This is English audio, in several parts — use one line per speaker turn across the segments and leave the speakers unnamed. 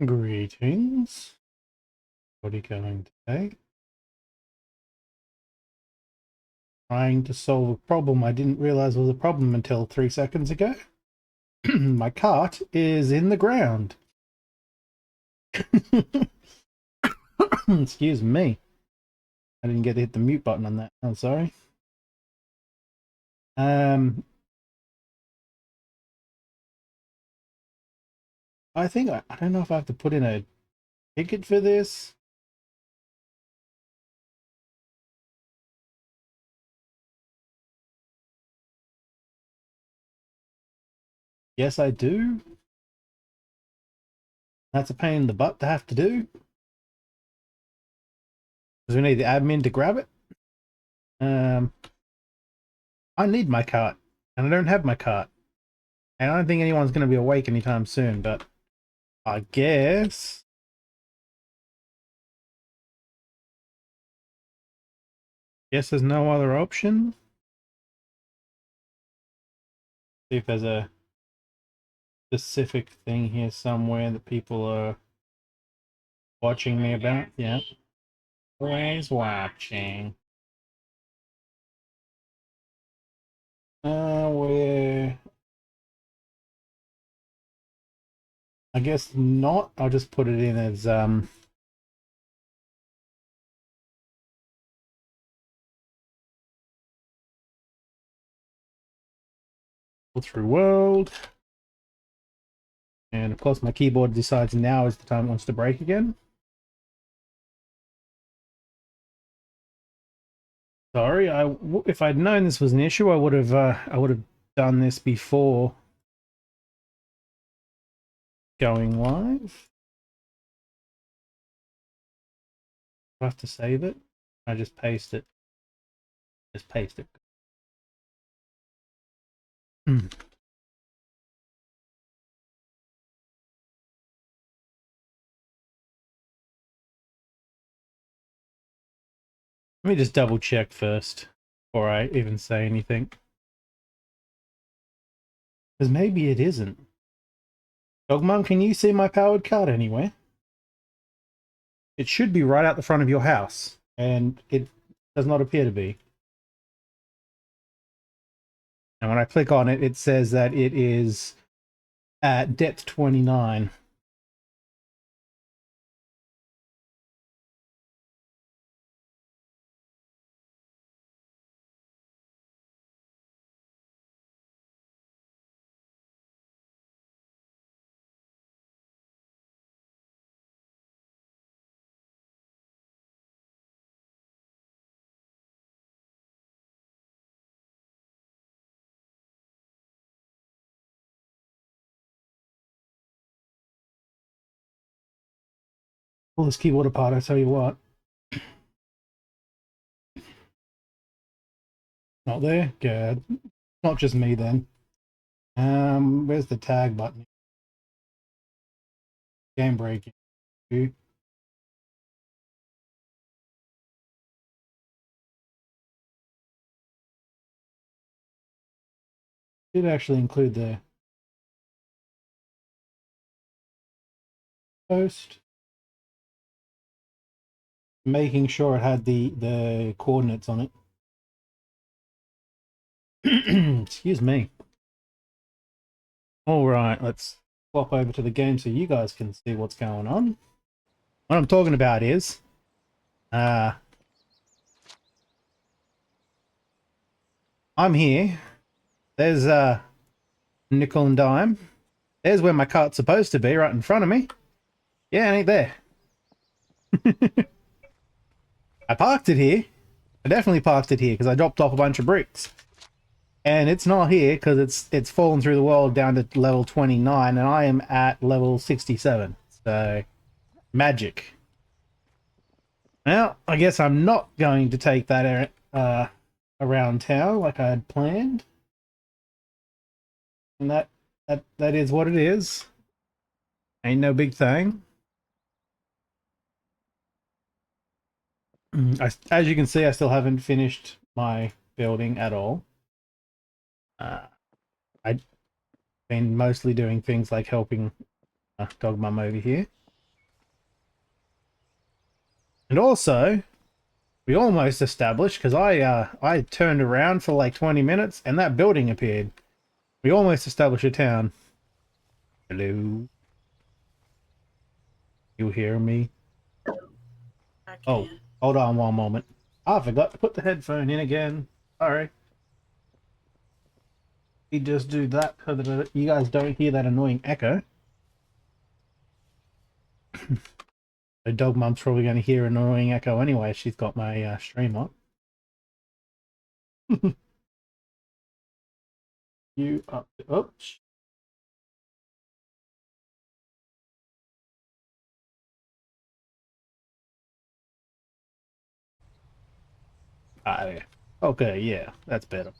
Greetings. What are you going today? Trying to solve a problem I didn't realize was a problem until 3 seconds ago. My cart is in the ground. Excuse me. I didn't get to hit the mute button on that. I'm sorry. I think I don't know if I have to put in a ticket for this. Yes, I do. That's a pain in the butt to have to do. Because we need the admin to grab it. I need my cart. And I don't have my cart. And I don't think anyone's going to be awake anytime soon, but I guess there's no other option. See if there's a specific thing here somewhere that people are watching me about. Yeah. Always watching. Where? I guess not. I'll just put it in as through world. And of course my keyboard decides now is the time it wants to break again. Sorry, if I'd known this was an issue, I would have done this before going live. I have to save it. I just paste it. Just paste it. Let me just double check first before I even say anything. Because maybe it isn't. Dogmon, can you see my powered cart anywhere? It should be right out the front of your house, and it does not appear to be. And when I click on it, it says that it is at depth 29. Pull this keyboard apart, I tell you what. Not there? Good. Not just me then. Where's the tag button? Game breaking. Did actually include the post. Making sure it had the coordinates on it. Excuse me. All right, let's swap over to the game so you guys can see what's going on. What I'm talking about is I'm here. There's nickel and dime. There's where my cart's supposed to be, right in front of me. Yeah, it ain't there. I parked it here. I definitely parked it here because I dropped off a bunch of bricks. And it's not here because it's fallen through the world down to level 29 and I am at level 67. So, magic. Well, I guess I'm not going to take that around town like I had planned. And that is what it is. Ain't no big thing. As you can see, I still haven't finished my building at all. I've been mostly doing things like helping Dog Mum over here. And also, we almost established, because I turned around for like 20 minutes and that building appeared. We almost established a town. Hello? You hear me?
I
Oh,
can.
hold on one moment. I forgot to put the headphone in again. Sorry. You just do that so that you guys don't hear that annoying echo. The dog mom's probably going to hear an annoying echo anyway. She's got my stream up. You up? Oops. Ah, yeah. Okay, yeah, that's better.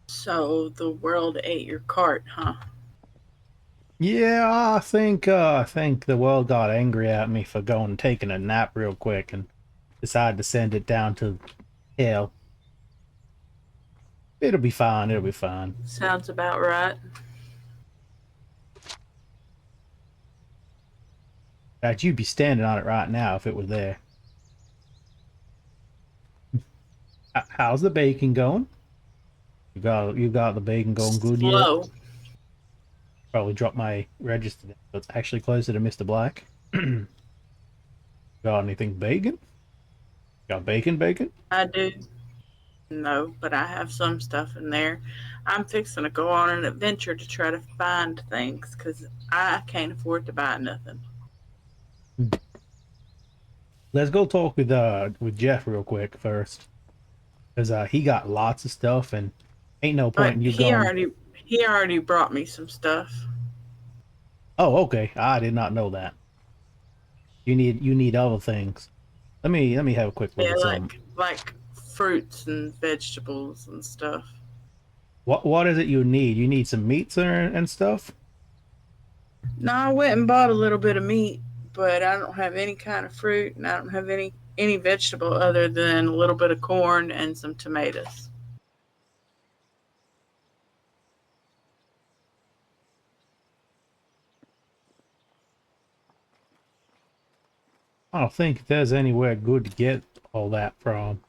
So the world ate your cart, huh?
Yeah, I think the world got angry at me for going and taking a nap real quick and decided to send it down to hell. It'll be fine. It'll be fine.
Sounds about right.
In fact, you'd be standing on it right now if it were there. How's the bacon going? You got the bacon going good yet?
Slow.
Probably dropped my register down, so it's actually closer to Mr. Black. Got anything bacon? Got bacon?
I do. No, but I have some stuff in there. I'm fixing to go on an adventure to try to find things because I can't afford to buy nothing.
Let's go talk with Jeff real quick first, because he got lots of stuff and ain't no point
But
in you going.
he already brought me some stuff.
Oh, okay. I did not know that. You need other things. Let me have a quick look
Yeah,
at some.
like fruits and vegetables and stuff.
What is it you need? You need some meats and stuff.
No, I went and bought a little bit of meat, but I don't have any kind of fruit and I don't have any vegetable other than a little bit of corn and some tomatoes.
I don't think there's anywhere good to get all that from.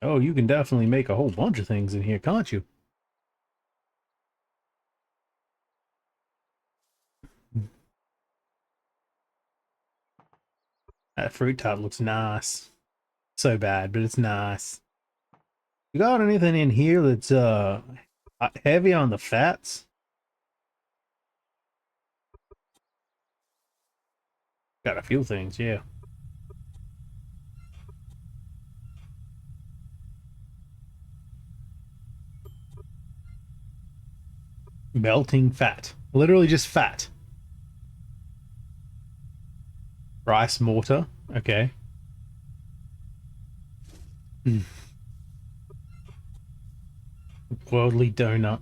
Oh, you can definitely make a whole bunch of things in here, can't you? That fruit tart looks nice. So bad, but it's nice. You got anything in here that's heavy on the fats? Got a few things, yeah. Melting fat. Literally just fat. Rice mortar. Okay. Worldly donut.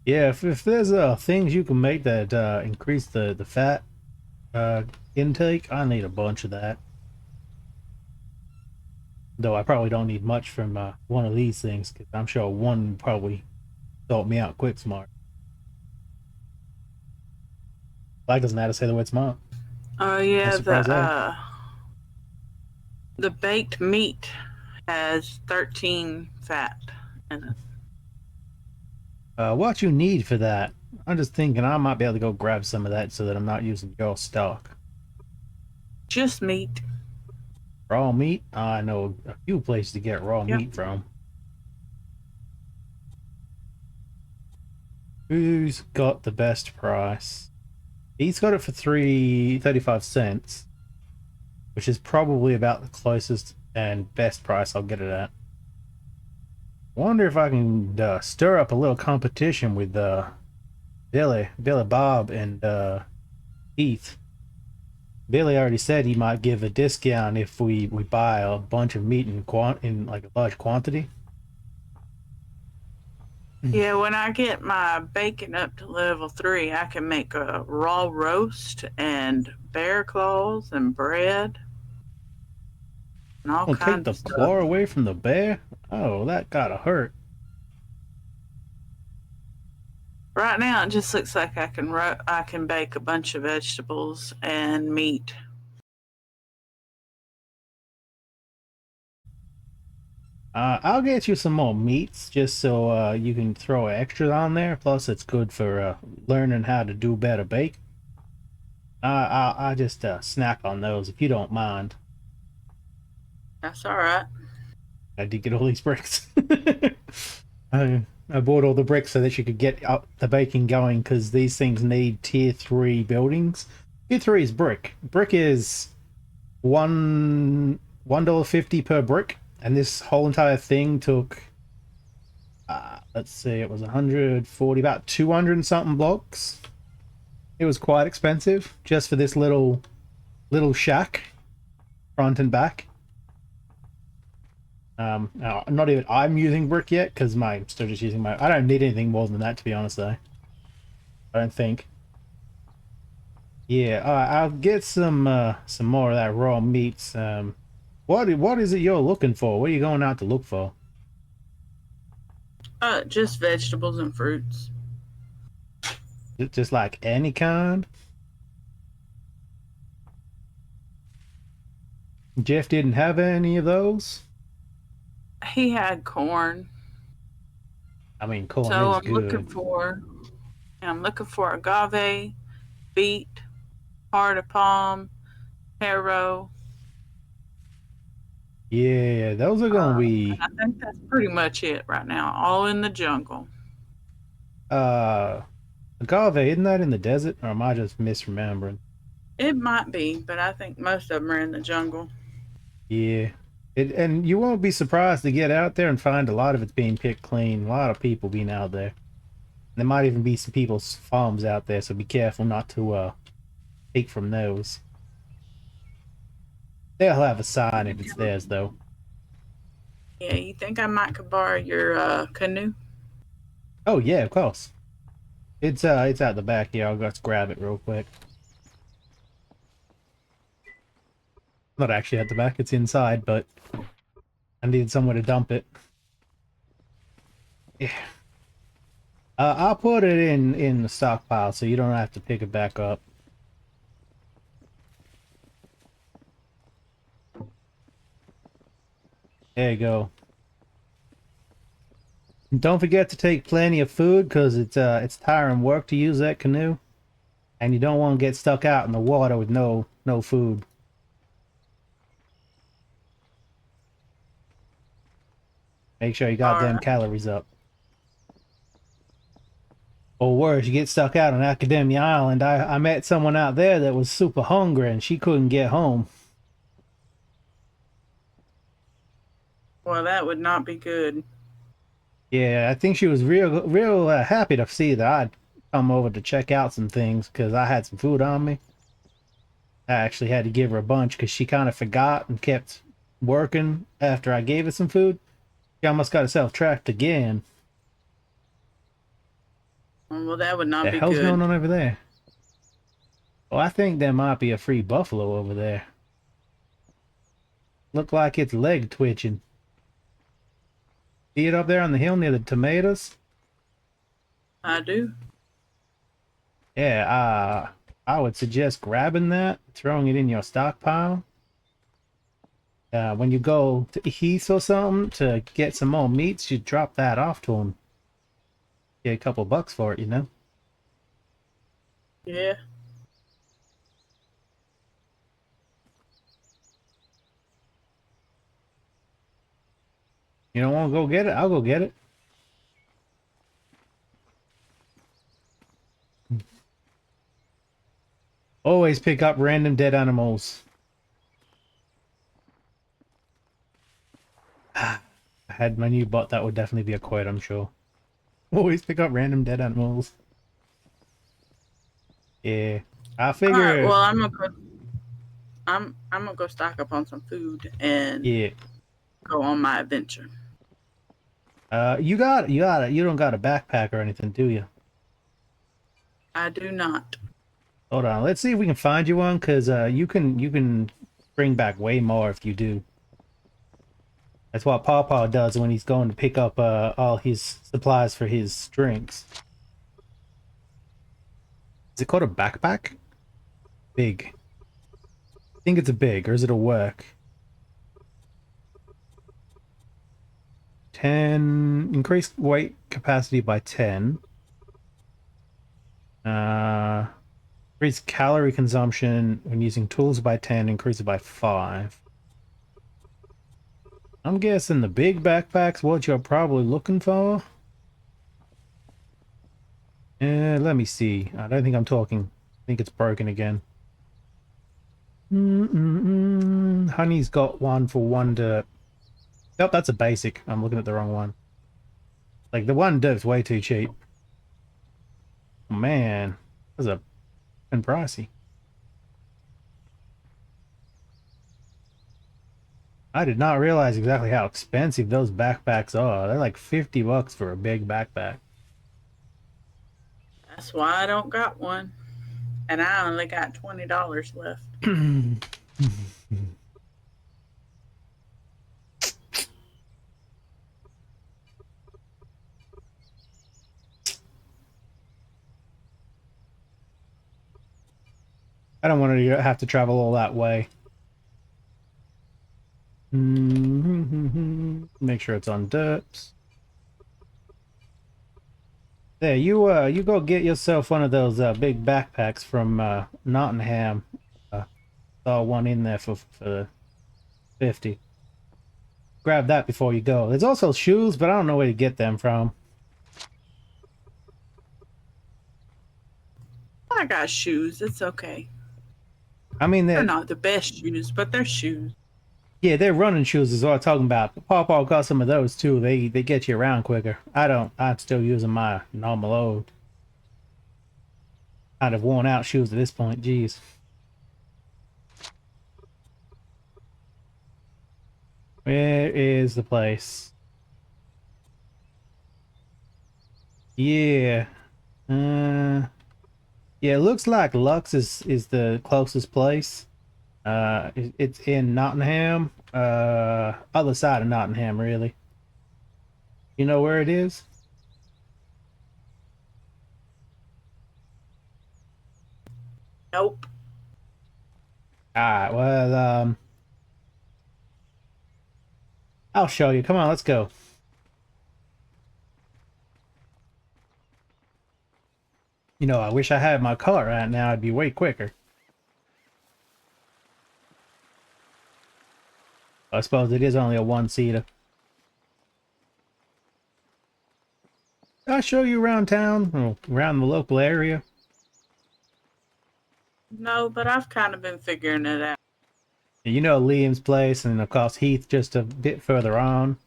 Yeah, if there's things you can make that increase the fat intake, I need a bunch of that. Though I probably don't need much from one of these things, because I'm sure one would probably sort me out quick smart. That doesn't have to say the word smart.
Oh
No
yeah,
surprise there.
the baked meat has 13 fat in it.
What you need for that? I'm just thinking I might be able to go grab some of that so that I'm not using your stock.
Just meat.
Raw meat? I know a few places to get raw
Yep.
meat from. Who's got the best price? He's got it for 3.35, which is probably about the closest and best price I'll get it at. Wonder if I can stir up a little competition with Billy Bob, and Heath. Billy already said he might give a discount if we buy a bunch of meat in like a large quantity.
Yeah, when I get my bacon up to level 3, I can make a raw roast and bear claws and bread. and all
Don't take
kinds
the
of stuff.
claw away from the bear? Oh, that gotta hurt.
Right now, it just looks like I can bake a bunch of vegetables and meat.
I'll get you some more meats just so you can throw extras on there. Plus, it's good for learning how to do better bake. I'll just snack on those if you don't mind.
That's all right.
I did get all these bricks. I bought all the bricks so that you could get up the baking going because these things need tier 3 buildings. Tier 3 is brick. Brick is $1.50 per brick, and this whole entire thing took let's see, it was 140, about 200 and something blocks. It was quite expensive just for this little shack, front and back. Not even I'm using brick yet because I'm still just using my. I don't need anything more than that, to be honest, though. I don't think. Yeah, I'll get some more of that raw meats. What is it you're looking for? What are you going out to look for?
Just vegetables and fruits.
Just like any kind? Jeff didn't have any of those?
He had corn,
I mean, corn
so
is good.
I'm looking for agave, beet, heart of palm, taro.
Yeah, those are gonna
And
be
I think that's pretty much it right now. All in the jungle.
uh agave, isn't that in the desert? Or am I just misremembering?
It might be, but I think most of them are in the jungle.
Yeah. And you won't be surprised to get out there and find a lot of it's being picked clean. A lot of people being out there. There might even be some people's farms out there, so be careful not to take from those. They'll have a sign if it's theirs though.
Yeah, you think I might could borrow your canoe?
Oh yeah, of course. It's out the back here. I'll just grab it real quick. Not actually at the back, it's inside, but I needed somewhere to dump it. Yeah. I'll put it in the stockpile so you don't have to pick it back up. There you go. Don't forget to take plenty of food because it's tiring work to use that canoe, and you don't want to get stuck out in the water with no food. Make sure you got
All
them
right.
calories up. Or worse, you get stuck out on Academia Island. I met someone out there that was super hungry and she couldn't get home.
Well, that would not be good.
Yeah, I think she was real happy to see that I'd come over to check out some things because I had some food on me. I actually had to give her a bunch because she kind of forgot and kept working after I gave her some food. She almost got herself tracked again.
Well, that would not
The
be
hell's going
good.
on over there? Oh, I think there might be a free buffalo over there. Look like its leg twitching. See it up there on the hill near the tomatoes?
I do.
Yeah, I would suggest grabbing that, throwing it in your stockpile. When you go to Heath or something to get some more meats, you drop that off to him. Get a couple bucks for it, you know?
Yeah.
You don't want to go get it? I'll go get it. Always pick up random dead animals. I had my new bot, that would definitely be a quote, I'm sure. Always pick up random dead animals. Yeah. I
All right.
figure,
Well, I'm gonna go stock up on some food and
yeah.
go on my adventure.
You don't got a backpack or anything, do you?
I do not.
Hold on, let's see if we can find you one, because you can bring back way more if you do. That's what Pawpaw does when he's going to pick up all his supplies for his drinks. Is it called a backpack? Big. I think it's a big, or is it a work? 10, increased weight capacity by 10. Increase calorie consumption when using tools by 10, increase it by 5. I'm guessing the big backpack's what you're probably looking for. Let me see. I don't think I'm talking. I think it's broken again. Honey's got one for 1 dirt. Nope, that's a basic. I'm looking at the wrong one. Like, the 1 dirt's way too cheap. Oh, man. That's a been pricey. I did not realize exactly how expensive those backpacks are. They're like 50 bucks for a big backpack.
That's why I don't got one. And I only got $20 left.
I don't want to have to travel all that way. Make sure it's on derps. There, you go get yourself one of those big backpacks from Nottingham. Saw one in there for 50. Grab that before you go. There's also shoes, but I don't know where to get them from.
I got shoes. It's okay.
I mean,
They're not the best shoes, but they're shoes.
yeah, they're running shoes is what I'm talking about. Pawpaw got some of those too. They get you around quicker. I don't. I'm still using my normal old, kind of worn out shoes at this point. Jeez. Where is the place? Yeah. Yeah, it looks like Lux is the closest place. It's in Nottingham. Other side of Nottingham, really. You know where it is?
Nope.
Alright, well, I'll show you. Come on, let's go. You know, I wish I had my car right now. I'd be way quicker. I suppose it is only a one-seater. I'll show you around town, or around the local area.
No, but I've kind of been figuring it out.
You know Liam's place, and of course Heath just a bit further on.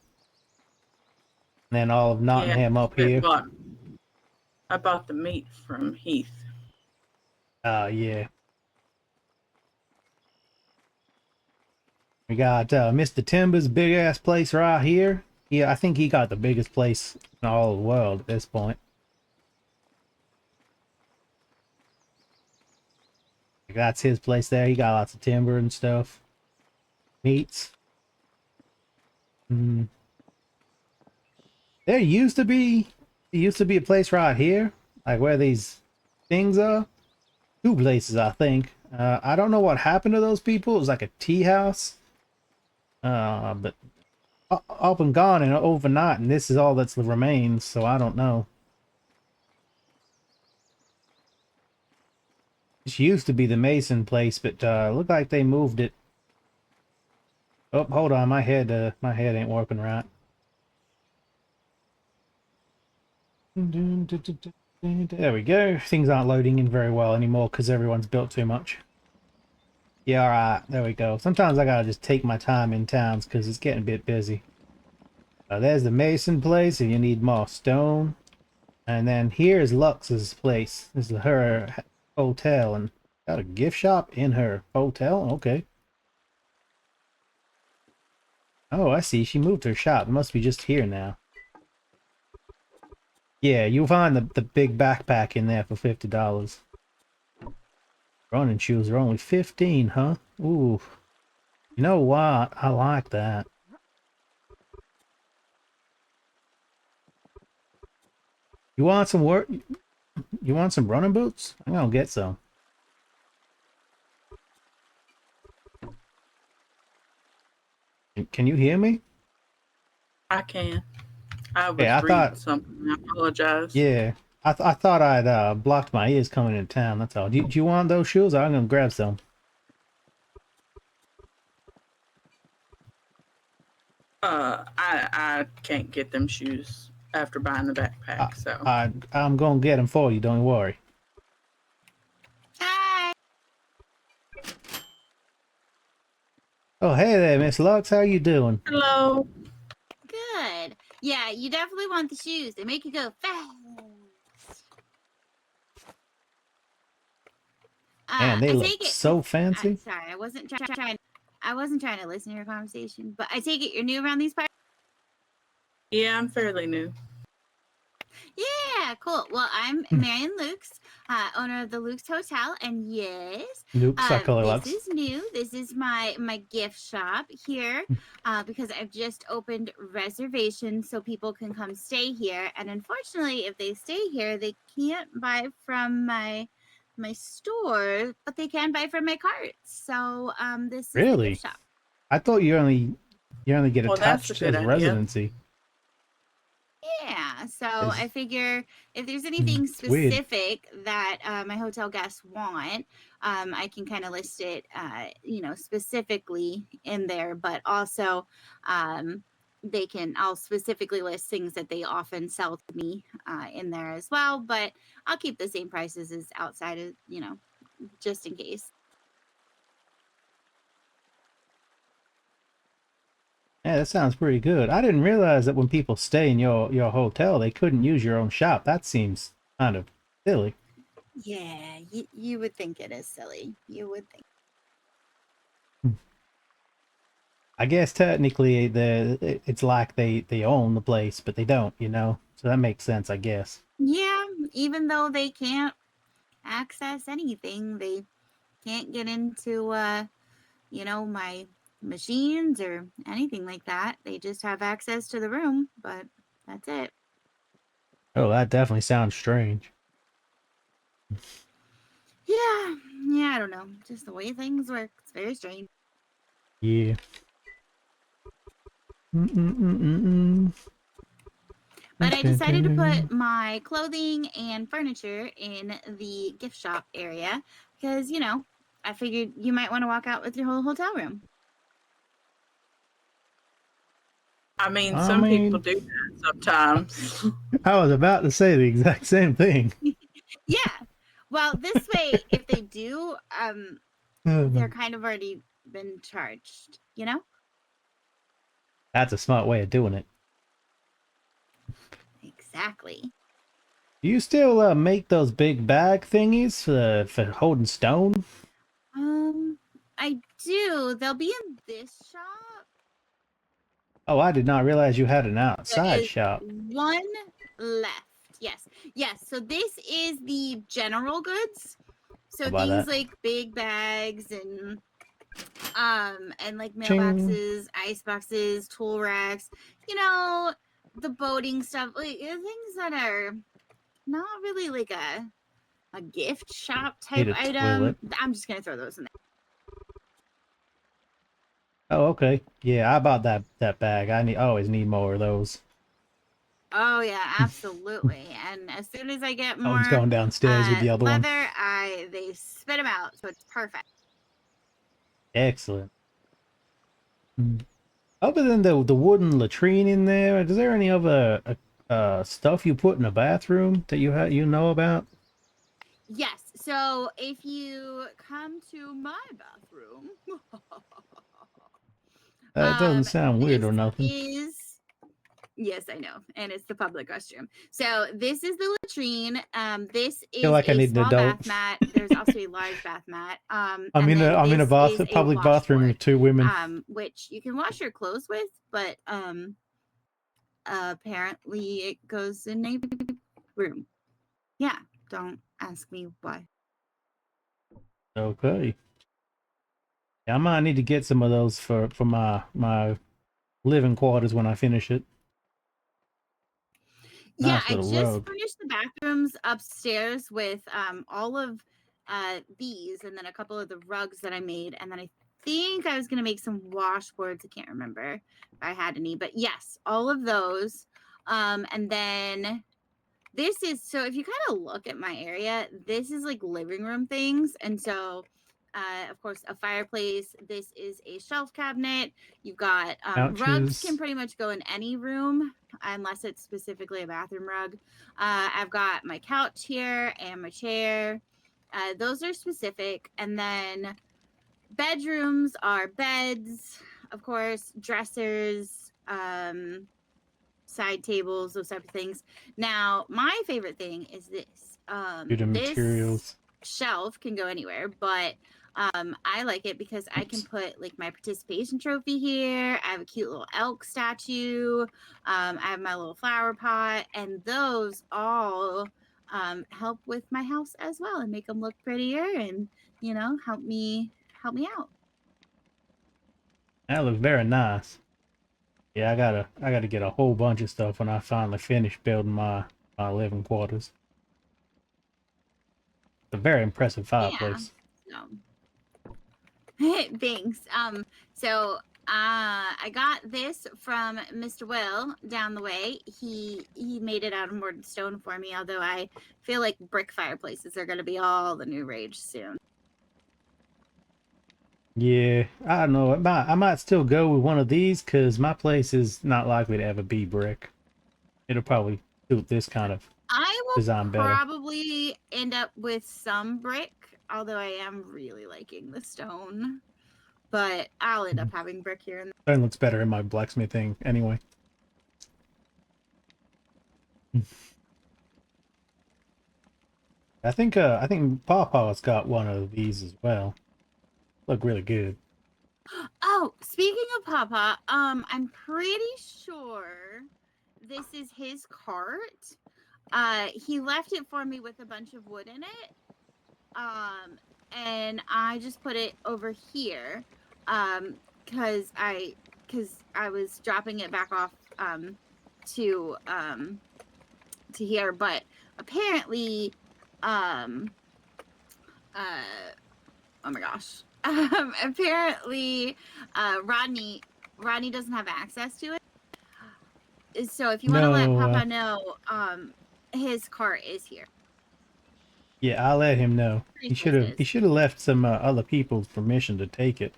And then all of Nottingham up here.
I bought the meat from Heath.
Oh, yeah. We got Mr. Timber's big-ass place right here. Yeah, I think he got the biggest place in all the world at this point. That's his place there. He got lots of timber and stuff. Meats. There used to be a place right here, like where these things are. 2 places, I think. I don't know what happened to those people. It was like a tea house. But up and gone and overnight, and this is all that's remains, so I don't know. This used to be the Mason place, but looked like they moved it. Oh, hold on, my head ain't working right. There we go. Things aren't loading in very well anymore because everyone's built too much. Yeah, alright, there we go. Sometimes I gotta just take my time in towns because it's getting a bit busy. There's the Mason place if you need more stone. And then here's Lux's place. This is her hotel, and got a gift shop in her hotel? Okay. Oh, I see. She moved her shop. It must be just here now. Yeah, you'll find the big backpack in there for $50. Running shoes are only 15, huh? Ooh. You know what? I like that. You want some work? You want some running boots? I'm gonna get some. Can you hear me?
I can. I
Yeah,
was
I
reading
thought.
something. I apologize.
Yeah, I thought I'd blocked my ears coming into town. That's all. Do you want those shoes? I'm gonna grab some.
I can't get them shoes after buying the
I,
backpack. So
I'm gonna get them for you. Don't worry.
Hi.
Oh, hey there, Miss Lux. How you doing?
hello.
Good. Yeah, you definitely want the shoes. They make you go fast.
Man, they
I
look
take it.
so fancy.
Sorry, I wasn't trying. I wasn't trying to listen to your conversation, but I take it you're new around these parts.
Yeah, I'm fairly new.
Yeah, cool. Well, I'm Marion Lukes, owner of the Lukes Hotel, and yes,
Nope, sucker
this
Lux.
is new. This is my gift shop here, because I've just opened reservations so people can come stay here. And unfortunately, if they stay here, they can't buy from my store, but they can buy from my cart. So this is the gift
Really?
shop.
I thought you only get
Well, that's a
attached
good
as
idea.
residency.
Yeah, so
Is
I figure if there's anything
it's weird.
specific that my hotel guests want, I can kind of list it, specifically in there. But also, I'll specifically list things that they often sell to me in there as well. But I'll keep the same prices as outside of, just in case.
Yeah, that sounds pretty good. I didn't realize that when people stay in your hotel, they couldn't use your own shop. That seems kind of silly.
Yeah, you would think it is silly. You would think.
I guess technically it's like they own the place, but they don't, you know. So that makes sense, I guess.
Yeah, even though they can't access anything, they can't get into my machines or anything like that. They just have access to the room, but that's it.
Oh, that definitely sounds strange.
Yeah, I don't know. Just the way things work. It's very strange.
Yeah. Mm-mm-mm-mm-mm.
But I decided to put my clothing and furniture in the gift shop area because, I figured you might want to walk out with your whole hotel room.
I mean,
I
some people
mean,
do that sometimes.
I was about to say the exact same thing.
Yeah. Well, this way, if they do, they're kind of already been charged,
That's a smart way of doing it.
Exactly.
Do you still make those big bag thingies for holding stone?
I do. They'll be in this shop.
Oh, I did not realize you had an
There
outside
is
shop.
one left. Yes. So this is the general goods.
How
So
about
things
that?
like big bags and like
Ching.
mailboxes, ice boxes, tool racks, the boating stuff, like things that are not really like a gift shop
Need
type
a
item.
toilet.
I'm just gonna throw those in there.
Oh, okay. Yeah, I bought that bag. I always need more of those.
Oh yeah, absolutely. And as soon as I get
That one's
more
going downstairs with the other one.
leather, they spit them out, so it's perfect.
Excellent. Other than the wooden latrine in there, is there any other stuff you put in a bathroom that you know about?
Yes. So if you come to my bathroom,
It doesn't sound weird
this
or nothing.
is yes, I know, and it's the public restroom. So this is the latrine. This
Feel
is
like I
a
need an
small
adult.
bath mat. There's also a large bath mat.
I'm
And
in
then
a
this is a
public bathroom with
washboard,
two women.
which you can wash your clothes with, but apparently it goes in a room. Yeah, don't ask me why.
Okay. Yeah, I might need to get some of those for my living quarters when I finish it.
Yeah,
Nice
I
little
just
rug.
finished the bathrooms upstairs with all of these and then a couple of the rugs that I made. And then I think I was going to make some washboards. I can't remember if I had any, but yes, all of those. And then this is, so if you kind of look at my area, this is like living room things. And so, of course, a fireplace. This is a shelf cabinet. You've got rugs can
Couches.
pretty much go in any room unless it's specifically a bathroom rug. I've got my couch here and my chair. Those are specific. And then bedrooms are beds, of course, dressers, side tables, those type of things. Now, my favorite thing is this.
Building
This
materials.
shelf can go anywhere, but I like it because I can
Oops.
put like my participation trophy here. I have a cute little elk statue. I have my little flower pot, and those all help with my house as well and make them look prettier and help me out.
That looks very nice. Yeah, I gotta get a whole bunch of stuff when I finally finish building my living quarters. It's a very impressive
Yeah.
fireplace.
So thanks. So I got this from Mr. Will down the way. He made it out of mortar stone for me, although I feel like brick fireplaces are gonna be all the new rage soon.
Yeah, I don't know. I might still go with one of these because my place is not likely to ever be brick. It'll probably suit this kind of
I will
design better.
probably end up with some brick, although I am really liking the stone. But I'll end up having brick here and
Stone looks better in my blacksmithing anyway. I think Pawpaw's got one of these as well. Look really good.
Oh, speaking of Papa, I'm pretty sure this is his cart. He left it for me with a bunch of wood in it. And I just put it over here. Cause I was dropping it back off to here, but apparently oh my gosh. Apparently, Rodney doesn't have access to it. So if you want to let
No,
Papa know, his cart is here.
yeah, I'll let him know.
Pretty sure it
He
is.
should have left some other people's permission to take it.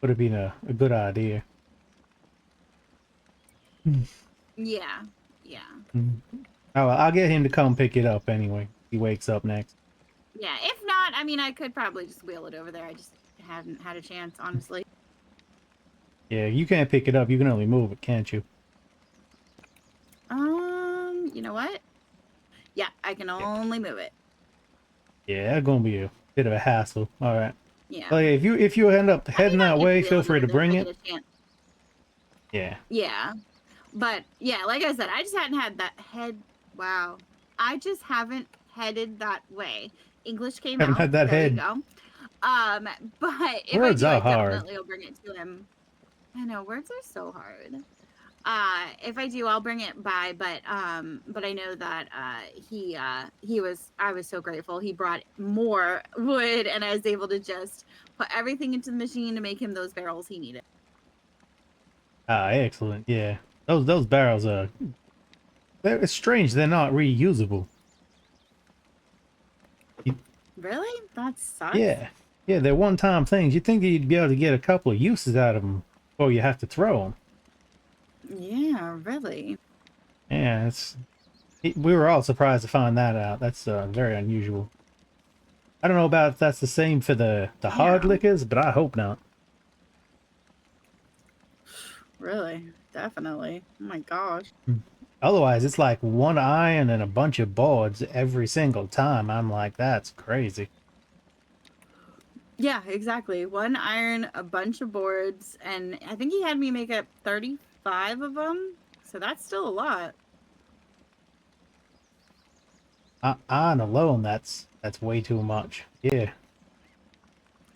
Would have been a good idea.
Yeah.
Oh, well, I'll get him to come pick it up anyway. He wakes up next.
Yeah. If not, I mean, I could probably just wheel it over there. I just haven't had a chance, honestly.
Yeah, you can't pick it up. You can only move it, can't you?
You know what? Yeah, I can only move it.
Yeah, that's gonna be a bit of a hassle. All right.
Yeah.
Well, yeah, if you end up heading
I
that
can
way,
wheel
feel
it
free
over
to
there if
bring
I
it.
get a chance.
Yeah.
Yeah. But yeah, like I said, I just hadn't had that head. Wow. I just haven't headed that way. English came
Haven't
out.
had that
there
head.
you go. But if
Words
I do,
are
I
hard.
definitely will bring it to him. I know words are so hard. If I do, I'll bring it by. But I know that I was so grateful. He brought more wood, and I was able to just put everything into the machine to make him those barrels he needed.
Ah, excellent. Yeah. Those barrels are. It's strange they're not reusable.
Really? That sucks.
Yeah. Yeah, they're one-time things. You'd think that you'd be able to get a couple of uses out of them before you have to throw them.
Yeah, really.
Yeah, we were all surprised to find that out. That's very unusual. I don't know about if that's the same for the hard
Yeah.
liquors, but I hope not.
Really? Definitely. Oh my gosh.
Otherwise, it's like one iron and a bunch of boards every single time. I'm like, that's crazy.
Yeah, exactly. One iron, a bunch of boards, and I think he had me make up 35 of them. So that's still a lot.
Iron alone, that's way too much. Yeah,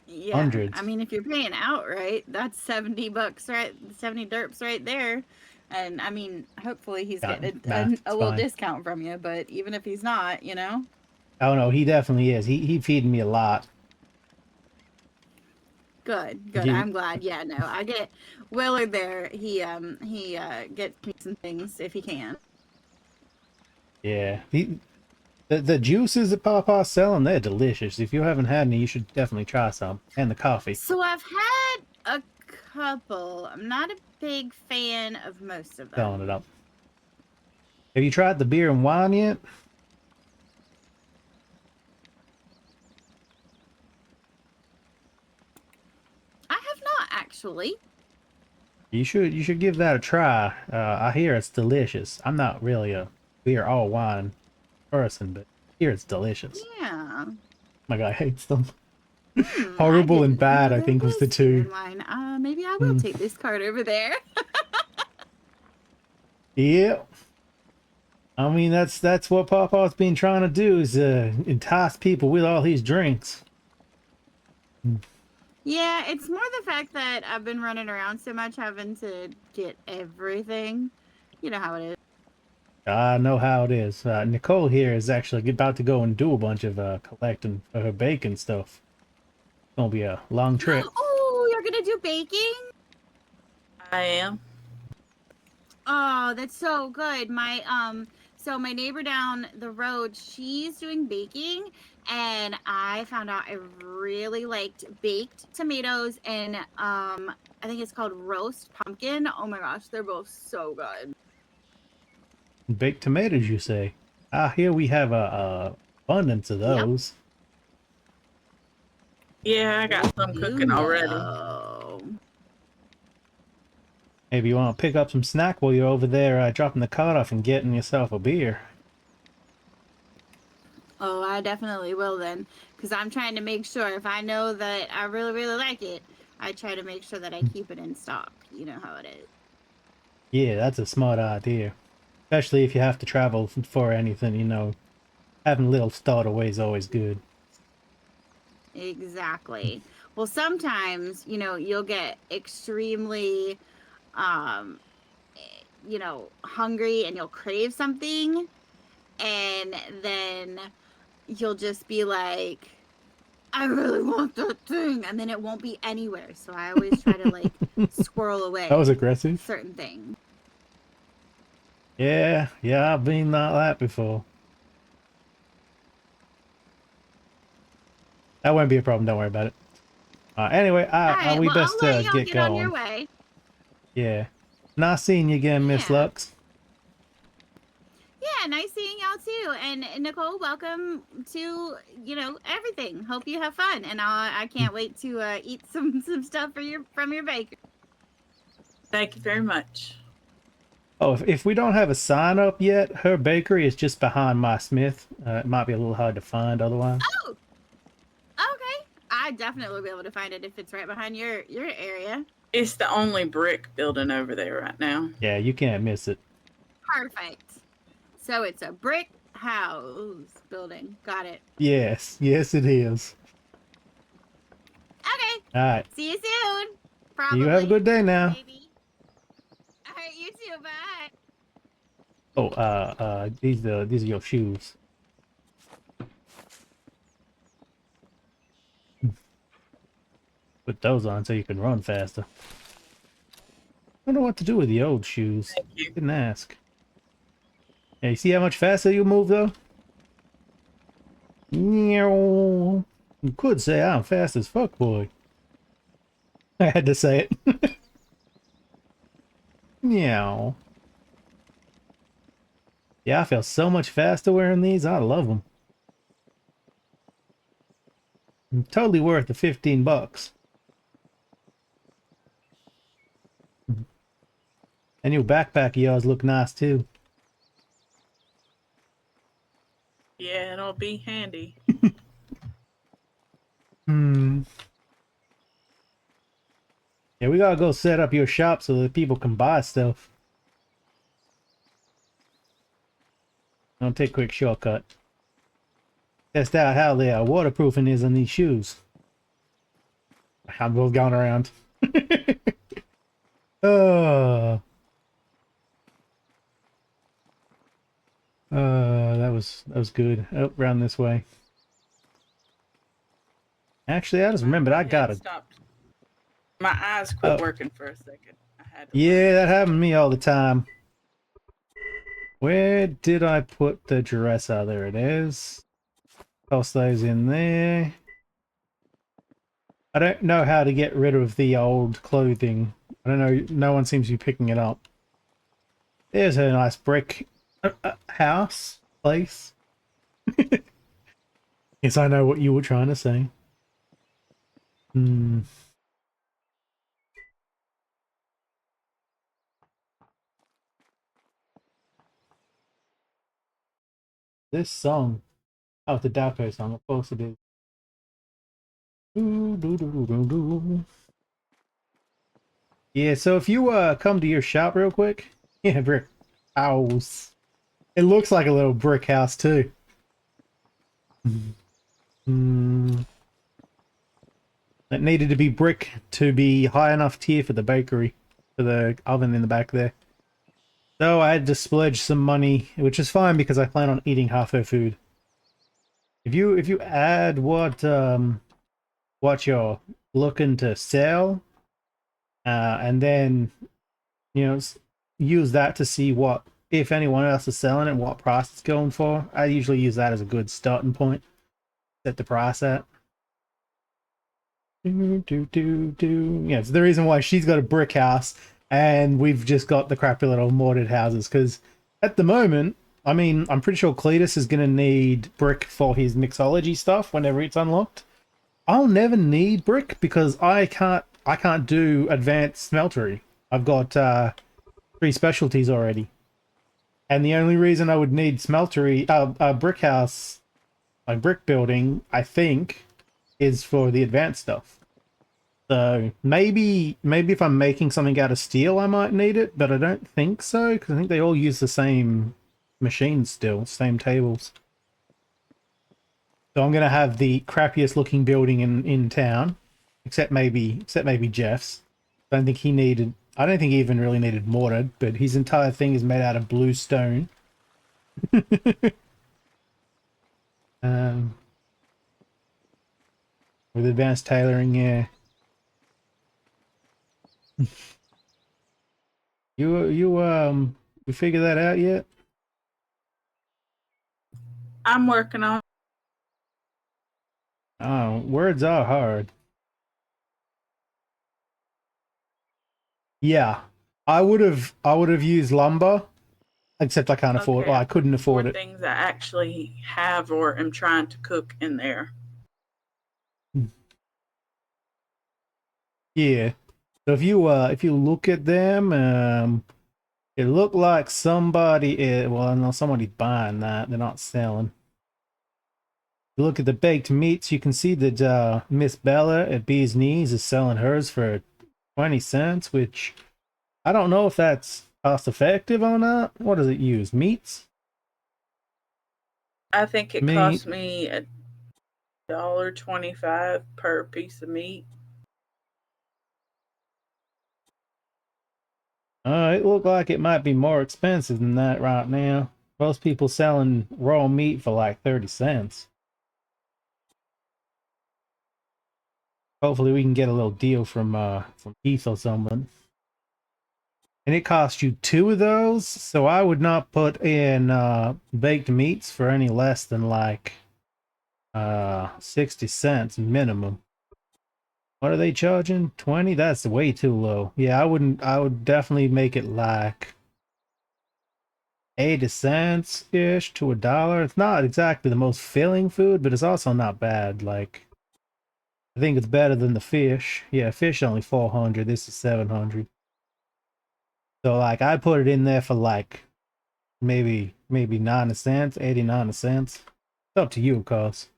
Yeah.
hundreds.
I mean, if you're paying outright, that's $70, right? 70 derps right there.
And I mean, hopefully he's
Yeah,
getting
nah, it's
a little
fine.
discount from you. But even if he's not, you know.
Oh no, he definitely is. He feeding me a lot.
Good, good.
Give,
I'm glad. Yeah, no, I get Willard there. He gets me some things if he can.
yeah. The juices that Papa's selling, they're delicious. If you haven't had any, you should definitely try some. And the coffee.
So I've had a couple. I'm not a big fan of most of
Selling it
them.
up. Have you tried the beer and wine yet?
I have not actually.
You should give that a try. I hear it's delicious. I'm not really a beer or wine person, but I hear it's delicious.
Yeah.
My guy hates them.
I
Horrible and
didn't know
bad, I
there
think, was the
was beer
two.
and wine. Maybe I will take this card over there.
Yeah. I mean, that's what Papa's been trying to do, is entice people with all these drinks.
Yeah, it's more the fact that I've been running around so much having to get everything. You know how it is.
I know how it is. Nicole here is actually about to go and do a bunch of collecting for her bacon stuff. It's gonna be a long trip.
Oh, you're gonna do baking?
I am.
Oh, that's so good. So my neighbor down the road, she's doing baking, and I found out I really liked baked tomatoes and I think it's called roast pumpkin. Oh my gosh, they're both so good.
Baked tomatoes, you say? Here we have a abundance of
Yep.
those.
Yeah, I got some cooking already.
Oh.
Maybe you want to pick up some snack while you're over there dropping the cart off and getting yourself a beer.
Oh, I definitely will then, because I'm trying to make sure if I know that I really, really like it, I try to make sure that I keep it in stock. You know how it is.
Yeah, that's a smart idea. Especially if you have to travel for anything, you know. Having a little stored away is always good.
Exactly. Well, sometimes, you know, you'll get extremely, um, hungry and you'll crave something, and then you'll just be like, I really want that thing, and then it won't be anywhere. So I always try to like squirrel away
That was aggressive.
certain things.
Yeah, I've been like that before. That won't be a problem, don't worry about it. Anyway,
All right,
we
well,
best
I'll let y'all
get
get on your
going.
way.
Yeah. Nice seeing you again, Miss
Yeah.
Lux.
Yeah, nice seeing y'all too. And Nicole, welcome to, everything. Hope you have fun, and I can't wait to eat some stuff from your baker.
Thank you very much.
Oh, if we don't have a sign up yet, her bakery is just behind my smith. It might be a little hard to find otherwise.
Oh, okay. I definitely will be able to find it if it's right behind your area.
It's the only brick building over there right now.
Yeah, you can't miss it.
Perfect. So it's a brick house building. Got it.
Yes, it is.
Okay.
All right.
See you soon. Probably.
You have a good day now.
Maybe. All right. You too. Bye.
Oh, these are your shoes. Put those on so you can run faster. I don't know what to do with the old shoes.
Thank you.
Didn't ask. Yeah, you see how much faster you move though? You could say I'm fast as fuck, boy. I had to say it. Meow. Yeah, I feel so much faster wearing these. I love them. Totally worth the 15 bucks. And your backpack of yours look nice too.
Yeah, it'll be handy.
Yeah, we gotta go set up your shop so that people can buy stuff. I'll take a quick shortcut. Test out how the waterproofing is on these shoes. I'm both going around. Oh. That was good. Oh, round this way. Actually, I just remembered I
My
got
head
a.
stopped. My eyes quit working for a second. I had to
Yeah,
learn.
that happened to me all the time. Where did I put the dresser? There it is. Toss those in there. I don't know how to get rid of the old clothing. I don't know. No one seems to be picking it up. There's a nice brick house place. Yes, I know what you were trying to say. Hmm. This song. Oh, it's a Dalco song. Of course it is. Doo, doo, doo, doo, doo. Yeah, so if you come to your shop real quick. Yeah, brick house. It looks like a little brick house too. Hmm. It needed to be brick to be high enough tier for the bakery, for the oven in the back there. So I had to splurge some money, which is fine because I plan on eating half her food. If you add what you're looking to sell, and then you know use that to see what if anyone else is selling it, what price it's going for. I usually use that as a good starting point. Set the price at. Yeah, it's the reason why she's got a brick house and we've just got the crappy little mortared houses. Because at the moment, I mean, I'm pretty sure Cletus is going to need brick for his mixology stuff whenever it's unlocked. I'll never need brick because I can't do advanced smeltery. I've got 3 specialties already, and the only reason I would need smeltery, brick house, like brick building, I think, is for the advanced stuff. So maybe if I'm making something out of steel, I might need it, but I don't think so because I think they all use the same machines still, same tables. So I'm gonna have the crappiest looking building in town, except maybe Jeff's. I don't think he even really needed mortar, but his entire thing is made out of blue stone. um, with advanced tailoring, yeah. You figure that out yet?
I'm working on.
Oh, words are hard. Yeah, I would have used lumber, except I can't afford.
Okay,
Well, I couldn't afford
for
it.
things I actually have or am trying to cook in there.
Yeah. So if you look at them, it looked like somebody. Well, no, somebody's buying that. They're not selling. You look at the baked meats. You can see that Miss Bella at Bee's Knees is selling hers for 20 cents, which I don't know if that's cost effective or not. What does it use? Meats?
I think it
Meat.
cost me $1.25 per piece of meat.
It looked like it might be more expensive than that right now. Most people selling raw meat for like 30 cents. Hopefully we can get a little deal from Keith or someone. And it costs you 2 of those, so I would not put in baked meats for any less than like 60 cents minimum. What are they charging? 20? That's way too low. Yeah, I would definitely make it like 80 cents ish to $1. It's not exactly the most filling food, but it's also not bad. Like, I think it's better than the fish. Yeah, fish only 400. This is 700. So like, I put it in there for like maybe 90 cents, 89 cents. It's up to you, of course.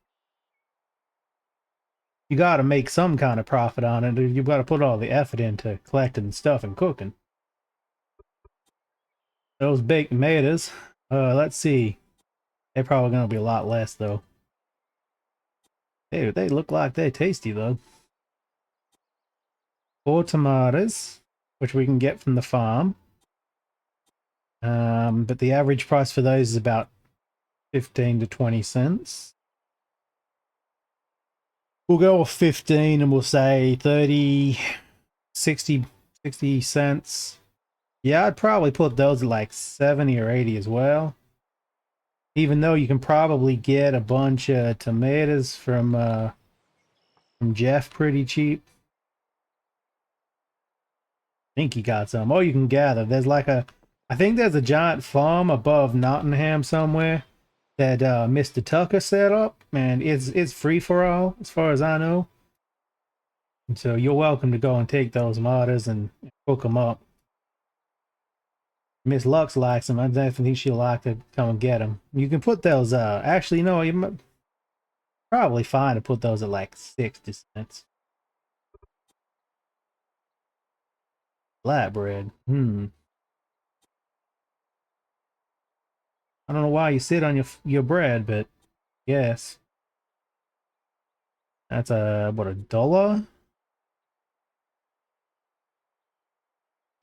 You got to make some kind of profit on it. You've got to put all the effort into collecting stuff and cooking. Those baked tomatoes. Let's see. They're probably gonna be a lot less though. They look like they're tasty though. 4 tomatoes, which we can get from the farm. But the average price for those is about 15 to 20 cents. We'll go with 15 and we'll say 30, 60 cents. Yeah, I'd probably put those at like 70 or 80 as well. Even though you can probably get a bunch of tomatoes from Jeff pretty cheap. I think he got some. Oh, you can gather. There's like I think there's a giant farm above Nottingham somewhere that Mr. Tucker set up, and it's free for all as far as I know. And so you're welcome to go and take those tomatoes and cook them up. Miss Lux likes them. I definitely think she'll like to come and get them. You can put those. Actually, no, you might probably fine to put those at like 60 cents. Flatbread. I don't know why you sit on your bread, but yes. That's what, $1?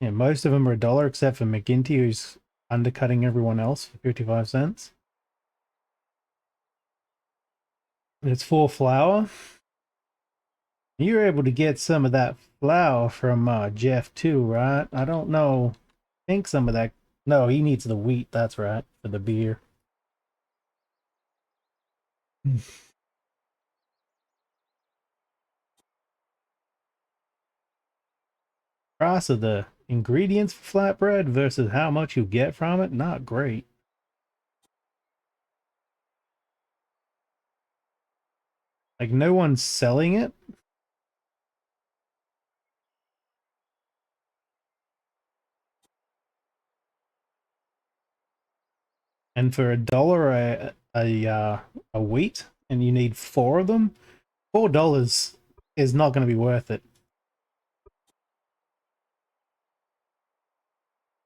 Yeah, most of them are $1 except for McGinty, who's undercutting everyone else for 55 cents. It's full flour. You're able to get some of that flour from Jeff too, right? I don't know. I think some of that. No, he needs the wheat. That's right, for the beer. Price of the ingredients for flatbread versus how much you get from it, not great. Like, no one's selling it. And for $1 a wheat, and you need 4 of them, $4 is not going to be worth it.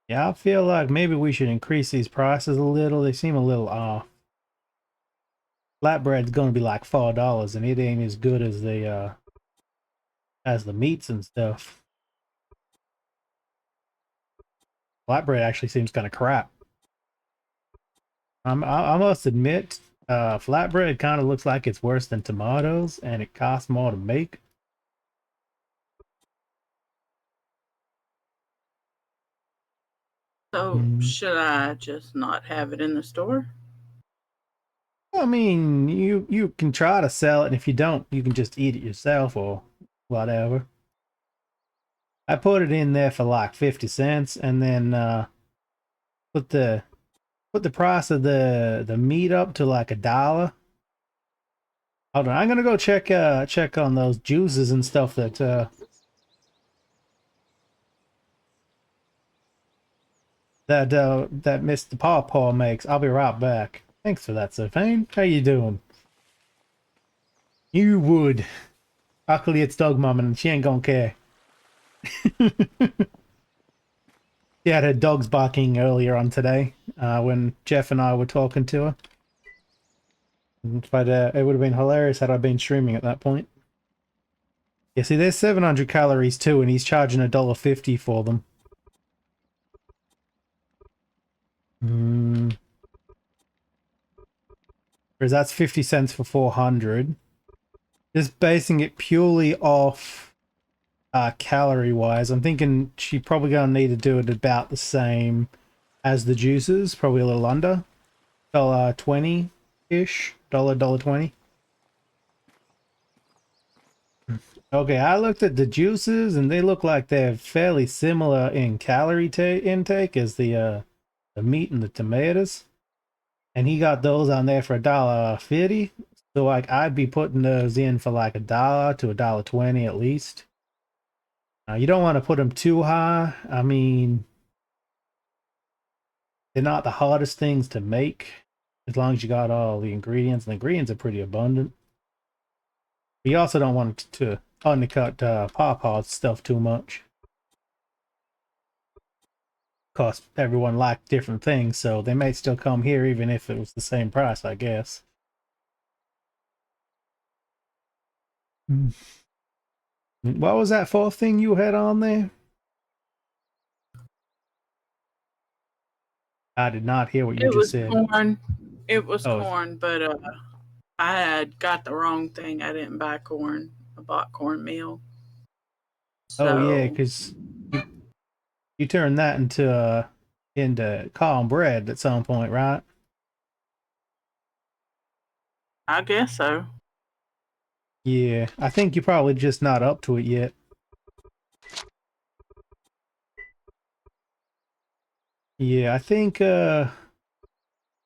Yeah, I feel like maybe we should increase these prices a little. They seem a little off. Flatbread's going to be like $4, and it ain't as good as the meats and stuff. Flatbread actually seems kind of crap. I must admit, flatbread kind of looks like it's worse than tomatoes, and it costs more to make.
So should I just not have it in the store?
I mean, you can try to sell it, and if you don't, you can just eat it yourself or whatever. I put it in there for like 50 cents, and then put the price of the meat up to like $1. Hold on, I'm gonna go check on those juices and stuff that that Mr. Paw makes. I'll be right back. Thanks for that, Sophane. How you doing? You would. Luckily, it's Dog Mom, and she ain't gonna care. She had her dogs barking earlier on today when Jeff and I were talking to her. But it would have been hilarious had I been streaming at that point. Yeah, see, there's 700 calories too, and he's charging $1.50 for them. Whereas that's 50 cents for 400. Just basing it purely off calorie wise, I'm thinking she probably gonna need to do it about the same as the juices, probably a little under $1.20-ish, $1.20. Okay, I looked at the juices and they look like they're fairly similar in calorie intake as the meat and the tomatoes, and he got those on there for $1.50. So like I'd be putting those in for like $1 to $1.20 at least. You don't want to put them too high. I mean, they're not the hardest things to make as long as you got all the ingredients. And the ingredients are pretty abundant. But you also don't want to undercut Pawpaw's stuff too much. Of course, everyone liked different things, so they may still come here even if it was the same price, I guess. What was that fourth thing you had on there? I did not hear what you just said.
Corn. It was
Oh,
corn, but I had got the wrong thing. I didn't buy corn. I bought cornmeal.
oh yeah,
So
because you turned that into cornbread at some point, right?
I guess so.
Yeah, I think you're probably just not up to it yet. Yeah, I think well,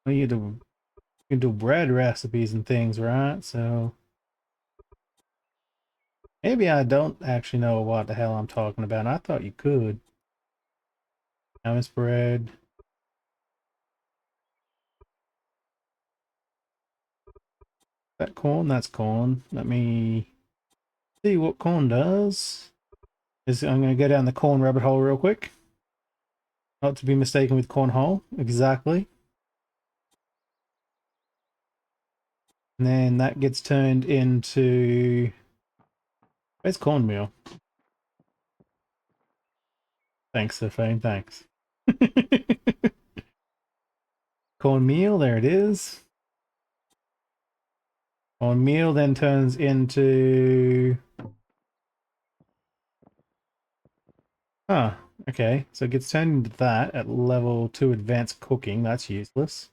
you can do bread recipes and things, right? So maybe I don't actually know what the hell I'm talking about. I thought you could. Hummus bread. That corn? That's corn. Let me see what corn does. I'm going to go down the corn rabbit hole real quick. Not to be mistaken with cornhole. Exactly. And then that gets turned into... Where's cornmeal? Thanks, Sophane. Thanks. Cornmeal, there it is. Cornmeal then turns into... Huh. Okay, so it gets turned into that at level 2 advanced cooking. That's useless.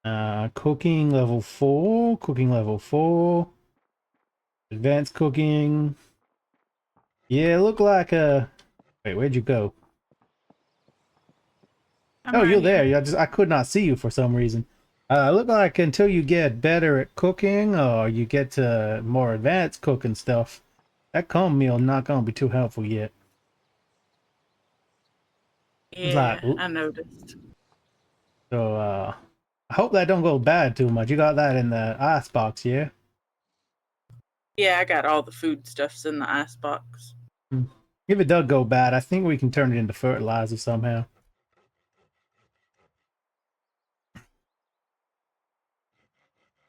Cooking level 4. Cooking level 4. Advanced cooking. Yeah, look like a... Wait, where'd you go?
I'm
Oh,
right
you're
here.
there. I could not see you for some reason. Look like until you get better at cooking or you get to more advanced cooking stuff, that cornmeal not gonna be too helpful yet. Like,
Yeah, I noticed.
so I hope that don't go bad too much. You got that in the ice box, yeah?
Yeah, I got all the food stuffs in the ice box.
If it does go bad, I think we can turn it into fertilizer somehow.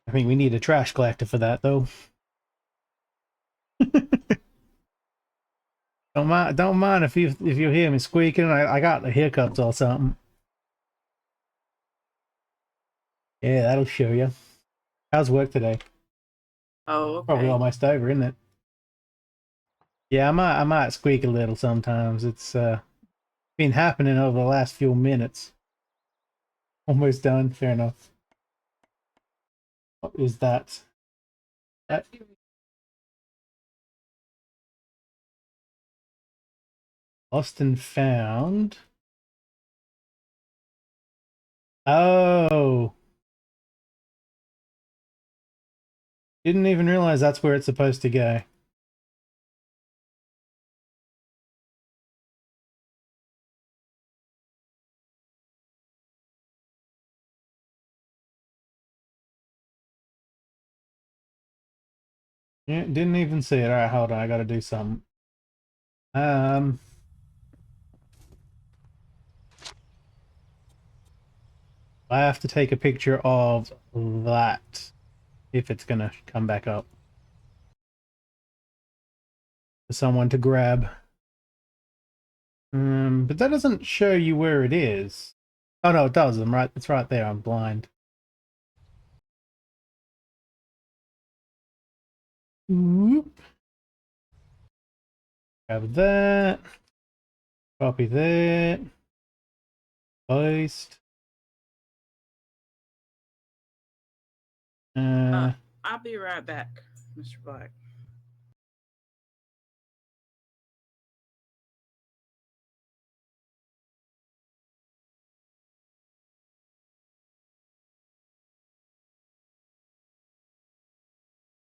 I think we need a trash collector for that though. Don't mind if you hear me squeaking. I got the hiccups or something. Yeah, that'll show you. How's work today?
Oh,
Probably
okay.
almost over, isn't it? Yeah, I might squeak a little sometimes. It's been happening over the last few minutes. Almost done. Fair enough. What is that? That lost and found. Oh, didn't even realize that's where it's supposed to go. Yeah, didn't even see it. All right, hold on. I gotta do something. Um, I have to take a picture of that if it's gonna come back up for someone to grab. But that doesn't show you where it is. Oh no, it does. I'm right. It's right there. I'm blind. Whoop. Grab that. Copy that. Paste. Uh,
I'll be right back, Mr. Black.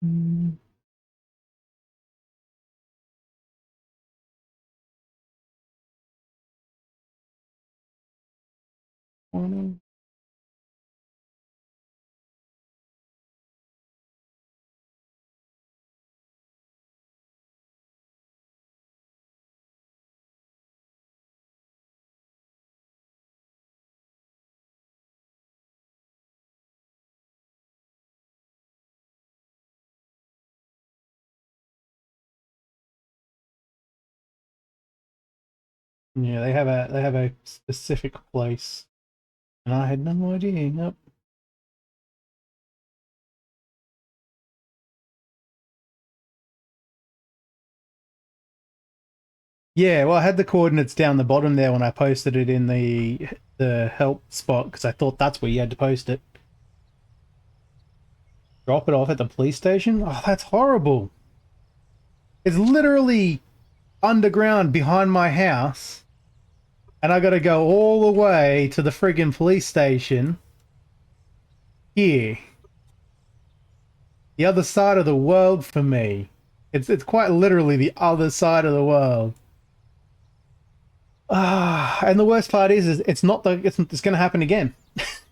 mm, one, yeah, they have a specific place, and I had no idea. Yep. Yeah, well, I had the coordinates down the bottom there when I posted it in the help spot because I thought that's where you had to post it. Drop it off at the police station? Oh, that's horrible. It's literally underground behind my house, and I gotta go all the way to the friggin' police station here. The other side of the world for me. It's quite literally the other side of the world. Ah, and the worst part is it's not it's going to happen again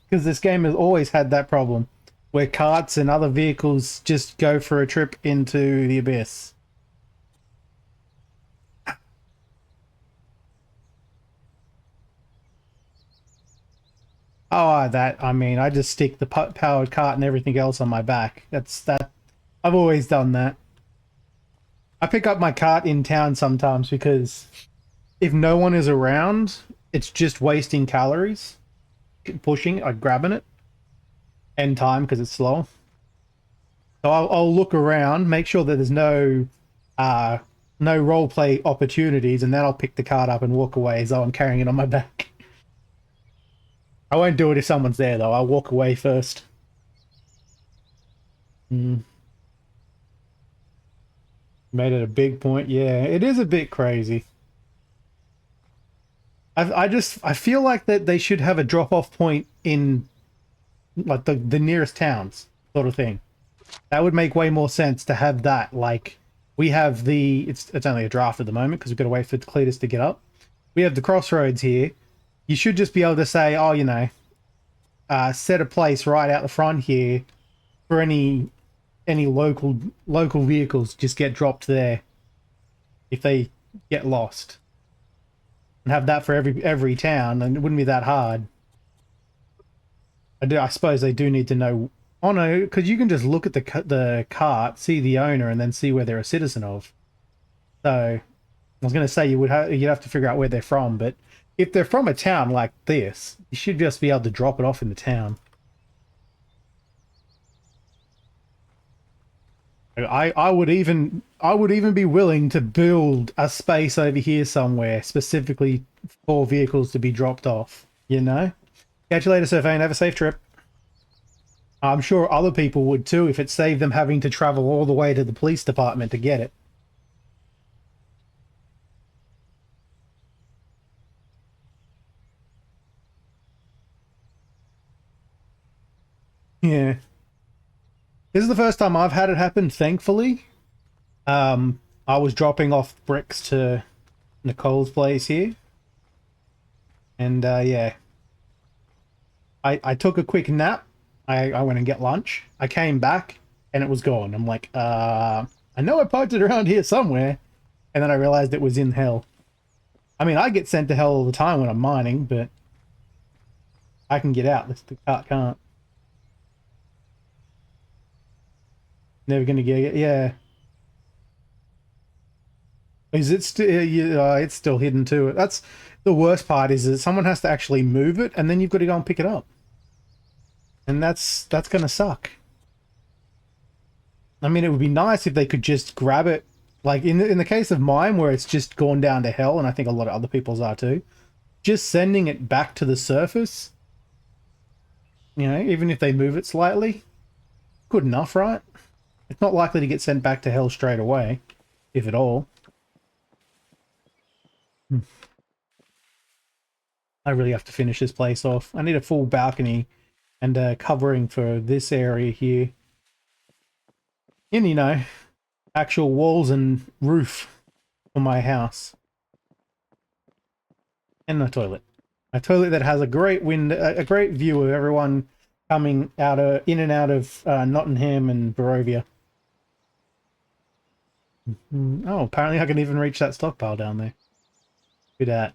because this game has always had that problem where carts and other vehicles just go for a trip into the abyss. Oh, I mean, I just stick the powered cart and everything else on my back. That. I've always done that. I pick up my cart in town sometimes because if no one is around, it's just wasting calories. Pushing, like grabbing it, and time because it's slow. So I'll look around, make sure that there's no role play opportunities, and then I'll pick the cart up and walk away as though I'm carrying it on my back. I won't do it if someone's there though. I'll walk away first. Made it a big point. Yeah, it is a bit crazy. I feel like that they should have a drop-off point in like the nearest towns sort of thing. That would make way more sense to have that. Like we have it's only a draft at the moment because we've got to wait for Cletus to get up. We have the crossroads here. You should just be able to say, oh, you know, set a place right out the front here for any local vehicles just get dropped there if they get lost. And have that for every town, and it wouldn't be that hard. I suppose they do need to know. Oh no, because you can just look at the cart, see the owner, and then see where they're a citizen of. So I was going to say you'd have to figure out where they're from, but if they're from a town like this, you should just be able to drop it off in the town. I would even be willing to build a space over here somewhere specifically for vehicles to be dropped off, you know? Catch you later, Surveying. Have a safe trip. I'm sure other people would too if it saved them having to travel all the way to the police department to get it. Yeah. This is the first time I've had it happen, thankfully. I was dropping off bricks to Nicole's place here. And yeah. I took a quick nap. I went and get lunch. I came back and it was gone. I'm like, I know I parked it around here somewhere. And then I realized it was in hell. I mean, I get sent to hell all the time when I'm mining, but I can get out. The cart can't. Never gonna get it. Yeah. Is it still? It's still hidden too. That's the worst part. Is that someone has to actually move it, and then you've got to go and pick it up, and that's gonna suck. I mean, it would be nice if they could just grab it, like in the case of mine, where it's just gone down to hell, and I think a lot of other people's are too. Just sending it back to the surface. You know, even if they move it slightly, good enough, right? It's not likely to get sent back to hell straight away, if at all. I really have to finish this place off. I need a full balcony and covering for this area here. And, you know, actual walls and roof for my house. And a toilet. A toilet that has a great a great view of everyone coming in and out of Nottingham and Barovia. Oh, apparently I can even reach that stockpile down there. Look at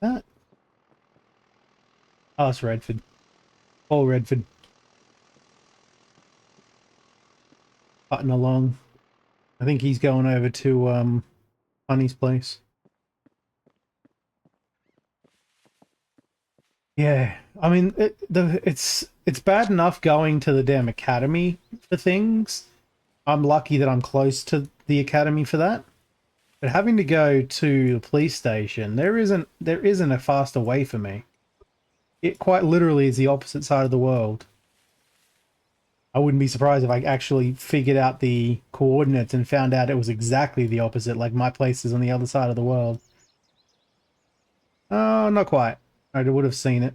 that. Oh, it's Redford. Paul Redford. Putting along. I think he's going over to Honey's place. Yeah, I mean it's bad enough going to the damn academy for things. I'm lucky that I'm close to the academy for that. But having to go to the police station, there isn't a faster way for me. It quite literally is the opposite side of the world. I wouldn't be surprised if I actually figured out the coordinates and found out it was exactly the opposite, like my place is on the other side of the world. Oh, not quite. I would have seen it.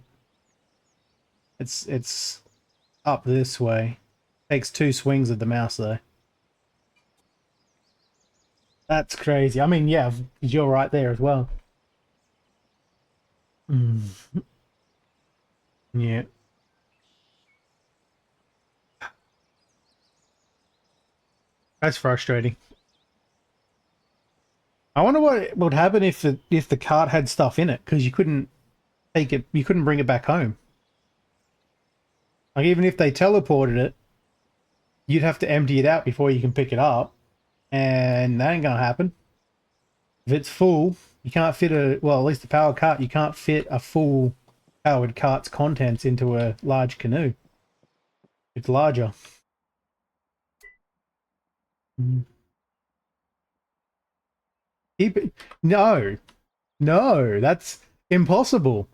It's up this way. Takes 2 swings of the mouse though. That's crazy. I mean, yeah, 'cause you're right there as well. Mm. Yeah. That's frustrating. I wonder what would happen if the cart had stuff in it, because you couldn't take it, you couldn't bring it back home. Like even if they teleported it, you'd have to empty it out before you can pick it up, and that ain't gonna happen. If it's full, you can't fit well, at least the powered cart, you can't fit a full powered cart's contents into a large canoe. It's larger. Mm. Keep it. No, no, that's impossible.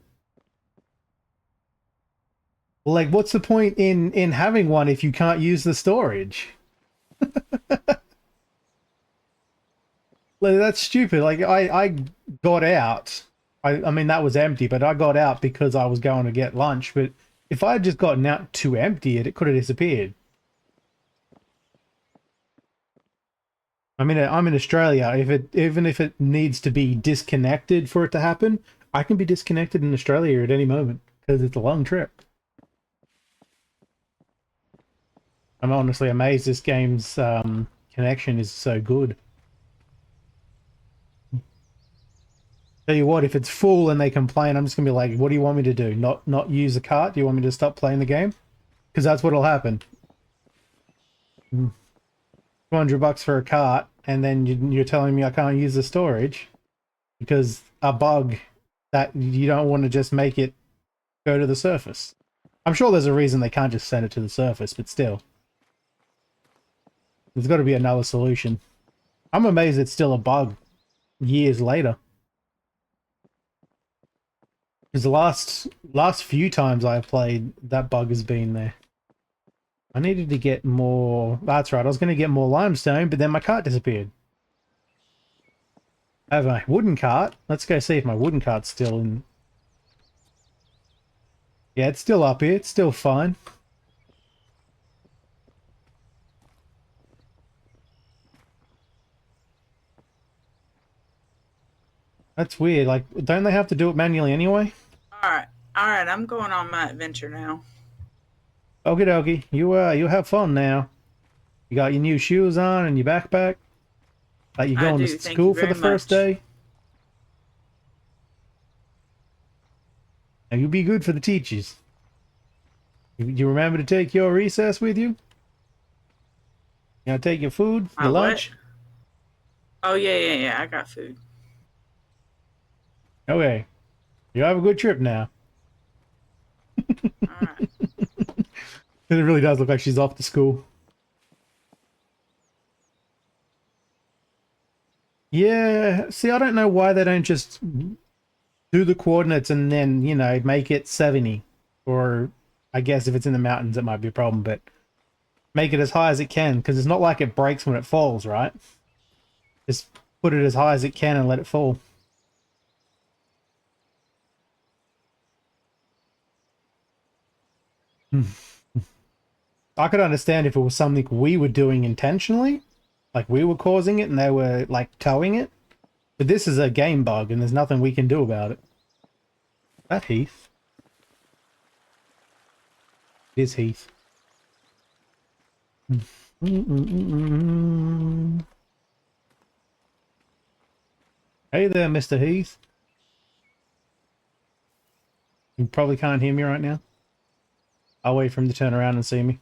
Like, what's the point in having one if you can't use the storage? Like, that's stupid. Like, I got out. I mean, that was empty, but I got out because I was going to get lunch. But if I had just gotten out to empty it, it could have disappeared. I mean, I'm in Australia. Even if it needs to be disconnected for it to happen, I can be disconnected in Australia at any moment because it's a long trip. I'm honestly amazed this game's connection is so good. Tell you what, if it's full and they complain, I'm just gonna be like, "What do you want me to do? Not use the cart? Do you want me to stop playing the game?" Because that's what'll happen. $200 for a cart, and then you're telling me I can't use the storage because a bug that you don't want to just make it go to the surface. I'm sure there's a reason they can't just send it to the surface, but still. There's got to be another solution. I'm amazed it's still a bug years later. Because the last few times I've played, that bug has been there. I needed to get more... That's right, I was going to get more limestone, but then my cart disappeared. I have a wooden cart. Let's go see if my wooden cart's still in... Yeah, it's still up here. It's still fine. That's weird. Like, don't they have to do it manually anyway?
Alright, I'm going on my adventure now.
Okie dokie. You have fun now. You got your new shoes on and your backpack. Like you're going to school for the first day. And you be good for the teachers. You remember to take your recess with you? You know, take your food, your lunch.
Oh yeah. I got food.
Okay. You have a good trip now.
Alright.
It really does look like she's off to school. Yeah, see, I don't know why they don't just do the coordinates and then, you know, make it 70. Or, I guess if it's in the mountains, it might be a problem, but make it as high as it can, because it's not like it breaks when it falls, right? Just put it as high as it can and let it fall. I could understand if it was something we were doing intentionally, like we were causing it and they were like towing it. But this is a game bug and there's nothing we can do about it. That Heath? It is Heath. Hey there, Mr. Heath. You probably can't hear me right now. I'll wait for him to turn around and see me.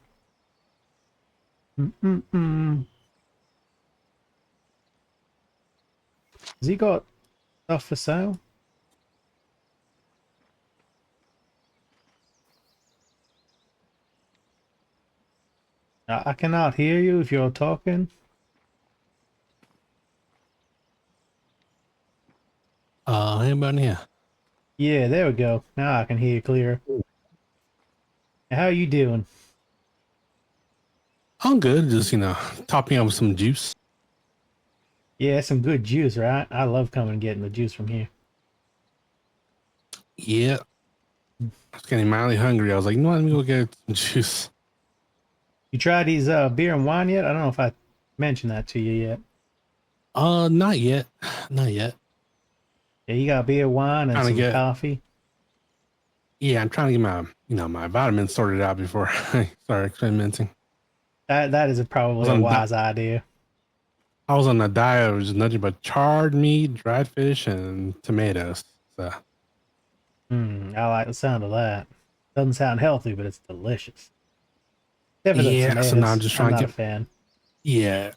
Has he got stuff for sale? I cannot hear you if you're talking.
about here?
Yeah, there we go. Now I can hear you clear. How you doing?
I'm good. Just, topping up with some juice.
Yeah, some good juice, right? I love coming and getting the juice from here.
Yeah. I was getting mildly hungry. I was like, you know what? Let me go get some juice.
You tried these beer and wine yet? I don't know if I mentioned that to you yet.
Not yet. Not yet.
Yeah, you got beer, wine, and some coffee.
Yeah, I'm trying to get my vitamins sorted out before I start experimenting.
That is probably a wise idea.
I was on a diet of just nothing but charred meat, dried fish, and tomatoes. So.
I like the sound of that. Doesn't sound healthy, but it's delicious.
Yeah, so now I'm just trying
I'm
to
not a fan.
Yeah,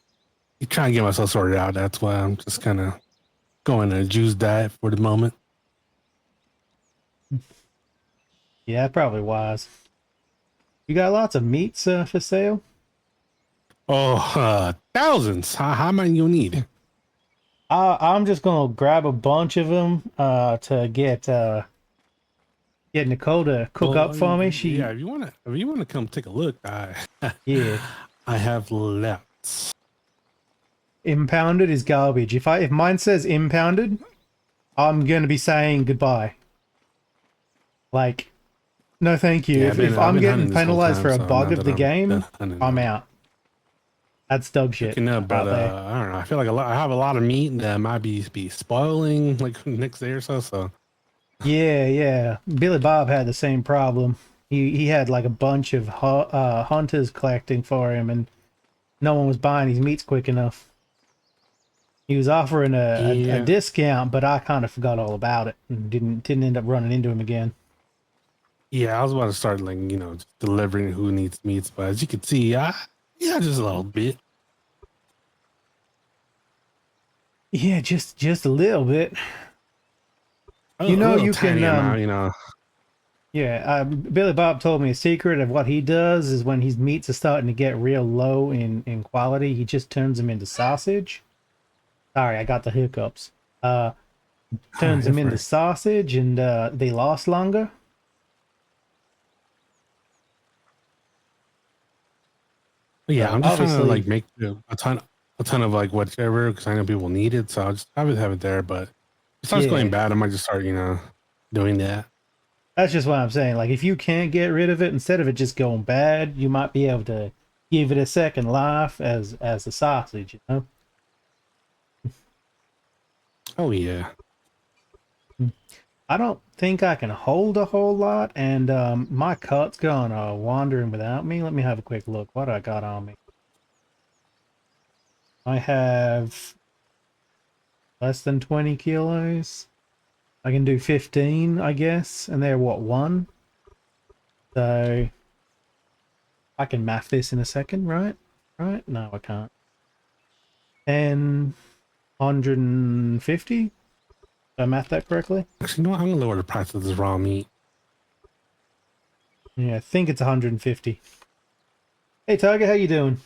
you trying to get myself sorted out. That's why I'm just kind of going on a juice diet for the moment.
Yeah, probably wise. You got lots of meats for sale?
Oh, thousands. How many you need?
I'm just gonna grab a bunch of them to get Nicole to cook up for me.
Yeah, if you wanna come take a look,
yeah,
I have left.
Impounded is garbage. If mine says impounded, I'm gonna be saying goodbye. Like, no, thank you.
Yeah,
if I'm getting penalized for a bug of the game, I'm out. That's dog shit.
Up, but I don't know. I feel like I have a lot of meat that might be spoiling like next day or so. So
yeah. Billy Bob had the same problem. He had like a bunch of hunters collecting for him, and no one was buying his meats quick enough. He was offering a discount, but I kind of forgot all about it and didn't end up running into him again.
Yeah, I was about to start just delivering who needs meats, but as you can see, just a little bit.
Yeah, just a little bit.
You
can
amount,
Yeah, Billy Bob told me a secret of what he does is when his meats are starting to get real low in quality, he just turns them into sausage. Sorry, I got the hiccups. Turns them into sausage, and they last longer.
Yeah, I'm just trying to like make a ton of like whatever because I know people need it, so I'll just have it there. But if it starts going bad, I might just start doing that.
That's just what I'm saying. Like, if you can't get rid of it, instead of it just going bad, you might be able to give it a second life as a sausage, you know?
Oh, yeah.
I don't think I can hold a whole lot, and my cut's gone wandering without me. Let me have a quick look. What I got on me? I have less than 20 kilos. I can do 15, I guess, and they're what, 1? So I can math this in a second, right? Right? No, I can't. 10, 150? Did I math that correctly?
Actually, no, I'm gonna lower the price of this raw meat.
Yeah, I think it's 150. Hey Tiger, how you doing?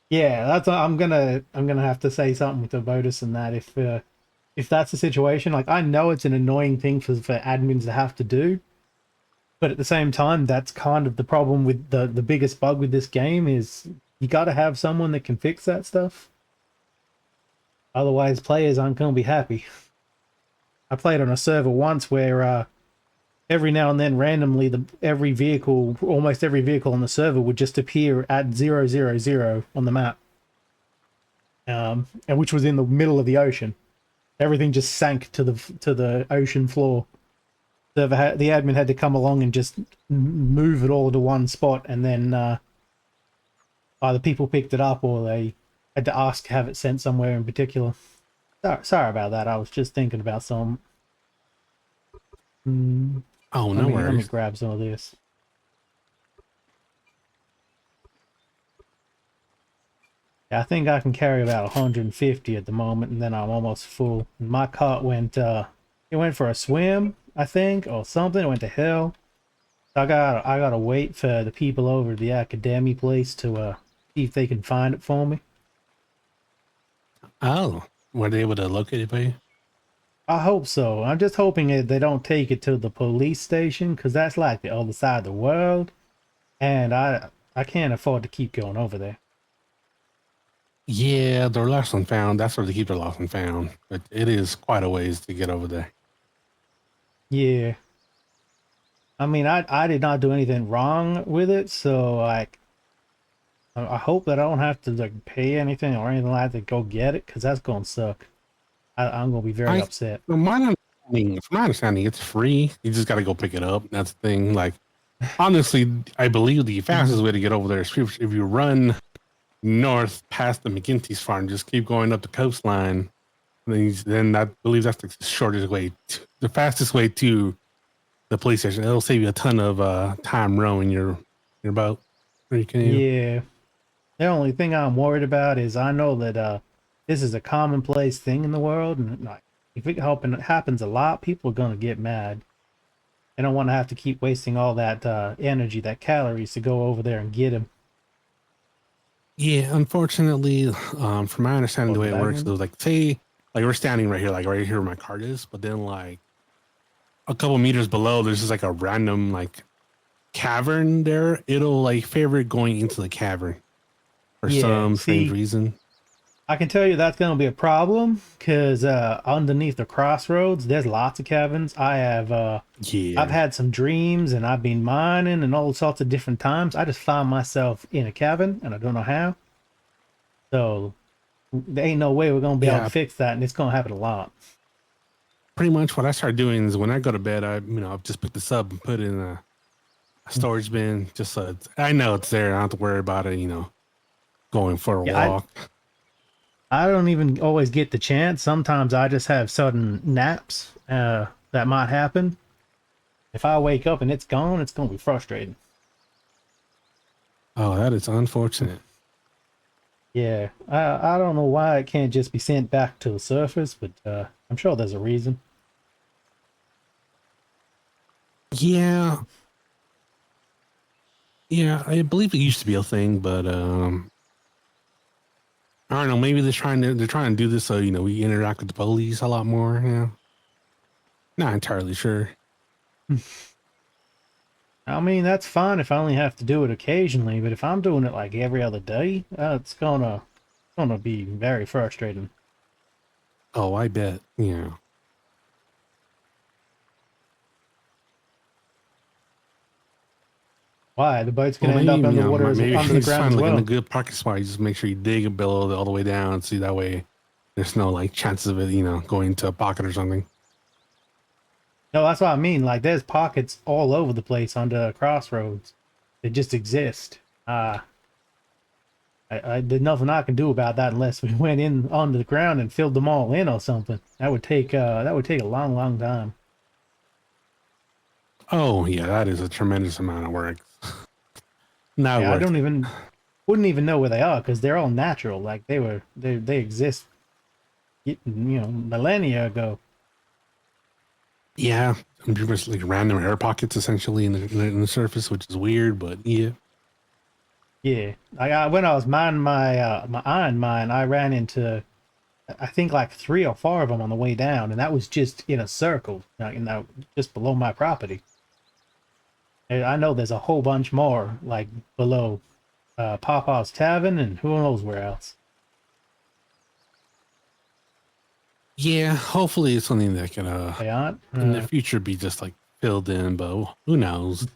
Yeah, that's I'm gonna have to say something with the VODs and that if that's the situation. Like, I know it's an annoying thing for admins to have to do, but at the same time, that's kind of the problem with the biggest bug with this game is you got to have someone that can fix that stuff. Otherwise, players aren't going to be happy. I played on a server once where every now and then, randomly, almost every vehicle on the server would just appear at 000 on the map, and which was in the middle of the ocean. Everything just sank to the ocean floor. The admin had to come along and just move it all to one spot, and then either people picked it up or they had to ask to have it sent somewhere in particular. Sorry about that. I was just thinking about some.
Oh, no worries.
Let me grab some of this. Yeah, I think I can carry about 150 at the moment, and then I'm almost full. My cart went for a swim, I think, or something. It went to hell. So I gotta wait for the people over at the academy place to see if they can find it for me.
Oh, were they able to locate it for you?
I hope so. I'm just hoping that they don't take it to the police station, because that's like the other side of the world, and I can't afford to keep going over there.
Yeah, they're lost and found. That's where they keep their lost and found. But it is quite a ways to get over there.
Yeah. I mean, I did not do anything wrong with it, so like, I hope that I don't have to like pay anything or anything like that to go get it, because that's gonna suck. I'm gonna be very upset.
From my understanding, it's free. You just got to go pick it up. That's the thing. Like, honestly, I believe the fastest way to get over there is if you run north past the McGinty's farm, just keep going up the coastline. Then I believe that's the shortest way, the fastest way to the police station. It'll save you a ton of time rowing your boat.
Yeah. The only thing I'm worried about is I know that this is a commonplace thing in the world, and like, if it happens a lot, people are gonna get mad. I don't want to have to keep wasting all that energy, that calories to go over there and get him.
Yeah, unfortunately, from my understanding, the way it works is like, say, like we're standing right here, like right here where my cart is, but then like a couple meters below, there's just like a random like cavern there. It'll like favor going into the cavern for some strange reason.
I can tell you that's going to be a problem, because underneath the crossroads, there's lots of caverns. I've had some dreams, and I've been mining and all sorts of different times. I just found myself in a cavern, and I don't know how. So there ain't no way we're going to be able to fix that, and it's going to happen a lot.
Pretty much what I start doing is when I go to bed, I've just picked this up and put it in a storage bin, just so I know it's there. I don't have to worry about it, going for a walk.
I don't even always get the chance. Sometimes I just have sudden naps that might happen. If I wake up and it's gone, it's going to be frustrating.
Oh, that is unfortunate.
Yeah, I don't know why it can't just be sent back to the surface, but I'm sure there's a reason.
Yeah. Yeah, I believe it used to be a thing, but I don't know. Maybe they're trying to do this so we interact with the police a lot more. Not entirely sure.
I mean, that's fine if I only have to do it occasionally, but if I'm doing it like every other day, it's gonna be very frustrating.
Oh, I bet. Yeah.
Why? The boat's gonna end up in the water under the ground as well.
In a good parking spot, you just make sure you dig below all the way down, so that way there's no like chances of it, going into a pocket or something.
No, that's what I mean. Like, there's pockets all over the place under crossroads. They just exist. I did nothing I can do about that unless we went in onto the ground and filled them all in or something. That would take a long, long time.
Oh yeah, that is a tremendous amount of work.
I wouldn't even know where they are, because they're all natural. Like they exist, millennia ago.
Yeah, pretty much like random air pockets essentially in the surface, which is weird, but yeah.
Yeah, when I was mining my iron mine, I ran into, I think, like 3 or 4 of them on the way down, and that was just in a circle, just below my property. And I know there's a whole bunch more, like below Papa's Tavern, and who knows where else.
Yeah, hopefully it's something that can in the future be just like filled in, but who knows?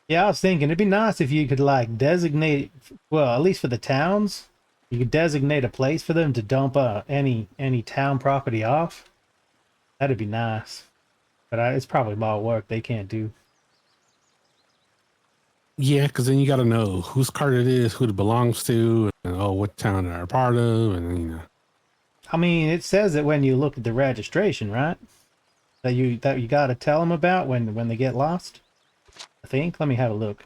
Yeah, I was thinking it'd be nice if you could like designate, well, at least for the towns, you could designate a place for them to dump any town property off. That'd be nice, but it's probably more work they can't do.
Yeah, because then you got to know whose cart it is, who it belongs to, and what town they're a part of, and
I mean, it says it when you look at the registration, right? That you got to tell them about when they get lost. I think. Let me have a look.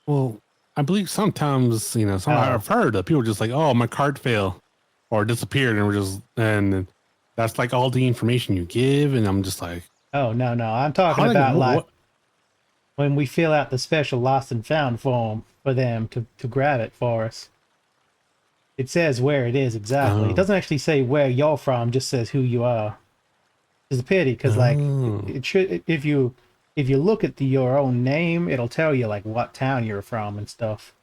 Well, I believe sometimes I've heard that people are just like, oh, my cart failed or disappeared, and that's like all the information you give, and I'm just like,
oh no, I'm talking about like when we fill out the special lost and found form for them to grab it for us. It says where it is exactly. It
Oh.
doesn't actually say where you're from, just says who you are. It's a pity because like
Oh.
it should if you look at your own name, it'll tell you like what town you're from and stuff.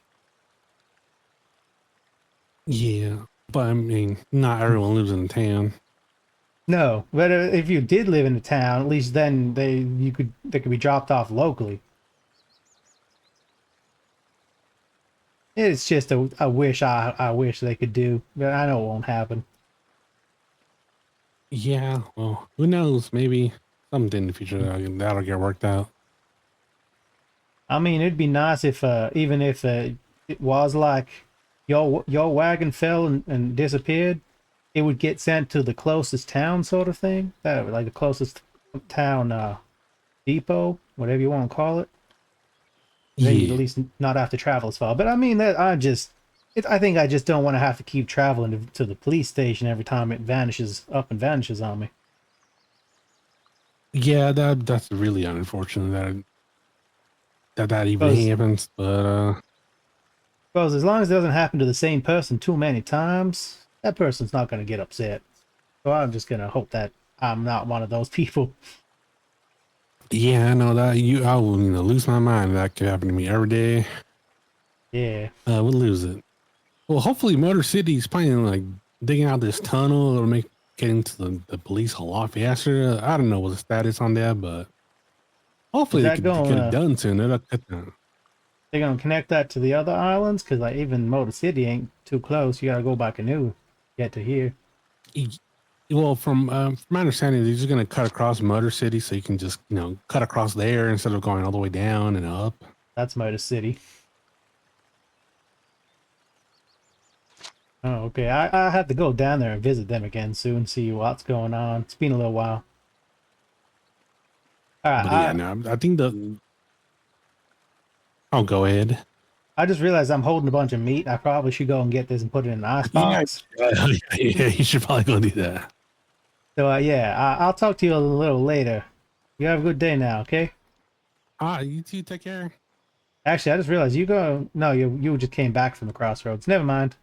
Yeah, but I mean, not everyone lives in a town.
No, but if you did live in a town, at least then they could be dropped off locally. It's just a wish I wish they could do, but I know it won't happen.
Yeah, well, who knows? Maybe someday in the future that'll get worked out.
I mean, it'd be nice if even if it was like your wagon fell and disappeared, it would get sent to the closest town, sort of thing. That like the closest town depot, whatever you want to call it. Then you'd at
Yeah,
least not have to travel as far. But I mean, that I think I just don't want to have to keep traveling to the police station every time it vanishes up and vanishes on me.
yeah, that's really unfortunate that even
Because
happens. But
as long as it doesn't happen to the same person too many times, that person's not going to get upset. So I'm just going to hope that I'm not one of those people.
yeah, I know that I will lose my mind. That could happen to me every day.
Yeah.
I would lose it. Well, hopefully, Motor City's planning like digging out this tunnel or getting to the police a lot faster. I don't know what the status on that, but
Is
hopefully they
that
could
going
get it done soon.
they're going to connect that to the other islands? Because like even Motor City ain't too close. You got to go by canoe to get to here.
Well, from my understanding, they're just going to cut across Motor City, so you can just cut across there instead of going all the way down and up.
That's Motor City. Oh, okay. I have to go down there and visit them again soon, see what's going on. It's been a little while. All
But yeah,
right,
no, I think I'll go ahead.
I just realized I'm holding a bunch of meat. I probably should go and get this and put it in an ice
Yeah,
box.
yeah, you should probably go do that.
So yeah, I'll talk to you a little later. You have a good day now, okay?
You two take care.
Actually, I just realized you go. No, you just came back from the crossroads. Never mind.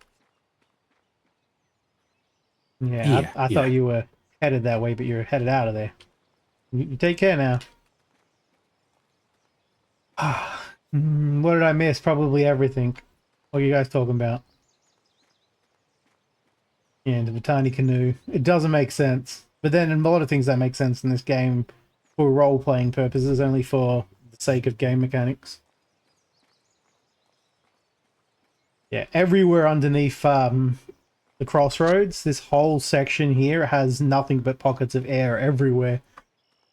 Yeah,
Yeah,
I
yeah.
thought you were headed that way, but you're headed out of there. You take care now. What did I miss? Probably everything. What are you guys talking about? Yeah, into the tiny canoe. It doesn't make sense. But then in a lot of things that make sense in this game for role-playing purposes, only for the sake of game mechanics. Yeah, everywhere underneath the crossroads, this whole section here has nothing but pockets of air everywhere.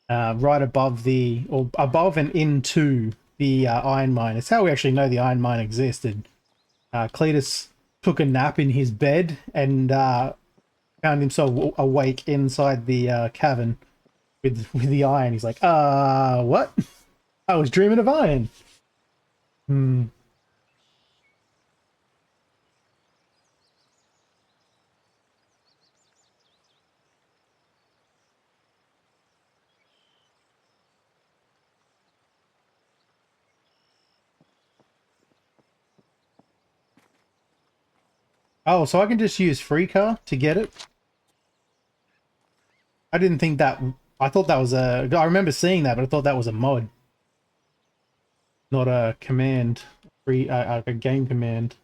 Right above above and into the iron mine. It's how we actually know the iron mine existed. Cletus took a nap in his bed and found himself awake inside the cavern with the iron. He's like, what? I was dreaming of iron. Oh, so I can just use free car to get it? I didn't think that. I thought that was I remember seeing that, but I thought that was a mod, not a command. A game command.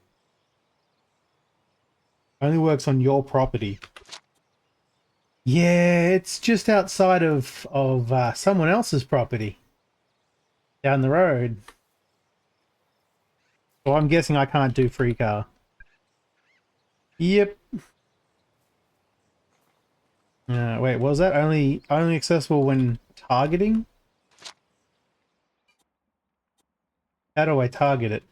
Only works on your property. Yeah, it's just outside of someone else's property down the road. So I'm guessing I can't do free car. Yep. Wait, was that only accessible when targeting? How do I target it?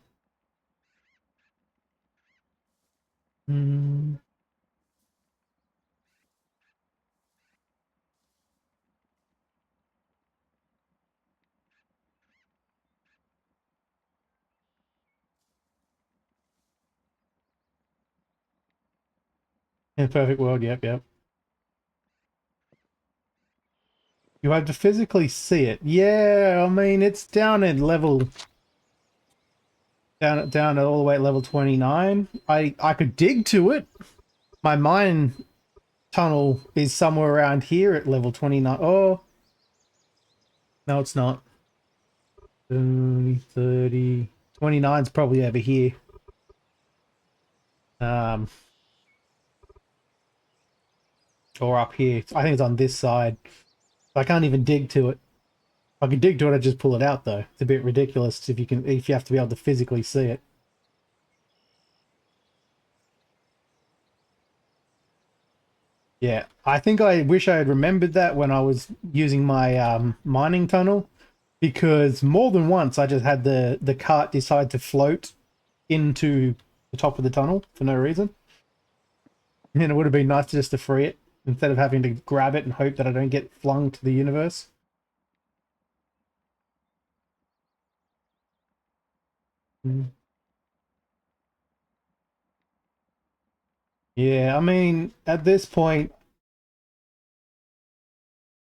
Hmm. In a perfect world, yep, yep. You have to physically see it. Yeah, I mean, it's down at level... down all the way at level 29. I could dig to it. My mine tunnel is somewhere around here at level 29. Oh, no, it's not. 30, 29 is probably over here. Or up here. I think it's on this side. I can't even dig to it. If I could dig to it, I'd just pull it out though. It's a bit ridiculous if you have to be able to physically see it. Yeah, I think I wish I had remembered that when I was using my mining tunnel, because more than once I just had the cart decide to float into the top of the tunnel for no reason. And it would have been nice just to free it instead of having to grab it and hope that I don't get flung to the universe. Yeah, I mean, at this point,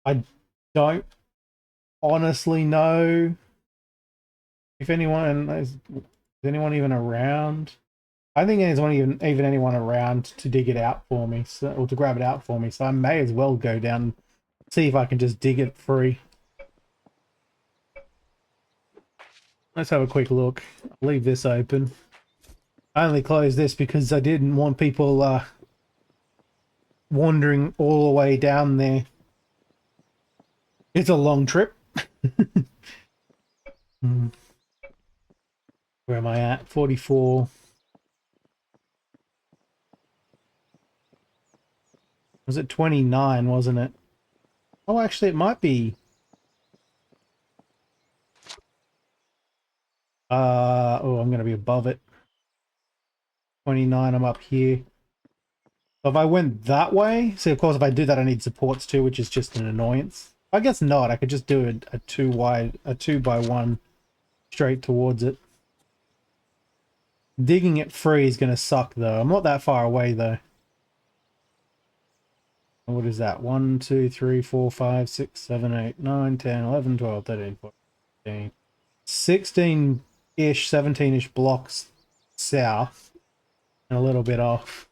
I don't honestly know if anyone is anyone even around. I think there's not even anyone around to dig it out for me, or to grab it out for me. So I may as well go down and see if I can just dig it free. Let's have a quick look. I'll leave this open. I only closed this because I didn't want people wandering all the way down there. It's a long trip. Where am I at? 44. Was it 29, wasn't it? Oh, actually, it might be. Oh, I'm going to be above it. 29, I'm up here. So if I went that way, see, of course, if I do that, I need supports too, which is just an annoyance. I guess not. I could just do a 2x1 straight towards it. Digging it free is going to suck, though. I'm not that far away, though. What is that? 1, 2, 3, 4, 5, 6, 7, 8, 9, 10, 11, 12, 13, 14, 16-ish, 17-ish blocks south and a little bit off.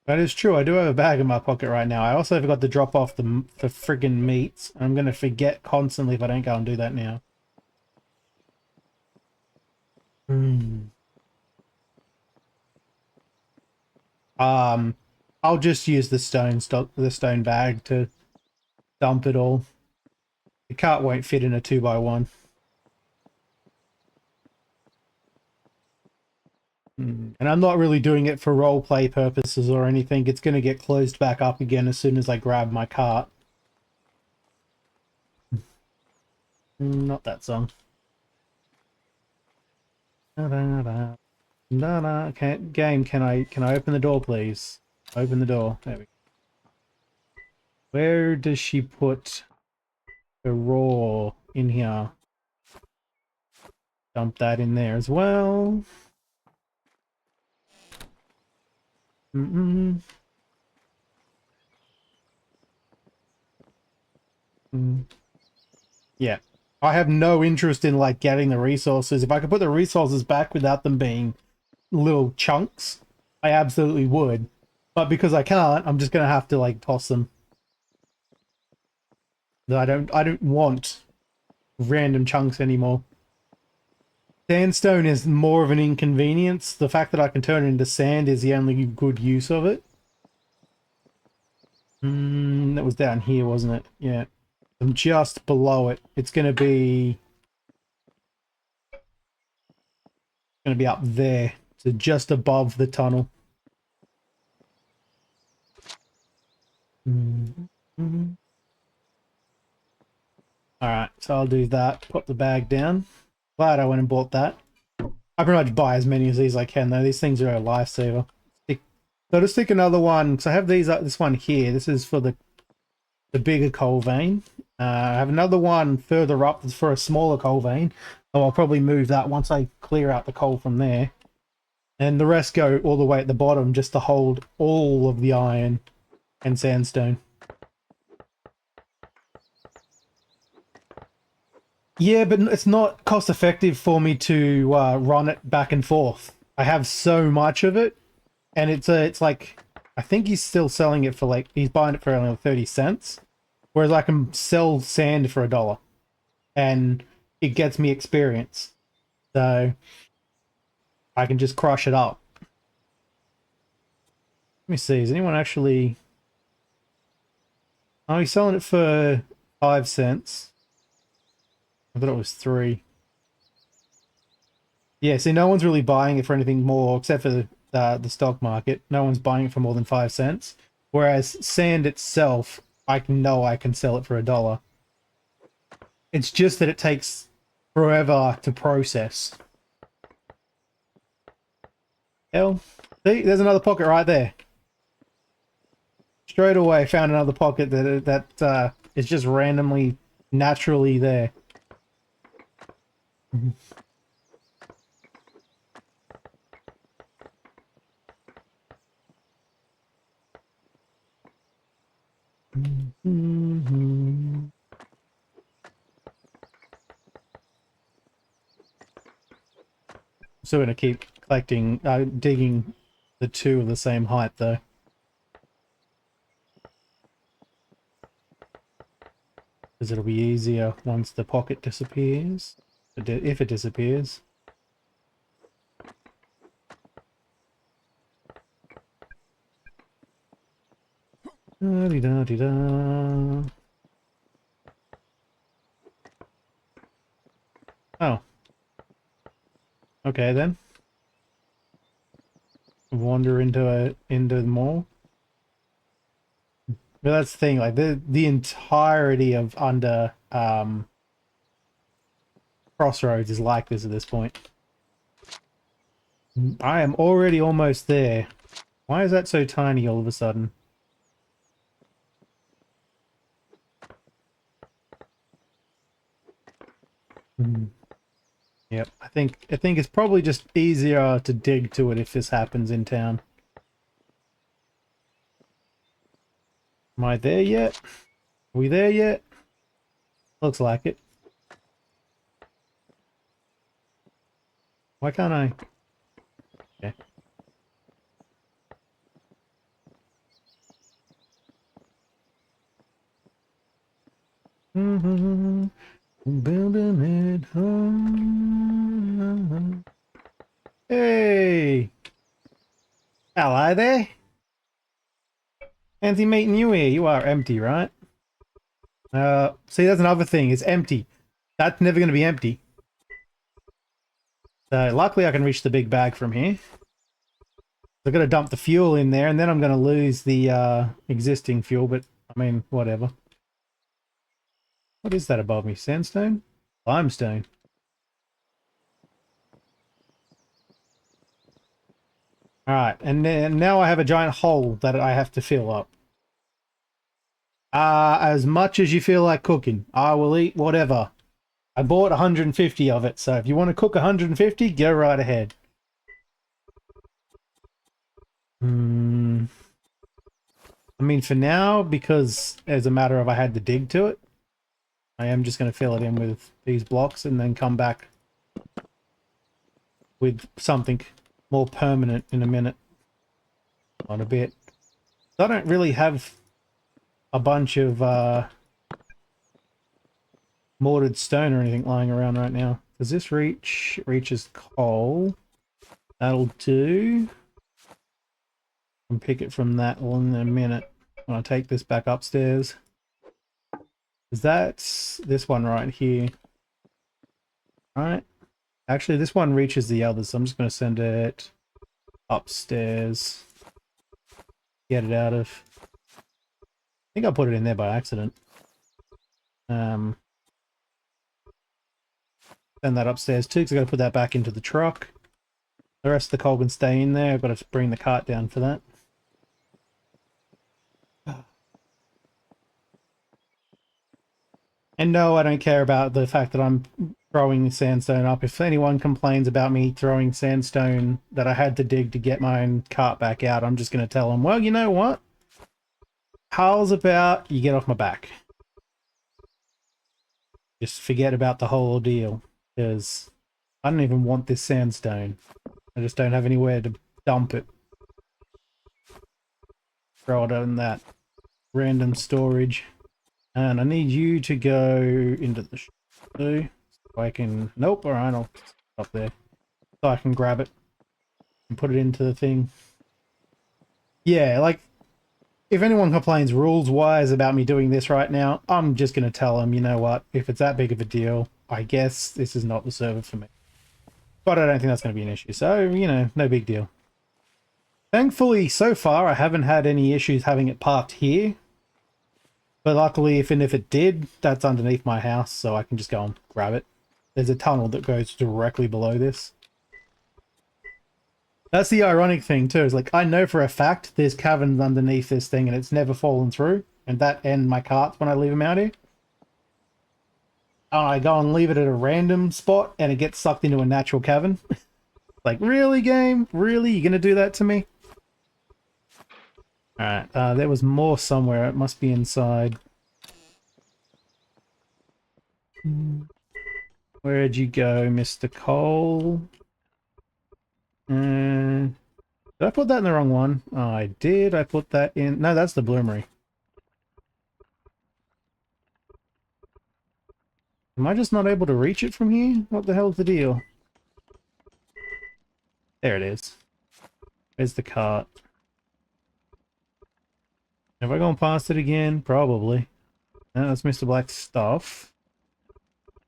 That is true. I do have a bag in my pocket right now. I also forgot to drop off the friggin' meats. I'm going to forget constantly if I don't go and do that now. I'll just use the stone bag to dump it all. The cart won't fit in a 2x1. And I'm not really doing it for roleplay purposes or anything. It's going to get closed back up again as soon as I grab my cart. Not that song. Game, can I open the door, please? Open the door. There we go. Where does she put the raw in here? Dump that in there as well. Yeah, I have no interest in like getting the resources. If I could put the resources back without them being little chunks, I absolutely would. But because I can't, I'm just gonna have to like toss them. I don't want random chunks anymore. Sandstone is more of an inconvenience. The fact that I can turn it into sand is the only good use of it. That was down here, wasn't it? Yeah. I'm just below it. It's going to be up there. So just above the tunnel. Alright, so I'll do that. Put the bag down. Glad I went and bought that. I pretty much buy as many as these I can, though. These things are a lifesaver. So to stick another one, so I have these. This one here. This is for the bigger coal vein. I have another one further up that's for a smaller coal vein. So I'll probably move that once I clear out the coal from there. And the rest go all the way at the bottom just to hold all of the iron and sandstone. Yeah, but it's not cost effective for me to run it back and forth. I have so much of it, and it's like, I think he's still selling it for like, he's buying it for only 30 cents, whereas I can sell sand for $1, and it gets me experience. So I can just crush it up. Let me see, is anyone actually... Oh, he's selling it for 5 cents. I thought it was 3. Yeah, see, no one's really buying it for anything more, except for the stock market. No one's buying it for more than 5 cents. Whereas sand itself, I know I can sell it for $1. It's just that it takes forever to process. Hell, see, there's another pocket right there. Straight away, found another pocket that is just randomly, naturally there. So we're gonna keep collecting, digging the 2 of the same height though. Because it'll be easier once the pocket disappears. If it disappears. Da-dee-da-dee-da. Oh. Okay then. Wander into the mall. But that's the thing, like the entirety of under Crossroads is like this at this point. I am already almost there. Why is that so tiny all of a sudden? Yep, I think it's probably just easier to dig to it if this happens in town. Am I there yet? Are we there yet? Looks like it. Why can't I? Okay. Building it home. Hey! Hello there. Fancy meeting you here. You are empty, right? See, that's another thing. It's empty. That's never going to be empty. So, luckily I can reach the big bag from here. I've got to dump the fuel in there, and then I'm going to lose the existing fuel, but, I mean, whatever. What is that above me? Sandstone? Limestone. Alright, and then now I have a giant hole that I have to fill up. As much as you feel like cooking, I will eat whatever. I bought 150 of it, so if you want to cook 150, go right ahead. I mean, for now, because as a matter of I had to dig to it, I am just going to fill it in with these blocks and then come back with something more permanent in a minute. On a bit. I don't really have a bunch of mortared stone or anything lying around right now. Does this reaches coal? That'll do. And pick it from that one in a minute when I take this back upstairs. Is that this one right here? Alright. Actually, this one reaches the others, so I'm just going to send it upstairs. Get it out of... I think I put it in there by accident. Send that upstairs too, because I've got to put that back into the truck. The rest of the coal can stay in there. I've got to bring the cart down for that. And no, I don't care about the fact that I'm throwing sandstone up. If anyone complains about me throwing sandstone that I had to dig to get my own cart back out, I'm just going to tell them, well, you know what? How's about you get off my back? Just forget about the whole ordeal, because I don't even want this sandstone. I just don't have anywhere to dump it. Throw it in that random storage. And I need you to go into the so I can... Nope, alright, I'll stop there. So I can grab it and put it into the thing. Yeah, like, if anyone complains rules-wise about me doing this right now, I'm just going to tell them, you know what, if it's that big of a deal, I guess this is not the server for me. But I don't think that's going to be an issue, so, you know, no big deal. Thankfully, so far, I haven't had any issues having it parked here. But luckily, if it did, that's underneath my house, so I can just go and grab it. There's a tunnel that goes directly below this. That's the ironic thing, too, is like, I know for a fact there's caverns underneath this thing and it's never fallen through. And that end my carts when I leave them out here. I go and leave it at a random spot and it gets sucked into a natural cavern. Like, really, game? Really? You gonna do that to me? Alright, there was more somewhere. It must be inside. Where'd you go, Mr. Cole? Did I put that in the wrong one? Oh, I did. I put that in... No, that's the bloomery. Am I just not able to reach it from here? What the hell's the deal? There it is. Where's the cart? Have I gone past it again? Probably. No, that's Mr. Black's stuff.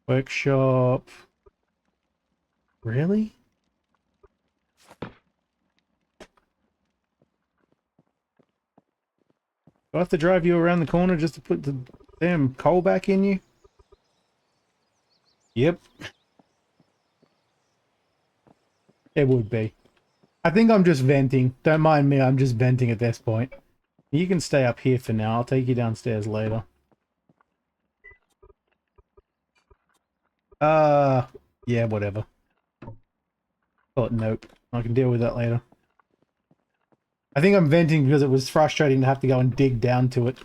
Workshop. Really? Do I have to drive you around the corner just to put the damn coal back in you? Yep. It would be. I think I'm just venting. Don't mind me, I'm just venting at this point. You can stay up here for now. I'll take you downstairs later. Yeah, whatever. Oh, nope. I can deal with that later. I think I'm venting because it was frustrating to have to go and dig down to it.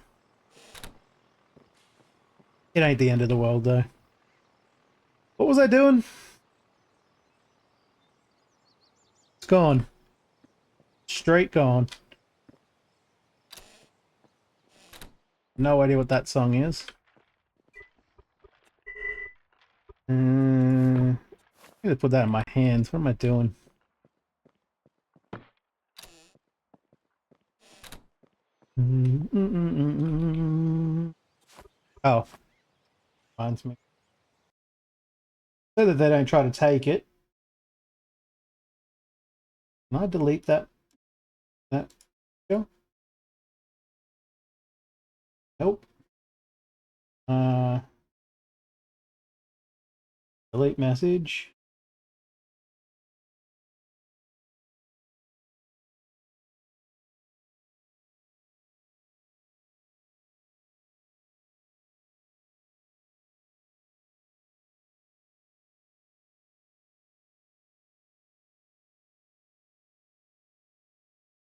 It ain't the end of the world, though. What was I doing? It's gone. Straight gone. No idea what that song is. I'm gonna put that in my hands. What am I doing? Oh. Reminds me. So that they don't try to take it. Can I delete that? Go? Nope. Delete message.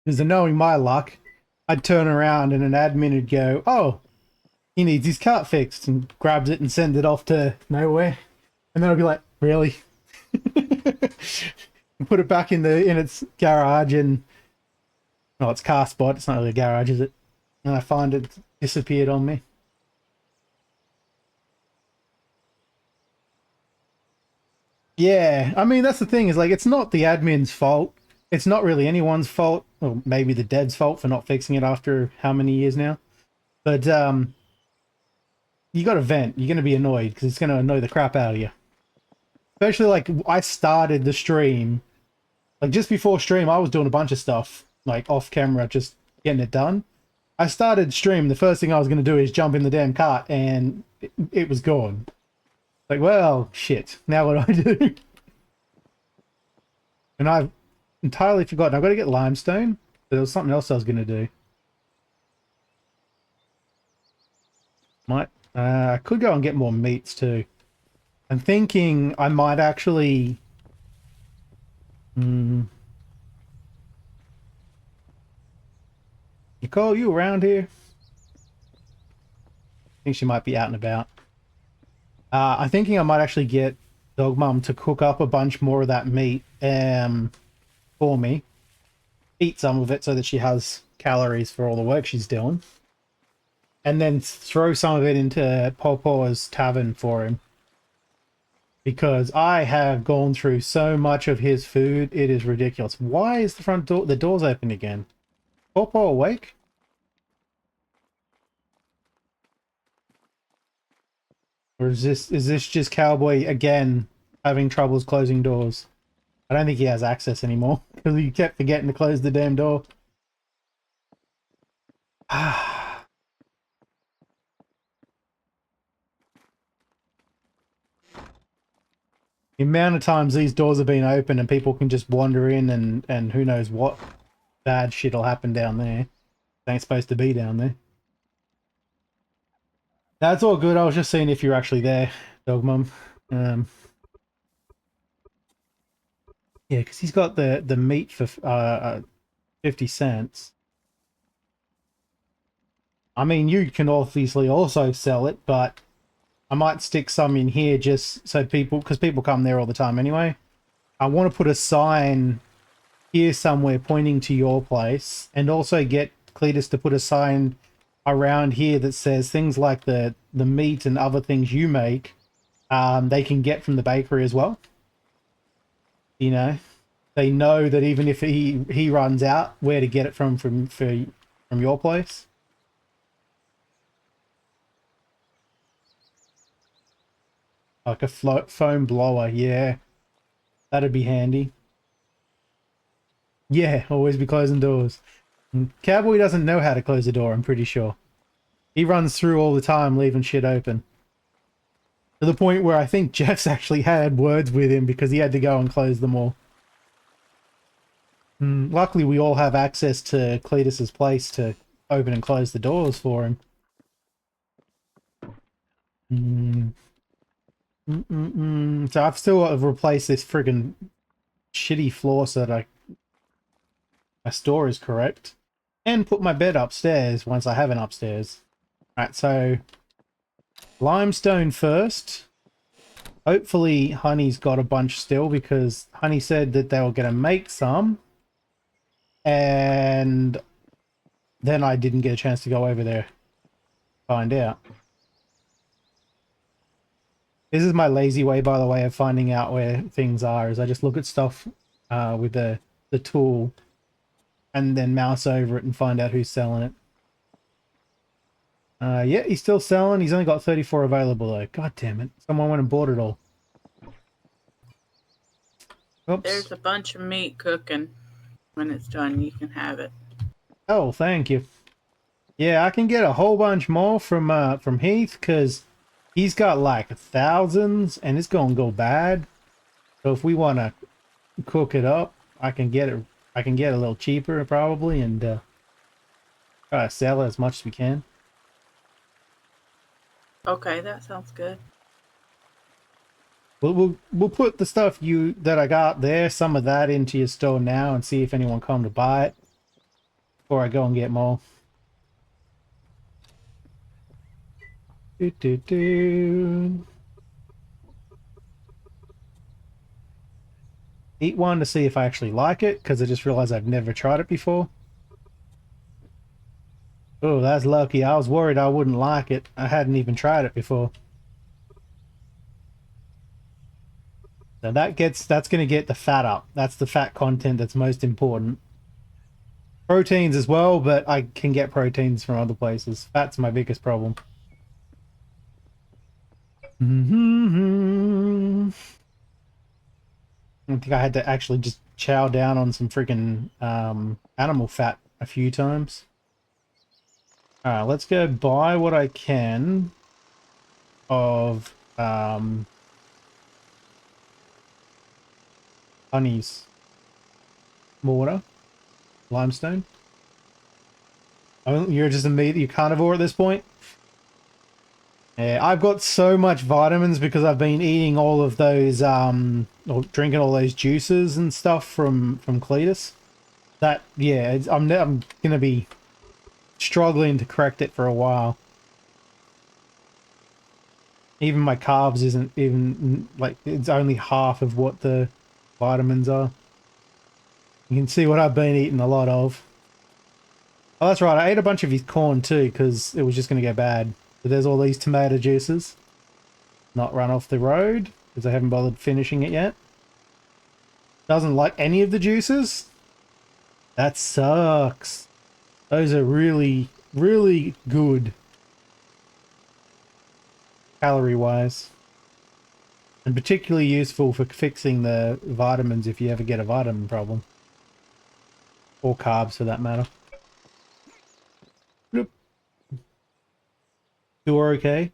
Because knowing my luck, I'd turn around and an admin would go, oh, he needs his cart fixed, and grabs it and sends it off to nowhere. And then I'll be like, really? And put it back in its garage and... Oh, it's car spot. It's not really a garage, is it? And I find it disappeared on me. Yeah, I mean, that's the thing, is like, it's not the admin's fault. It's not really anyone's fault. Or maybe the dead's fault for not fixing it after how many years now. But, you gotta vent. You're gonna be annoyed, because it's gonna annoy the crap out of you. Especially, like, I started the stream. Like, just before stream, I was doing a bunch of stuff. Like, off camera, just getting it done. I started stream, the first thing I was gonna do is jump in the damn cart, and it was gone. Like, well, shit. Now what do I do? And I've entirely forgotten. I've got to get limestone. There was something else I was going to do. I could go and get more meats too. I'm thinking I might actually... Nicole, you around here? I think she might be out and about. I'm thinking I might actually get Dog Mum to cook up a bunch more of that meat for me. Eat some of it so that she has calories for all the work she's doing. And then throw some of it into Popo's tavern for him. Because I have gone through so much of his food, it is ridiculous. Why is the front door, the door's open again? Popo awake? Or is this just Cowboy again having troubles closing doors? I don't think he has access anymore because he kept forgetting to close the damn door. The amount of times these doors have been open and people can just wander in and who knows what bad shit'll happen down there. They ain't supposed to be down there. That's all good. I was just seeing if you're actually there, Dog Mum. Yeah, because he's got the meat for 50 cents. I mean, you can obviously also sell it, but I might stick some in here just so people, because people come there all the time anyway. I want to put a sign here somewhere pointing to your place, and also get Cletus to put a sign around here that says things like the meat and other things you make, they can get from the bakery as well. You know, they know that even if he runs out, where to get it from your place. Like a foam blower, yeah. That'd be handy. Yeah, always be closing doors. Cowboy doesn't know how to close a door, I'm pretty sure. He runs through all the time, leaving shit open. To the point where I think Jeff's actually had words with him because he had to go and close them all. Luckily, we all have access to Cletus's place to open and close the doors for him. So I've still got to replace this friggin' shitty floor so that my store is correct. And put my bed upstairs once I have an upstairs. Alright, so limestone first. Hopefully Honey's got a bunch still because Honey said that they were going to make some. And then I didn't get a chance to go over there to find out. This is my lazy way, by the way, of finding out where things are, is I just look at stuff with the tool and then mouse over it and find out who's selling it. Yeah, he's still selling. He's only got 34 available, though. God damn it. Someone went and bought it all. Oops.
There's a bunch of meat cooking. When it's done, you can have it.
Oh, thank you. Yeah, I can get a whole bunch more from Heath, because he's got like thousands, and it's gonna go bad. So if we want to cook it up, I can get it. I can get a little cheaper probably, and try to sell it as much as we can.
Okay, that sounds good.
We'll put the stuff that I got there, some of that, into your store now, and see if anyone come to buy it before I go and get more. Eat one to see if I actually like it, because I just realized I've never tried it before. Oh, that's lucky. I was worried I wouldn't like it. I hadn't even tried it before. So that's going to get the fat up. That's the fat content that's most important. Proteins as well, but I can get proteins from other places. Fat's my biggest problem. I think I had to actually just chow down on some freaking animal fat a few times. Alright, let's go buy what I can of Honey's mortar, limestone. Oh, you're just you're carnivore at this point? Yeah, I've got so much vitamins because I've been eating all of those, or drinking all those juices and stuff from Cletus. That, yeah, I'm gonna be struggling to correct it for a while. Even my carbs isn't even, like, it's only half of what the vitamins are. You can see what I've been eating a lot of. Oh, that's right, I ate a bunch of his corn too, because it was just gonna go bad. But there's all these tomato juices. Not run off the road, because I haven't bothered finishing it yet. Doesn't like any of the juices? That sucks. Those are really, really good. Calorie-wise. And particularly useful for fixing the vitamins if you ever get a vitamin problem. Or carbs for that matter. Bloop. Two are okay.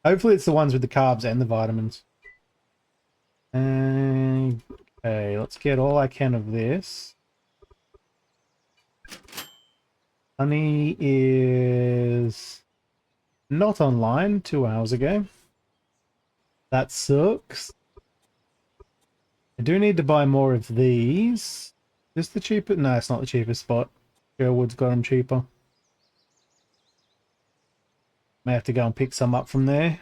Hopefully it's the ones with the carbs and the vitamins. Okay, let's get all I can of this. Honey is not online 2 hours ago. That sucks. I do need to buy more of these. Is this the cheapest? No, it's not the cheapest spot. Sherwood's got them cheaper. May have to go and pick some up from there.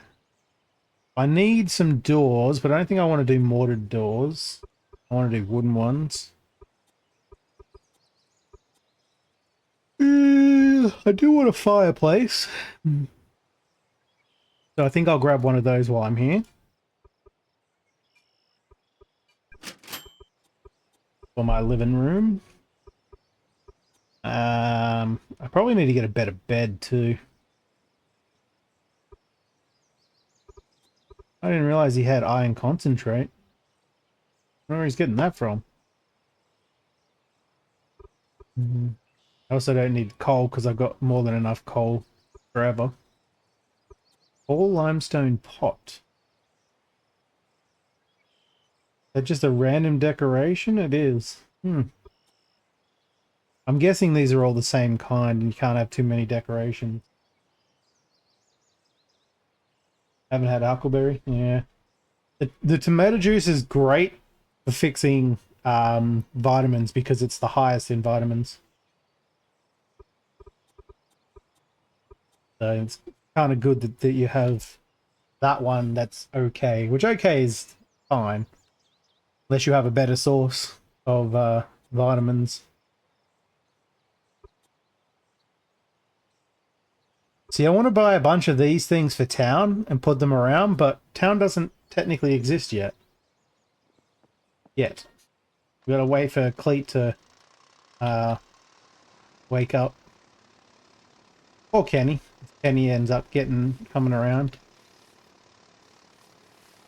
I need some doors, but I don't think I want to do mortared doors. I want to do wooden ones. I do want a fireplace. So I think I'll grab one of those while I'm here. For my living room. I probably need to get a better bed too. I didn't realize he had iron concentrate. I don't know where he's getting that from. I also don't need coal because I've got more than enough coal forever. All limestone pot. Is that just a random decoration? It is. I'm guessing these are all the same kind and you can't have too many decorations. Haven't had huckleberry? Yeah. The tomato juice is great for fixing vitamins because it's the highest in vitamins. So it's kind of good that you have that one that's okay. Which okay is fine. Unless you have a better source of vitamins. See, I want to buy a bunch of these things for town and put them around, but town doesn't technically exist yet. Yet. We've got to wait for Cleet to wake up. Or Kenny. Kenny ends up coming around.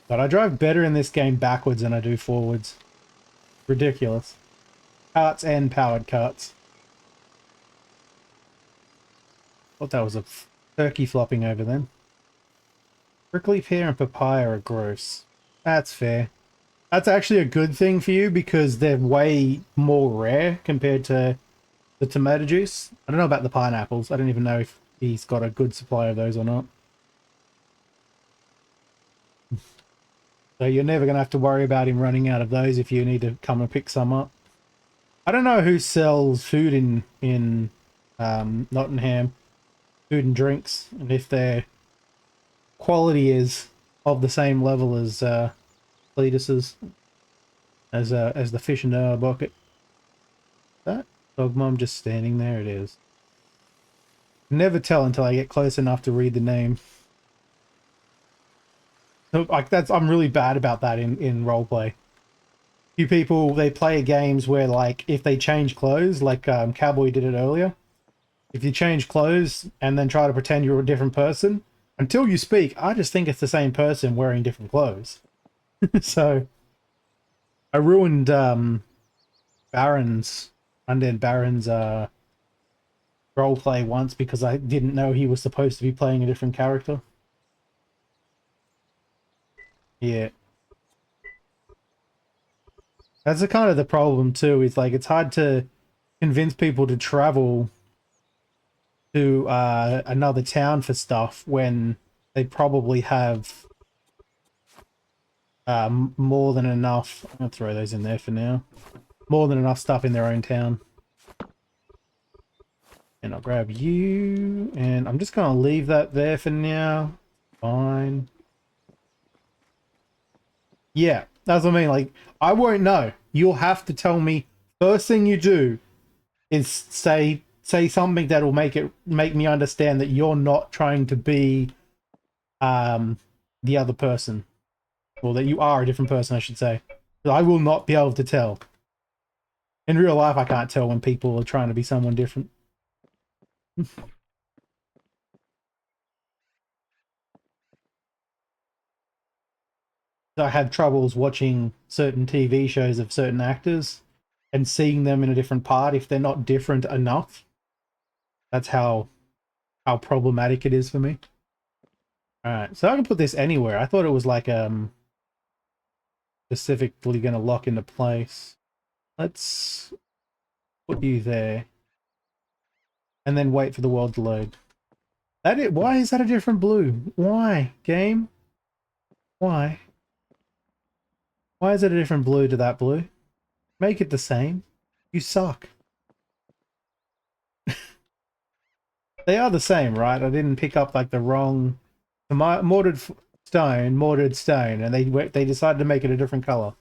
But I drive better in this game backwards than I do forwards. Ridiculous. Carts and powered carts. Thought that was a turkey flopping over then. Prickly pear and papaya are gross. That's fair. That's actually a good thing for you because they're way more rare compared to the tomato juice. I don't know about the pineapples. I don't even know if he's got a good supply of those or not. So you're never going to have to worry about him running out of those if you need to come and pick some up. I don't know who sells food in Nottingham. Food and drinks, and if their quality is of the same level as Cletus's, as the fish in our bucket. That dog mom just standing there. It is. Never tell until I get close enough to read the name. So, like I'm really bad about that in roleplay. Few people they play games where like if they change clothes, like Cowboy did it earlier. If you change clothes and then try to pretend you're a different person, until you speak, I just think it's the same person wearing different clothes. So, I ruined Undead Baron's roleplay once because I didn't know he was supposed to be playing a different character. Yeah. That's the kind of the problem too, is like it's hard to convince people to travel to another town for stuff when they probably have more than enough. I'll throw those in there for now. More than enough stuff in their own town. And I'll grab you, and I'm just going to leave that there for now. Fine. Yeah, that's what I mean. Like, I won't know. You'll have to tell me. First thing you do is say something that will make me understand that you're not trying to be the other person, or that you are a different person, I should say. But I will not be able to tell. In real life, I can't tell when people are trying to be someone different. I had troubles watching certain TV shows of certain actors and seeing them in a different part if they're not different enough. That's how problematic it is for me. Alright, so I can put this anywhere. I thought it was like specifically going to lock into place. Let's put you there. And then wait for the world to load. Why is that a different blue? Why, game? Why? Why is it a different blue to that blue? Make it the same. You suck. They are the same, right? I didn't pick up like the wrong mortared stone, and they decided to make it a different color.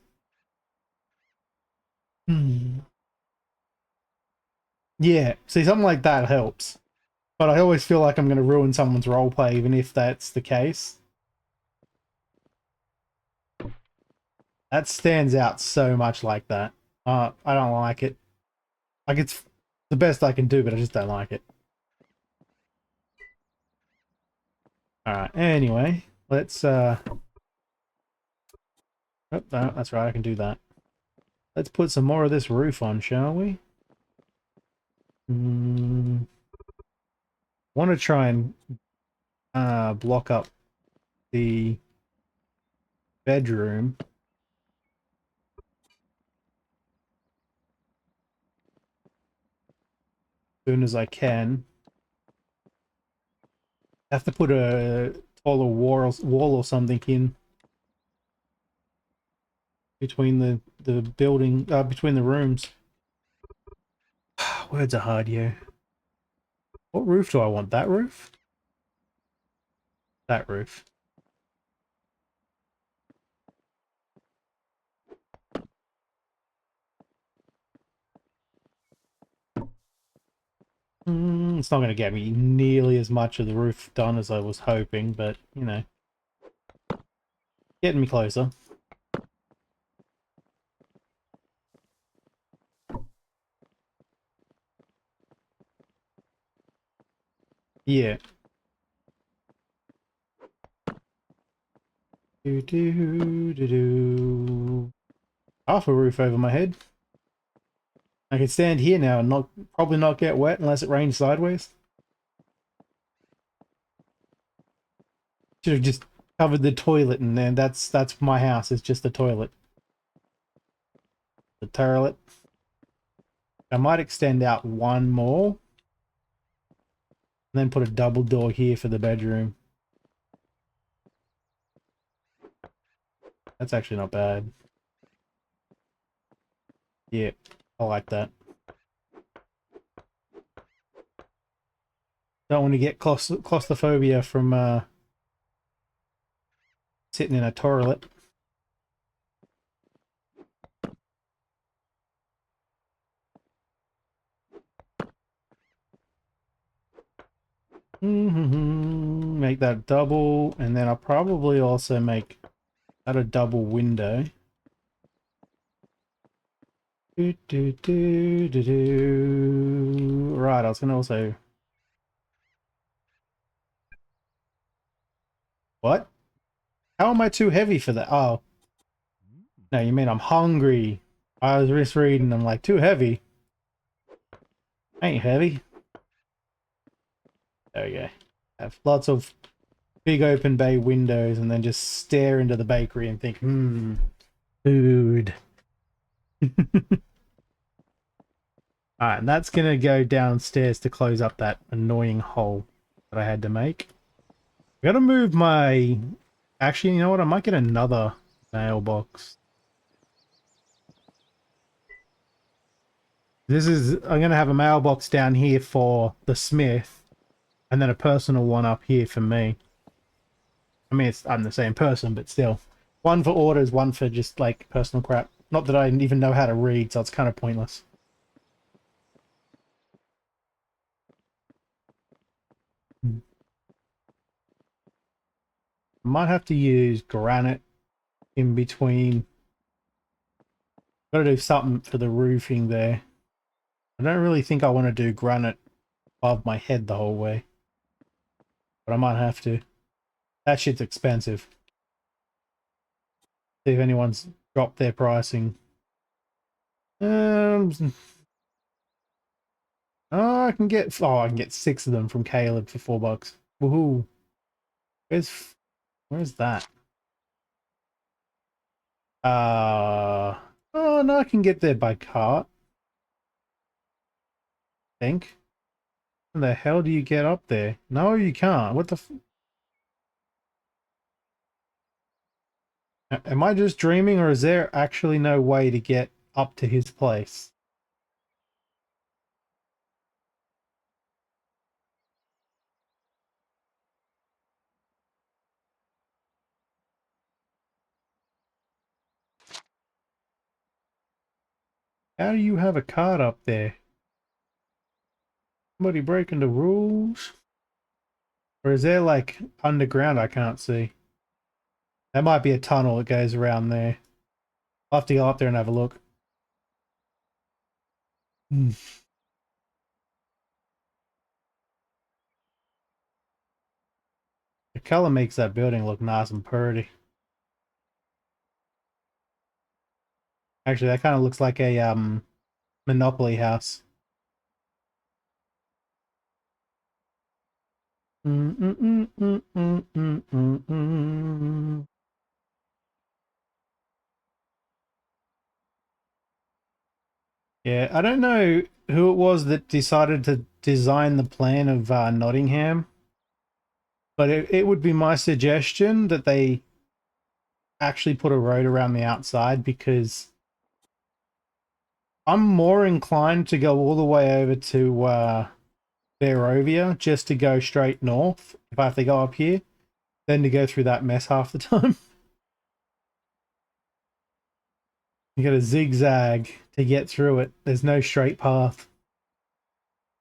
Yeah, see, something like that helps. But I always feel like I'm going to ruin someone's roleplay, even if that's the case. That stands out so much like that. I don't like it. Like, it's the best I can do, but I just don't like it. Alright, anyway, let's, oh, no, that's right, I can do that. Let's put some more of this roof on, shall we? Want to try and block up the bedroom. As soon as I can. I have to put a taller wall or something in between the building, between the rooms. Words are hard, yeah. What roof do I want? That roof? That roof. It's not going to get me nearly as much of the roof done as I was hoping, but, you know. Getting me closer. Yeah. Half a roof over my head. I can stand here now and probably not get wet unless it rains sideways. Should have just covered the toilet, and then that's my house. It's just the toilet. The toilet. I might extend out one more. And then put a double door here for the bedroom. That's actually not bad. Yeah, I like that. Don't want to get claustrophobia from sitting in a toilet. Make that double, and then I'll probably also make that a double window. Right, I was gonna also... What? How am I too heavy for that? Oh. No, you mean I'm hungry. I was just reading, I'm like, too heavy? I ain't heavy. There we go. Have lots of big open bay windows and then just stare into the bakery and think, food. Alright, and that's going to go downstairs to close up that annoying hole that I had to make. I gotta move my... Actually, you know what? I might get another mailbox. I'm gonna have a mailbox down here for the smith, and then a personal one up here for me. I mean, I'm the same person, but still. One for orders, one for just, like, personal crap. Not that I even know how to read, so it's kind of pointless. Might have to use granite in between. Gotta do something for the roofing there. I don't really think I want to do granite above my head the whole way. But I might have to. That shit's expensive. See if anyone's dropped their pricing. Oh, I can get 6 of them from Caleb for $4. Woohoo! Where's that? Oh no, I can get there by cart. I think. How the hell do you get up there? No, you can't. What the am I just dreaming, or is there actually no way to get up to his place? How do you have a cart up there? Somebody breaking the rules? Or is there like underground I can't see? That might be a tunnel that goes around there. I'll have to go up there and have a look. Hmm. The color makes that building look nice and pretty. Actually, that kind of looks like a Monopoly house. Yeah, I don't know who it was that decided to design the plan of Nottingham, but it would be my suggestion that they actually put a road around the outside, because I'm more inclined to go all the way over to Barovia just to go straight north if I have to go up here, than to go through that mess half the time. You got to zigzag to get through it. There's no straight path.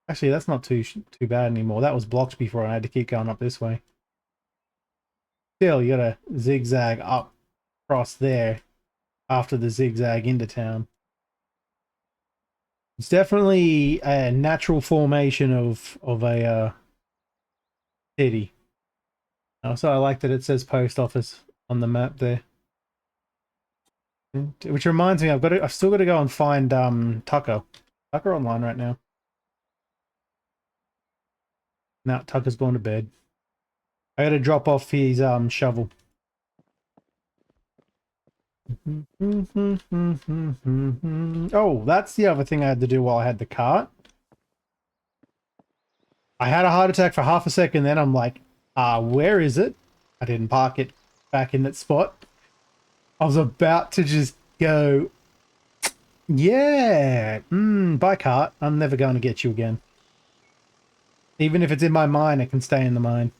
Actually, that's not too bad anymore. That was blocked before, and I had to keep going up this way. Still, you got to zigzag up across there after the zigzag into town. It's definitely a natural formation of a city. Also, I like that it says post office on the map there. Which reminds me, I've still got to go and find Tucker. Tucker online right now. No, Tucker's gone to bed. I got to drop off his shovel. Oh, that's the other thing I had to do while I had the cart. I had a heart attack for half a second, then I'm like, where is it? I didn't park it back in that spot. I was about to just go, yeah, by cart. I'm never going to get you again. Even if it's in my mind, it can stay in the mind.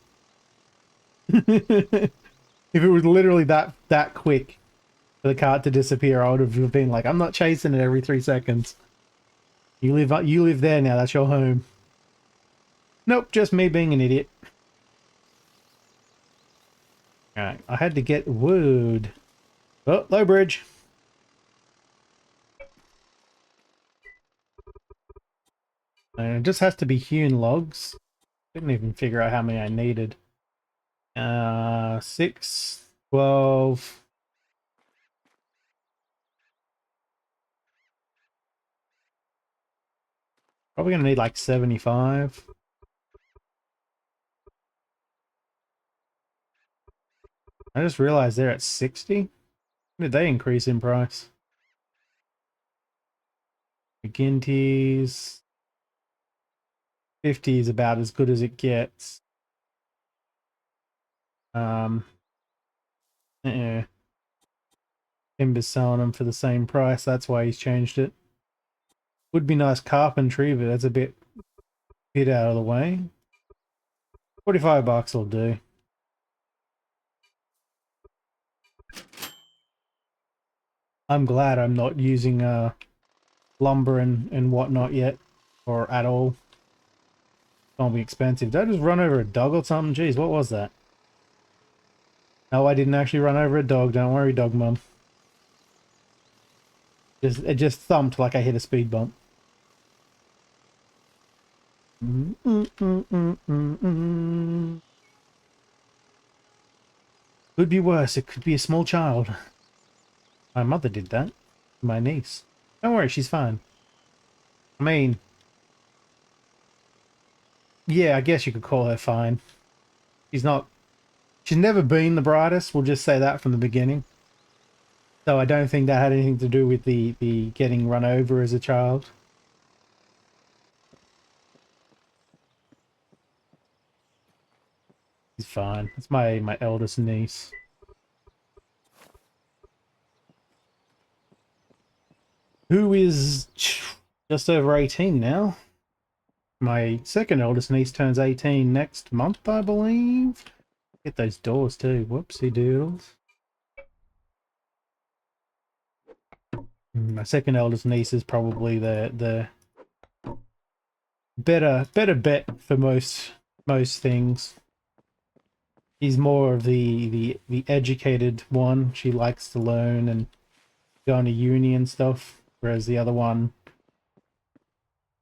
If it was literally that quick for the cart to disappear, I would have been like, I'm not chasing it every 3 seconds. You live there now. That's your home. Nope, just me being an idiot. Alright, I had to get wood. Oh, low bridge. And it just has to be hewn logs. Didn't even figure out how many I needed. 6, 12. Probably gonna need like 75. I just realized they're at 60. When did they increase in price? McGinty's 50 is about as good as it gets. Yeah. Timber's selling them for the same price. That's why he's changed it. Would be nice carpentry, but that's a bit out of the way. $45 will do. I'm glad I'm not using lumber and whatnot yet, or at all. It's gonna be expensive. Did I just run over a dog or something? Jeez, what was that? No, I didn't actually run over a dog. Don't worry, dog mum. It just thumped like I hit a speed bump. Could be worse. It could be a small child. My mother did that. My niece. Don't worry, she's fine. I mean, yeah, I guess you could call her fine. She's never been the brightest, we'll just say that from the beginning. So I don't think that had anything to do with the getting run over as a child. She's fine. It's my eldest niece. Who is just over 18 now. My second eldest niece turns 18 next month, I believe. Get those doors too. Whoopsie doodles. My second eldest niece is probably the better bet for most things. She's more of the educated one. She likes to learn and go to uni and stuff, whereas the other one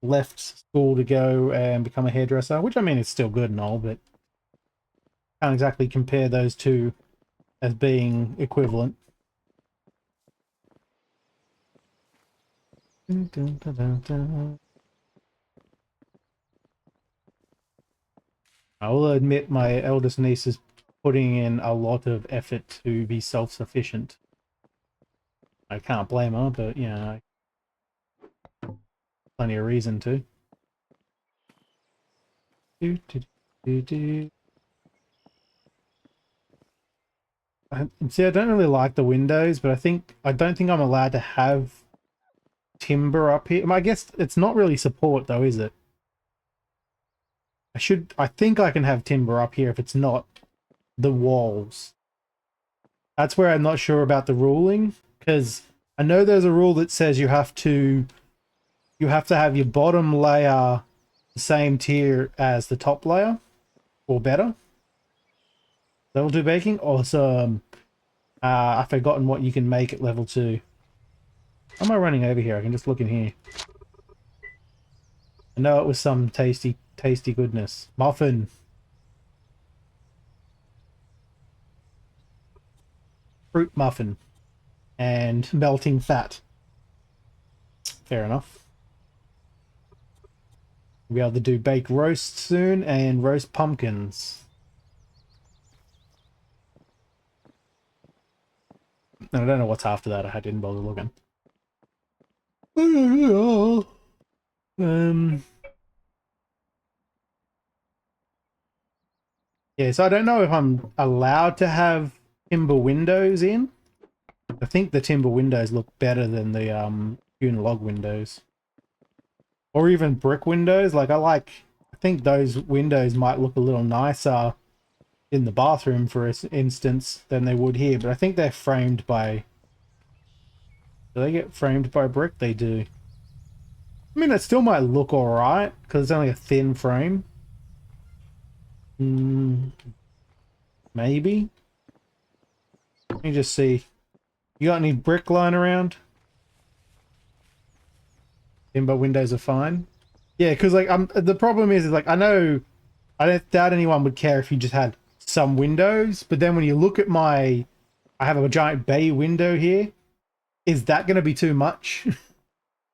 left school to go and become a hairdresser, which I mean is still good and all, but can't exactly compare those two as being equivalent. I will admit my eldest niece is putting in a lot of effort to be self-sufficient. I can't blame her, but yeah, plenty of reason to. See, I don't really like the windows, but I don't think I'm allowed to have timber up here. I guess it's not really support though, is it? I think I can have timber up here if it's not the walls. That's where I'm not sure about the ruling, because I know there's a rule that says you have to have your bottom layer the same tier as the top layer, or better. Level 2 baking? Awesome. I've forgotten what you can make at level 2. How am I running over here? I can just look in here. I know it was some tasty goodness. Muffin. Fruit muffin. And melting fat. Fair enough. We'll be able to do baked roast soon and roast pumpkins. And I don't know what's after that. I didn't bother looking. Yeah, so I don't know if I'm allowed to have timber windows in. I think the timber windows look better than the hewn log windows. Or even brick windows. Like I think those windows might look a little nicer in the bathroom, for instance, than they would here. But I think they're framed by... Do they get framed by brick? They do. I mean, it still might look alright, because it's only a thin frame. Maybe? Let me just see. You got any brick lying around? Timber windows are fine. Yeah, because like the problem is like I don't doubt anyone would care if you just had some windows, but then when you look at I have a giant bay window here. Is that going to be too much?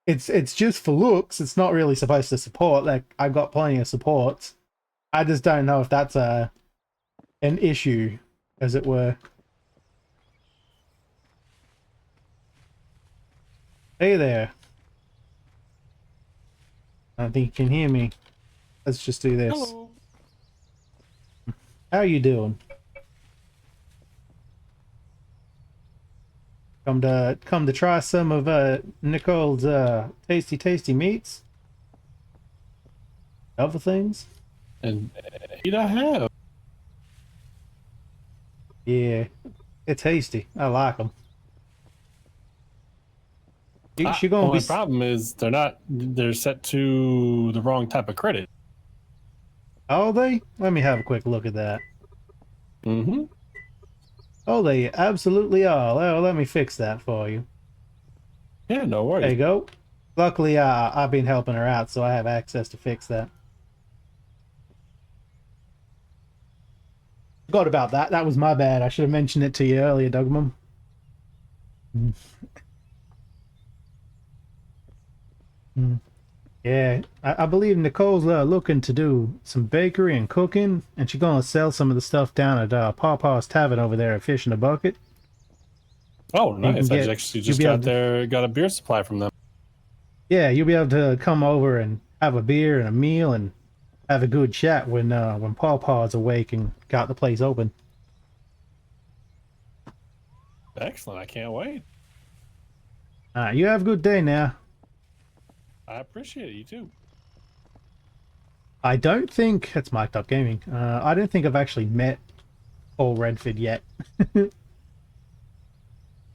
It's just for looks. It's not really supposed to support. Like I've got plenty of supports. I just don't know if that's an issue, as it were. Hey there. I don't think you can hear me. Let's just do this.
Hello.
How are you doing? Come to try some of Nicole's tasty meats. Other things.
And I have.
Yeah, they're tasty. I like them. She gonna
Only
be.
problem is they're set to the wrong type of credit.
Are they? Let me have a quick look at that.
Mm-hmm.
Oh, they absolutely are. Well, let me fix that for you.
Yeah, no worries.
There you go. Luckily, I've been helping her out, so I have access to fix that. Forgot about that. That was my bad. I should have mentioned it to you earlier, Dogmum. Yeah, I believe Nicole's looking to do some bakery and cooking, and she's gonna sell some of the stuff down at Pawpaw's Tavern over there at Fish in a Bucket.
Oh, nice. I
get-
actually
you'll
just
be able
got a beer supply from them.
Yeah, you'll be able to come over and have a beer and a meal and have a good chat when Pawpaw's awake and got the place open.
Excellent. I can't wait.
You have a good day now.
I appreciate it. You too.
I don't think it's Mic'd Up Gaming. I don't think I've actually met Paul Redford yet.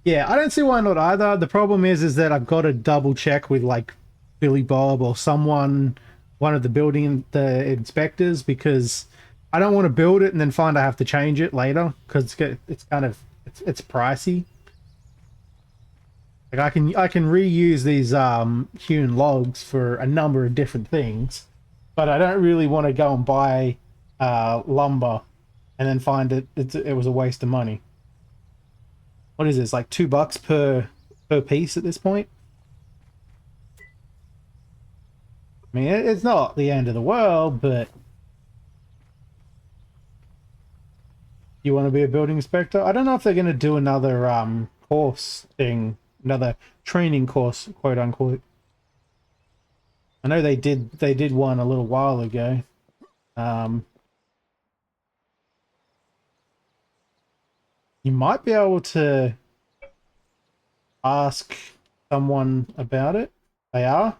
Yeah, I don't see why not either. The problem is that I've got to double check with like Billy Bob or someone, one of the inspectors, because I don't want to build it and then find I have to change it later because it's kind of it's pricey. Like I can reuse these hewn logs for a number of different things, but I don't really want to go and buy lumber and then find it was a waste of money. What is this, like $2 per piece at this point? I mean, it's not the end of the world, but you want to be a building inspector? I don't know if they're going to do another course thing, another training course, quote unquote. I know they did one a little while ago. You might be able to ask someone about it. They are?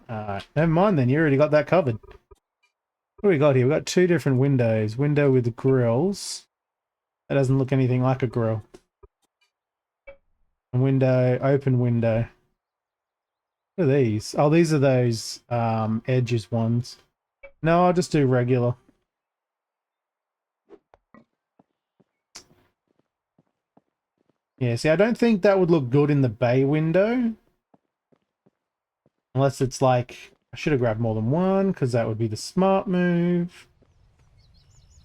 Never mind then, you already got that covered. What do we got here? We've got two different windows. Window with grills. That doesn't look anything like a grill. A window, open window. What are these? Oh, these are those edges ones. No, I'll just do regular. Yeah, see, I don't think that would look good in the bay window. Unless it's like, I should have grabbed more than one, because that would be the smart move.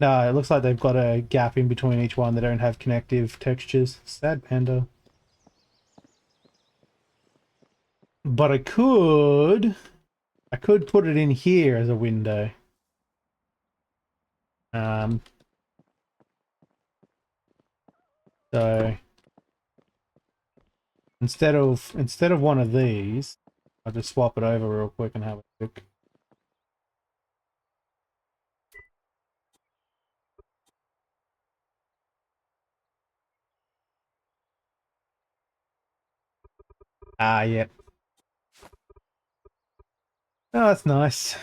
No, it looks like they've got a gap in between each one. They don't have connective textures. Sad panda. But I could put it in here as a window. So instead of one of these, I'll just swap it over real quick and have a look. Ah, yeah. Oh, that's nice.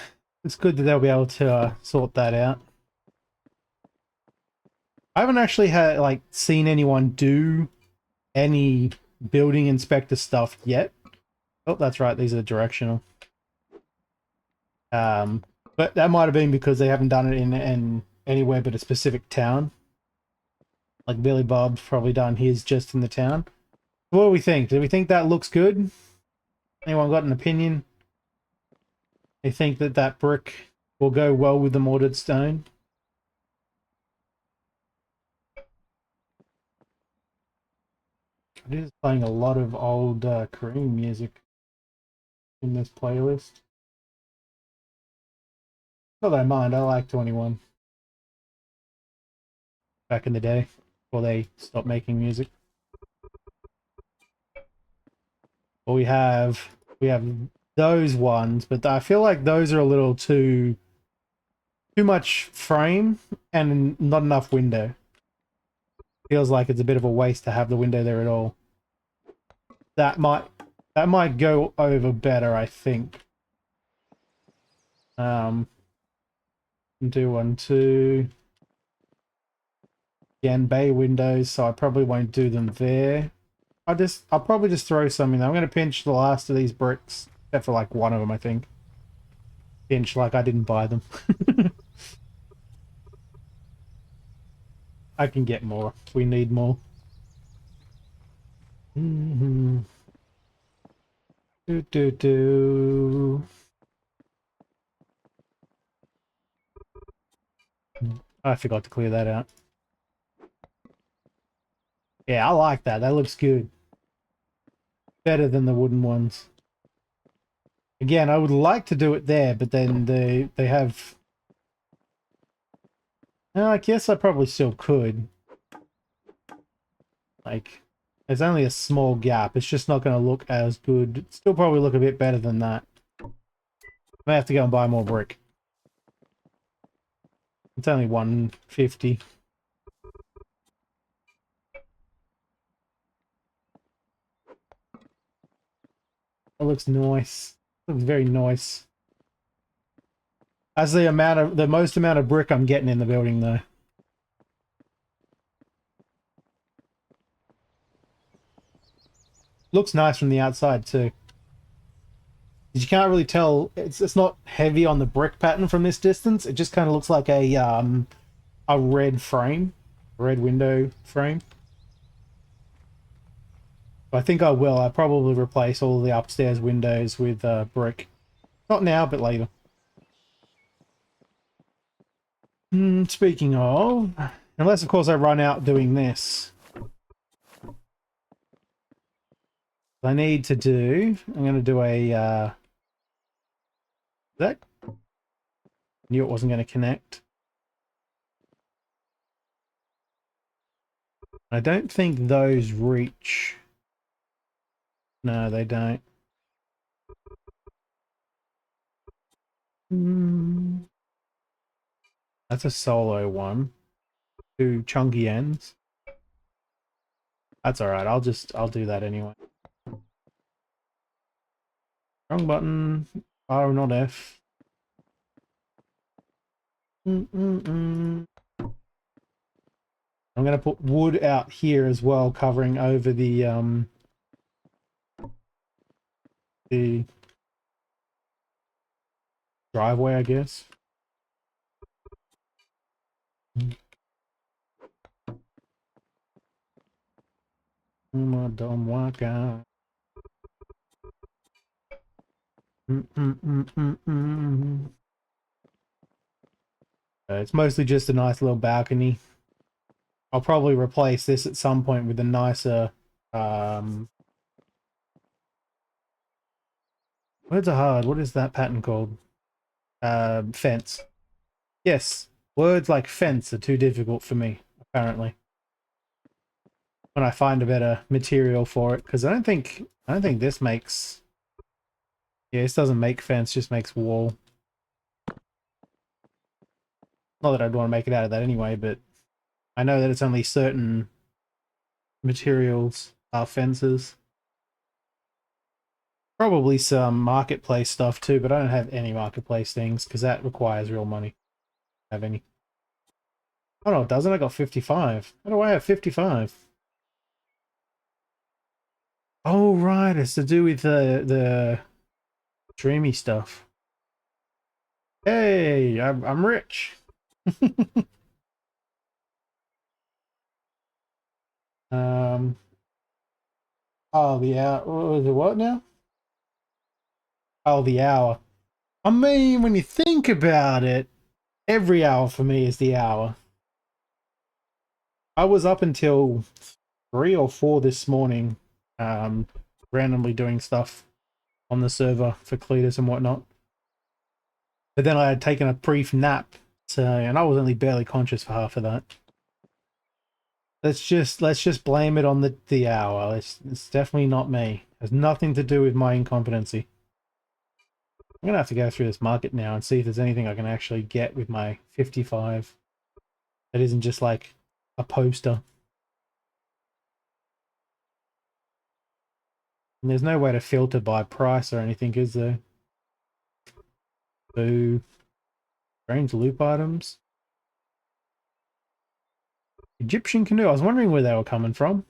It's good that they'll be able to sort that out. I haven't actually seen anyone do any building inspector stuff yet. Oh, that's right. These are directional. But that might have been because they haven't done it in anywhere but a specific town. Like Billy Bob's probably done his just in the town. What do we think? Do we think that looks good? Anyone got an opinion? They think that that brick will go well with the mortared stone? I'm just playing a lot of old Korean music in this playlist. Not that I mind, I like 21. Back in the day, before they stopped making music. Well, we have those ones, but I feel like those are a little too much frame and not enough window. Feels like it's a bit of a waste to have the window there at all. That might go over better, I think. Do 1, 2. Again, bay windows, so I probably won't do them there. I'll probably just throw some in there. I'm going to pinch the last of these bricks, except for like one of them, I think. Pinch like I didn't buy them. I can get more if we need more. Do. I forgot to clear that out. Yeah, I like that. That looks good. Better than the wooden ones. Again, I would like to do it there, but then they have... No, I guess I probably still could. Like, there's only a small gap. It's just not going to look as good. It'd still probably look a bit better than that. I have to go and buy more brick. It's only 150. It looks nice. Looks very nice. That's the most amount of brick I'm getting in the building, though. Looks nice from the outside too. You can't really tell. It's not heavy on the brick pattern from this distance. It just kind of looks like a red frame, red window frame. I think I will. I'll probably replace all the upstairs windows with brick. Not now, but later. Speaking of, unless of course I run out doing this. I need to do... I'm going to do a... that... Knew it wasn't going to connect. I don't think those reach. No, they don't. That's a solo one. 2 chunky ends. That's alright, I'll do that anyway. Wrong button. R, not F. I'm gonna put wood out here as well, covering over the driveway, I guess. My dumb waka. It's mostly just a nice little balcony. I'll probably replace this at some point with a nicer words are hard. What is that pattern called? Fence. Yes, words like fence are too difficult for me, apparently. When I find a better material for it, because I don't think this makes... Yeah, this doesn't make fence, just makes wall. Not that I'd want to make it out of that anyway, but I know that it's only certain materials are fences. Probably some marketplace stuff too, but I don't have any marketplace things because that requires real money. Have any? Oh no, it doesn't. I got 55. How do I have 55? Oh right, it's to do with the dreamy stuff. Hey, I'm rich. Oh yeah. What was it? What now? Oh, the hour. I mean, when you think about it, every hour for me is the hour. I was up until 3 or 4 this morning, randomly doing stuff on the server for Cletus and whatnot. But then I had taken a brief nap, and I was only barely conscious for half of that. Let's just blame it on the hour. It's definitely not me. It has nothing to do with my incompetency. I'm gonna have to go through this market now and see if there's anything I can actually get with my 55 that isn't just like a poster. And there's no way to filter by price or anything, is there? Boo. Strange loop items. Egyptian canoe. I was wondering where they were coming from.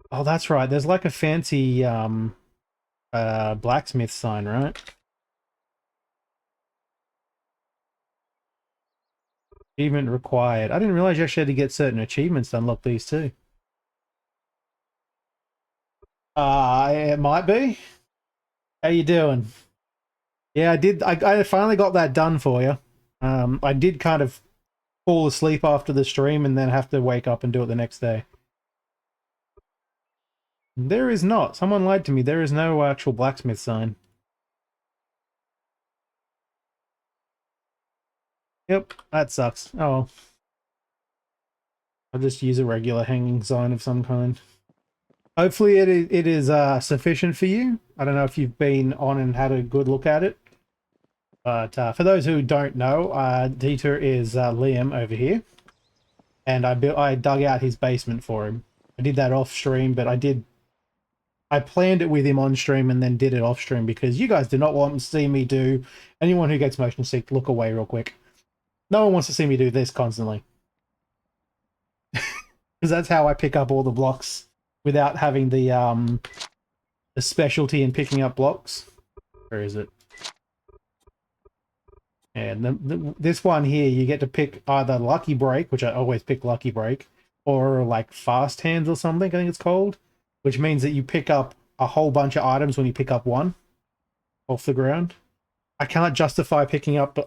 Oh, that's right. There's like a fancy blacksmith sign, right? Achievement required. I didn't realize you actually had to get certain achievements to unlock these too. It might be. How you doing? Yeah, I did. I finally got that done for you. I did kind of fall asleep after the stream and then have to wake up and do it the next day. There is not. Someone lied to me. There is no actual blacksmith sign. Yep, that sucks. Oh well. I'll just use a regular hanging sign of some kind. Hopefully it is sufficient for you. I don't know if you've been on and had a good look at it. But for those who don't know, Dieter is Liam over here. And I dug out his basement for him. I did that off stream, but I planned it with him on stream and then did it off stream because you guys do not want to see me do... Anyone who gets motion sick, look away real quick. No one wants to see me do this constantly. Because that's how I pick up all the blocks without having the specialty in picking up blocks. Where is it? And this one here, you get to pick either Lucky Break, which I always pick Lucky Break, or like Fast Hands or something, I think it's called, which means that you pick up a whole bunch of items when you pick up one off the ground. I can't justify picking up the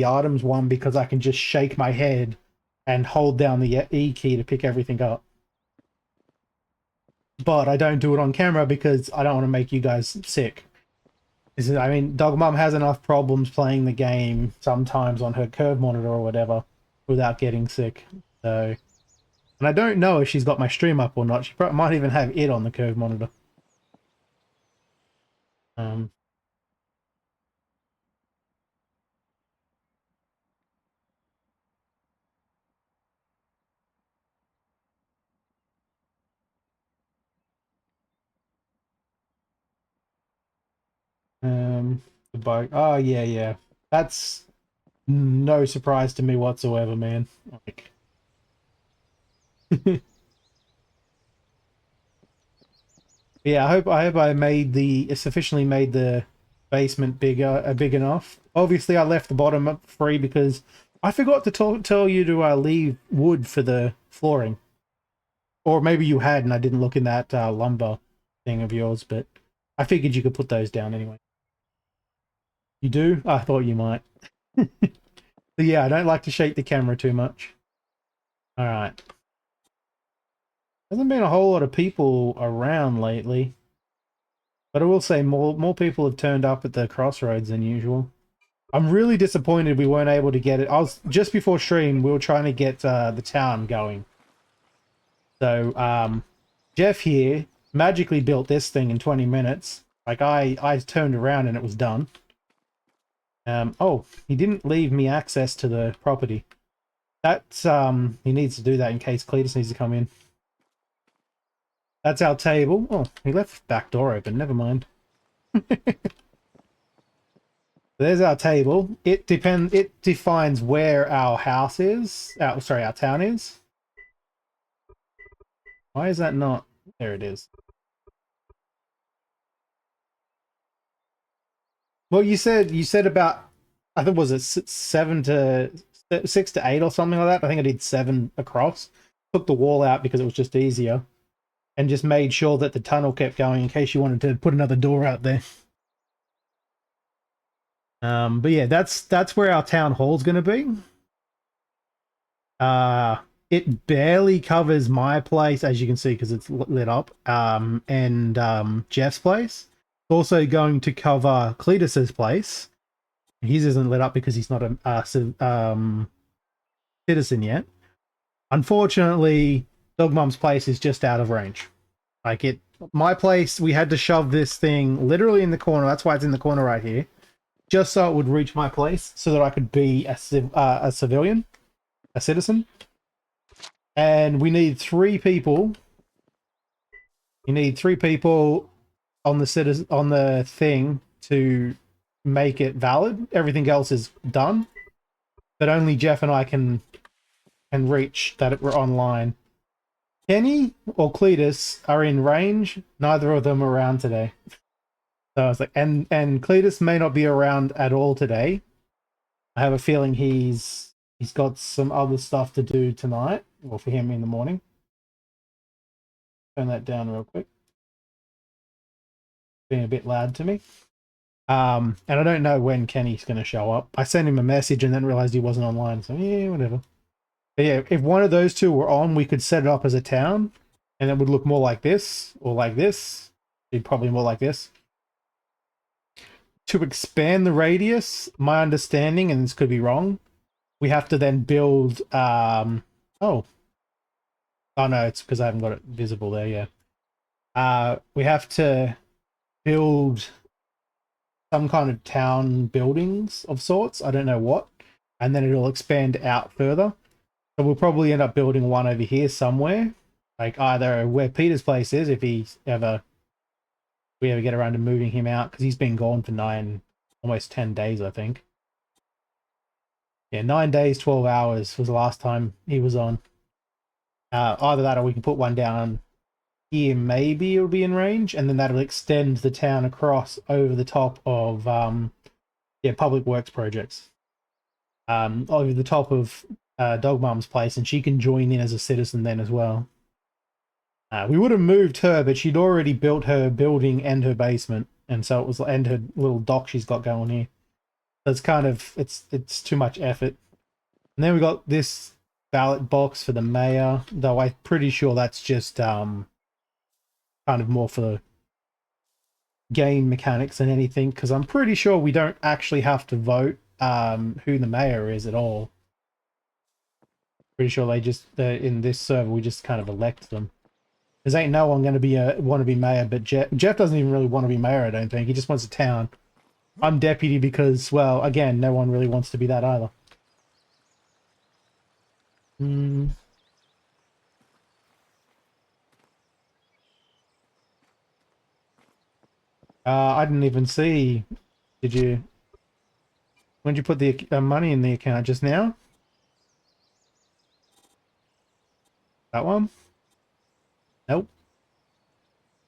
items one because I can just shake my head and hold down the E key to pick everything up. But I don't do it on camera because I don't want to make you guys sick. I mean, Dog Mum has enough problems playing the game sometimes on her curve monitor or whatever without getting sick. So, and I don't know if she's got my stream up or not. She might even have it on the curve monitor. The bike. Oh yeah. That's no surprise to me whatsoever, man. Like, yeah, I hope I made sufficiently made the basement big enough. Obviously, I left the bottom up free because I forgot to tell you to leave wood for the flooring, or maybe you had and I didn't look in that lumber thing of yours, but I figured you could put those down anyway. You do? I thought you might. But yeah, I don't like to shake the camera too much. Alright. Hasn't been a whole lot of people around lately. But I will say more people have turned up at the crossroads than usual. I'm really disappointed we weren't able to get it. Just before stream, we were trying to get the town going. So, Jeff here magically built this thing in 20 minutes. Like, I turned around and it was done. Oh, he didn't leave me access to the property. That's, he needs to do that in case Cletus needs to come in. That's our table. Oh, he left the back door open. Never mind. There's our table. It defines where our house is. Sorry, our town is. Why is that not? There it is. Well, you said about, I think was it 6 to 8 or something like that. I think I did 7 across. Took the wall out because it was just easier, and just made sure that the tunnel kept going in case you wanted to put another door out there. But yeah, that's where our town hall's going to be. It barely covers my place, as you can see, because it's lit up. And Jeff's place. It's also going to cover Cletus's place. His isn't lit up because he's not a citizen yet. Unfortunately, Dog Mum's place is just out of range. Like my place, we had to shove this thing literally in the corner. That's why it's in the corner right here, just so it would reach my place, so that I could be a civilian, a citizen. And we need 3 people You need 3 people on the thing to make it valid. Everything else is done, but only Jeff and I can reach that we're online. Kenny or Cletus are in range. Neither of them are around today. So I was like, and Cletus may not be around at all today. I have a feeling he's got some other stuff to do tonight, or for him in the morning. Turn that down real quick. Being a bit loud to me. And I don't know when Kenny's going to show up. I sent him a message and then realized he wasn't online. So yeah, whatever. But yeah, if one of those two were on, we could set it up as a town, and it would look more like this or like this. It'd probably more like this. To expand the radius, my understanding, and this could be wrong, we have to then build. Oh no, it's because I haven't got it visible there. Yeah. We have to build some kind of town buildings of sorts. I don't know what, and then it'll expand out further. So we'll probably end up building one over here somewhere, like either where Peter's place is, if we ever get around to moving him out, because he's been gone for almost 10 days, I think. Yeah, 9 days, 12 hours was the last time he was on. Either that or we can put one down here, maybe it'll be in range, and then that'll extend the town across over the top of public works projects. Over the top of Dog Mom's place, and she can join in as a citizen then as well. We would have moved her, but she'd already built her building and her basement, and so it was, and her little dock she's got going here. So it's kind of it's too much effort. And then we got this ballot box for the mayor, though I'm pretty sure that's just kind of more for the game mechanics than anything, because I'm pretty sure we don't actually have to vote who the mayor is at all. Pretty sure they just in this server we just kind of elect them. There's ain't no one going to want to be mayor, but Jeff doesn't even really want to be mayor, I don't think. He just wants a town. I'm deputy because, well, again, no one really wants to be that either. I didn't even see. Did you? When did you put the money in the account? Just now? That one? Nope.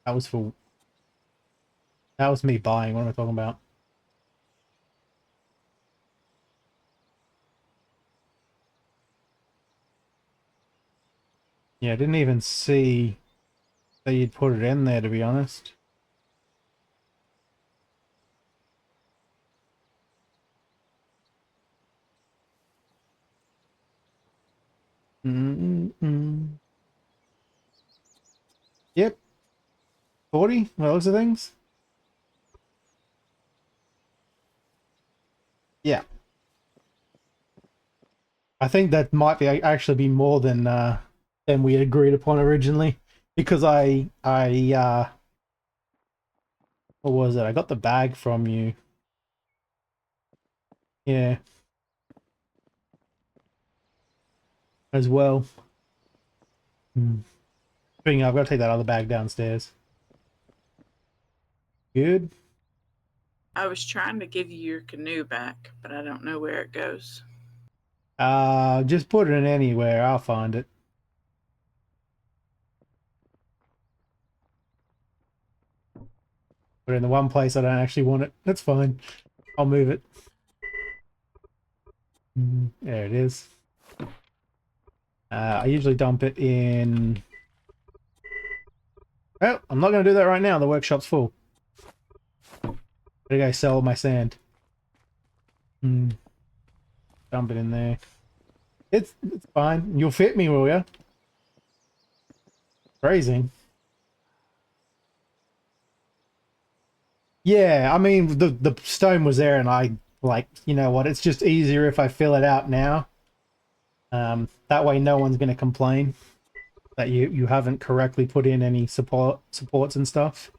That was me buying. What am I talking about? Yeah, I didn't even see that you'd put it in there, to be honest. Yep. 40? Well, those are things. Yeah. I think that might be actually be more than we had agreed upon originally, because I what was it? I got the bag from you. Yeah. As well. Speaking of, I've got to take that other bag downstairs. Good.
I was trying to give you your canoe back, but I don't know where it goes.
Just put it in anywhere. I'll find it. Put it in the one place I don't actually want it. That's fine. I'll move it. There it is. I usually dump it in... Well, I'm not going to do that right now. The workshop's full. Gotta go sell my sand. Dump it in there. It's fine. You'll fit me, will ya? Crazy. Yeah, I mean, the stone was there, and I, like, you know what, it's just easier if I fill it out now. That way no one's going to complain that you haven't correctly put in any supports and stuff.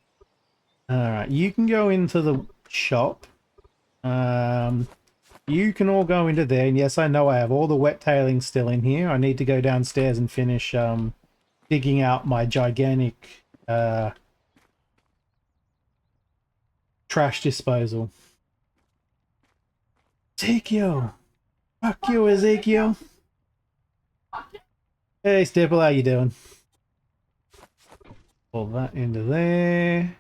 Alright, you can go into the shop. You can all go into there, and yes, I know I have all the wet tailings still in here. I need to go downstairs and finish digging out my gigantic trash disposal. Ezekiel! Fuck you, Ezekiel! Hey, Stipple, how you doing? Pull that into there.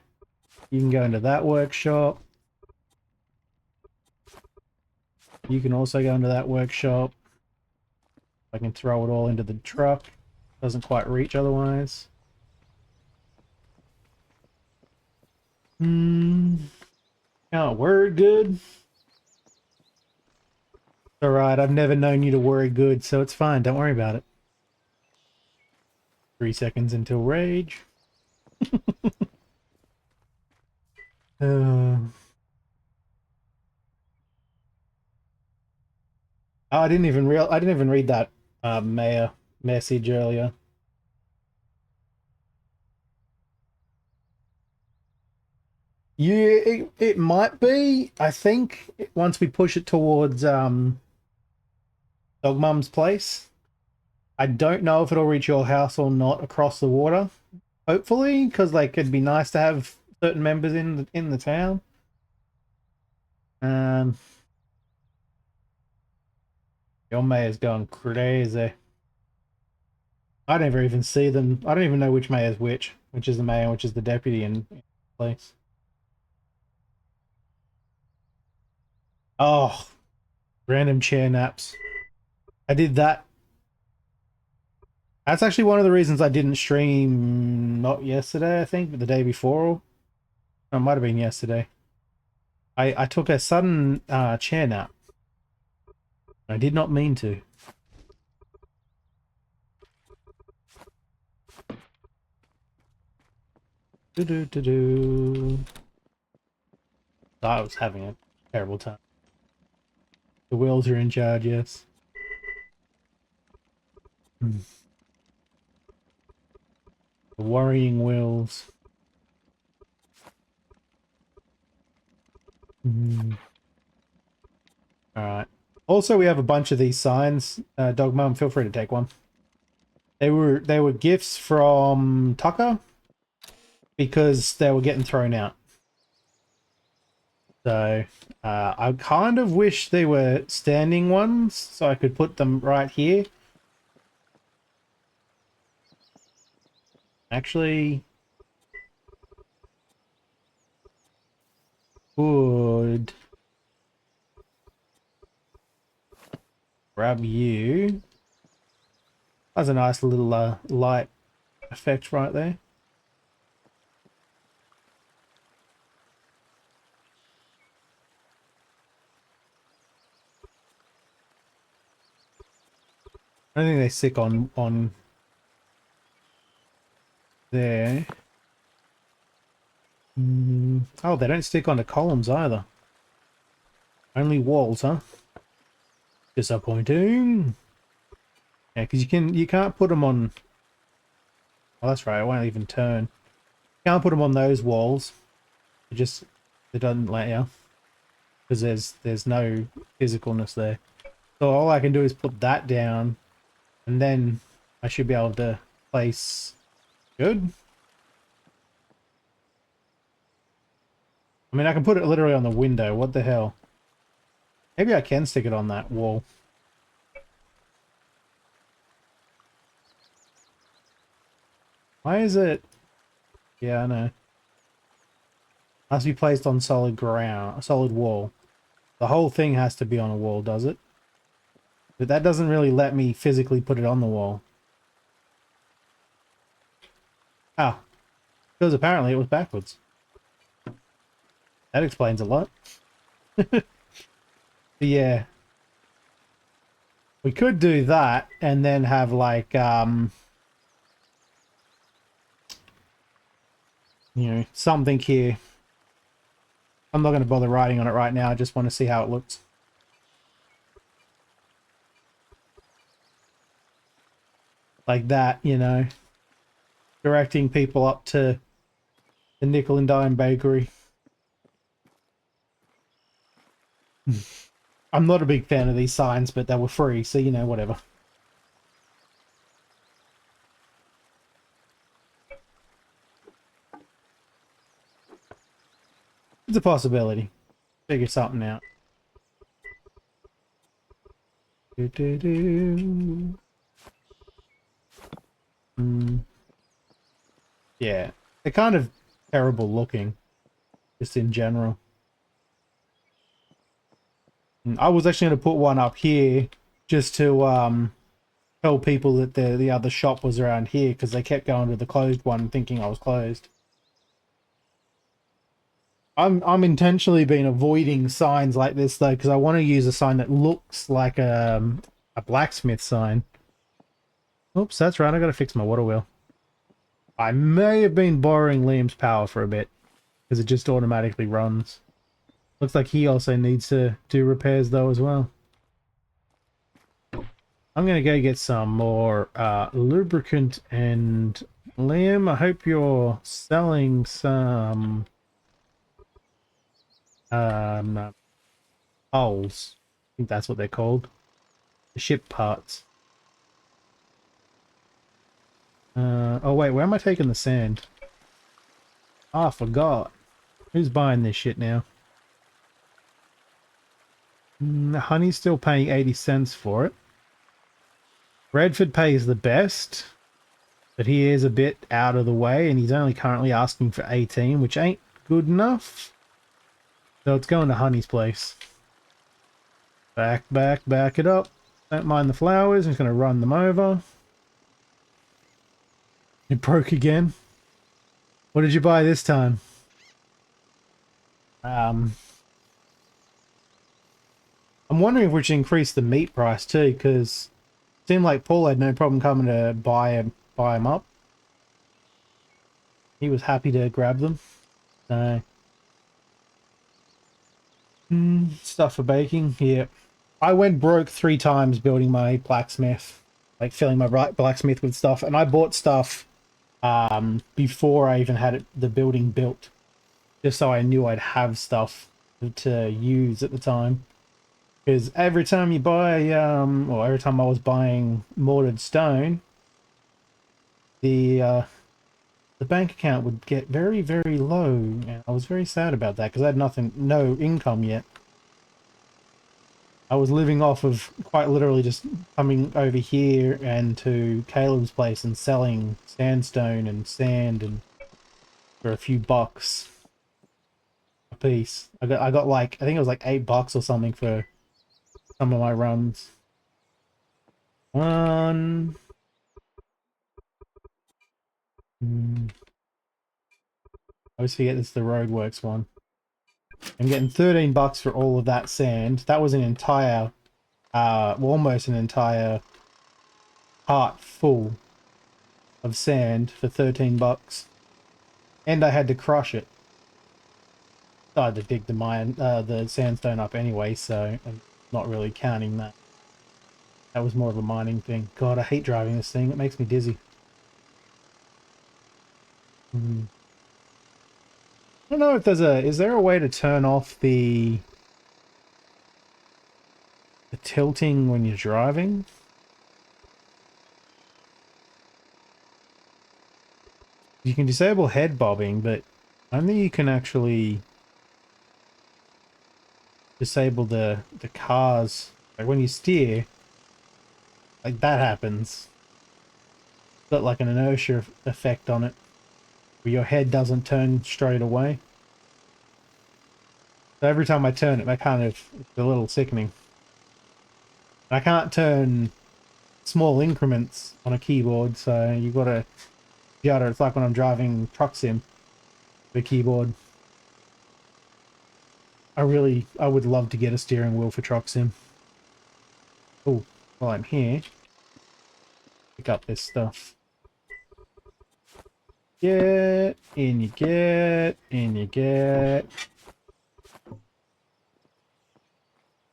You can go into that workshop. You can also go into that workshop. I can throw it all into the truck. Doesn't quite reach otherwise. Can't word good. Alright, I've never known you to worry good, so it's fine. Don't worry about it. 3 seconds until rage. Oh, I didn't even read that mayor message earlier. Yeah, it might be. I think once we push it towards Dog Mum's place. I don't know if it'll reach your house or not across the water. Hopefully, because like it'd be nice to have certain members in the town. Your mayor's going crazy. I never even see them. I don't even know which mayor's which is the mayor, which is the deputy in place. Oh, random chair naps. I did that. That's actually one of the reasons I didn't stream, not yesterday, I think, but the day before. No, it might have been yesterday. I took a sudden chair nap. I did not mean to. I was having a terrible time. The wheels are in charge, yes. The worrying wheels. Alright. Also, we have a bunch of these signs. Dog Mum, feel free to take one. They were gifts from Tucker because they were getting thrown out. So, I kind of wish they were standing ones so I could put them right here. Actually, would grab you. That's a nice little light effect right there. I don't think they stick on there. Oh, they don't stick onto columns either. Only walls, huh? Disappointing. Yeah, because you can't put them on. Oh, that's right. I won't even turn. You can't put them on those walls. It doesn't let you because there's no physicalness there. So all I can do is put that down, and then I should be able to place. Good. I mean, I can put it literally on the window. What the hell? Maybe I can stick it on that wall. Why is it? Yeah, I know. Must be placed on solid ground, a solid wall. The whole thing has to be on a wall, does it? But that doesn't really let me physically put it on the wall. Oh. Because apparently it was backwards. That explains a lot. But yeah. We could do that and then have like, you know, something here. I'm not going to bother writing on it right now. I just want to see how it looks. Like that, you know. Directing people up to the Nickel and Dime Bakery. I'm not a big fan of these signs, but they were free, so, you know, whatever. It's a possibility. Figure something out. Do. Yeah, they're kind of terrible looking, just in general. I was actually going to put one up here just to tell people that the other shop was around here because they kept going to the closed one thinking I was closed. I'm intentionally been avoiding signs like this though because I want to use a sign that looks like a blacksmith sign. Oops, that's right. I got to fix my water wheel. I may have been borrowing Liam's power for a bit because it just automatically runs. Looks like he also needs to do repairs though as well. I'm gonna go get some more lubricant, and Liam, I hope you're selling some hulls. I think that's what they're called. The ship parts. Oh wait, where am I taking the sand? Ah, I forgot. Who's buying this shit now? Honey's still paying 80 cents for it. Redford pays the best, but he is a bit out of the way, and he's only currently asking for 18, which ain't good enough. So it's going to Honey's place. Back it up. Don't mind the flowers. I'm just going to run them over. It broke again. What did you buy this time? I'm wondering if we should increase the meat price too, because it seemed like Paul had no problem coming to buy him up. He was happy to grab them. So, stuff for baking. Yeah, I went broke 3 times building my blacksmith, like filling my blacksmith with stuff, and I bought stuff before I even had the building built, just so I knew I'd have stuff to use at the time. Because every time you buy, or every time I was buying mortared stone, the bank account would get very, very low, and I was very sad about that because I had no income yet. I was living off of quite literally just coming over here and to Caleb's place and selling sandstone and sand and for a few bucks a piece. I got like, I think it was like $8 or something for some of my runs. One. I always forget this is the roadworks one. I'm getting $13 for all of that sand. That was an entire, well, almost an entire cart full of sand for $13. And I had to crush it. I had to dig the sandstone up anyway, so I'm not really counting that. That was more of a mining thing. God, I hate driving this thing. It makes me dizzy. I don't know if is there a way to turn off the tilting when you're driving? You can disable head bobbing, but I don't think you can actually disable the cars. Like when you steer, like that happens. It's got like an inertia effect on it, where your head doesn't turn straight away. So every time I turn it, it's a little sickening. I can't turn small increments on a keyboard, so you gotta judder. It's like when I'm driving truck sim, the keyboard. I would love to get a steering wheel for truck sim. Oh, while I'm here, pick up this stuff. Get, in you get, in you get.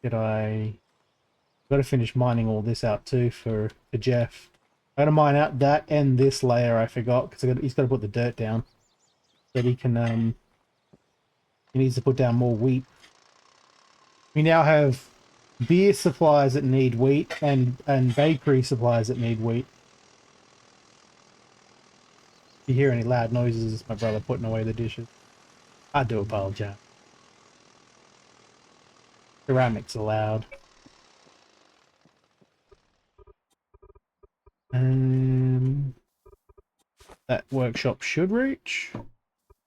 Gotta finish mining all this out too for Jeff. I gotta mine out that and this layer I forgot, because he's gotta put the dirt down. So that he can, he needs to put down more wheat. We now have beer supplies that need wheat and bakery supplies that need wheat. If you hear any loud noises, it's my brother putting away the dishes. I do apologize. Ceramics allowed. That workshop should reach.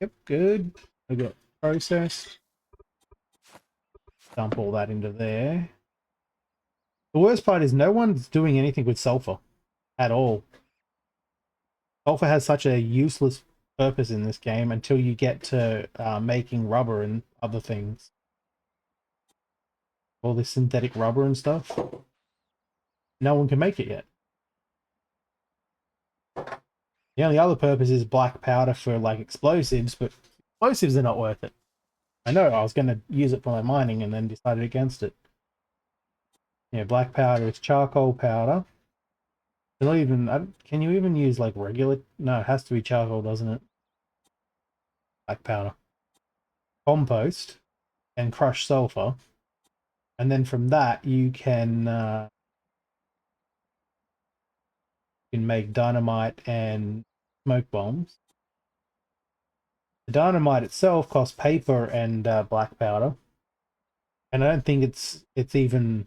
Yep, good. I got processed. Dump all that into there. The worst part is no one's doing anything with sulfur at all. Sulfur has such a useless purpose in this game until you get to making rubber and other things. All this synthetic rubber and stuff. No one can make it yet. The only other purpose is black powder for like explosives, but explosives are not worth it. I know I was going to use it for my mining and then decided against it. Yeah, black powder is charcoal powder. Not even, can you even use like regular? No, it has to be charcoal, doesn't it? Black powder. Compost and crushed sulfur. And then from that you can make dynamite and smoke bombs. The dynamite itself costs paper and black powder. And I don't think it's even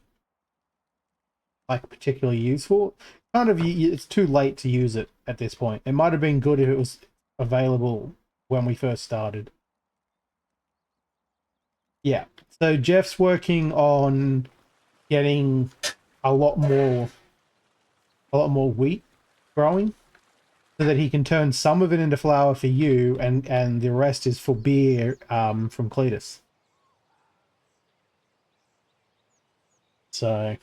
like particularly useful. Kind of, it's too late to use it at this point. It might have been good if it was available when we first started. Yeah, so Jeff's working on getting a lot more wheat growing, so that he can turn some of it into flour for you, and the rest is for beer from Cletus. So I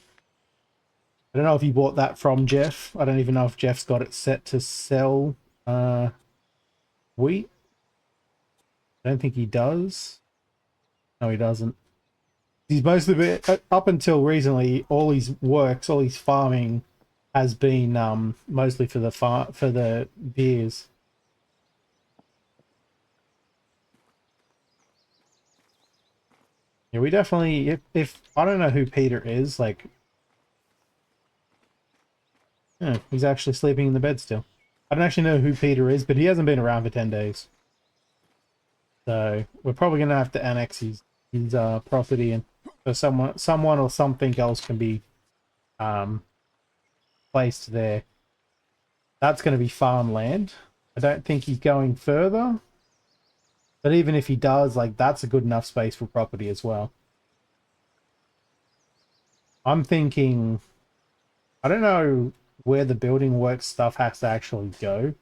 don't know if you bought that from Jeff. I don't even know if Jeff's got it set to sell wheat. I don't think he does. No, he doesn't. He's mostly been, up until recently, all his farming has been mostly for the beers. Yeah, we definitely, if I don't know who Peter is, like, yeah, he's actually sleeping in the bed still. I don't actually know who Peter is, but he hasn't been around for 10 days. So we're probably gonna have to annex his property, and so someone or something else can be placed there. That's going to be farmland. I don't think he's going further, but even if he does, like, that's a good enough space for property as well. I'm thinking, I don't know where the building work stuff has to actually go,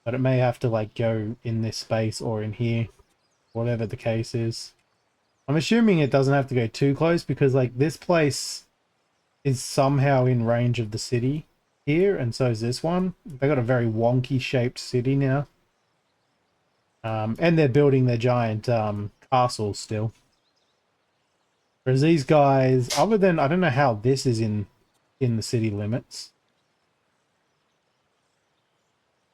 but it may have to like go in this space or in here, whatever the case is. I'm assuming it doesn't have to go too close, because like this place is somehow in range of the city here, and so is this one. They got a very wonky shaped city now, and they're building their giant castles still. Whereas these guys, other than, I don't know how this is in the city limits.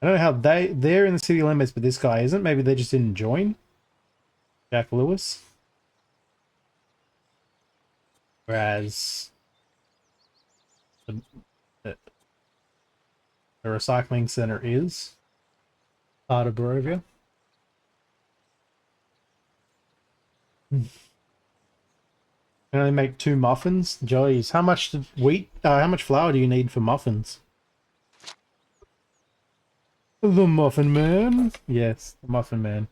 I don't know how they're in the city limits, but this guy isn't. Maybe they just didn't join. Jack Lewis. Whereas the recycling center is part of Barovia. Can only make 2 muffins? Joys, how much how much flour do you need for muffins? The Muffin Man? Yes, the Muffin Man.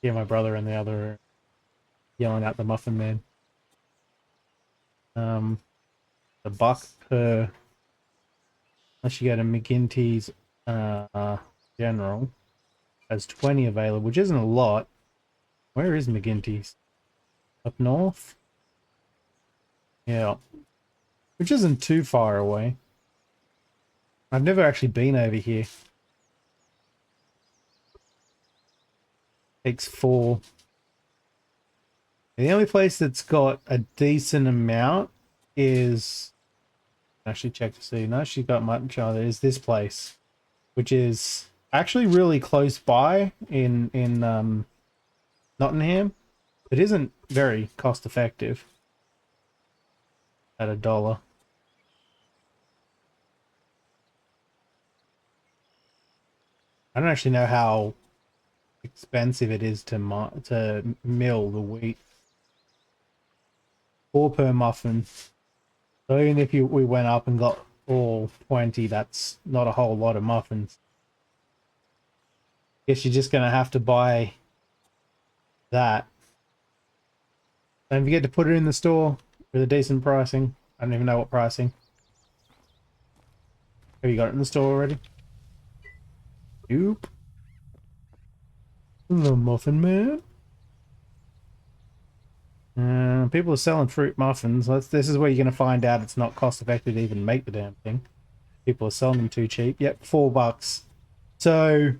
Yeah, my brother and the other yelling at the Muffin Man. The buck per, unless you go to McGinty's General, has 20 available, which isn't a lot. Where is McGinty's? Up north? Yeah. Which isn't too far away. I've never actually been over here. Takes 4. The only place that's got a decent amount is, actually check to see. No, she's got much other. Is this place, which is actually really close by in Nottingham. It isn't very cost effective at $1. I don't actually know how expensive it is to mill the wheat. 4 per muffin. So even if we went up and got all 20, that's not a whole lot of muffins. Guess you're just gonna have to buy that. Don't forget to put it in the store with a decent pricing. I don't even know what pricing. Have you got it in the store already? Nope. The Muffin Man. People are selling fruit muffins. This is where you're going to find out it's not cost effective to even make the damn thing. People are selling them too cheap. Yep, $4. So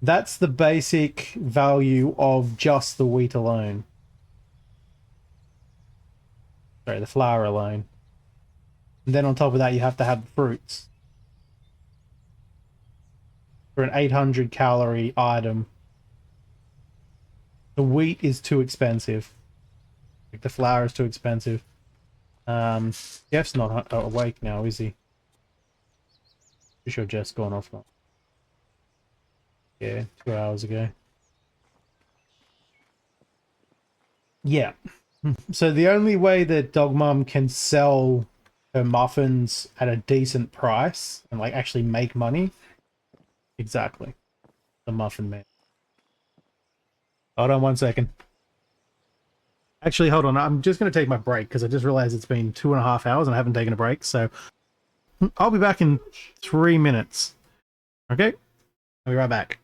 that's the basic value of just the wheat alone. Sorry, the flour alone. And then on top of that, you have to have the fruits. For an 800 calorie item, the wheat is too expensive. Like the flour is too expensive. Jeff's not awake now, is he? Pretty sure Jeff's gone off. Yeah, 2 hours ago. Yeah. So the only way that Dog Mom can sell her muffins at a decent price and like actually make money, exactly, the Muffin Man. Hold on 1 second. Actually, hold on. I'm just going to take my break because I just realized it's been 2.5 hours and I haven't taken a break. So I'll be back in 3 minutes. Okay? I'll be right back.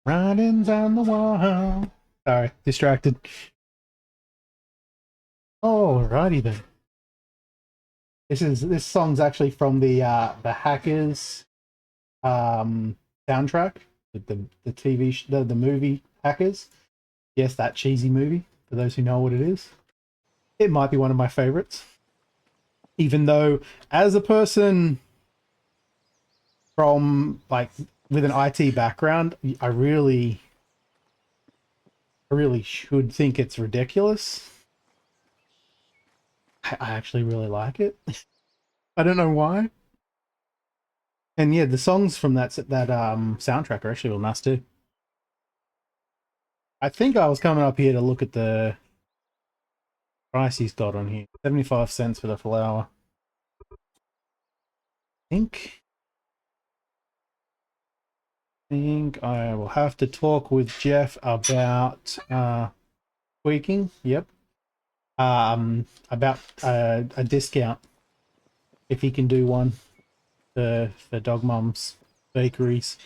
Writings on the wall. Sorry, distracted. Alrighty then. This song's actually from the Hackers soundtrack, the TV the movie Hackers. Yes, that cheesy movie. For those who know what it is, it might be one of my favorites. Even though, as a person from like with an IT background, I really should think it's ridiculous. I actually really like it. I don't know why. And yeah, the songs from that soundtrack are actually real nice too. I think I was coming up here to look at the price he's got on here. 75 cents for the flower. I think I will have to talk with Jeff about tweaking. Yep. About a discount if he can do one for Dog Mum's bakeries.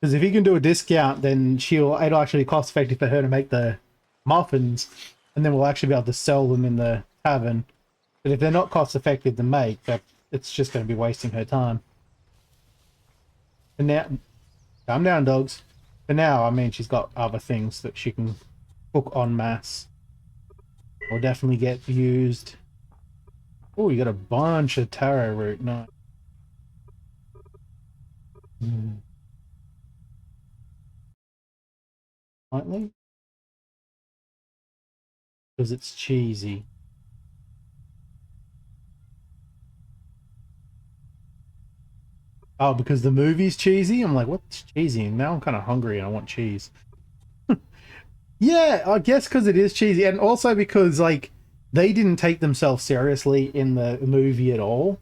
Because if he can do a discount, then it'll actually cost effective for her to make the muffins, and then we'll actually be able to sell them in the tavern. But if they're not cost effective to make, it's just going to be wasting her time. And now, calm down, dogs. For now, I mean, she's got other things that she can cook en masse. Will definitely get used. Oh, you got a bunch of taro root. Nice. Slightly. Because it's cheesy. Oh, because the movie's cheesy? I'm like, what's cheesy? And now I'm kind of hungry and I want cheese. Yeah, I guess because it is cheesy. And also because, like, they didn't take themselves seriously in the movie at all.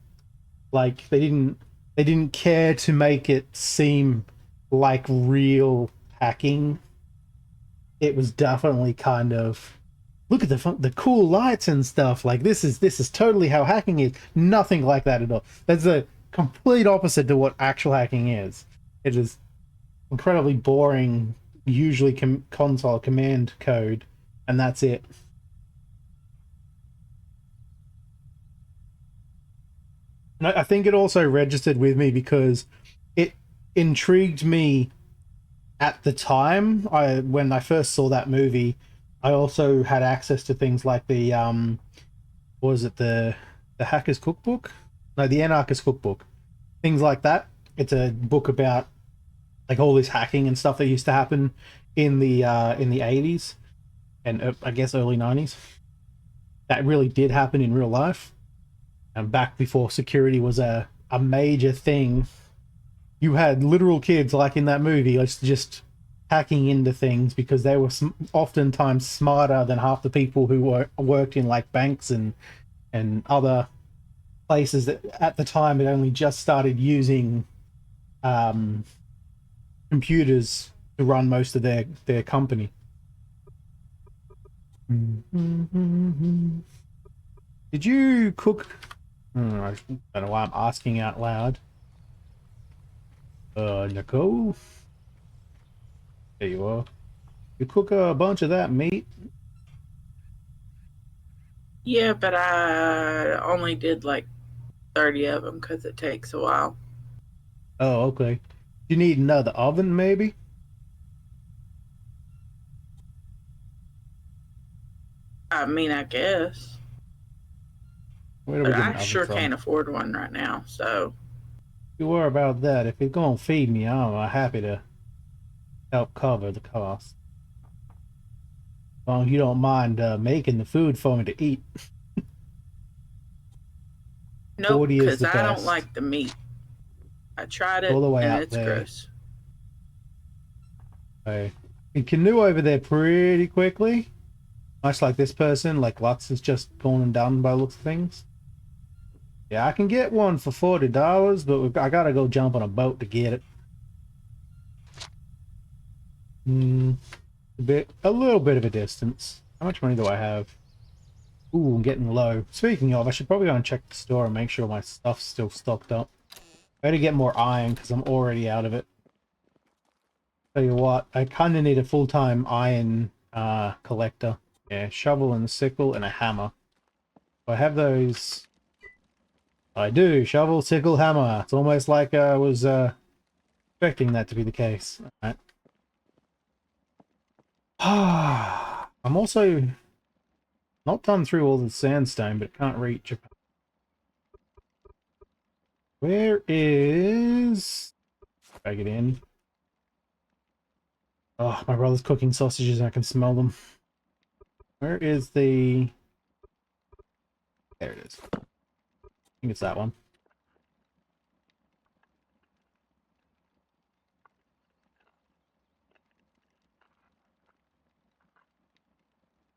Like, they didn't care to make it seem like real hacking. It was definitely kind of, look at the cool lights and stuff. Like, this is totally how hacking is. Nothing like that at all. That's a complete opposite to what actual hacking is. It is incredibly boring, usually console command code, and that's it. And I think it also registered with me because it intrigued me at the time. When I first saw that movie, I also had access to things like the what was it, the Hacker's Cookbook? No, the Anarchist Cookbook. Things like that. It's a book about like all this hacking and stuff that used to happen in the 80s and I guess early 90s. That really did happen in real life. And back before security was a major thing, you had literal kids like in that movie just hacking into things because they were oftentimes smarter than half the people who worked in like banks and other places that at the time had only just started using computers to run most of their company. Did you cook? I don't know why I'm asking out loud. Nicole? There you are. You cook a bunch of that meat?
Yeah, but I only did like 30 of them because it takes a while.
Oh, okay. You need another oven, maybe?
I mean, I guess.
Where do we
But
get an
I
oven
sure
from?
can't afford one right now, so.
You worry about that. If it's gonna feed me, I'm happy to help cover the cost. As long as you don't mind making the food for me to eat.
Nope,
40 is
because
the
I don't
best.
like the meat. I tried it,
All the way
and
out
it's
there.
gross.
Okay. You canoe over there pretty quickly. Much like this person, like Lux has just gone and done by the looks of things. Yeah, I can get one for $40, but I gotta go jump on a boat to get it. A little bit of a distance. How much money do I have? Ooh, I'm getting low. Speaking of, I should probably go and check the store and make sure my stuff's still stocked up. I gotta get more iron because I'm already out of it. Tell you what, I kind of need a full-time iron collector. Yeah, shovel and sickle and a hammer. Do I have those? I do. Shovel, sickle, hammer. It's almost like I was expecting that to be the case. Alright. I'm also not done through all the sandstone, but can't reach it. Where is... Drag it in. Oh, my brother's cooking sausages and I can smell them. Where is the... There it is. I think it's that one.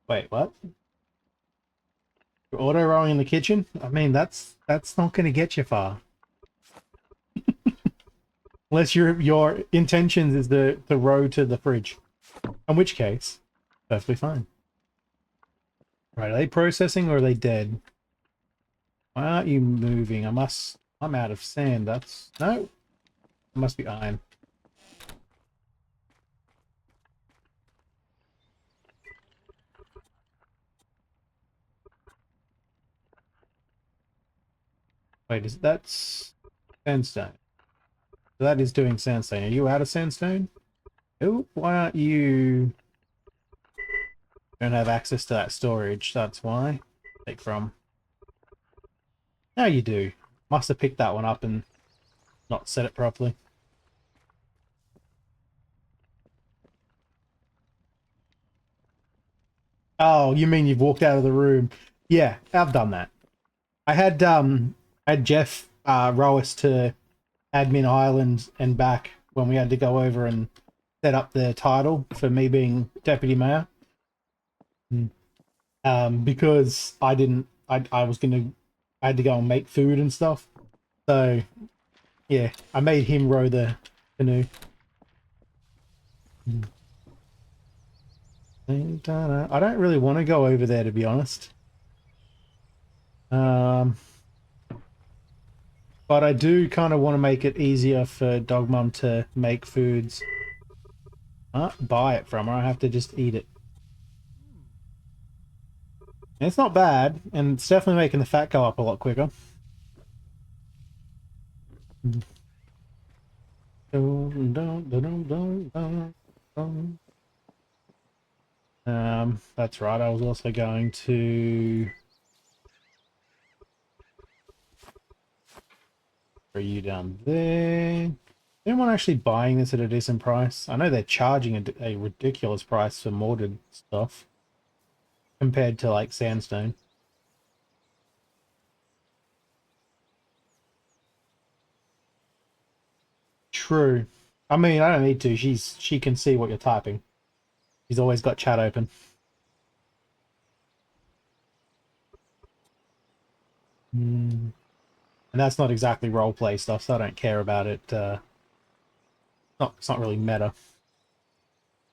Wait, what? Auto rolling in the kitchen? I mean, that's not going to get you far. Unless your intentions is the row to the fridge. In which case, perfectly fine. Right, are they processing or are they dead? Why aren't you moving? I'm out of sand. That's... No. It must be iron. Wait, that's sandstone. So that is doing sandstone. Are you out of sandstone? Oh, why aren't you... Don't have access to that storage, that's why. Take from. Now you do. Must have picked that one up and not set it properly. Oh, you mean you've walked out of the room? Yeah, I've done that. I had Jeff row us to Admin Island and back when we had to go over and set up the title for me being deputy mayor. Because I had to go and make food and stuff. So yeah, I made him row the canoe. I don't really want to go over there, to be honest. But I do kind of want to make it easier for Dog Mum to make foods. Buy it from her, I have to just eat it. And it's not bad, and it's definitely making the fat go up a lot quicker. That's right, I was also going to... Are you down there? Anyone actually buying this at a decent price? I know they're charging a ridiculous price for modded stuff compared to like sandstone. True. I mean, I don't need to. She can see what you're typing. She's always got chat open. And that's not exactly roleplay stuff, so I don't care about it. It's not really meta.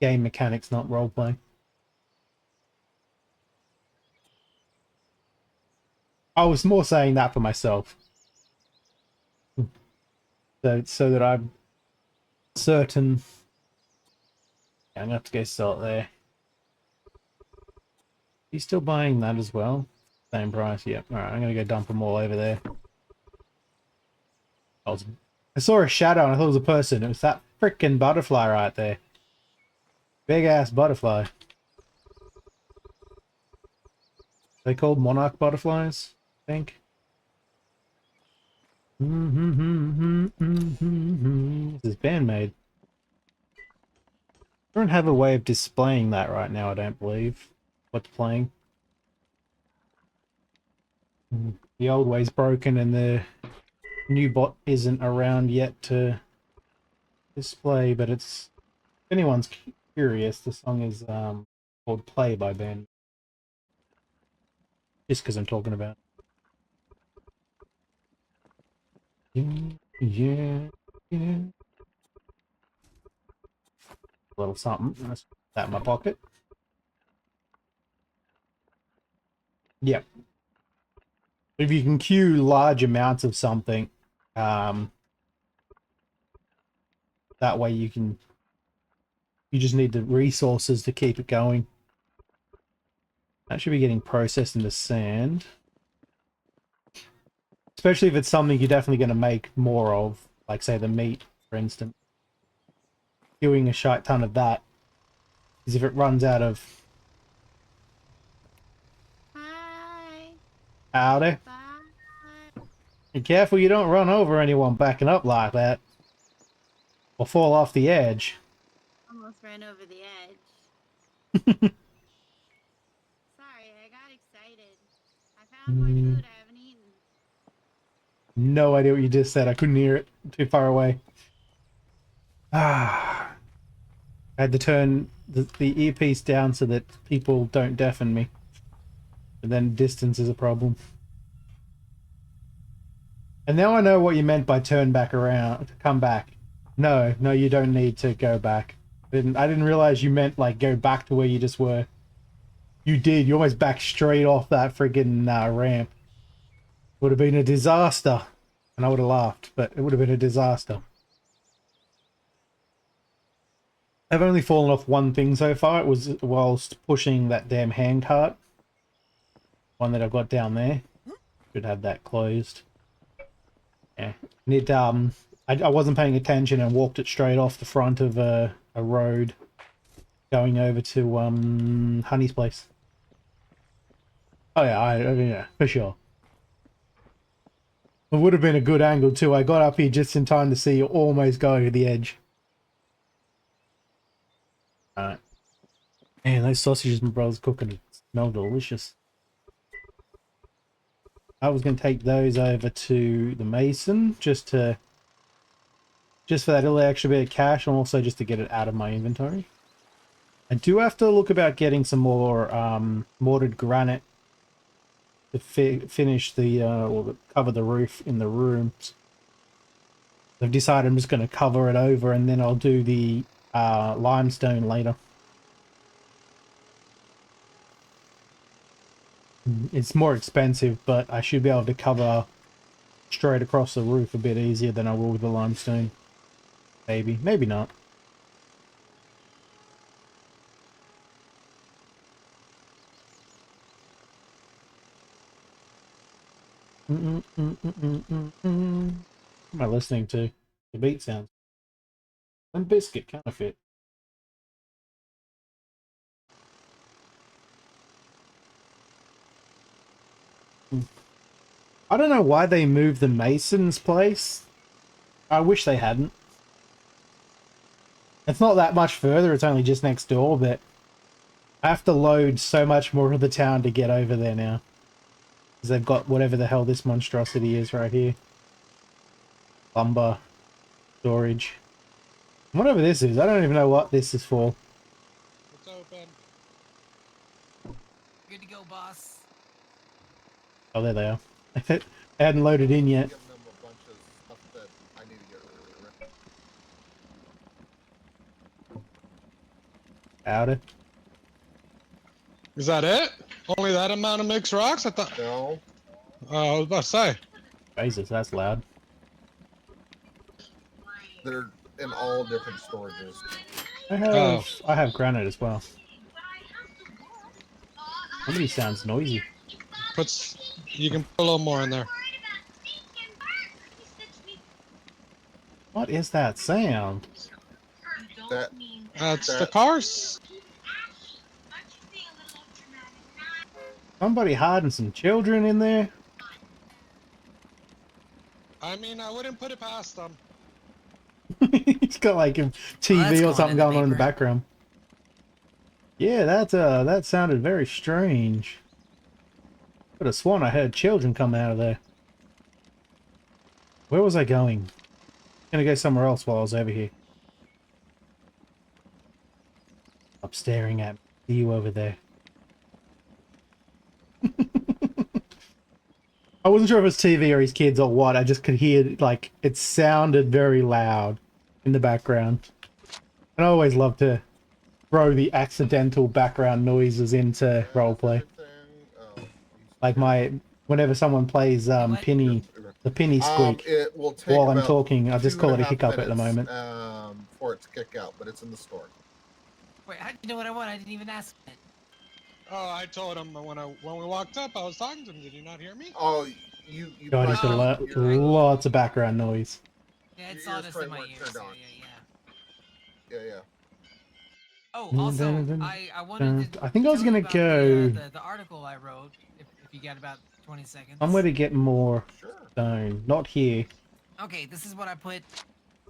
Game mechanics, not roleplay. I was more saying that for myself. So that I'm certain... Yeah, I'm gonna have to go sell it there. He's still buying that as well? Same price, yep. Alright, I'm gonna go dump them all over there. I saw a shadow and I thought it was a person. It was that freaking butterfly right there. Big ass butterfly. They called monarch butterflies, I think. This is bandmade. I don't have a way of displaying that right now, I don't believe. What's playing. The old way's broken and the new bot isn't around yet to display, but it's... If anyone's curious, the song is called Play by Ben. Just because I'm talking about yeah. A little something. Let's put that in my pocket. Yep. If you can queue large amounts of something, that way you can You just need the resources to keep it going. That should be getting processed into sand. Especially if it's something you're definitely going to make more of, like say the meat, for instance. Doing a shite ton of that is if it runs out of...
Hi.
Howdy.
Bye.
Be careful you don't run over anyone backing up like that. Or fall off the edge.
Almost ran over the edge. Sorry, I got excited. I found more food I haven't eaten.
No idea what you just said. I couldn't hear it. Too far away. Ah. I had to turn the earpiece down so that people don't deafen me. And then distance is a problem. And now I know what you meant by turn back around, come back. No, you don't need to go back. I didn't realize you meant like go back to where you just were. You did. You almost backed straight off that friggin' ramp. Would have been a disaster. And I would have laughed, but it would have been a disaster. I've only fallen off one thing so far. It was whilst pushing that damn handcart. One that I've got down there. Should have that closed. Yeah. And it, I wasn't paying attention and walked it straight off the front of a road going over to Honey's place. Oh yeah, yeah, for sure. It would have been a good angle too. I got up here just in time to see you almost go over the edge. Alright. Man, those sausages my brother's cooking smell delicious. I was going to take those over to the mason just for that little extra bit of cash and also just to get it out of my inventory. I do have to look about getting some more mortared granite to finish or cover the roof in the rooms. I've decided I'm just going to cover it over and then I'll do the limestone later. It's more expensive, but I should be able to cover straight across the roof a bit easier than I will with the limestone. Maybe, maybe not. What am I listening to? The beat sounds. Limp Bizkit counterfeit. I don't know why they moved the Mason's place. I wish they hadn't. It's not that much further, it's only just next door, but I have to load so much more of the town to get over there now. Because they've got whatever the hell this monstrosity is right here. Lumber. Storage. Whatever this is, I don't even know what this is for.
It's open. Good to go, boss.
Oh, there they are. They hadn't loaded in yet.
Giving them a bunch of stuff that I need to get rid of.
Howdy.
Is that it? Only that amount of mixed rocks? I thought.
No,
I was about to say.
Jesus, that's loud.
they're in all different storages.
I have granite as well. Somebody sounds noisy.
You can put a little more in there.
What is that sound?
That's the cars.
Somebody hiding some children in there?
I mean, I wouldn't put it past them.
He's got like a TV or something going on in the background. Yeah, that sounded very strange. Could have sworn I heard children coming out of there. Where was I going? Gonna go somewhere else while I was over here. Up staring at you over there. I wasn't sure if it was TV or his kids or what. I just could hear, like, it sounded very loud in the background. And I always love to throw the accidental background noises into roleplay. Like whenever someone plays Penny, the Penny squeak,
It will take
while I'm
about
talking, I just call it a
2.5
hiccup at the
minutes,
moment.
for it to kick out, but it's in the store.
Wait, how do you know what I want? I didn't even ask it.
Oh, I told him when we walked up, I was talking to him. Did you not hear me?
Oh, you
God, he's
probably
got
didn't hear-
lots of background noise.
Yeah, it's
Your ears
sawdust in
probably
my
weren't
ears.
turned
So
on.
yeah. Oh,
I
also, I wanted to
think I was
tell you
gonna
about
go
the article I wrote. If you got about 20 seconds.
somewhere to get more
Sure.
stone. Not here.
Okay, this is what I put.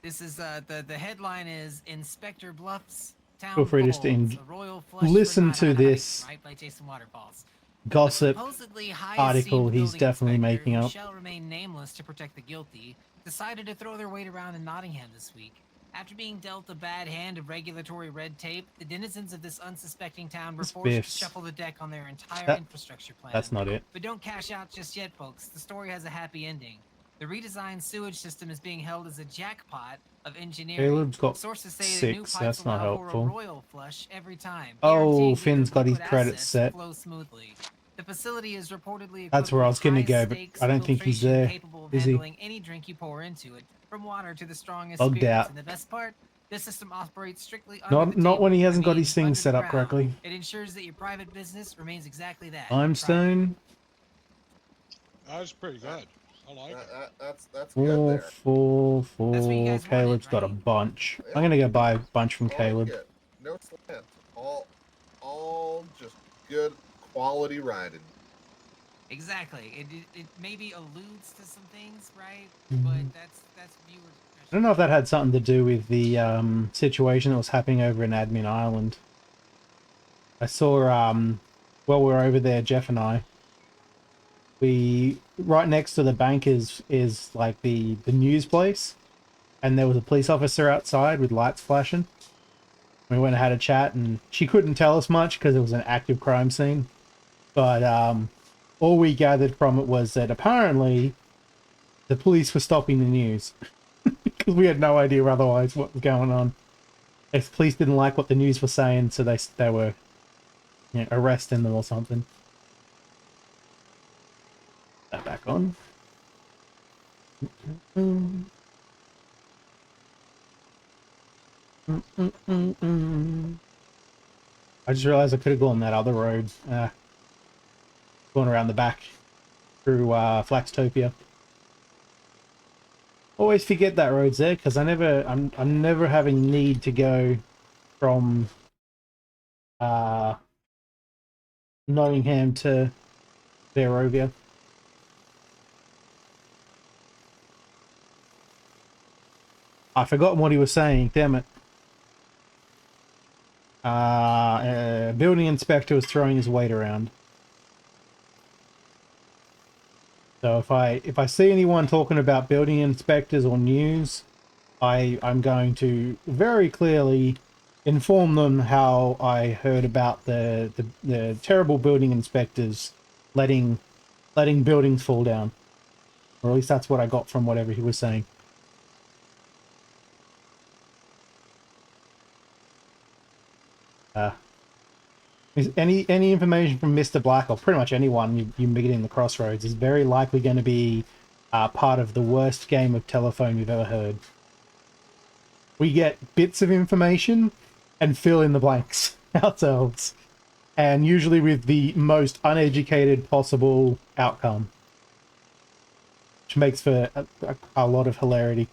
This is the headline is Inspector Bluffs
Feel
Town
free just to
Falls, a royal flush for
listen
night
to
on
this
ice, right by Jason Waterfalls. A
gossip
supposedly high
article
esteemed
he's
building
definitely
inspector,
making
who
up.
shall remain nameless to protect the guilty, decided to throw their weight around in Nottingham this week. After being dealt a bad hand of regulatory red tape, the denizens of this unsuspecting town were
It's
forced
Biff's.
to shuffle the deck on their entire
That-
infrastructure plan.
That's not it.
But don't cash out just yet, folks. The story has a happy ending. The redesigned sewage system is being held as a jackpot of engineering.
Caleb's got
Sources say the new
6.
pipes
That's not
allow for a
helpful.
royal flush every time.
Oh,
guaranteeing that
Finn's
your
got his
liquid
credits
assets
set.
flow smoothly. The facility is reportedly
That's
equipped
where I
with
was gonna go, but
high-stakes
I don't think he's
filtration
there.
capable of
Is he?
handling any drink you pour into it, from water to the strongest
Logged
spirits.
out.
And the best part, this system operates strictly under the
Not
table.
when he
I
hasn't got
mean,
his things
under
set
the
up
ground.
correctly.
It ensures that your private business remains exactly that.
Limestone.
That was pretty good. I like it.
That's good there.
That's what you guys
Caleb's
wanted,
got a
right?
bunch.
Yeah.
I'm gonna go buy a bunch from
I like
Caleb.
it. No slant. All just good quality riding.
Exactly. It maybe alludes to some things, right?
Mhm.
But that's viewer discretion.
I don't know if that had something to do with the situation that was happening over in Admin Island. I saw while we were over there, Jeff and I, we right next to the bank is like the news place, and there was a police officer outside with lights flashing. We went and had a chat, and she couldn't tell us much because it was an active crime scene. But all we gathered from it was that apparently the police were stopping the news because we had no idea otherwise what was going on. If the police didn't like what the news was saying, so they were, you know, arresting them or something. That back on. I just realized I could have gone that other road, going around the back through Flaxtopia. Always forget that road's there because I'm never having need to go from Nottingham to Barovia. I forgot what he was saying, damn it. Building inspector was throwing his weight around. So if I see anyone talking about building inspectors or news, I'm going to very clearly inform them how I heard about the terrible building inspectors letting buildings fall down. Or at least that's what I got from whatever he was saying. Any information from Mr. Black, or pretty much anyone you meet in the crossroads, is very likely going to be part of the worst game of telephone you've ever heard. We get bits of information and fill in the blanks ourselves, and usually with the most uneducated possible outcome, which makes for a lot of hilarity.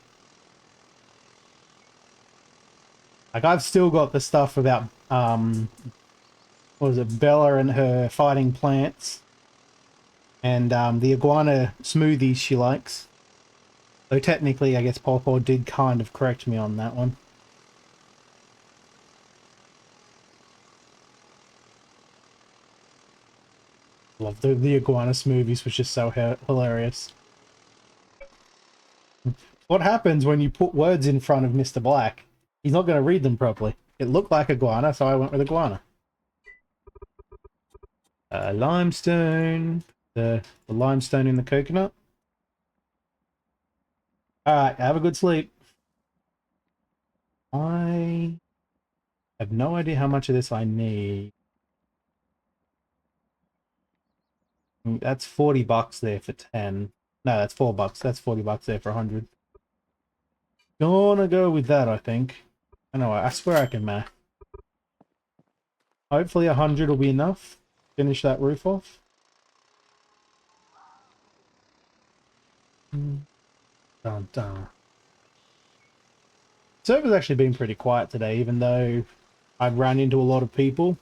Like, I've still got the stuff about what was it, Bella and her fighting plants, and the iguana smoothies she likes. Though technically, I guess Paw did kind of correct me on that one. Love the iguana smoothies, was just so hilarious. What happens when you put words in front of Mr. Black? He's not going to read them properly. It looked like iguana, so I went with iguana. Limestone. The limestone in the coconut. Alright, have a good sleep. I have no idea how much of this I need. That's 40 bucks there for 10. No, that's 4 bucks. That's 40 bucks there for 100. Gonna go with that, I think. I know, I swear I can math. Hopefully 100 will be enough. Finish that roof off. Dun, dun. Server's actually been pretty quiet today, even though I've run into a lot of people.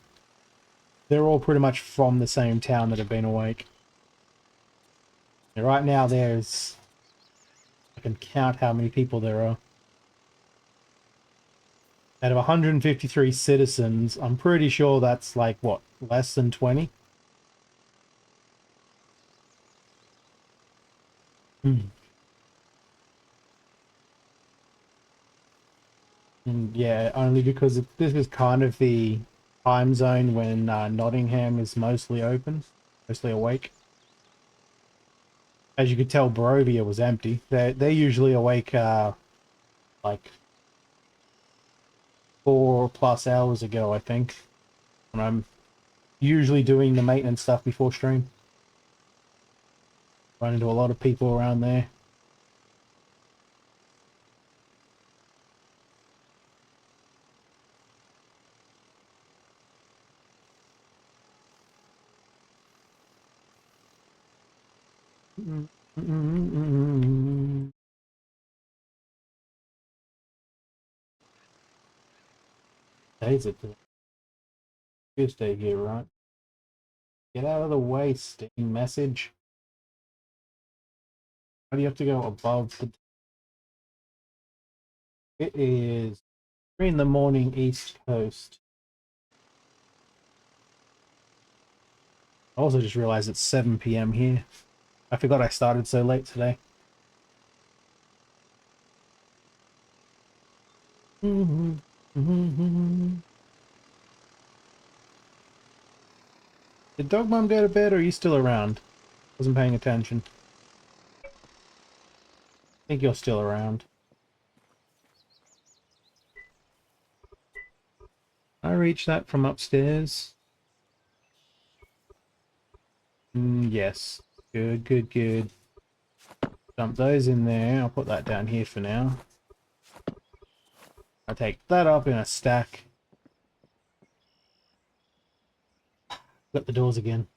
They're all pretty much from the same town that have been awake. And right now there's... I can count how many people there are. Out of 153 citizens, I'm pretty sure that's like, what, less than 20? And yeah, only because this is kind of the time zone when Nottingham is mostly open, mostly awake. As you could tell, Barovia was empty. They're usually awake like 4+ hours ago, I think. When I'm usually doing the maintenance stuff before stream. Run into a lot of people around there. Days it Tuesday here, right? Get out of the way, Steam message. Why do you have to go above the... It is 3 in the morning East Coast. I also just realized it's 7 PM here. I forgot I started so late today. Did Dog Mom go to bed, or are you still around? Wasn't paying attention. I think you're still around. I reached that from upstairs. Yes. Good, good, good. Dump those in there. I'll put that down here for now. I'll take that up in a stack. Got the doors again.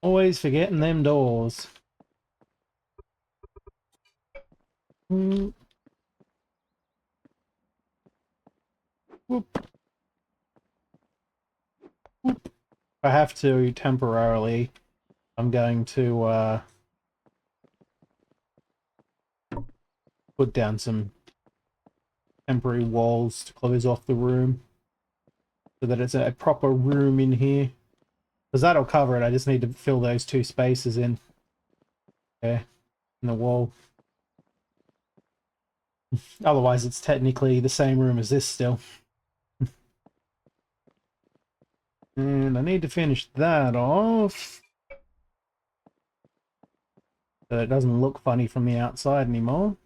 Always forgetting them doors. Whoop. Whoop. Whoop. I have to temporarily. I'm going to put down some temporary walls to close off the room so that it's a proper room in here. Because that'll cover it. I just need to fill those 2 spaces in. Okay. In the wall. Otherwise, it's technically the same room as this still. And I need to finish that off. So it doesn't look funny from the outside anymore.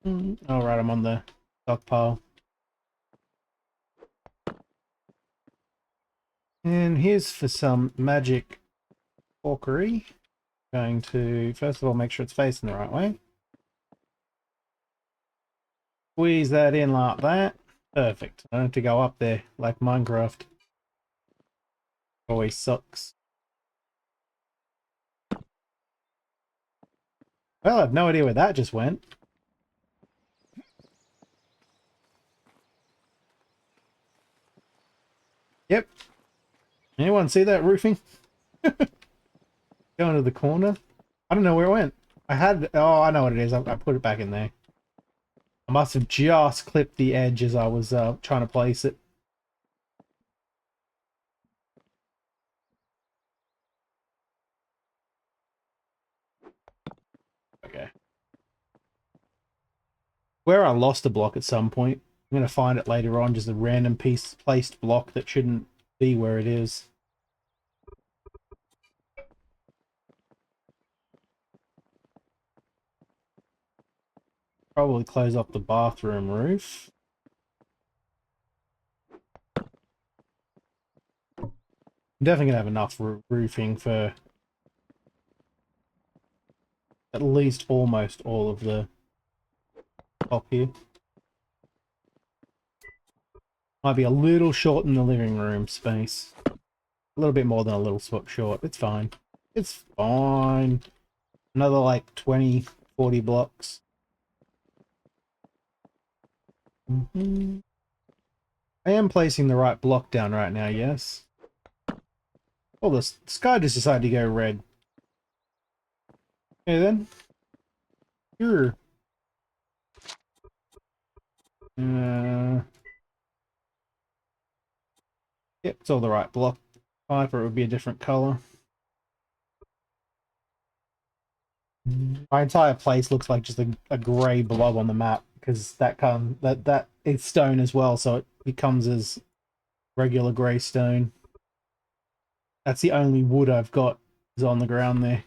Alright, I'm on the stockpile. And here's for some magic porkery. Going to, first of all, make sure it's facing the right way. Squeeze that in like that. Perfect. I don't have to go up there like Minecraft. Always sucks. Well, I have no idea where that just went. Yep. Anyone see that roofing? Going to the corner. I don't know where it went. I had... Oh, I know what it is. I put it back in there. I must have just clipped the edge as I was trying to place it. Okay. Where I lost a block at some point. I'm going to find it later on. Just a random placed block that shouldn't be where it is. Probably close up the bathroom roof. I'm definitely gonna have enough roofing for at least almost all of the top here. Might be a little short in the living room space. A little bit more than a little short. It's fine. It's fine. Another like 20, 40 blocks. I am placing the right block down right now, yes. Oh, the sky just decided to go red. Okay then. Sure. Yep, it's all the right block type, or it would be a different color. My entire place looks like just a grey blob on the map because that is stone as well, so it becomes as regular grey stone. That's the only wood I've got is on the ground there,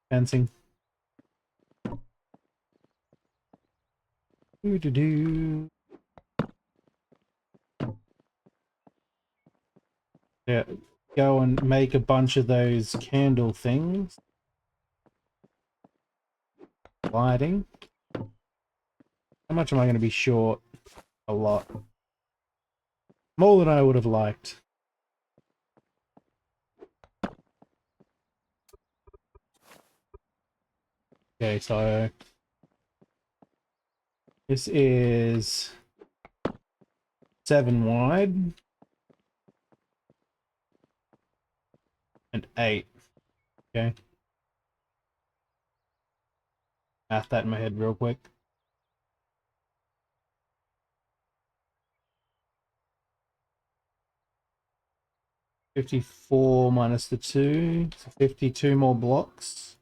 fencing. Do. Yeah, go and make a bunch of those candle things. Lighting. How much am I going to be short? A lot. More than I would have liked. Okay, so this is 7 wide and 8. Okay. Math that in my head real quick. $54 minus the 2, so 52 more blocks.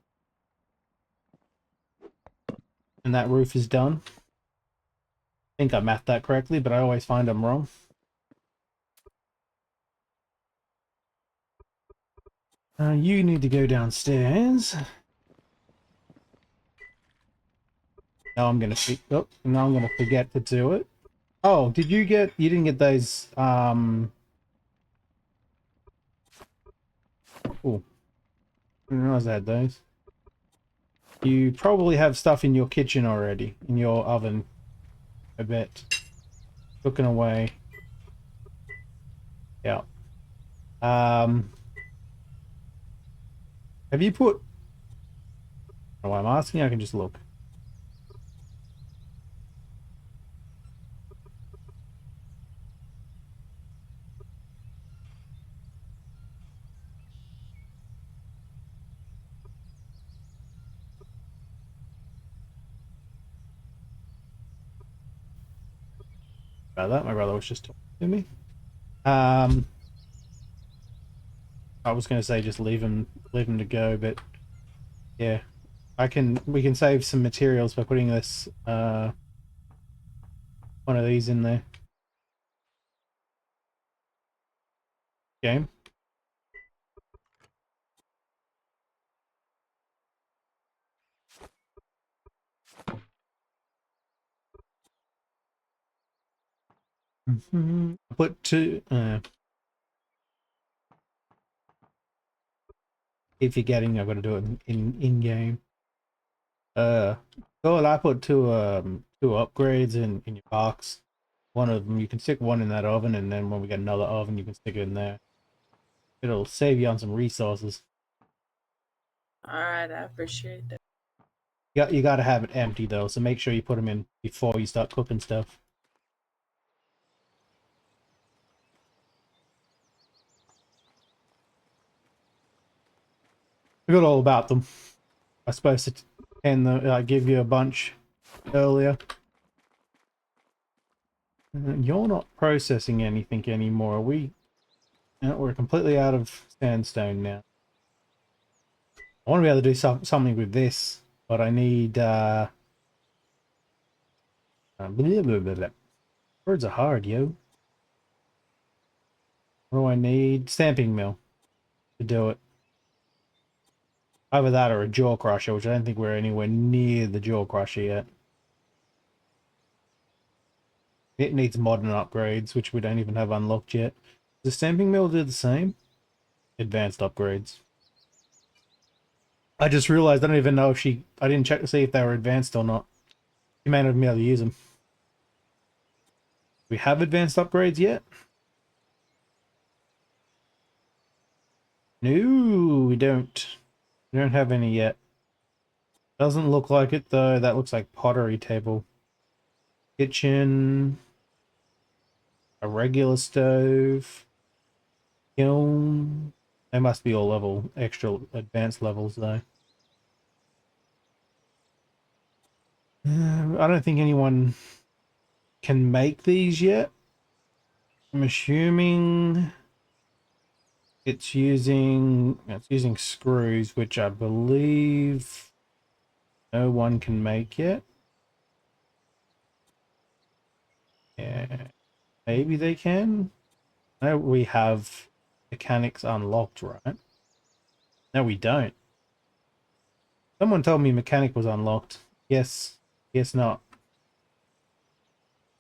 And that roof is done. I think I mathed that correctly, but I always find I'm wrong. You need to go downstairs. Now I'm gonna now I'm gonna forget to do it. Oh, you didn't get those oh, I didn't realize I had those. You probably have stuff in your kitchen already, in your oven, I bet. Cooking away. Yeah. Have you put... Oh, I'm asking, I can just look. About that, my brother was just talking to me. I was going to say just leave him to go, but yeah, we can save some materials by putting this one of these in there. Game. Put two. If you're getting, I've got to do it in game. Well, I put two upgrades in your box. One of them, you can stick one in that oven, and then when we get another oven, you can stick it in there. It'll save you on some resources.
Alright, I appreciate that.
You got to have it empty though, so make sure you put them in before you start cooking stuff. I forgot all about them. I was supposed to give you a bunch earlier. You're not processing anything anymore, are we? We're completely out of sandstone now. I want to be able to do something with this, but I need blah, blah, blah, blah. Words are hard, yo. What do I need? Stamping mill to do it. Either that or a jaw crusher, which I don't think we're anywhere near the jaw crusher yet. It needs modern upgrades, which we don't even have unlocked yet. Does the stamping mill do the same? advanced upgrades. I just realized I don't even know if I didn't check to see if they were advanced or not. You may not be able to use them. Do we have advanced upgrades yet? No, we don't. We don't have any yet. Doesn't look like it though. That looks like pottery table. Kitchen. A regular stove. Kiln. They must be all extra advanced levels though. I don't think anyone can make these yet. I'm assuming it's using screws, which I believe no one can make yet. Yeah, maybe they can. No, we have mechanics unlocked, right? No, we don't. Someone told me mechanic was unlocked. Yes, guess not.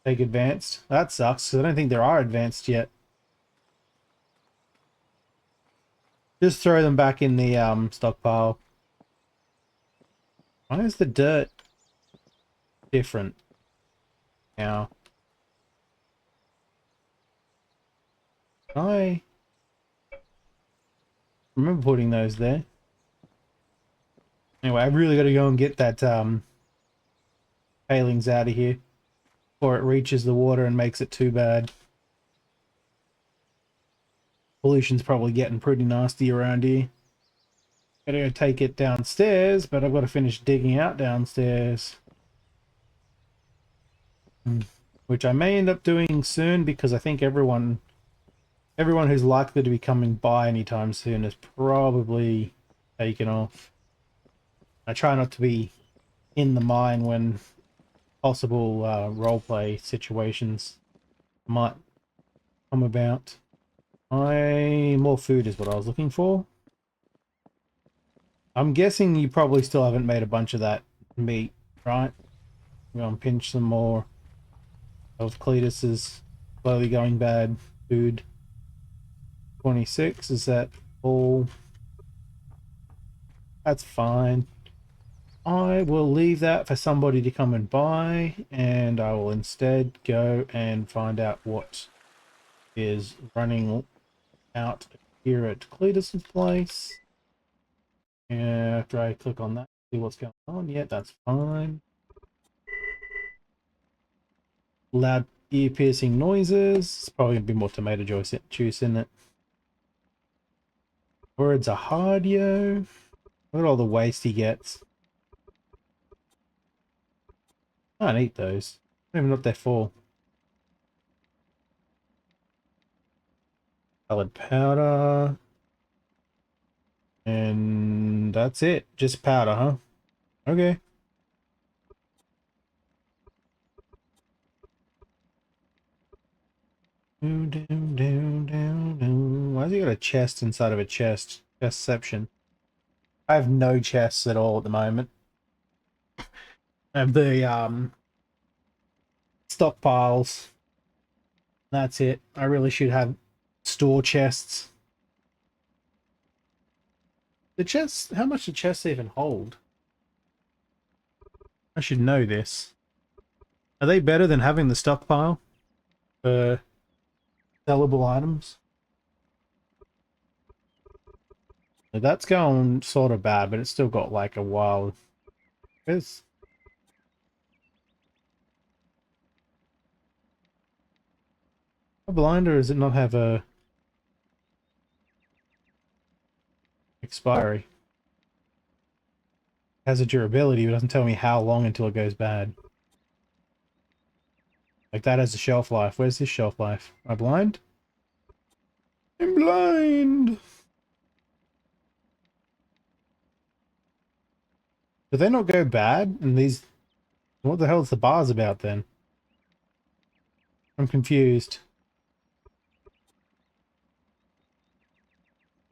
Take advanced. That sucks, because I don't think there are advanced yet. Just throw them back in the stockpile. Why is the dirt different now? I remember putting those there. Anyway, I've really got to go and get that tailings out of here before it reaches the water and makes it too bad. Pollution's probably getting pretty nasty around here. Gotta go take it downstairs, but I've got to finish digging out downstairs. Which I may end up doing soon because I think everyone who's likely to be coming by anytime soon is probably taken off. I try not to be in the mine when possible roleplay situations might come about. More food is what I was looking for. I'm guessing you probably still haven't made a bunch of that meat, right? I'm gonna pinch some more of Cletus's slowly going bad food. 26, is that all? That's fine. I will leave that for somebody to come and buy, and I will instead go and find out what is running out here at Cletus's place. And after I click on that, see what's going on. Yeah, that's fine. Loud ear-piercing noises. It's probably going to be more tomato juice in it. Words are hard, yo. Look at all the waste he gets. I don't eat those. I don't even know what they're for. Colored powder. And that's it. Just powder, huh? Okay. Why has he got a chest inside of a chest? Chestception. I have no chests at all at the moment. I have the stockpiles. That's it. I really should have store chests. The chests, how much do chests even hold? I should know this. Are they better than having the stockpile for sellable items? That's going sort of bad, but it's still got like a while. It's a blind, or does it not have a expiry? It has a durability, but it doesn't tell me how long until it goes bad. Like that has a shelf life. Where's this shelf life? Am I blind? I'm blind! Do they not go bad? And these... What the hell is the bars about then? I'm confused.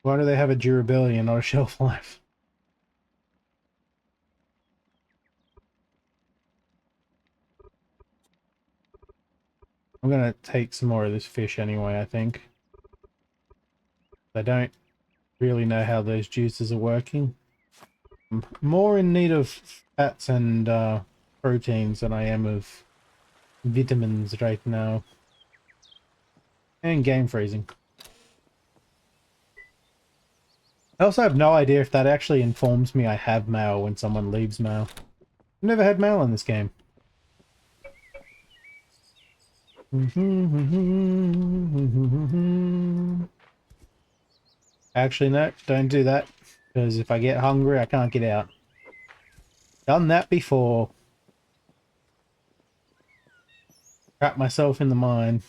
Why do they have a durability and not a shelf life? I'm gonna take some more of this fish anyway, I think. I don't really know how those juices are working. I'm more in need of fats and proteins than I am of vitamins right now. And game freezing. I also have no idea if that actually informs me I have mail when someone leaves mail. I've never had mail in this game. Actually, no, don't do that. Because if I get hungry, I can't get out. Done that before. Trap myself in the mine.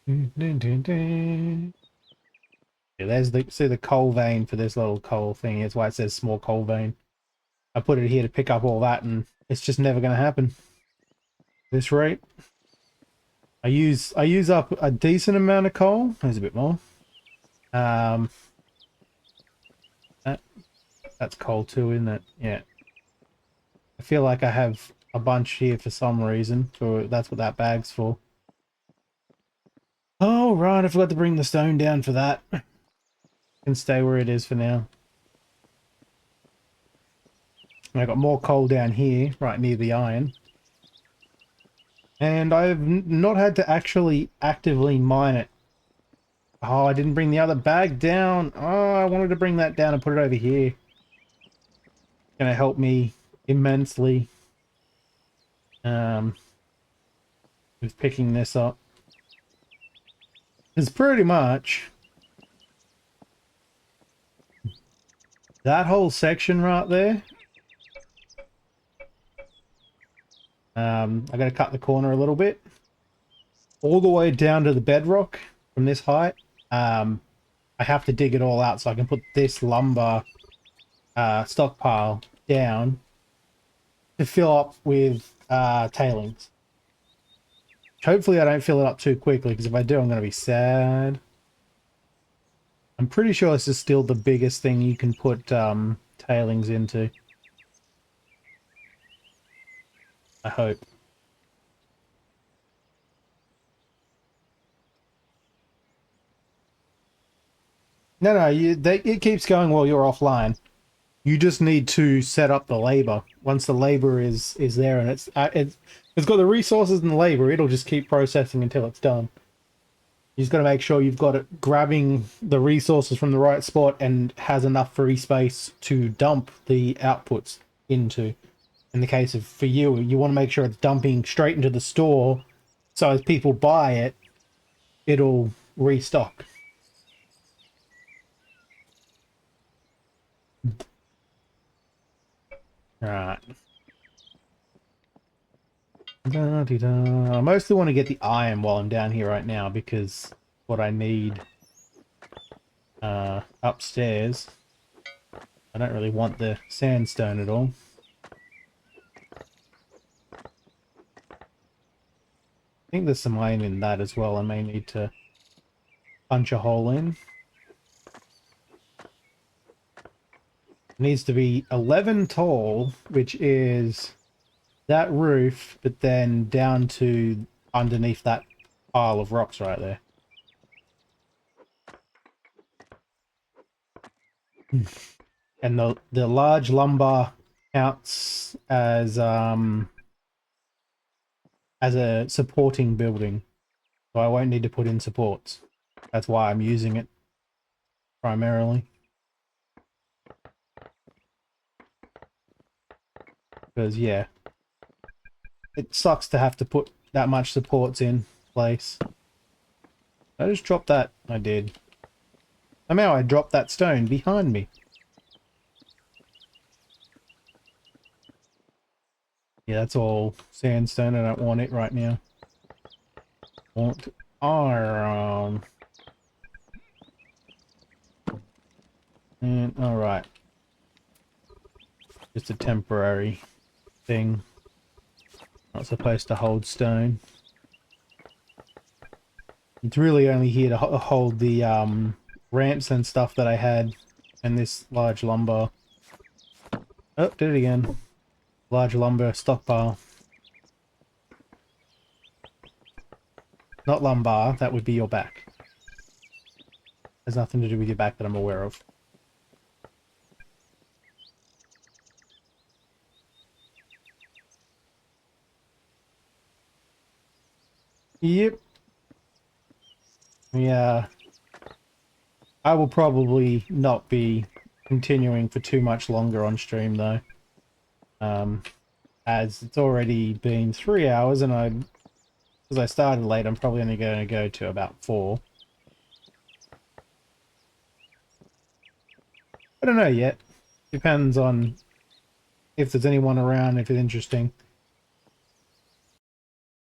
Yeah, there's the, see the coal vein for this little coal thing. That's why it says small coal vein. I put it here to pick up all that, and it's just never going to happen. This rate. I use up a decent amount of coal. There's a bit more. That's coal too, isn't it? Yeah. I feel like I have a bunch here for some reason. So that's what that bag's for. Oh, right. I forgot to bring the stone down for that. Can stay where it is for now. I got more coal down here, right near the iron. And I've not had to actually actively mine it. Oh, I didn't bring the other bag down. Oh, I wanted to bring that down and put it over here. Gonna help me immensely. With picking this up. It's pretty much that whole section right there. I gotta cut the corner a little bit. All the way down to the bedrock from this height. I have to dig it all out so I can put this lumber stockpile down to fill up with tailings. Hopefully I don't fill it up too quickly, because if I do, I'm going to be sad. I'm pretty sure this is still the biggest thing you can put tailings into. I hope. No, it keeps going while you're offline. You just need to set up the labor. Once the labor is there and it's got the resources and the labor, it'll just keep processing until it's done. You just got to make sure you've got it grabbing the resources from the right spot and has enough free space to dump the outputs into. In the case of for you, you want to make sure it's dumping straight into the store, so as people buy it, it'll restock. Right. I mostly want to get the iron while I'm down here right now, because what I need upstairs. I don't really want the sandstone at all. I think there's some iron in that as well. I may need to punch a hole in. It needs to be 11 tall, which is that roof, but then down to underneath that pile of rocks right there. And the large lumber counts as a supporting building, so I won't need to put in supports. That's why I'm using it primarily. Because yeah, it sucks to have to put that much supports in place. I just dropped that. I did. Somehow I dropped that stone behind me. Yeah, that's all sandstone. I don't want it right now. Want iron. And alright. Just a temporary thing. Not supposed to hold stone. It's really only here to hold the ramps and stuff that I had, and this large lumber. Oh, did it again. Large lumber stockpile. Not lumbar, that would be your back. Has nothing to do with your back that I'm aware of. Yep. Yeah. I will probably not be continuing for too much longer on stream though. As it's already been 3 hours and because I started late, I'm probably only going to go to about 4. I don't know yet. Depends on if there's anyone around, if it's interesting.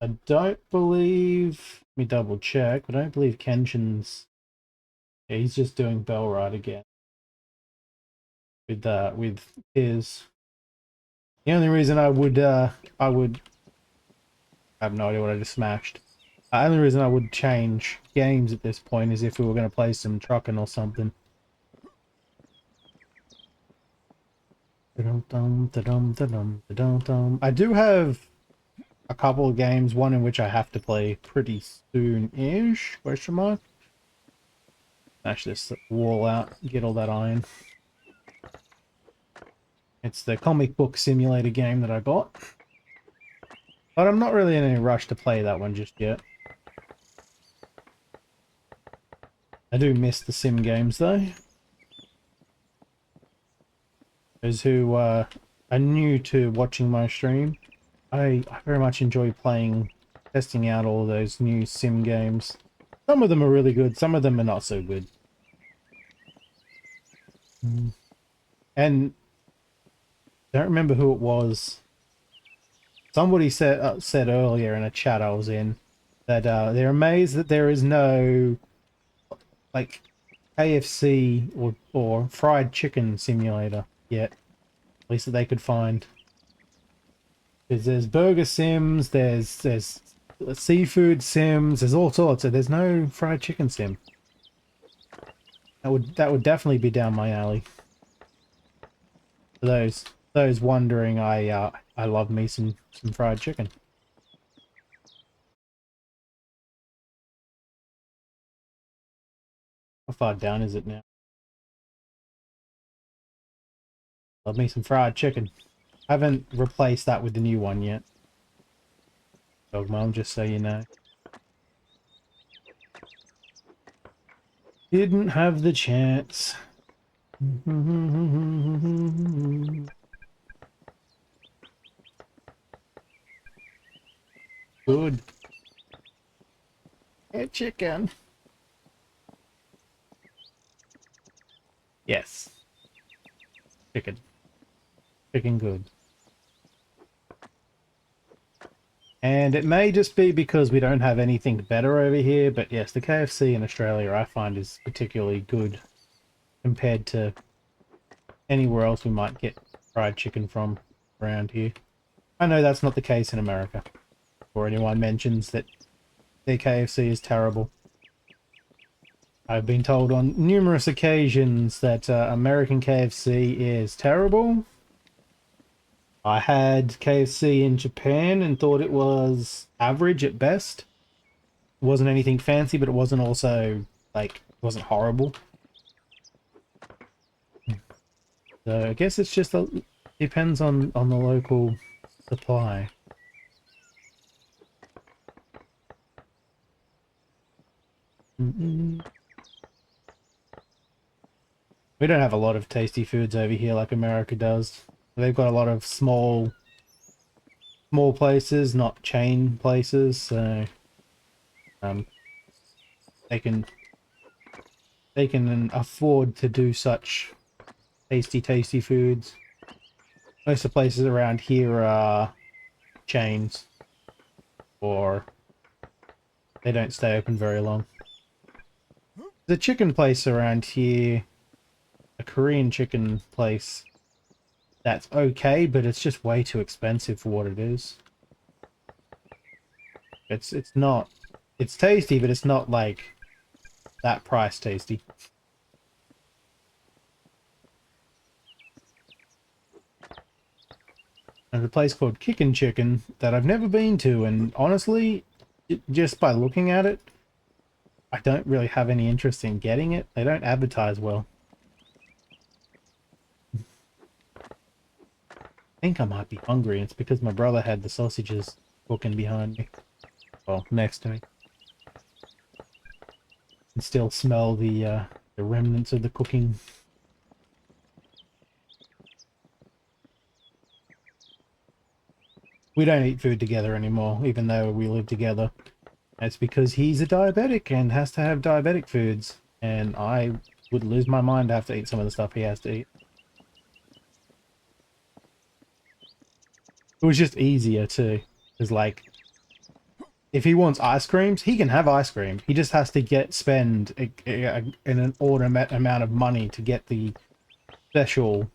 I don't believe... Let me double check. I don't believe Kenshin's... Yeah, he's just doing Bell Ride again. With his... The only reason I would... I have no idea what I just smashed. The only reason I would change games at this point is if we were going to play some trucking or something. I do have a couple of games, one in which I have to play pretty soon-ish, question mark. Smash this wall out, get all that iron. It's the comic book simulator game that I bought. But I'm not really in any rush to play that one just yet. I do miss the sim games though. Those who are new to watching my stream, I very much enjoy testing out all those new sim games. Some of them are really good, some of them are not so good. And I don't remember who it was. Somebody said earlier in a chat I was in that they're amazed that there is no like KFC or fried chicken simulator yet, at least that they could find. Because there's burger sims, there's seafood sims, there's all sorts. So there's no fried chicken sim. That would definitely be down my alley. For those wondering, I love me some fried chicken. How far down is it now? Love me some fried chicken. I haven't replaced that with the new one yet. Dog Mom, just so you know. Didn't have the chance. Good. Hey, chicken. Yes. Chicken. Chicken good. And it may just be because we don't have anything better over here, but yes, the KFC in Australia I find is particularly good compared to anywhere else we might get fried chicken from around here. I know that's not the case in America, or anyone mentions that their KFC is terrible. I've been told on numerous occasions that American KFC is terrible. I had KFC in Japan and thought it was average at best. It wasn't anything fancy, but it wasn't also, like, it wasn't horrible. So I guess it's just depends on the local supply. We don't have a lot of tasty foods over here like America does. They've got a lot of small places, not chain places, so they can afford to do such tasty foods. Most of the places around here are chains, or they don't stay open very long. There's a chicken place around here, a Korean chicken place, that's okay, but it's just way too expensive for what it is. It's not... It's tasty, but it's not like that price tasty. There's a place called Kickin' Chicken that I've never been to, and honestly, just by looking at it, I don't really have any interest in getting it. They don't advertise well. I think I might be hungry. It's because my brother had the sausages cooking behind me. Well, next to me. I can still smell the remnants of the cooking. We don't eat food together anymore, even though we live together. That's because he's a diabetic and has to have diabetic foods. And I would lose my mind to have to eat some of the stuff he has to eat. It was just easier too. Because like, if he wants ice creams, he can have ice cream. He just has to spend an inordinate amount of money to get the special,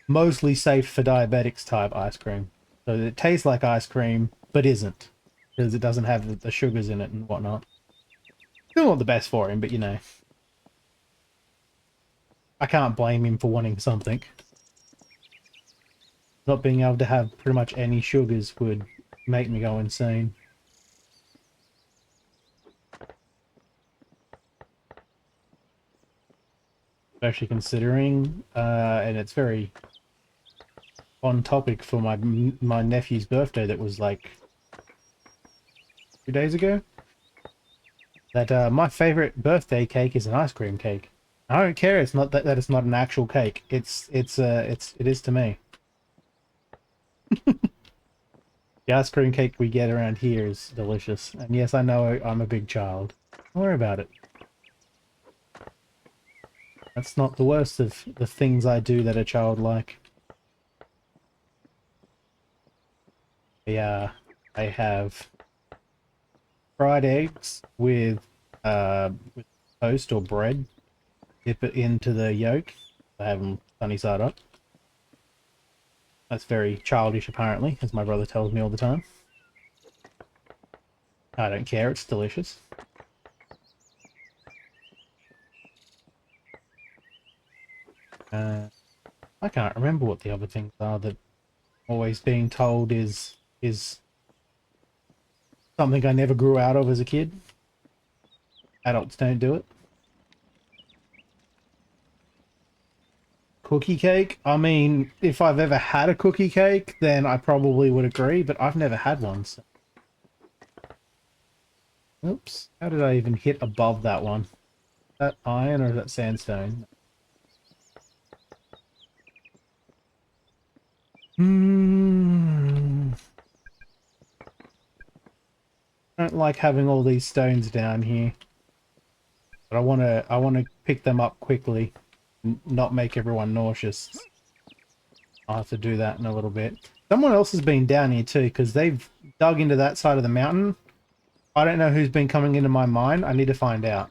mostly safe for diabetics type ice cream. So it tastes like ice cream, but isn't. Because it doesn't have the sugars in it and whatnot. Still not the best for him, but you know. I can't blame him for wanting something. Not being able to have pretty much any sugars would make me go insane. Especially considering, and it's very on topic for my nephew's birthday that was like 2 days ago. That my favorite birthday cake is an ice cream cake. I don't care. It's not that it's not an actual cake. It is to me. The ice cream cake we get around here is delicious. And yes, I know I'm a big child. Don't worry about it. That's not the worst of the things I do that are childlike. Yeah, I have fried eggs with toast or bread. Dip it into the yolk. I have them sunny side up. That's very childish, apparently, as my brother tells me all the time. I don't care, it's delicious. I can't remember what the other things are that always being told is something I never grew out of as a kid. Adults don't do it. Cookie cake? I mean, if I've ever had a cookie cake, then I probably would agree, but I've never had one. So. Oops. How did I even hit above that one? Is that iron or is that sandstone? I don't like having all these stones down here. But I wanna pick them up quickly. Not make everyone nauseous. I'll have to do that in a little bit. Someone else has been down here too, because they've dug into that side of the mountain. I don't know who's been coming into my mine. I need to find out.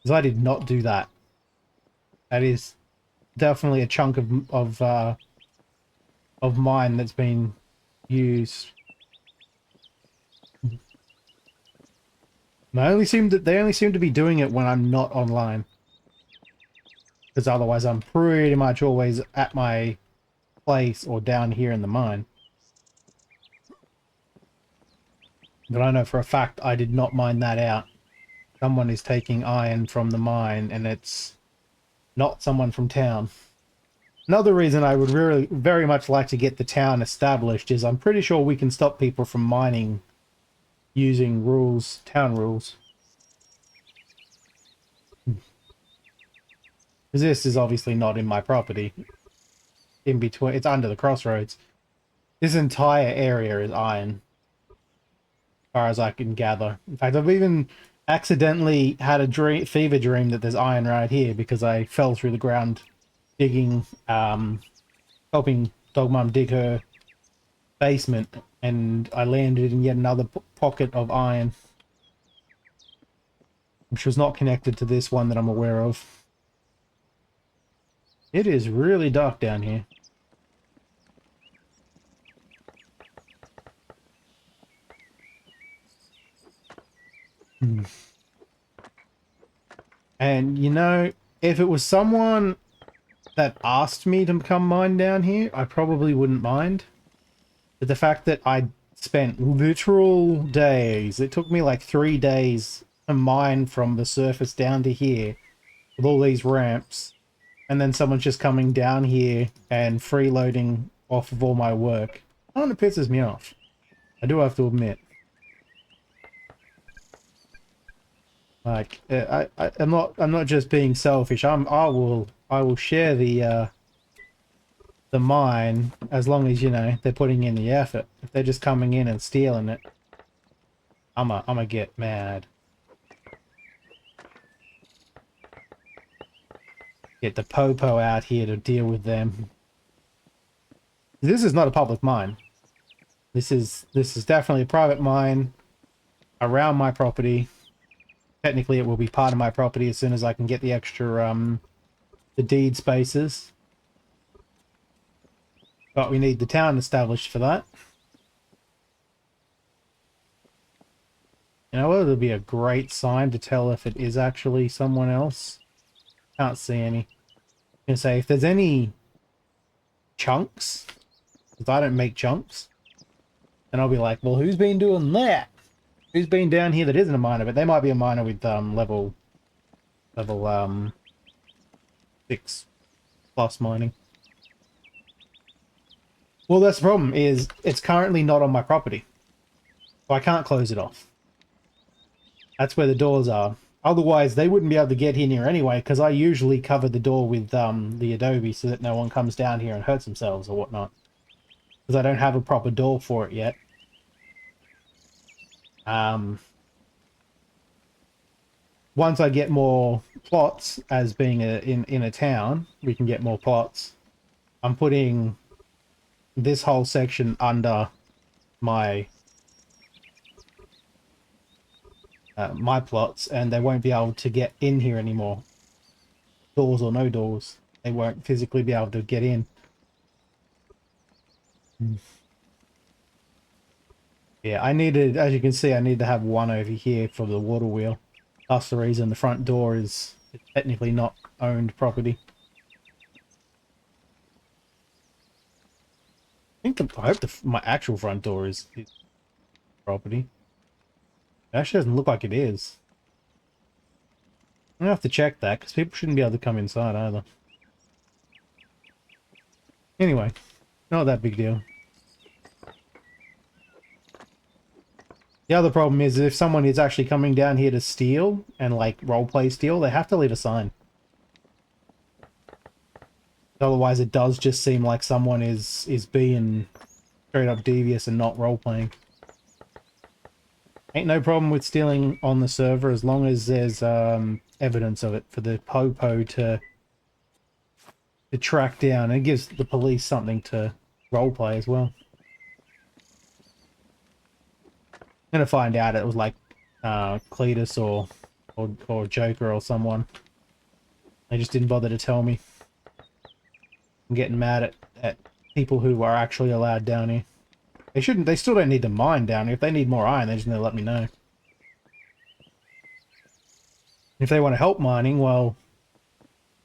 Because I did not do that. That is definitely a chunk of mine that's been used. They only seem to be doing it when I'm not online. Because otherwise I'm pretty much always at my place or down here in the mine. But I know for a fact I did not mine that out. Someone is taking iron from the mine and it's not someone from town. Another reason I would really very much like to get the town established is I'm pretty sure we can stop people from mining using rules, town rules. Because this is obviously not in my property. In between, it's under the crossroads. This entire area is iron. As far as I can gather. In fact, I've even accidentally had a fever dream that there's iron right here because I fell through the ground digging, helping Dog Mum dig her basement, and I landed in yet another pocket of iron, which was not connected to this one that I'm aware of. It is really dark down here. And you know, if it was someone that asked me to come mine down here, I probably wouldn't mind. But the fact that I spent literal days. It took me like 3 days to mine from the surface down to here with all these ramps. And then someone's just coming down here and freeloading off of all my work. Kind of pisses me off. I do have to admit. Like, I'm not just being selfish. I will share the mine as long as, you know, they're putting in the effort. If they're just coming in and stealing it, I'ma get mad. Get the popo out here to deal with them. This is not a public mine. This is definitely a private mine around my property. Technically, it will be part of my property as soon as I can get the extra the deed spaces. But we need the town established for that. You know what? It'll be a great sign to tell if it is actually someone else. Can't see any. I'm gonna say if there's any chunks, because I don't make chunks, then I'll be like, well, who's been doing that? Who's been down here that isn't a miner? But they might be a miner with level 6 plus mining. Well, that's the problem, is it's currently not on my property. So I can't close it off. That's where the doors are. Otherwise, they wouldn't be able to get in here anyway, because I usually cover the door with the adobe so that no one comes down here and hurts themselves or whatnot. Because I don't have a proper door for it yet. Once I get more plots, as being in a town, we can get more plots. I'm putting this whole section under my my plots, and they won't be able to get in here anymore. Doors or no doors, they won't physically be able to get in. Yeah, I needed, as you can see, I need to have one over here for the water wheel. That's the reason the front door is technically not owned property. I hope my actual front door is property. It actually doesn't look like it is. I'm gonna have to check that, because people shouldn't be able to come inside either. Anyway, not that big deal. The other problem is if someone is actually coming down here to steal, and like roleplay steal, they have to leave a sign. Otherwise it does just seem like someone is being straight up devious and not roleplaying. Ain't no problem with stealing on the server as long as there's evidence of it for the popo to track down. It gives the police something to roleplay as well. I'm gonna find out it was like Cletus or Joker or someone. They just didn't bother to tell me. I'm getting mad at people who are actually allowed down here. They still don't need to mine down here. If they need more iron, they just need to let me know. If they want to help mining, well,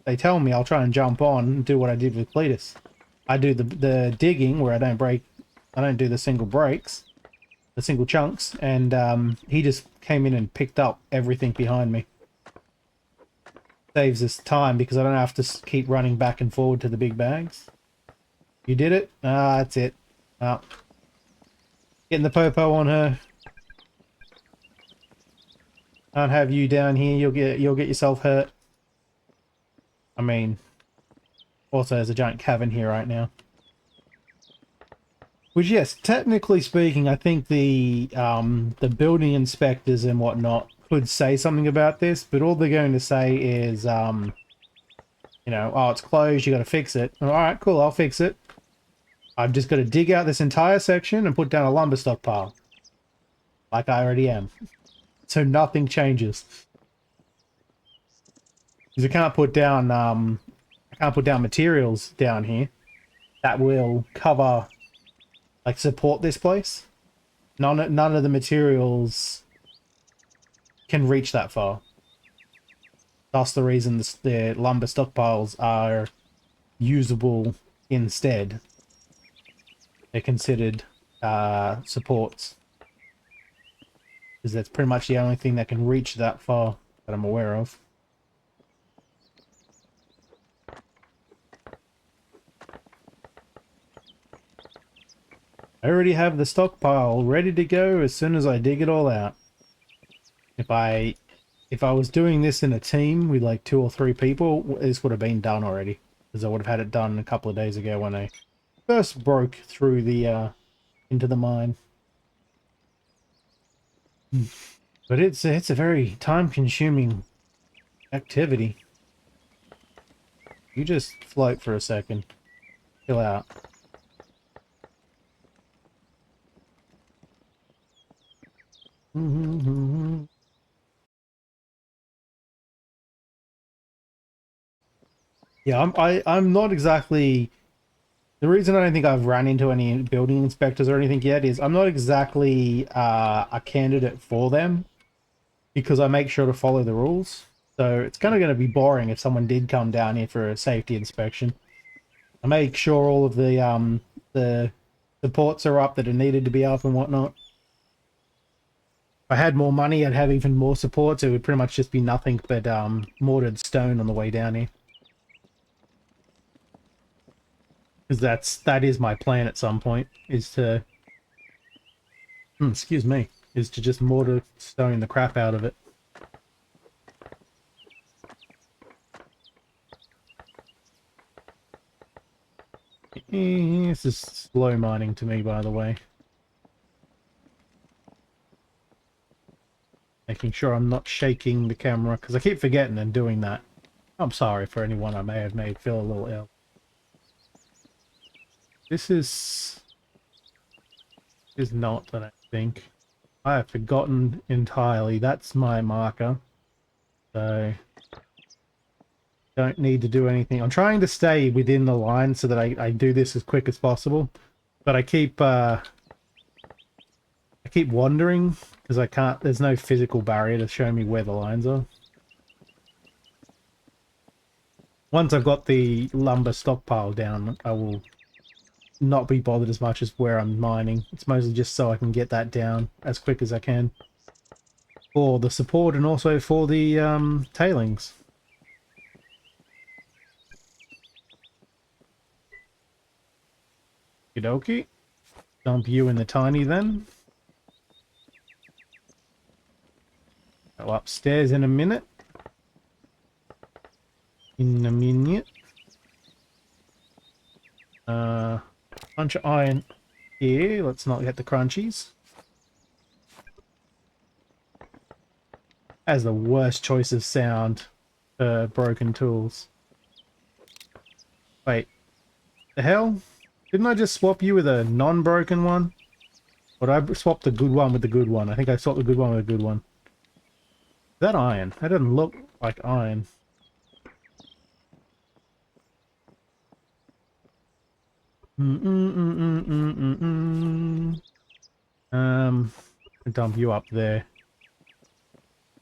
they tell me, I'll try and jump on and do what I did with Cletus. I do the digging where I don't do the single breaks, the single chunks, and he just came in and picked up everything behind me. Saves us time because I don't have to keep running back and forward to the big bags. You did it? Ah, that's it. Oh. Getting the popo on her. Can't have you down here. You'll get yourself hurt. I mean, also there's a giant cavern here right now. Which, yes, technically speaking, I think the building inspectors and whatnot could say something about this, but all they're going to say is, you know, oh, it's closed, you got to fix it. All right, cool, I'll fix it. I've just got to dig out this entire section and put down a lumber stockpile, like I already am. So nothing changes. Because I can't put down materials down here that will cover, like, support this place. None of the materials can reach that far. That's the reason the lumber stockpiles are usable instead. They're considered supports. Because that's pretty much the only thing that can reach that far that I'm aware of. I already have the stockpile ready to go as soon as I dig it all out. If I was doing this in a team with like 2 or 3 people, this would have been done already. Because I would have had it done a couple of days ago when I first broke through the into the mine. But it's a very time-consuming activity. You just float for a second. Chill out. Yeah, I'm not exactly... The reason I don't think I've ran into any building inspectors or anything yet is I'm not exactly a candidate for them, because I make sure to follow the rules. So it's kind of going to be boring if someone did come down here for a safety inspection. I make sure all of the supports are up that are needed to be up and whatnot. If I had more money, I'd have even more supports. It would pretty much just be nothing but mortared stone on the way down here. Because that is my plan at some point, is to... excuse me. Is to just mortar stone the crap out of it. This is slow mining to me, by the way. Making sure I'm not shaking the camera, because I keep forgetting and doing that. I'm sorry for anyone I may have made feel a little ill. This is not that I think. I have forgotten entirely. That's my marker. So don't need to do anything. I'm trying to stay within the line so that I do this as quick as possible. But I keep wandering because I can't, there's no physical barrier to show me where the lines are. Once I've got the lumber stockpile down, I will not be bothered as much as where I'm mining. It's mostly just so I can get that down as quick as I can. For the support and also for the tailings. Okie. Dump you in the tiny then. Go upstairs in a minute. In a minute. Bunch of iron here. Let's not get the crunchies. Has the worst choice of sound for broken tools. Wait. The hell? Didn't I just swap you with a non-broken one? Or did I swap the good one with the good one? I think I swapped the good one with the good one. Is that iron? That doesn't look like iron. Dump you up there.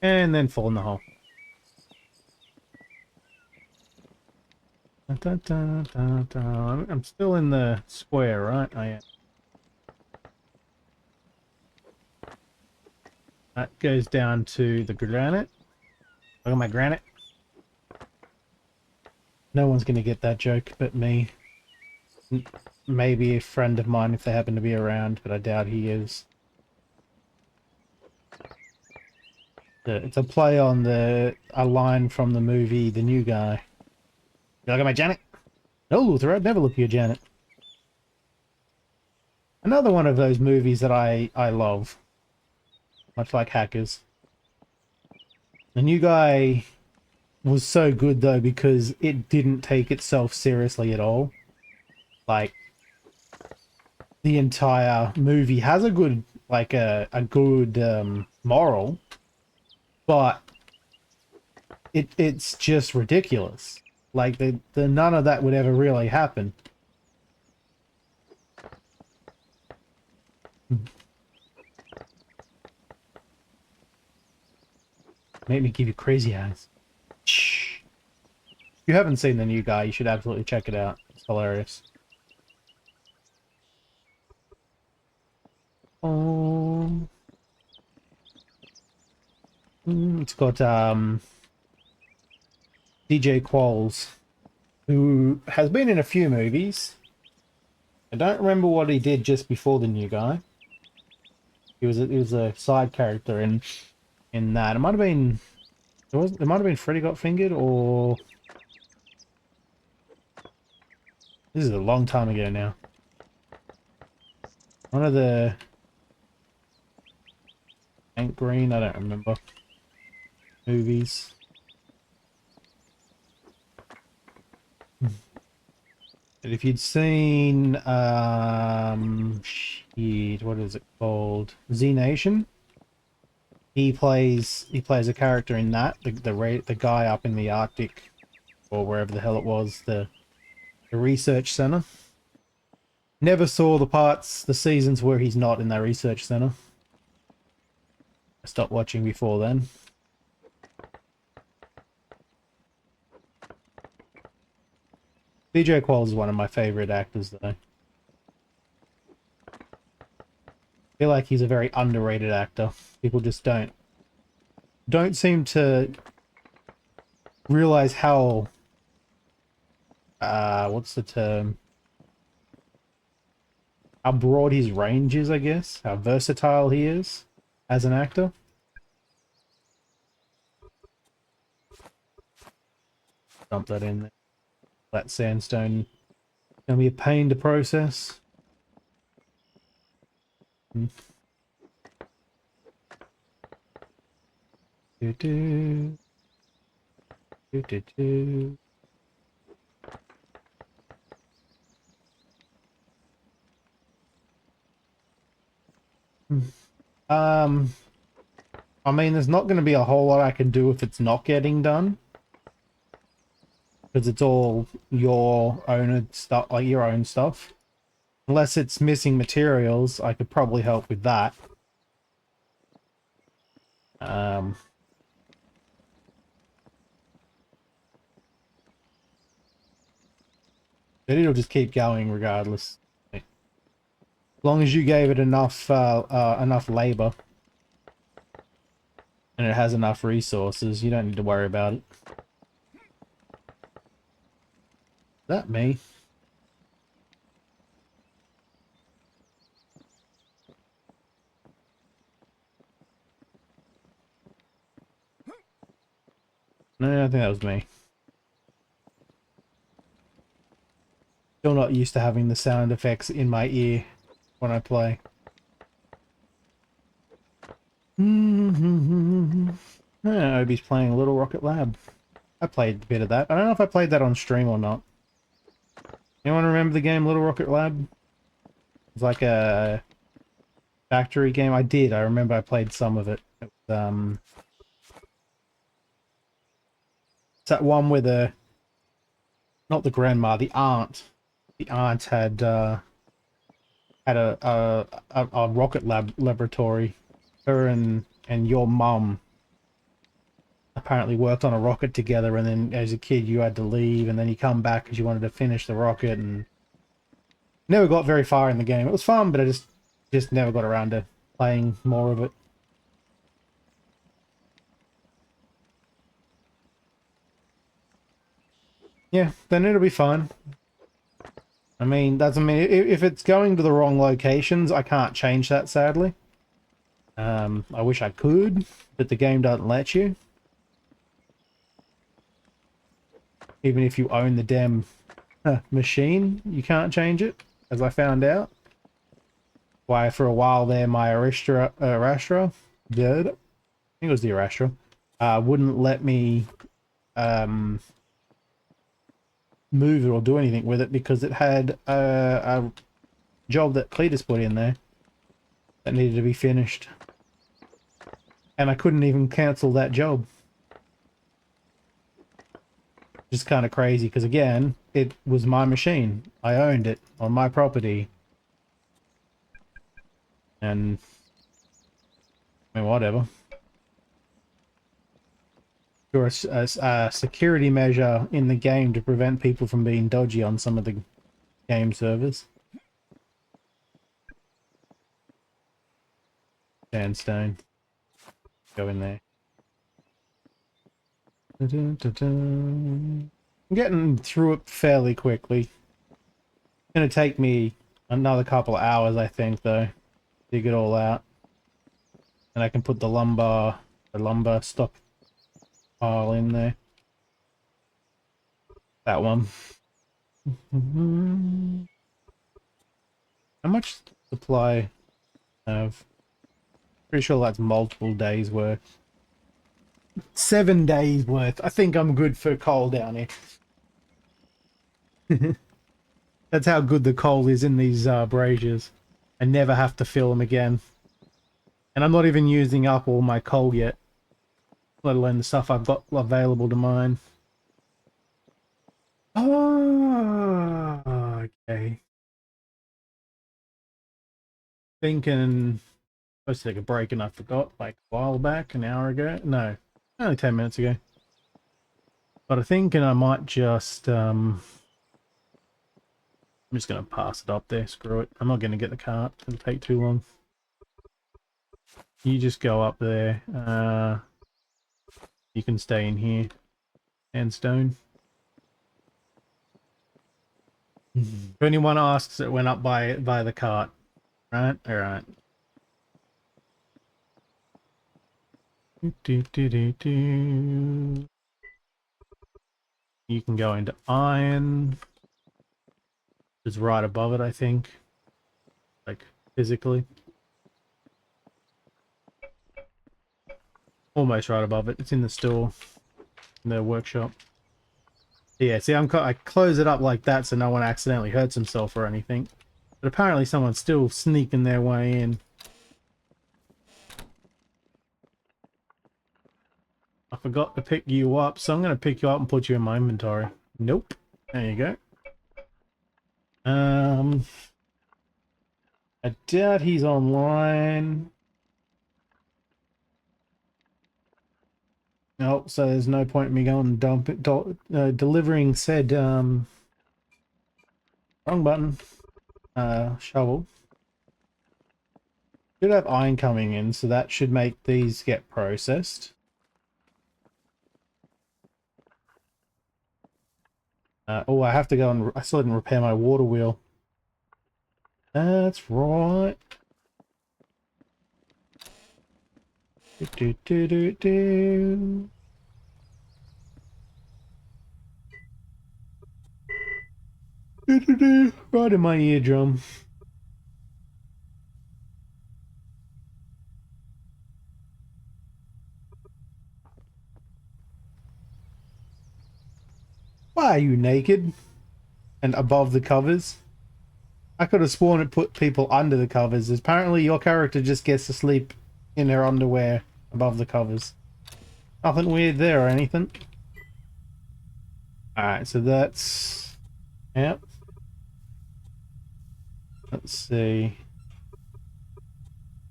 And then fall in the hole. I'm still in the square, right? I am. That goes down to the granite. Look at my granite. No one's going to get that joke but me. Maybe a friend of mine if they happen to be around, but I doubt he is. It's a play on a line from the movie The New Guy. You look at my Janet? No, Luther, I'd never look at your Janet. Another one of those movies that I love. Much like Hackers. The New Guy was so good though because it didn't take itself seriously at all. Like, the entire movie has a good, like a good moral, but it's just ridiculous. Like, the none of that would ever really happen. Make me give you crazy eyes. Shh. If you haven't seen The New Guy, you should absolutely check it out. It's hilarious. It's got DJ Qualls, who has been in a few movies. I don't remember what he did just before the new guy. He was a side character in that. It might have been Freddy Got Fingered, or this is a long time ago now. One of the Hank Green, I don't remember, movies. And if you'd seen shit, what is it called? Z Nation. He plays a character in that, the guy up in the Arctic, or wherever the hell it was, the research center. Never saw the seasons where he's not in that research center. I stopped watching before then. DJ Qualls is one of my favorite actors, though. I feel like he's a very underrated actor. People just don't seem to realize how what's the term? How broad his range is, I guess. How versatile he is as an actor. Dump that in there. That sandstone gonna be a pain to process. Do do do do do. I mean, there's not going to be a whole lot I can do if it's not getting done, because it's all your own stuff, like your own stuff. Unless it's missing materials, I could probably help with that. But it'll just keep going regardless. As long as you gave it enough labor and it has enough resources, you don't need to worry about it. Is that me? No, I think that was me. Still not used to having the sound effects in my ear when I play. Obi's playing Little Rocket Lab. I played a bit of that. I don't know if I played that on stream or not. Anyone remember the game Little Rocket Lab? It's like a factory game. I did. I remember I played some of it. It was, it's that one with not the grandma, the aunt. The aunt had a rocket laboratory. Her and your mum apparently worked on a rocket together, and then as a kid you had to leave, and then you come back because you wanted to finish the rocket, and never got very far in the game. It was fun, but I just never got around to playing more of it. Yeah, then it'll be fun. I mean, if it's going to the wrong locations, I can't change that, sadly. I wish I could, but the game doesn't let you. Even if you own the damn machine, you can't change it, as I found out. Why, for a while there, my Arastra did. I think it was the Arastra. Wouldn't let me move it or do anything with it because it had a job that Cletus put in there that needed to be finished. And I couldn't even cancel that job. Just kind of crazy because, again, it was my machine. I owned it on my property. And I mean, whatever. Or a security measure in the game to prevent people from being dodgy on some of the game servers. Sandstone. Go in there. I'm getting through it fairly quickly. It's gonna take me another couple of hours, I think, though. Dig it all out. And I can put the lumber stock pile in there. That one. How much supply have? Pretty sure that's multiple days worth. 7 days worth. I think I'm good for coal down here. That's how good the coal is in these braziers. I never have to fill them again. And I'm not even using up all my coal yet. Let alone the stuff I've got available to mine. Oh, okay. Thinking... Supposed to take a break and I forgot, like, a while back, an hour ago. No, only 10 minutes ago. But I'm thinking I might just, I'm just going to pass it up there, screw it. I'm not going to get the cart, it'll take too long. You just go up there, you can stay in here. Sandstone. If anyone asks, it went up by the cart. Right? Alright. You can go into iron. It's right above it, I think. Like, physically. Almost right above it. It's in the store. In the workshop. Yeah, see, I close it up like that so no one accidentally hurts himself or anything. But apparently someone's still sneaking their way in. I forgot to pick you up, so I'm going to pick you up and put you in my inventory. Nope. There you go. I doubt he's online. Nope, so there's no point in me going and dump it, delivering said, wrong button, shovel. Should have iron coming in, so that should make these get processed. Oh, I have to go and I still didn't repair my water wheel. That's right. Right in my eardrum. Why are you naked? And above the covers? I could have sworn it put people under the covers. Apparently your character just gets to sleep in her underwear above the covers. Nothing weird there or anything. Alright, so that's... Yep. Let's see.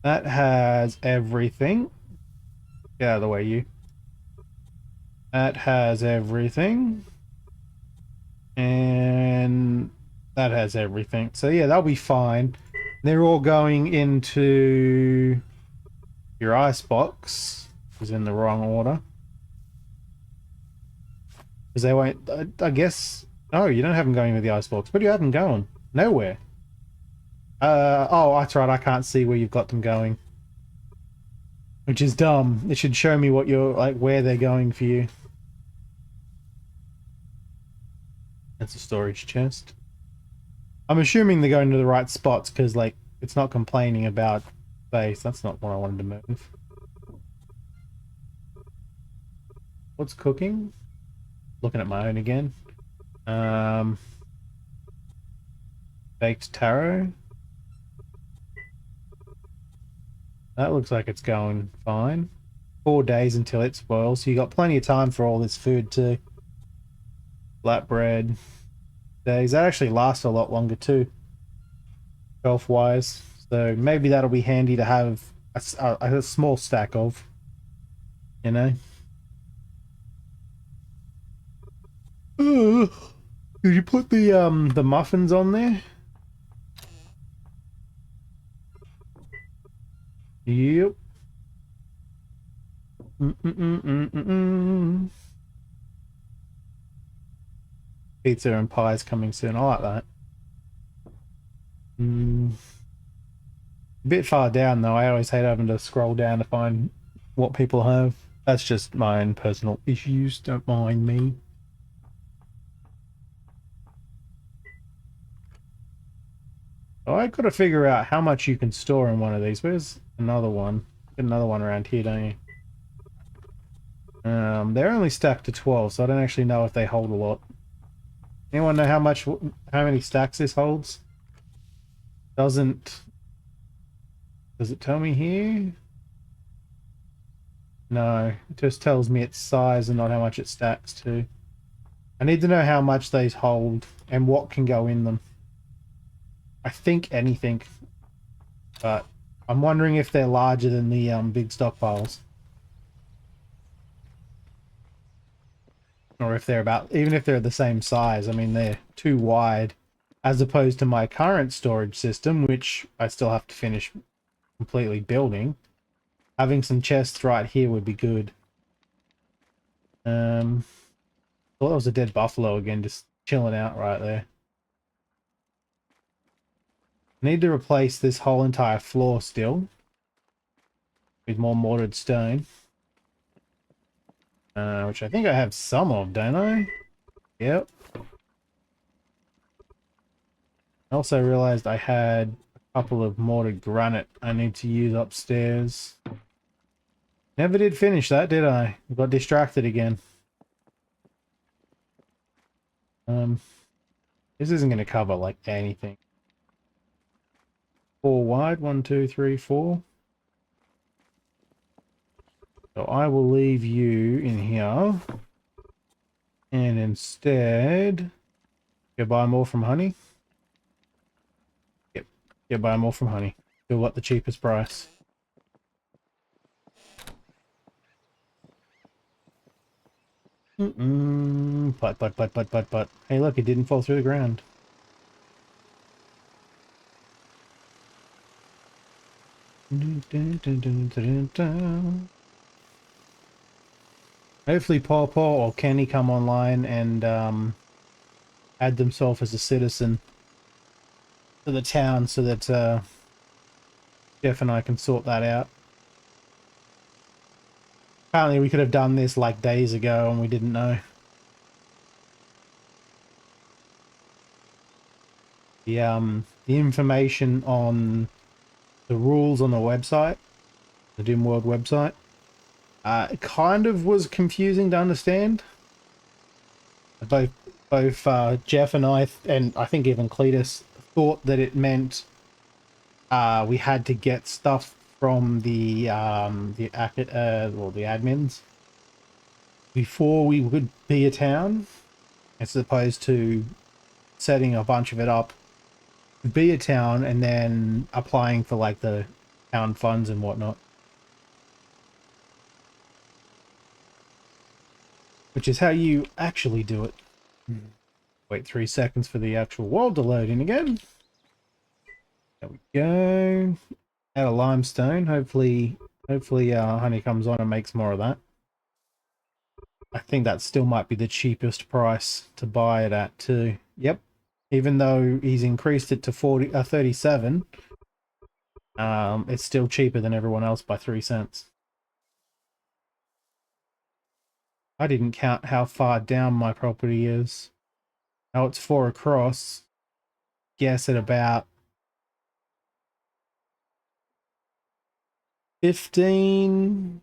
That has everything. Get out of the way, you. That has everything. And that has everything. So yeah, that'll be fine. They're all going into your icebox. Is in the wrong order. Because they won't... I guess... Oh, you don't have them going into the icebox. Where do you have them going? Nowhere. Oh, that's right. I can't see where you've got them going. Which is dumb. It should show me what you're... like, where they're going for you. That's a storage chest. I'm assuming they're going to the right spots because, like, it's not complaining about space. That's not what I wanted to move. What's cooking? Looking at my own again. Baked taro. That looks like it's going fine. 4 days until it spoils, so you got plenty of time for all this food too. Flatbread days. That actually lasts a lot longer too, shelf wise. So maybe that'll be handy to have a small stack of, you know. Did you put the muffins on there? Yep. Mm-mm-mm-mm-mm. Pizza and pies coming soon. I like that. A bit far down though. I always hate having to scroll down to find what people have. That's just my own personal issues. Don't mind me. Oh, I gotta figure out how much you can store in one of these. Where's another one? Get another one around here, don't you? They're only stacked to 12, so I don't actually know if they hold a lot. Anyone know how many stacks this holds? Does it tell me here? No, it just tells me its size and not how much it stacks to. I need to know how much these hold and what can go in them. I think anything, but I'm wondering if they're larger than the big stockpiles. Or if they're about, even if they're the same size, I mean, they're too wide as opposed to my current storage system, which I still have to finish completely building. Having some chests right here would be good. Thought that was a dead buffalo again, just chilling out right there. Need to replace this whole entire floor still with more mortared stone. Which I think I have some of, don't I? Yep. I also realized I had a couple of mortared granite I need to use upstairs. Never did finish that, did I? Got distracted again. This isn't going to cover like anything. 4 wide, 1, 2, 3, 4. So I will leave you in here. And instead, go buy more from Honey. Yep, go buy more from Honey. Still got the cheapest price. But. Hey, look, it didn't fall through the ground. Hopefully Paw Paw or Kenny come online and add themselves as a citizen to the town so that Jeff and I can sort that out. Apparently we could have done this like days ago and we didn't know. The information on the rules on the website, the Doom World website, it kind of was confusing to understand. Both Jeff and I think even Cletus thought that it meant we had to get stuff from the admins before we would be a town, as opposed to setting a bunch of it up to be a town and then applying for like the town funds and whatnot. Which is how you actually do it. Wait 3 seconds for the actual world to load in again. There we go. Add a limestone. Hopefully Honey comes on and makes more of that. I think that still might be the cheapest price to buy it at too. Yep. Even though he's increased it to 37, it's still cheaper than everyone else by 3 cents. I didn't count how far down my property is. Now it's 4 across. Guess at about 15.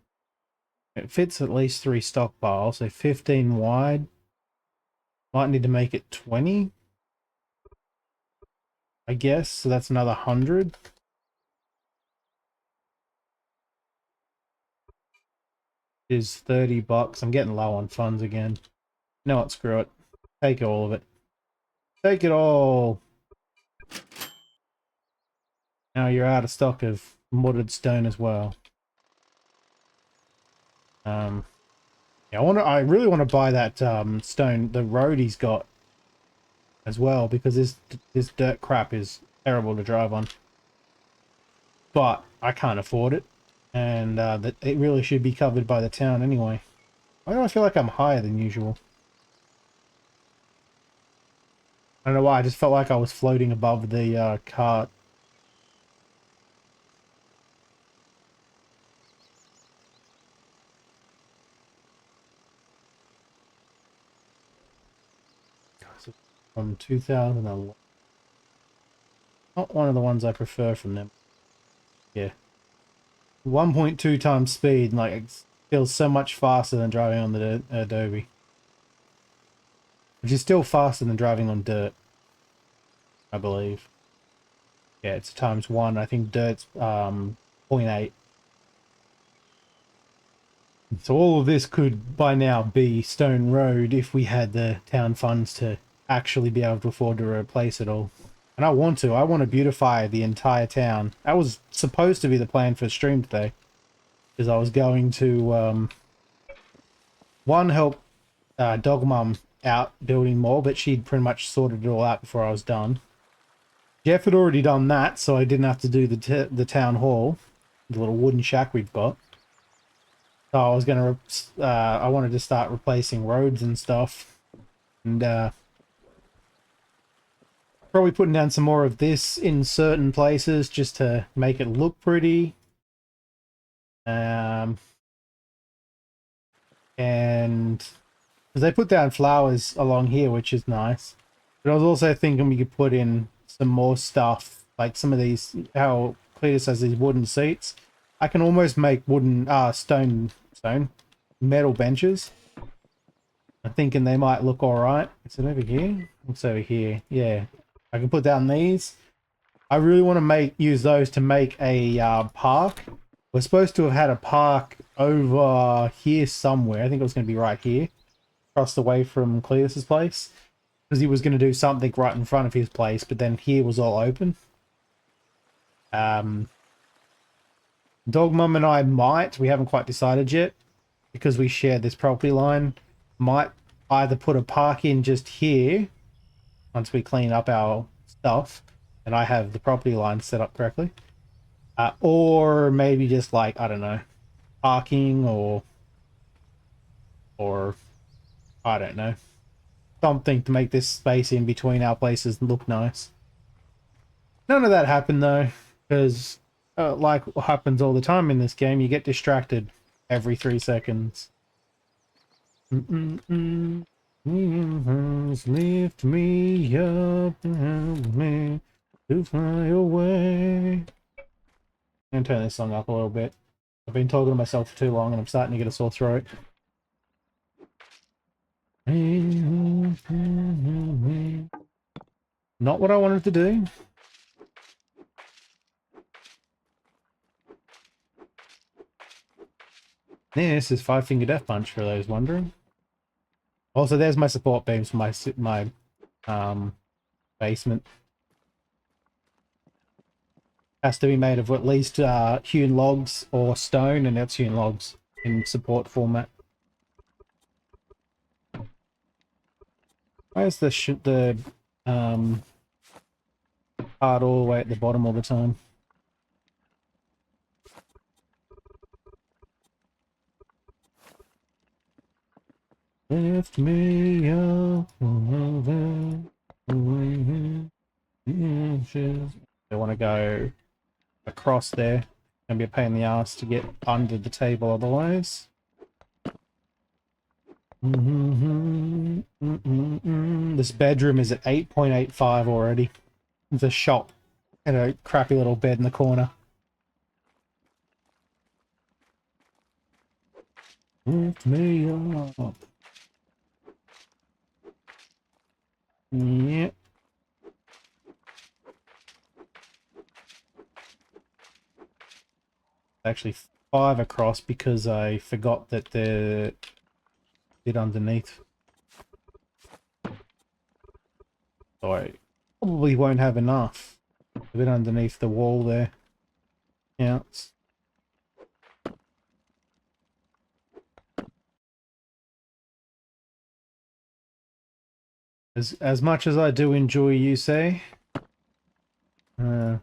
It fits at least 3 stockpiles, so 15 wide. Might need to make it 20. I guess, so that's another 100. Is 30 bucks. I'm getting low on funds again. No, what, screw it. Take all of it. Take it all. Now you're out of stock of mortared stone as well. Yeah, I really want to buy that stone, the road he's got as well, because this dirt crap is terrible to drive on. But I can't afford it. And that it really should be covered by the town anyway. Why do I feel like I'm higher than usual? I don't know why, I just felt like I was floating above the cart. From 2011. Not one of the ones I prefer from them. Yeah. 1.2 times speed, like, it feels so much faster than driving on the Adobe. Which is still faster than driving on dirt, I believe. Yeah, it's times 1. I think dirt's zero point 0.8. So all of this could by now be Stone Road if we had the town funds to actually be able to afford to replace it all. And I want to beautify the entire town. That was supposed to be the plan for stream today. Because I was going to, one, help Dog Mum out building more, but she'd pretty much sorted it all out before I was done. Jeff had already done that, so I didn't have to do the town hall, the little wooden shack we've got. So I was gonna, I wanted to start replacing roads and stuff, and probably putting down some more of this in certain places just to make it look pretty. And because they put down flowers along here, which is nice. But I was also thinking we could put in some more stuff, like some of these, how Cletus has these wooden seats. I can almost make wooden, metal benches. I'm thinking they might look alright. Is it over here? It's over here. Yeah. I can put down these. I really want to use those to make a park. We're supposed to have had a park over here somewhere. I think it was going to be right here. Across the way from Cletus's place. Because he was going to do something right in front of his place, but then here was all open. Dog Mum and I we haven't quite decided yet, because we share this property line, might either put a park in just here, once we clean up our stuff, and I have the property line set up correctly, or maybe just like, I don't know, parking or I don't know, something to make this space in between our places look nice. None of that happened though, because like what happens all the time in this game, you get distracted every 3 seconds. Lift me up and help me to fly away. I'm gonna turn this song up a little bit. I've been talking to myself for too long and I'm starting to get a sore throat. Not what I wanted to do. This is Five Finger Death Punch for those wondering. Also, there's my support beams for my basement. Has to be made of at least hewn logs or stone, and that's hewn logs in support format. Why is the part all the way at the bottom all the time? Lift me up. I want to go across there. Gonna be a pain in the ass to get under the table otherwise. This bedroom is at 8.85 already. It's a shop and a crappy little bed in the corner. Lift me up. Yep. Actually 5 across because I forgot that the bit underneath. So I probably won't have enough. A bit underneath the wall there. Yeah. As much as I do enjoy you say, I'm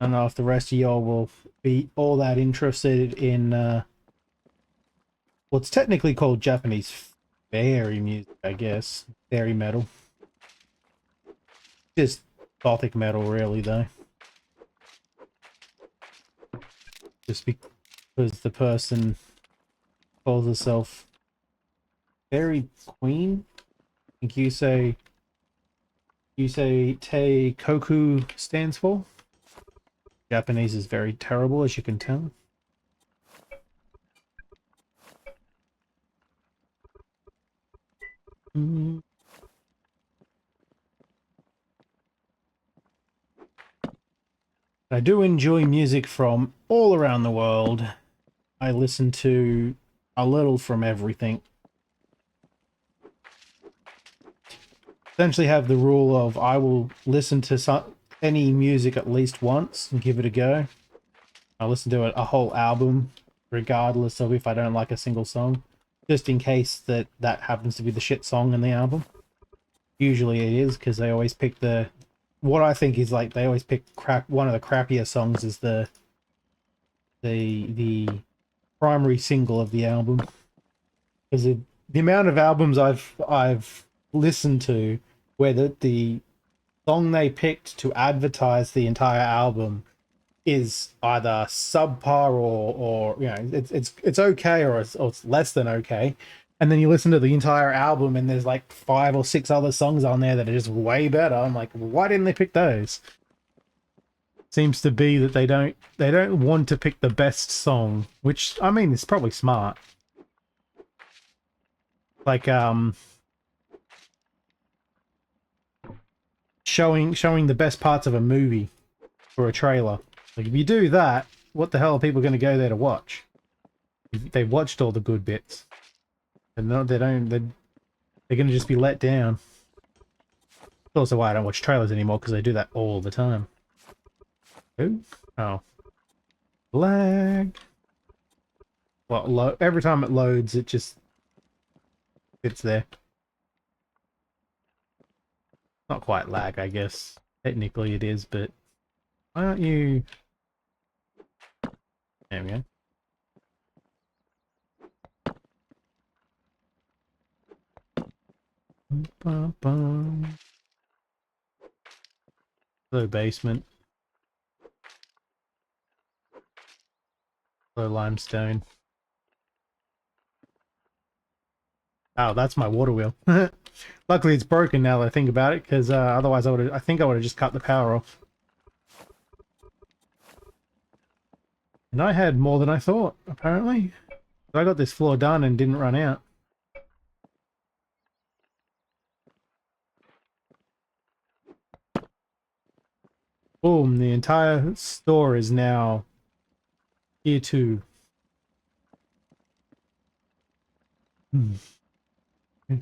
I don't know if the rest of y'all will be all that interested in what's technically called Japanese fairy music, I guess. Fairy metal. Just gothic metal, really, though. Just because the person calls herself Fairy Queen. I think you say Te Koku stands for. Japanese is very terrible, as you can tell. I do enjoy music from all around the world. I listen to a little from everything. Essentially have the rule of I will listen to any music at least once and give it a go. I'll listen to a whole album regardless of if I don't like a single song, just in case that happens to be the shit song in the album. Usually it is, because they always pick what I think is like, they always pick one of the crappier songs as the primary single of the album. Because the amount of albums I've listened to where the song they picked to advertise the entire album is either subpar or you know, it's okay or it's less than okay, and then you listen to the entire album and there's like 5 or 6 other songs on there that are just way better. I'm like, why didn't they pick those? Seems to be that they don't want to pick the best song, which I mean is probably smart. Like showing the best parts of a movie for a trailer. Like, if you do that, what the hell are people going to go there to watch? They've watched all the good bits. And no, they're going to just be let down. That's also why I don't watch trailers anymore, because they do that all the time. Ooh. Oh. Lag. Well, every time it loads, it just sits there. Not quite lag, I guess. Technically it is, but why aren't you... There we go. Low basement. Low limestone. Oh, that's my water wheel. Luckily it's broken now that I think about it, because otherwise I think I would have just cut the power off. And I had more than I thought, apparently. I got this floor done and didn't run out. Boom, the entire store is now tier 2. I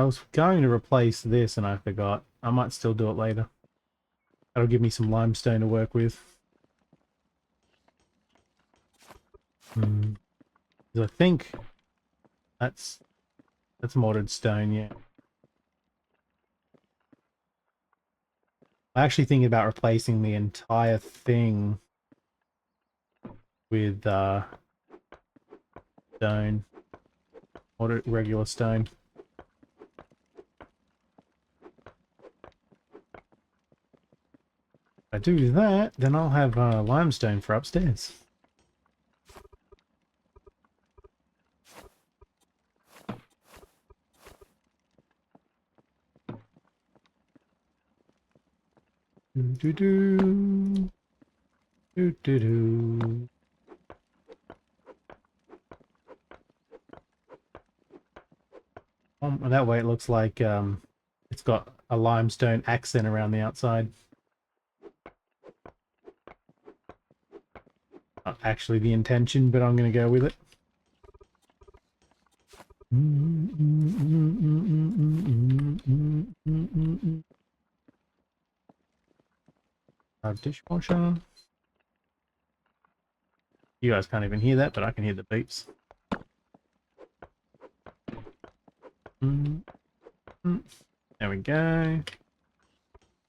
was going to replace this and I forgot. I might still do it later. That'll give me some limestone to work with. I think that's modded stone, yeah. I'm actually thinking about replacing the entire thing with stone. Or regular stone. If I do that, then I'll have limestone for upstairs. Do-do-do. Do-do-do. And that way it looks like it's got a limestone accent around the outside. Not actually the intention, but I'm going to go with it. Dishwasher. You guys can't even hear that, but I can hear the beeps. There we go.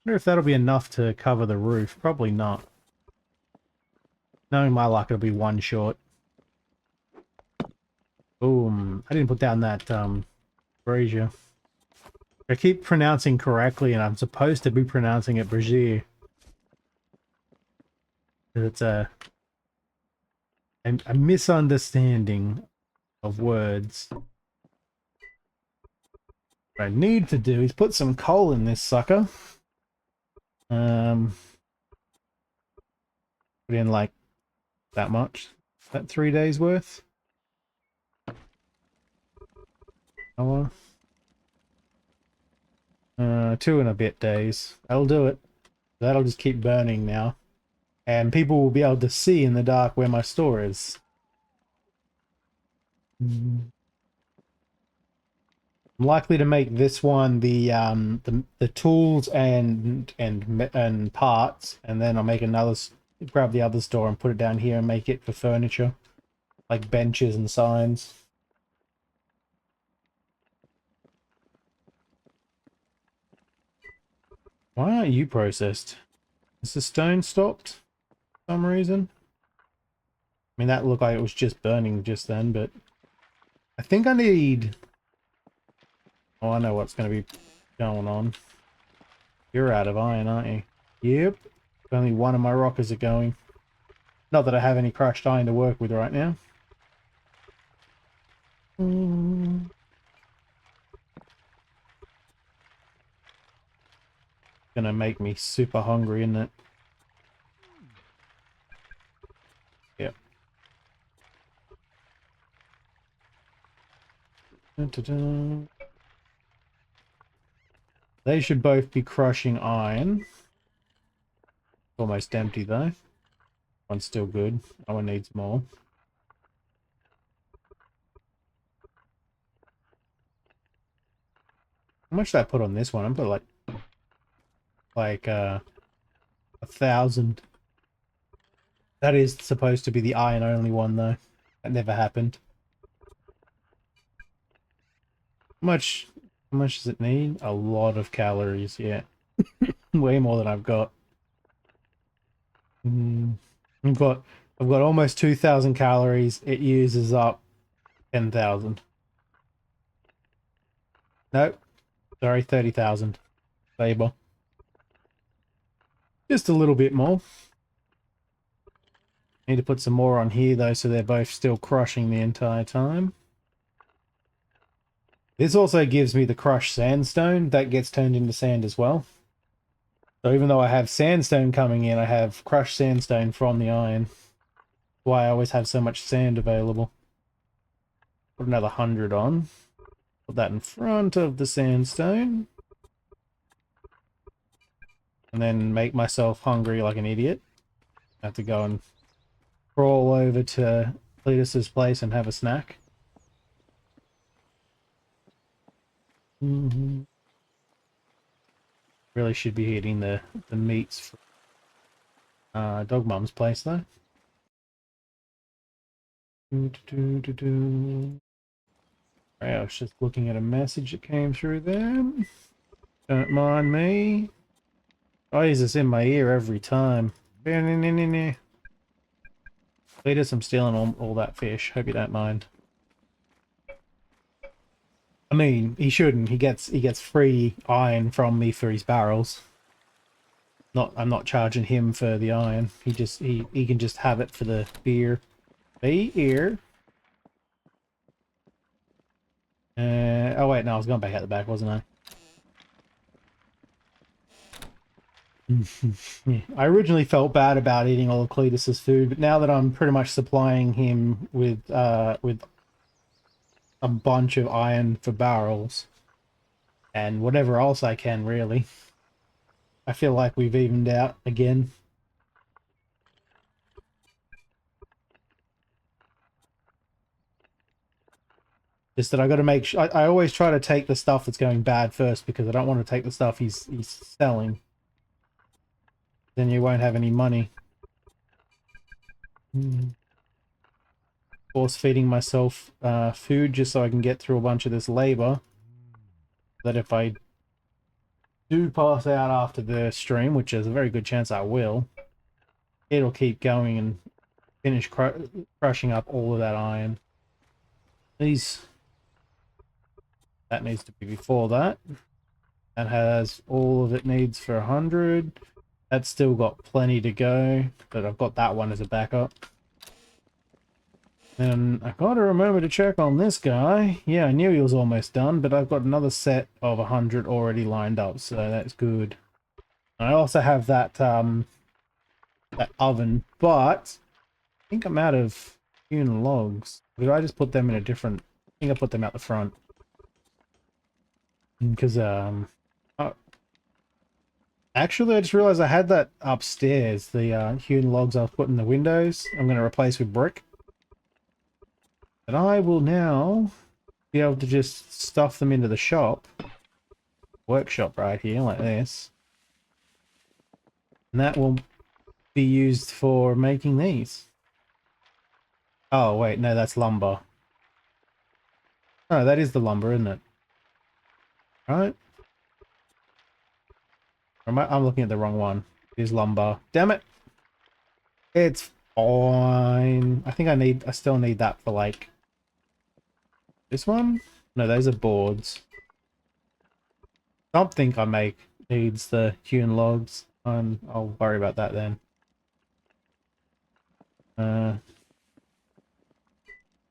Wonder if that'll be enough to cover the roof. Probably not. Knowing my luck, it'll be one short. Boom. I didn't put down that brazier. I keep pronouncing correctly, and I'm supposed to be pronouncing it brazier. It's a misunderstanding of words. What I need to do is put some coal in this sucker. Put in like that much. That 3 days worth. Oh, 2 and a bit days. That'll do it. That'll just keep burning now. And people will be able to see in the dark where my store is. I'm likely to make this one the tools and parts, and then I'll make another, grab the other store and put it down here and make it for furniture, like benches and signs. Why aren't you processed? Is the stone stopped for some reason? I mean, that looked like it was just burning just then, but I think I need... Oh, I know what's going to be going on. You're out of iron, aren't you? Yep. Only one of my rockers are going. Not that I have any crushed iron to work with right now. Gonna make me super hungry, isn't it? Yep. Dun-dun-dun. They should both be crushing iron. Almost empty though. One's still good. That one needs more. How much did I put on this one? I put like 1,000. That is supposed to be the iron only one though. That never happened. How much does it need? A lot of calories, yeah. Way more than I've got. I've got almost 2,000 calories. It uses up 10,000. Nope. Sorry, 30,000. Labor. Just a little bit more. Need to put some more on here though, so they're both still crushing the entire time. This also gives me the crushed sandstone that gets turned into sand as well. So even though I have sandstone coming in, I have crushed sandstone from the iron. That's why I always have so much sand available. Put another 100 on. Put that in front of the sandstone. And then make myself hungry like an idiot. I have to go and crawl over to Cletus's place and have a snack. Really should be hitting the meats from Dog Mom's place though. Right, I was just looking at a message that came through there. Don't mind me. I use this in my ear every time. Cletus, I'm stealing all that fish. Hope you don't mind. I mean, he shouldn't. He gets free iron from me for his barrels. I'm not charging him for the iron. He can just have it for the beer. Beer. Oh wait, no, I was going back out the back, wasn't I? I originally felt bad about eating all of Cletus's food, but now that I'm pretty much supplying him with a bunch of iron for barrels and whatever else I can, really, I feel like we've evened out again. Just that I got to make sure. I always try to take the stuff that's going bad first because I don't want to take the stuff he's selling. Then you won't have any money. Force feeding myself food just so I can get through a bunch of this labor. That if I do pass out after the stream, which is a very good chance I will, it'll keep going and finish crushing up all of that iron. These, that needs to be before that. That has all of it needs for 100. That's still got plenty to go, but I've got that one as a backup. And I gotta remember to check on this guy. Yeah, I knew he was almost done, but I've got another set of 100 already lined up, so that's good. I also have that that oven, but I think I'm out of hewn logs. Did I just put them in a different? I think I put them out the front because actually, I just realized I had that upstairs. The hewn logs I was putting in the windows. I'm going to replace with brick. And I will now be able to just stuff them into the shop. Workshop right here, like this. And that will be used for making these. Oh, wait, no, that's lumber. Oh, that is the lumber, isn't it? Right? I'm looking at the wrong one. It is lumber. Damn it! It's fine. I think I still need that for, like, this one? No, those are boards. Something I make needs the hewn logs. I'll worry about that then.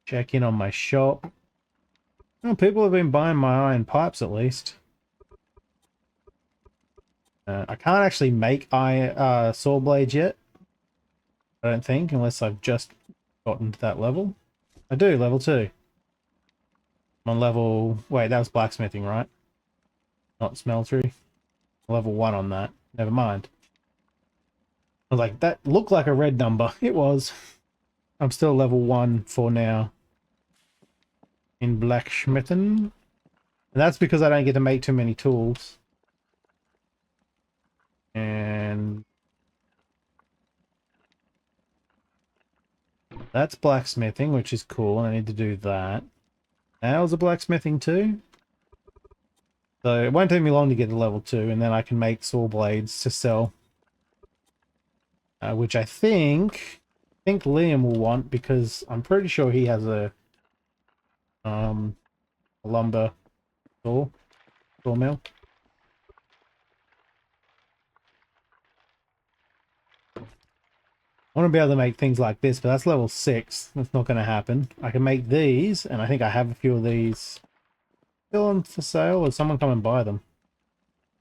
Check in on my shop. Well, people have been buying my iron pipes at least. I can't actually make saw blades yet. I don't think, unless I've just gotten to that level. I do, level 2. I'm on level... Wait, that was blacksmithing, right? Not smeltery. Level 1 on that. Never mind. I was like, that looked like a red number. It was. I'm still level 1 for now. In blacksmithing. And that's because I don't get to make too many tools. And that's blacksmithing, which is cool. I need to do that. Nails are blacksmithing too. So it won't take me long to get to level 2, and then I can make saw blades to sell. Which I think Liam will want, because I'm pretty sure he has a lumber sawmill. I want to be able to make things like this, but that's level 6. That's not going to happen. I can make these, and I think I have a few of these still on for sale, or someone come and buy them.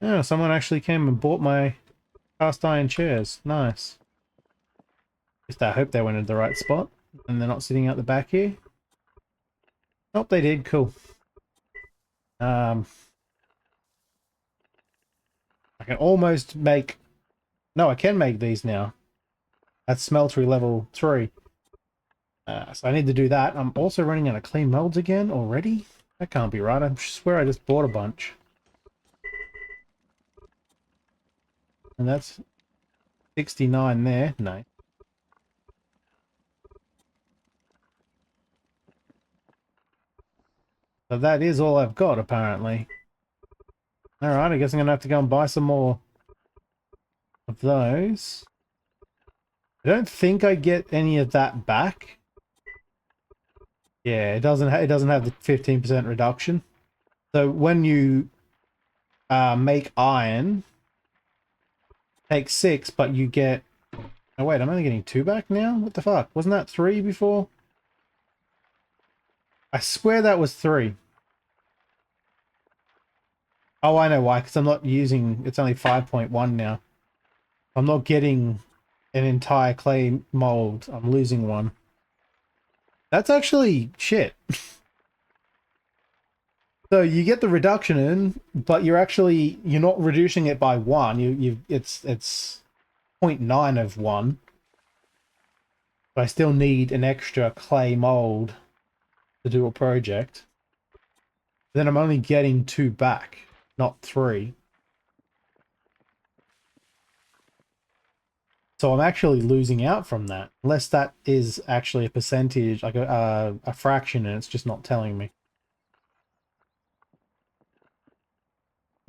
Yeah, someone actually came and bought my cast iron chairs. Nice. Just I hope they went in the right spot, and they're not sitting out the back here. Nope, they did. Cool. I can almost make... No, I can make these now. That's smeltery level 3. So I need to do that. I'm also running out of clean molds again already? That can't be right. I swear I just bought a bunch. And that's 69 there. No. So that is all I've got, apparently. Alright, I guess I'm going to have to go and buy some more of those. I don't think I get any of that back. Yeah, it doesn't have the 15% reduction. So when you make iron, take 6, but you get... Oh wait, I'm only getting 2 back now? What the fuck? Wasn't that 3 before? I swear that was 3. Oh, I know why, because I'm not using... It's only 5.1 now. I'm not getting an entire clay mold. I'm losing one. That's actually shit. So you get the reduction in, but you're not reducing it by 1. It's 0.9 of 1. But I still need an extra clay mold to do a project. Then I'm only getting 2 back, not 3. So I'm actually losing out from that, unless that is actually a percentage, like a fraction, and it's just not telling me.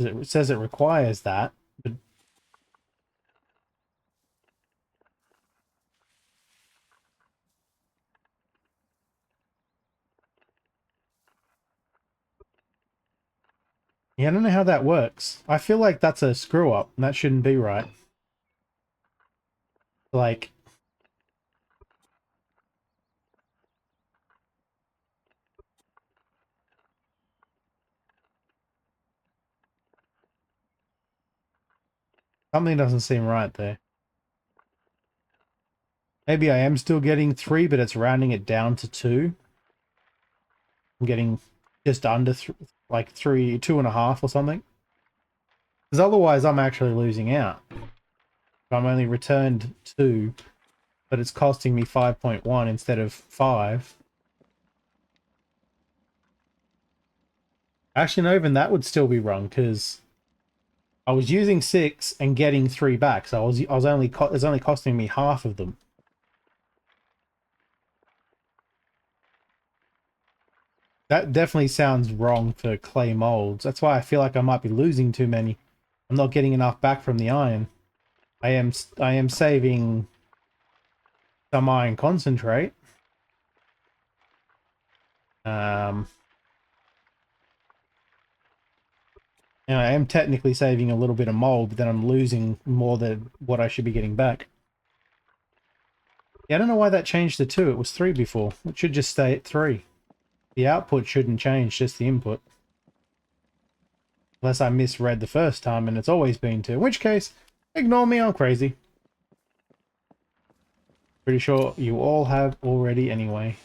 It says it requires that. But yeah, I don't know how that works. I feel like that's a screw up, and that shouldn't be right. Like, something doesn't seem right there. Maybe I am still getting 3, but it's rounding it down to 2. I'm getting just under like 3, 2.5 or something. Because otherwise I'm actually losing out. I'm only returned 2, but it's costing me 5.1 instead of 5. Actually, no, even that would still be wrong, because I was using 6 and getting 3 back, so it's only costing me half of them. That definitely sounds wrong for clay molds. That's why I feel like I might be losing too many. I'm not getting enough back from the iron. I am saving some iron concentrate. And I am technically saving a little bit of mold, but then I'm losing more than what I should be getting back. Yeah, I don't know why that changed to 2. It was 3 before. It should just stay at 3. The output shouldn't change, just the input. Unless I misread the first time and it's always been 2. In which case, ignore me, I'm crazy. Pretty sure you all have already anyway.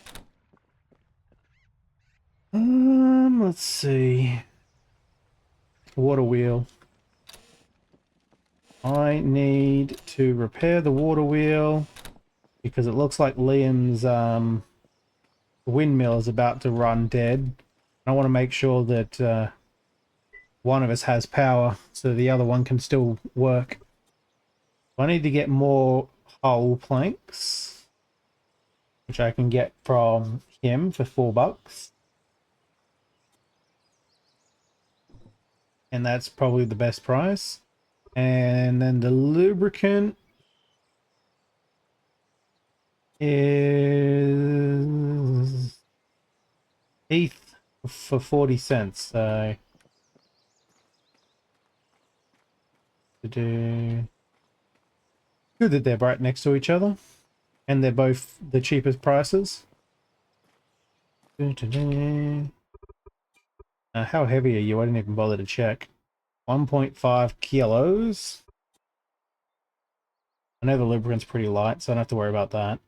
Let's see. Water wheel. I need to repair the water wheel because it looks like Liam's windmill is about to run dead. I want to make sure that one of us has power so the other one can still work. I need to get more hull planks, which I can get from him for $4. And that's probably the best price. And then the lubricant is ETH for 40 cents. So good that they're right next to each other, and they're both the cheapest prices. How heavy are you? I didn't even bother to check. 1.5 kilos. I know the lubricant's pretty light, so I don't have to worry about that.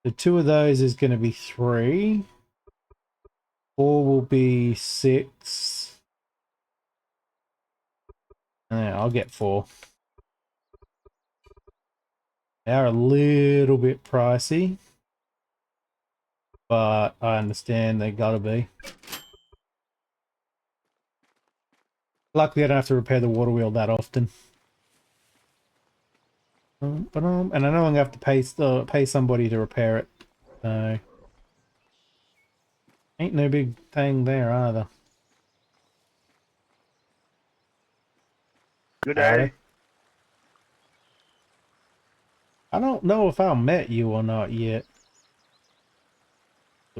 The 2 of those is going to be 3. 4 will be 6. Yeah, I'll get 4. They are a little bit pricey, but I understand they gotta be. Luckily, I don't have to repair the water wheel that often. And I no longer have to pay somebody to repair it. So ain't no big thing there either.
Good day.
I don't know if I met you or not yet.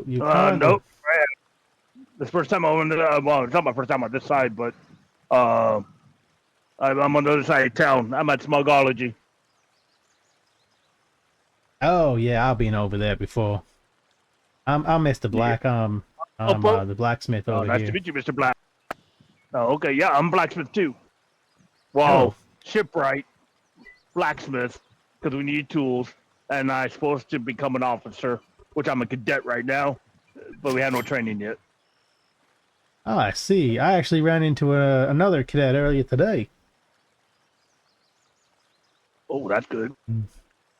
You
Nope. This first time I went. Well, it's not my first time on this side, but I'm on the other side of town. I'm at Smugology.
Oh yeah, I've been over there before. I'm Mr. Black. I'm the blacksmith over
nice
here.
to meet you, Mr. Black. Oh, okay. Yeah, I'm blacksmith too. Well, shipwright, blacksmith, because we need tools, and I'm supposed to become an officer, which I'm a cadet right now, but we have no training yet.
Oh, I see. I actually ran into another cadet earlier today.
Oh, that's good.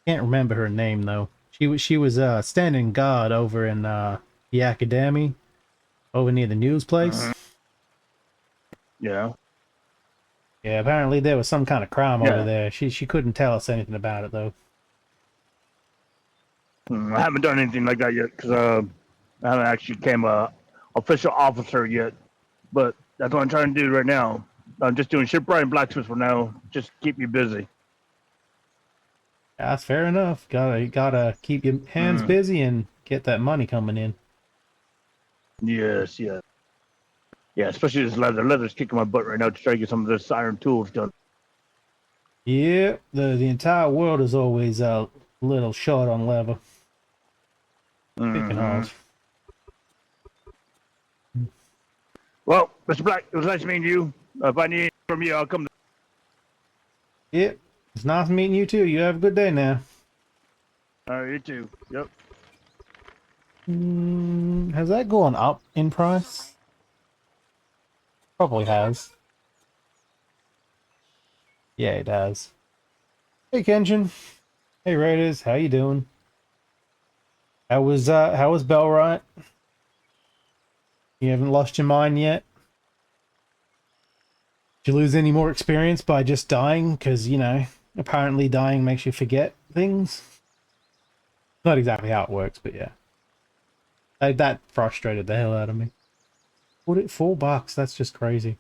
Can't remember her name though. She was standing guard over in the academy, over near the news place.
Yeah.
Yeah, apparently there was some kind of crime over there. She couldn't tell us anything about it though.
I haven't done anything like that yet because I haven't actually became a official officer yet. But that's what I'm trying to do right now. I'm just doing shipwright and blacksmith for now. Just keep me busy.
That's fair enough. Gotta keep your hands busy and get that money coming in.
Yes, yeah. Yeah, especially this leather. Leather's kicking my butt right now to try to get some of this iron tools done.
Yeah, the entire world is always a little short on leather. Speaking of.
Well, Mr. Black, it was nice meeting you. If I need anything from you, I'll come.
Yep, it's nice meeting you too. You have a good day now.
You too. Yep.
Has that gone up in price? Probably has. Yeah, it has. Hey, Kenshin. Hey, Raiders. How you doing? How was Bellwright? You haven't lost your mind yet? Did you lose any more experience by just dying? Because, you know, apparently dying makes you forget things. Not exactly how it works, but yeah. That frustrated the hell out of me. Put it $4, that's just crazy.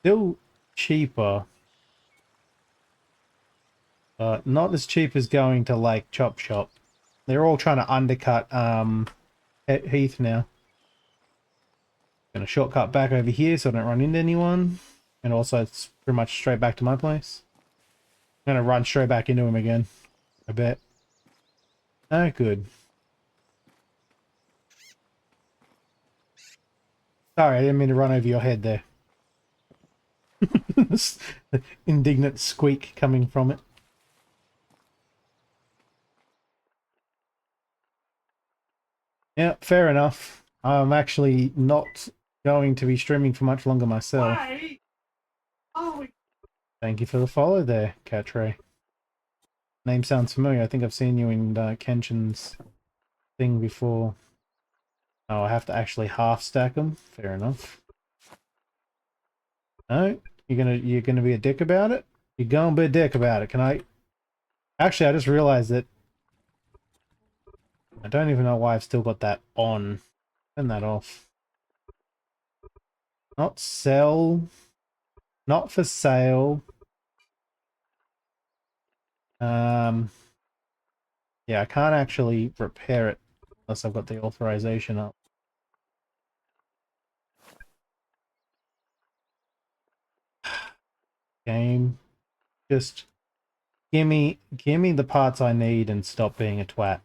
Still cheaper. Not as cheap as going to, like, Chop Shop. They're all trying to undercut Heath now. Gonna shortcut back over here so I don't run into anyone. And also it's pretty much straight back to my place. I'm gonna run straight back into him again. I bet. Oh, good. Sorry, I didn't mean to run over your head there. Indignant squeak coming from it. Yeah, fair enough. I'm actually not going to be streaming for much longer myself. Thank you for the follow there, Catray. Name sounds familiar. I think I've seen you in Kenshin's thing before. Oh, I have to actually half stack them. Fair enough. No, you're gonna be a dick about it. You're gonna be a dick about it. Can I? Actually, I just realized that I don't even know why I've still got that on. Turn that off. Not sell. Not for sale. Yeah, I can't actually repair it unless I've got the authorization up. Game. Just gimme the parts I need and stop being a twat.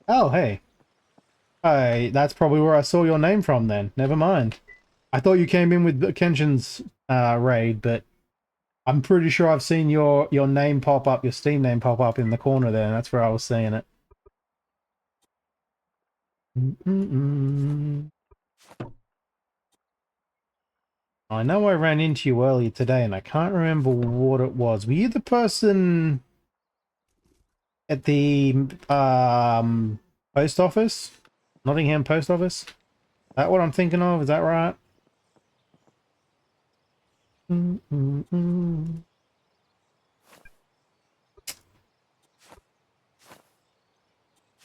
Oh, hey. That's probably where I saw your name from then. Never mind. I thought you came in with Kenshin's raid, but I'm pretty sure I've seen your name pop up, your Steam name pop up in the corner there, and that's where I was seeing it. I know I ran into you earlier today, and I can't remember what it was. Were you the person at the post office? Nottingham post office? Is that what I'm thinking of? Is that right?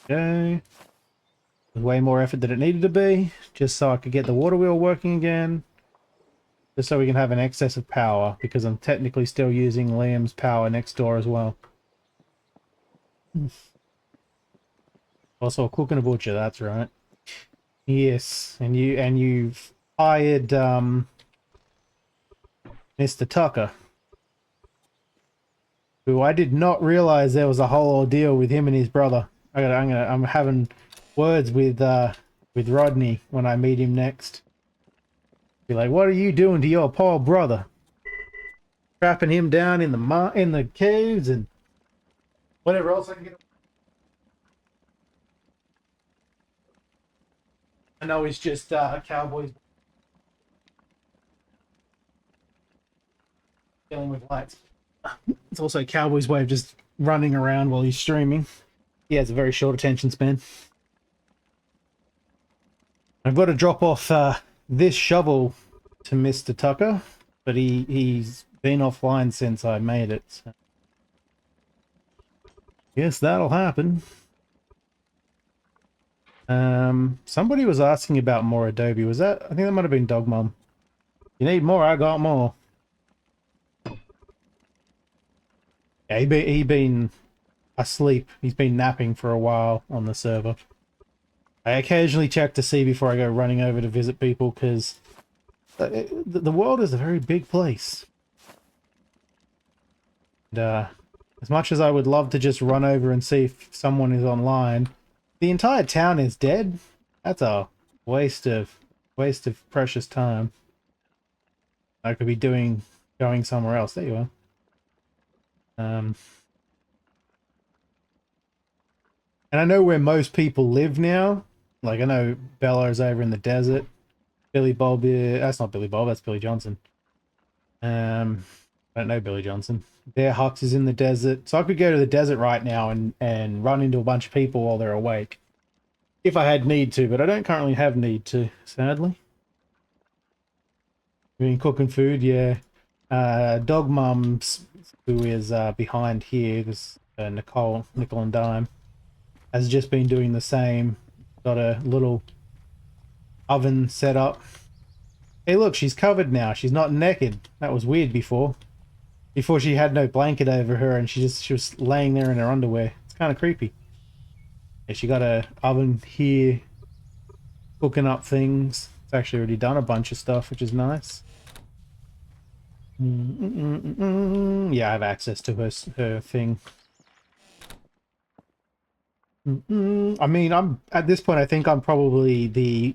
Okay. Way more effort than it needed to be, just so I could get the water wheel working again. Just so we can have an excess of power, because I'm technically still using Liam's power next door as well. Also a cook and a butcher, that's right. Yes, and you've hired Mr. Tucker, who I did not realize there was a whole ordeal with him and his brother. I'm having words with Rodney when I meet him next. Be like, what are you doing to your poor brother? Trapping him down in the caves and whatever else I can get. I know he's just a cowboy's dealing with lights. It's also a cowboy's way of just running around while he's streaming. He has a very short attention span. I've got to drop off this shovel to Mr. Tucker, but he's been offline since I made it. So. Guess that'll happen. Somebody was asking about more Adobe. Was that? I think that might have been Dog Mom. You need more? I got more. Yeah, he been asleep. He's been napping for a while on the server. I occasionally check to see before I go running over to visit people because the world is a very big place. And as much as I would love to just run over and see if someone is online, the entire town is dead. That's a waste of precious time. I could be going somewhere else. There you are. And I know where most people live now. Like, I know Bella's over in the desert. Billy Bob is... That's not Billy Bob, that's Billy Johnson. I don't know Billy Johnson. Bear Hux is in the desert. So I could go to the desert right now and run into a bunch of people while they're awake. If I had need to, but I don't currently have need to, sadly. I mean, cooking food, yeah. Dog Mums, who is behind here, this Nickel and Dime, has just been doing the same. Got a little oven set up. Hey, look, she's covered now. She's not naked. That was weird before. Before she had no blanket over her and she was laying there in her underwear. It's kind of creepy. Yeah, she got a oven here, cooking up things. It's actually already done a bunch of stuff, which is nice. Yeah, I have access to her thing. I mean, I'm at this point. I think I'm probably the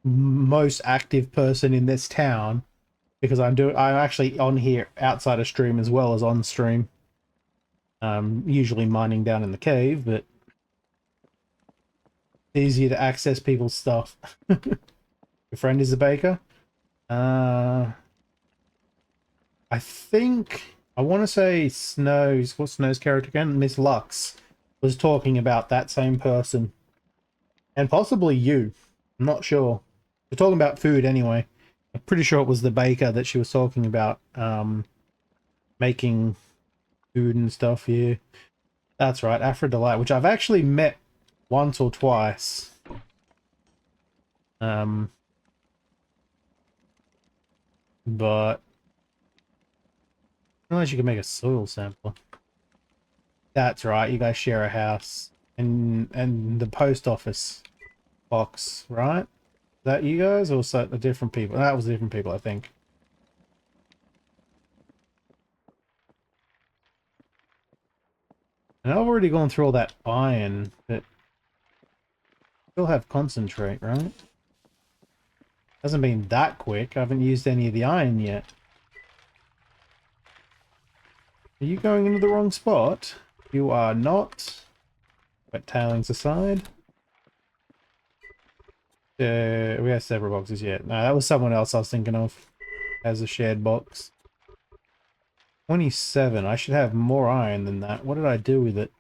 most active person in this town because I'm actually on here outside of stream as well as on stream. Usually mining down in the cave, but easier to access people's stuff. Your friend is a baker. I think I want to say Snow's. What's Snow's character again? Miss Lux was talking about that same person, and possibly you. I'm not sure. We're talking about food anyway. I'm pretty sure it was the baker that she was talking about. Making food and stuff here. That's right, Aphrodite, which I've actually met once or twice. But unless you can make a soil sample. That's right, you guys share a house and the post office box, right? Is that you guys or so the different people? That was different people, I think. And I've already gone through all that iron, but still have concentrate, right? Hasn't been that quick. I haven't used any of the iron yet. Are you going into the wrong spot? You are not. Wet tailings aside. We have several boxes yet. No, that was someone else I was thinking of as a shared box. 27. I should have more iron than that. What did I do with it?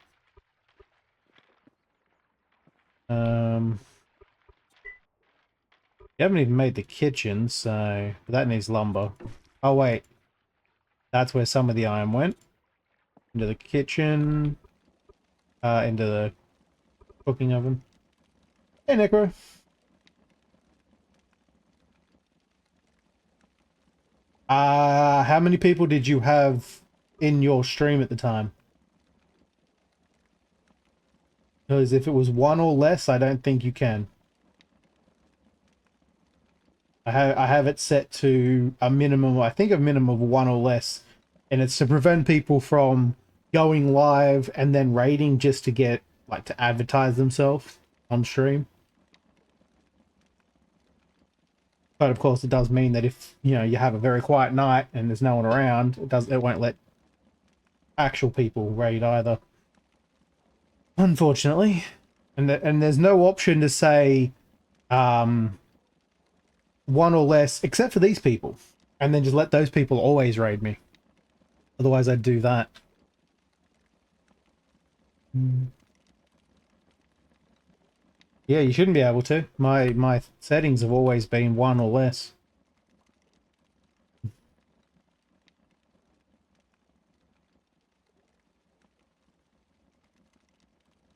You haven't even made the kitchen, so that needs lumber. Oh wait, that's where some of the iron went. Into the kitchen, into the cooking oven. Hey, Necro. How many people did you have in your stream at the time? Because if it was one or less, I don't think you can. I have it set to a minimum, I think a minimum of one or less, and it's to prevent people from going live and then raiding just to get, like, to advertise themselves on stream. But of course it does mean that if, you know, you have a very quiet night and there's no one around, it won't let actual people raid either. Unfortunately. And there's no option to say one or less, except for these people. And then just let those people always raid me. Otherwise I'd do that. Yeah, you shouldn't be able to. My settings have always been one or less.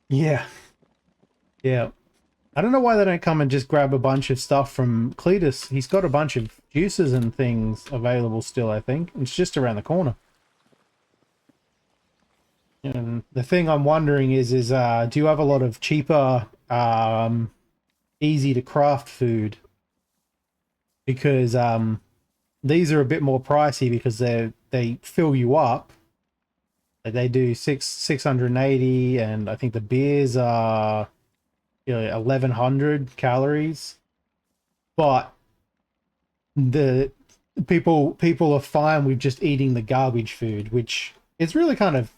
Yeah. Yeah. I don't know why they don't come and just grab a bunch of stuff from Cletus. He's got a bunch of juices and things available still, I think. It's just around the corner. And the thing I'm wondering is do you have a lot of cheaper, easy to craft food? Because these are a bit more pricey because they fill you up. Like they do 680, and I think the beers are 1100 calories. But the people are fine with just eating the garbage food, which is really kind of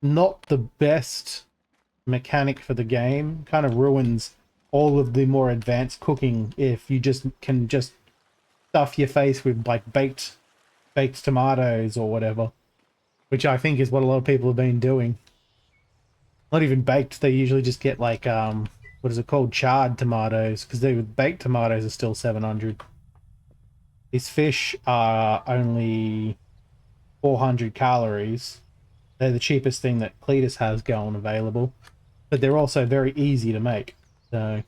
not the best mechanic for the game. Kind of ruins all of the more advanced cooking if you can just stuff your face with like baked tomatoes or whatever, which I think is what a lot of people have been doing. Not even baked, they usually just get like what is it called, charred tomatoes, because the baked tomatoes are still 700. These fish are only 400 calories. They're the cheapest thing that Cletus has going available, but they're also very easy to make. So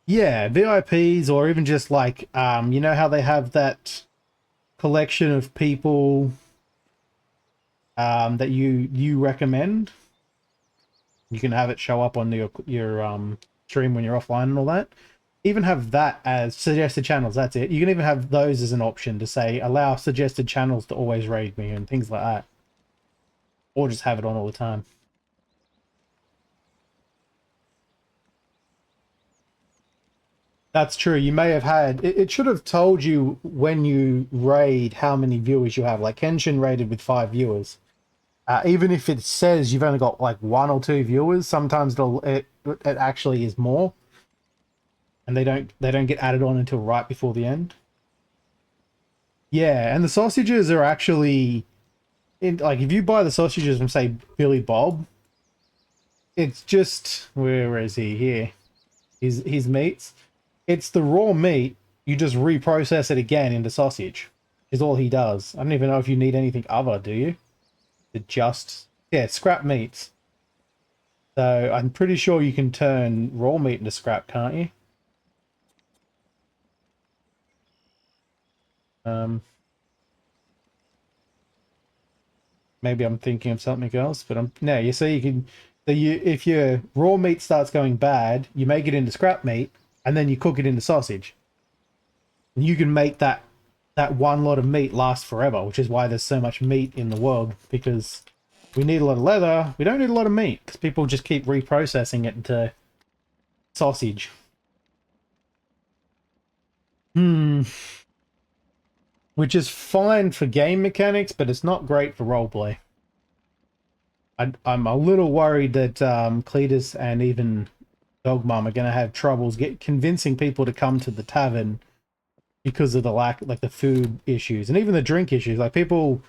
yeah, VIPs, or even just like you know how they have that collection of people that you recommend. You can have it show up on your stream when you're offline and all that. Even have that as suggested channels. That's it. You can even have those as an option to say allow suggested channels to always raid me and things like that, or just have it on all the time. That's true. You may have had it should have told you when you raid how many viewers you have. Like Kenshin raided with 5 viewers. Even if it says you've only got like 1 or 2 viewers, sometimes it actually is more, and they don't get added on until right before the end. Yeah, and the sausages are actually like if you buy the sausages from say Billy Bob, it's just where is he here? His meats. It's the raw meat. You just reprocess it again into sausage. Is all he does. I don't even know if you need anything other, do you? Yeah, scrap meats. So I'm pretty sure you can turn raw meat into scrap, can't you? Maybe I'm thinking of something else, but no. You see, you can. If your raw meat starts going bad, you make it into scrap meat, and then you cook it into sausage. And you can make that one lot of meat last forever, which is why there's so much meat in the world, because we need a lot of leather. We don't need a lot of meat because people just keep reprocessing it into sausage. Which is fine for game mechanics, but it's not great for roleplay. I'm a little worried that Cletus and even Dogmom are going to have troubles convincing people to come to the tavern because of the like the food issues and even the drink issues. Like people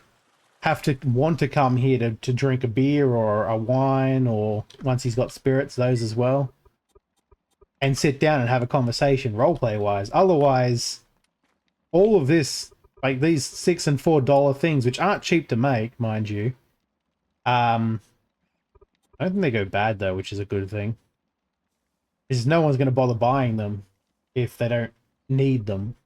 have to want to come here to drink a beer or a wine, or once he's got spirits, those as well, and sit down and have a conversation roleplay wise. Otherwise, all of this, like these $6 and $4 things, which aren't cheap to make, mind you, I don't think they go bad though, which is a good thing. Because no one's going to bother buying them if they don't need them.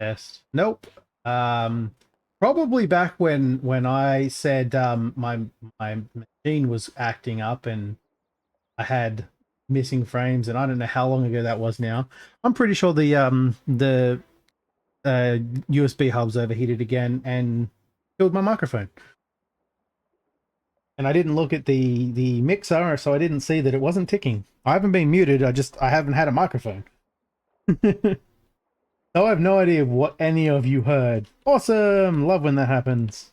test. Nope. Probably back when I said my machine was acting up and I had missing frames, and I don't know how long ago that was now. I'm pretty sure the USB hubs overheated again and killed my microphone. And I didn't look at the mixer, so I didn't see that it wasn't ticking. I haven't been muted. I haven't had a microphone. So I have no idea what any of you heard. Awesome! Love when that happens.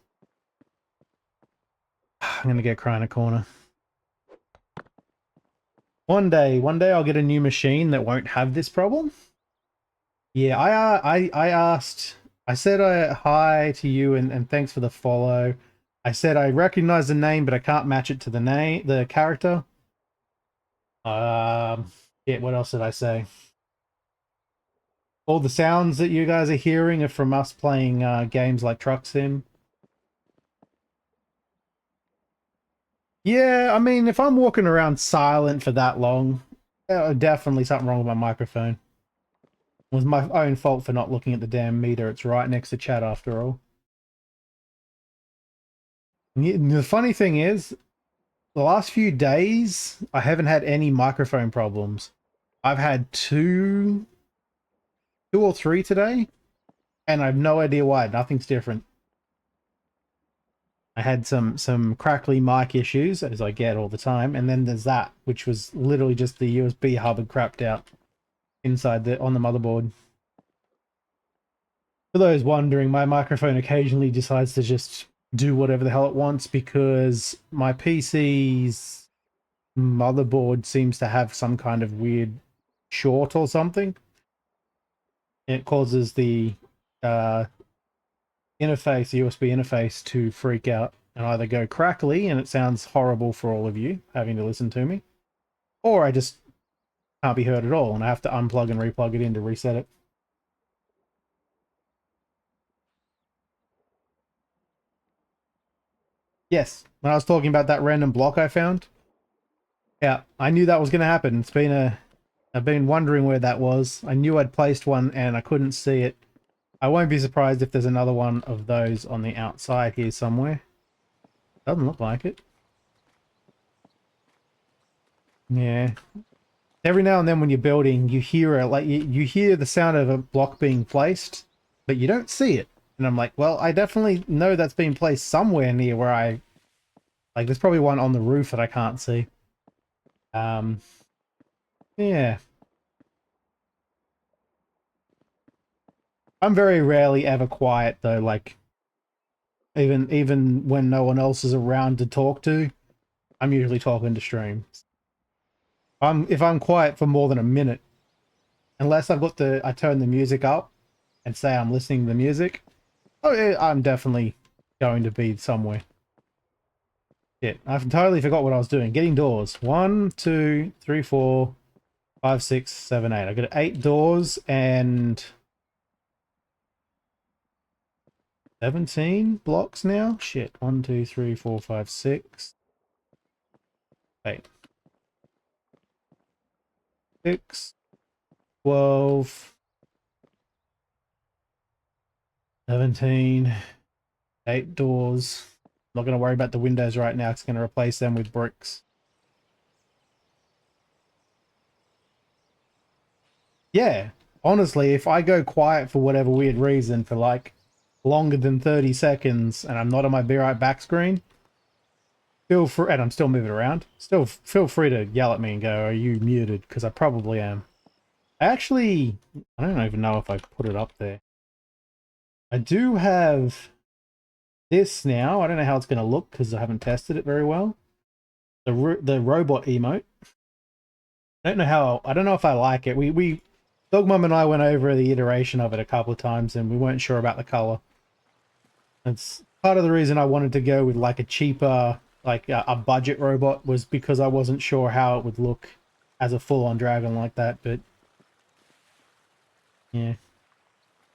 I'm gonna get cry in a corner. One day I'll get a new machine that won't have this problem. Yeah, I asked. I said hi to you and thanks for the follow. I said I recognize the name, but I can't match it to the character. Yeah, what else did I say? All the sounds that you guys are hearing are from us playing games like Truck Sim. Yeah, I mean, if I'm walking around silent for that long, definitely something wrong with my microphone. It was my own fault for not looking at the damn meter. It's right next to chat after all. And the funny thing is, the last few days, I haven't had any microphone problems. I've had two or three today, and I have no idea why. Nothing's different. I had some crackly mic issues, as I get all the time, and then there's that, which was literally just the USB hub had crapped out inside on the motherboard. For those wondering, my microphone occasionally decides to just do whatever the hell it wants because my PC's motherboard seems to have some kind of weird short or something. It causes the interface, the USB interface, to freak out and either go crackly, and it sounds horrible for all of you having to listen to me, or I just can't be heard at all and I have to unplug and replug it in to reset it. Yes, when I was talking about that random block I found. Yeah, I knew that was going to happen. I've been wondering where that was. I knew I'd placed one and I couldn't see it. I won't be surprised if there's another one of those on the outside here somewhere. Doesn't look like it. Yeah. Every now and then when you're building, you hear you hear the sound of a block being placed, but you don't see it. And I'm like, well, I definitely know that's been placed somewhere near where there's probably one on the roof that I can't see. Yeah. I'm very rarely ever quiet though, like even when no one else is around to talk to, I'm usually talking to stream. If I'm quiet for more than a minute, unless I turn the music up and say I'm listening to the music, oh yeah, I'm definitely going to be somewhere. Shit, I totally forgot what I was doing. Getting doors. 1, 2, 3, 4, 5, 6, 7, 8. I got 8 doors and 17 blocks now. Shit. 1, 2, 3, 4, 5, 6, 8. 6, 12, 17, 8 doors. I'm not going to worry about the windows right now. It's going to replace them with bricks. Yeah, honestly, if I go quiet for whatever weird reason for like longer than 30 seconds and I'm not on my be right back screen, feel free, and I'm still moving around, still feel free to yell at me and go, are you muted? Because I probably am. I don't even know if I put it up there. I do have this now. I don't know how it's going to look because I haven't tested it very well. The robot emote. I don't know if I like it. Dog Mum and I went over the iteration of it a couple of times and we weren't sure about the color. It's part of the reason I wanted to go with like a cheaper, like a budget robot, was because I wasn't sure how it would look as a full-on dragon like that, but yeah.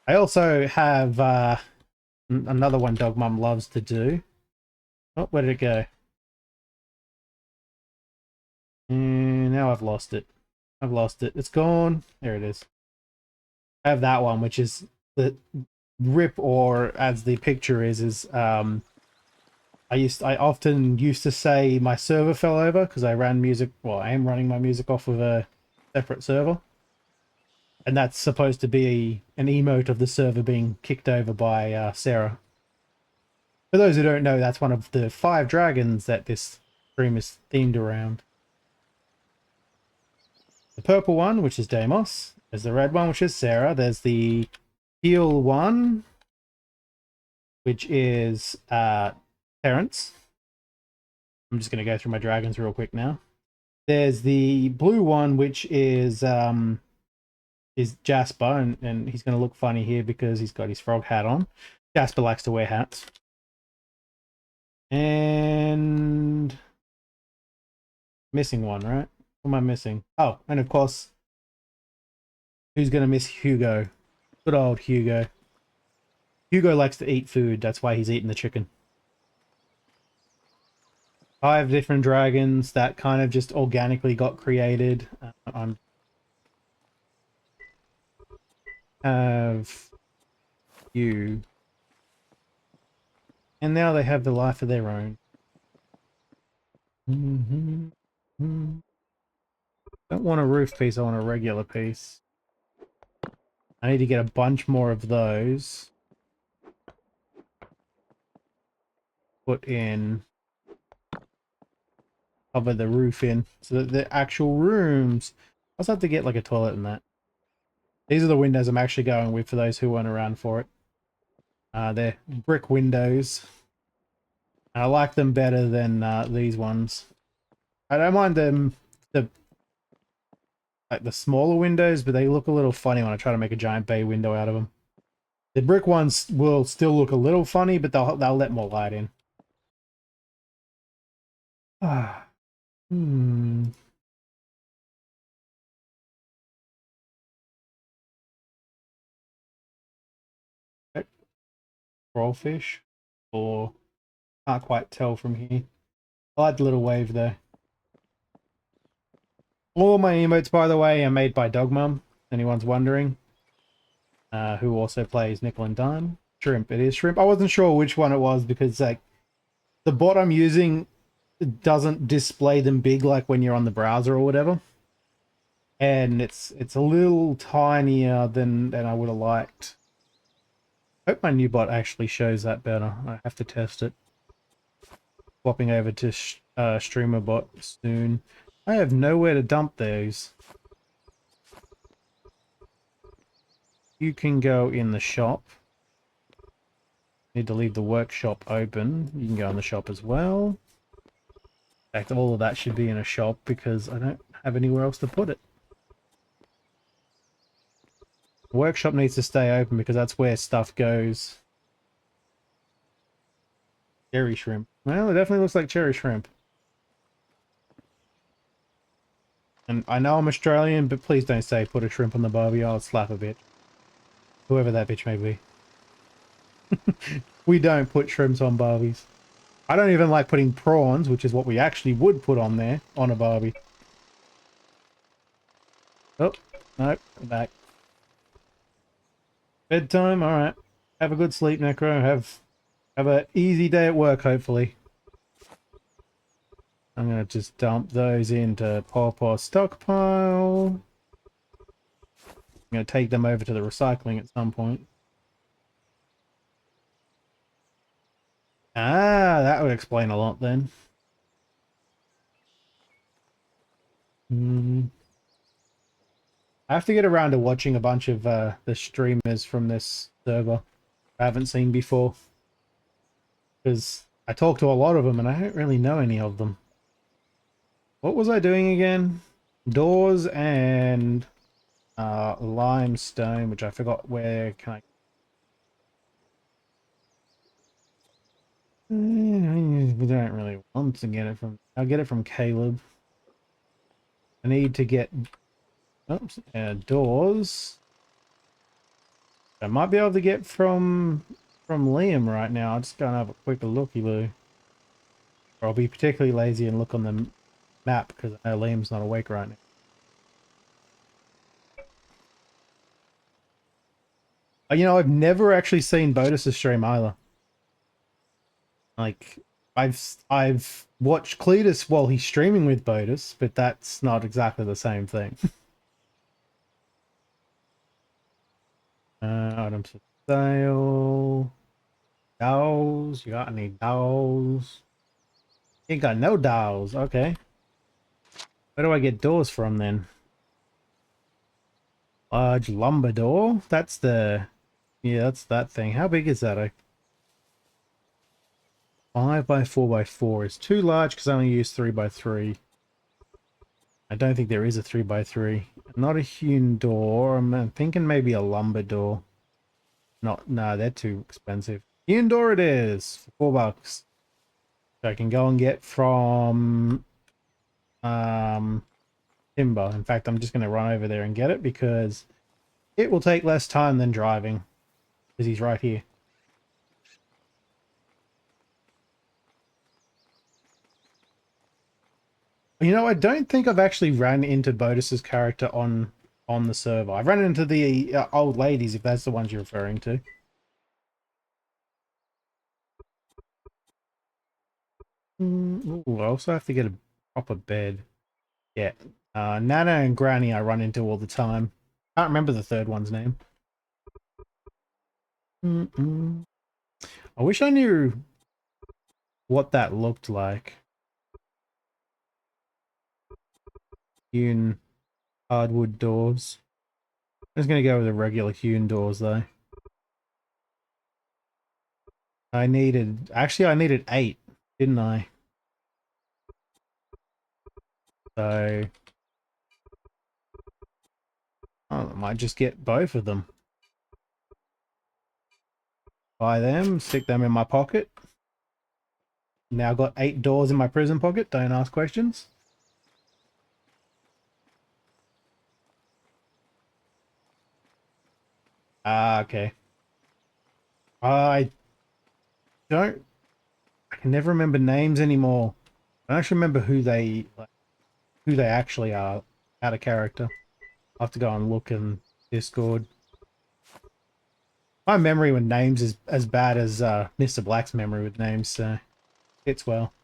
I also have another one Dog Mum loves to do. Oh, where did it go? And now I've lost it. It's gone. There it is. I have that one, which is the rip, or as the picture is I often used to say my server fell over because I ran music. Well, I am running my music off of a separate server, and that's supposed to be an emote of the server being kicked over by Sarah. For those who don't know, that's one of the 5 dragons that this stream is themed around. The purple one, which is Deimos. There's the red one, which is Sarah. There's the teal one, which is Terrence. I'm just going to go through my dragons real quick now. There's the blue one, which is Jasper, and he's going to look funny here because he's got his frog hat on. Jasper likes to wear hats. And missing one, right? What am I missing? Oh, and of course, who's going to miss Hugo? Good old Hugo. Hugo likes to eat food. That's why he's eating the chicken. 5 different dragons that kind of just organically got created. Have you. And now they have the life of their own. Don't want a roof piece, I want a regular piece. I need to get a bunch more of those. Put in. Cover the roof in. So that the actual rooms. I also have to get like a toilet in that. These are the windows I'm actually going with for those who weren't around for it. They're brick windows. I like them better than these ones. I don't mind them, the smaller windows, but they look a little funny when I try to make a giant bay window out of them. The brick ones will still look a little funny, but they'll let more light in. Trollfish, or can't quite tell from here. I like the little wave there. All my emotes, by the way, are made by Dogmum. Anyone's wondering, who also plays Nickel and Dime. Shrimp, it is Shrimp. I wasn't sure which one it was because like the bot I'm using doesn't display them big like when you're on the browser or whatever, and it's a little tinier than I would have liked. Hope my new bot actually shows that better. I have to test it. Swapping over to streamer bot soon. I have nowhere to dump those. You can go in the shop. Need to leave the workshop open. You can go in the shop as well. In fact, all of that should be in a shop because I don't have anywhere else to put it. The workshop needs to stay open because that's where stuff goes. Cherry shrimp. Well, it definitely looks like cherry shrimp. And I know I'm Australian, but please don't say put a shrimp on the barbie. I'll slap a bitch. Whoever that bitch may be. We don't put shrimps on barbies. I don't even like putting prawns, which is what we actually would put on there, on a barbie. Oh, no, come back. Bedtime, alright. Have a good sleep, Necro. Have an easy day at work, hopefully. I'm going to just dump those into Pawpaw stockpile. I'm going to take them over to the recycling at some point. Ah, that would explain a lot then. I have to get around to watching a bunch of the streamers from this server I haven't seen before. Because I talk to a lot of them and I don't really know any of them. What was I doing again? Doors and limestone, which I forgot where can I... We don't really want to get it from... I'll get it from Caleb. I need to get... Oops, doors. I might be able to get from Liam right now. I'll just go and have a quick looky-loo. Or I'll be particularly lazy and look on the map because I know Liam's not awake right now. You know, I've never actually seen Bodus stream either. Like, I've watched Cletus while he's streaming with Bodus, but that's not exactly the same thing. Items for sale. Dolls. You got any dolls? Ain't got no dolls. Okay. Where do I get doors from then? Large lumber door? That's the... Yeah, that's that thing. How big is that? 5 by 4 by 4 is too large because I only use 3 by 3. I don't think there is a 3 by 3. Not a hewn door. I'm thinking maybe a lumber door. No, they're too expensive. Hewn door it is for $4. So I can go and get from timber. In fact, I'm just going to run over there and get it because it will take less time than driving because he's right here. You know, I don't think I've actually ran into Bodus's character on the server. I've run into the old ladies, if that's the ones you're referring to. Ooh, I also have to get a proper bed. Yeah. Nana and Granny I run into all the time. Can't remember the third one's name. I wish I knew what that looked like. Hewn hardwood doors. I'm just going to go with the regular hewn doors though. I needed 8, didn't I? So I might just get both of them. Buy them, stick them in my pocket. Now I've got 8 doors in my prison pocket. Don't ask questions. Ah, okay. I can never remember names anymore. I don't actually remember who they actually are out of character. I'll have to go and look in Discord. My memory with names is as bad as Mr. Black's memory with names, so it's well.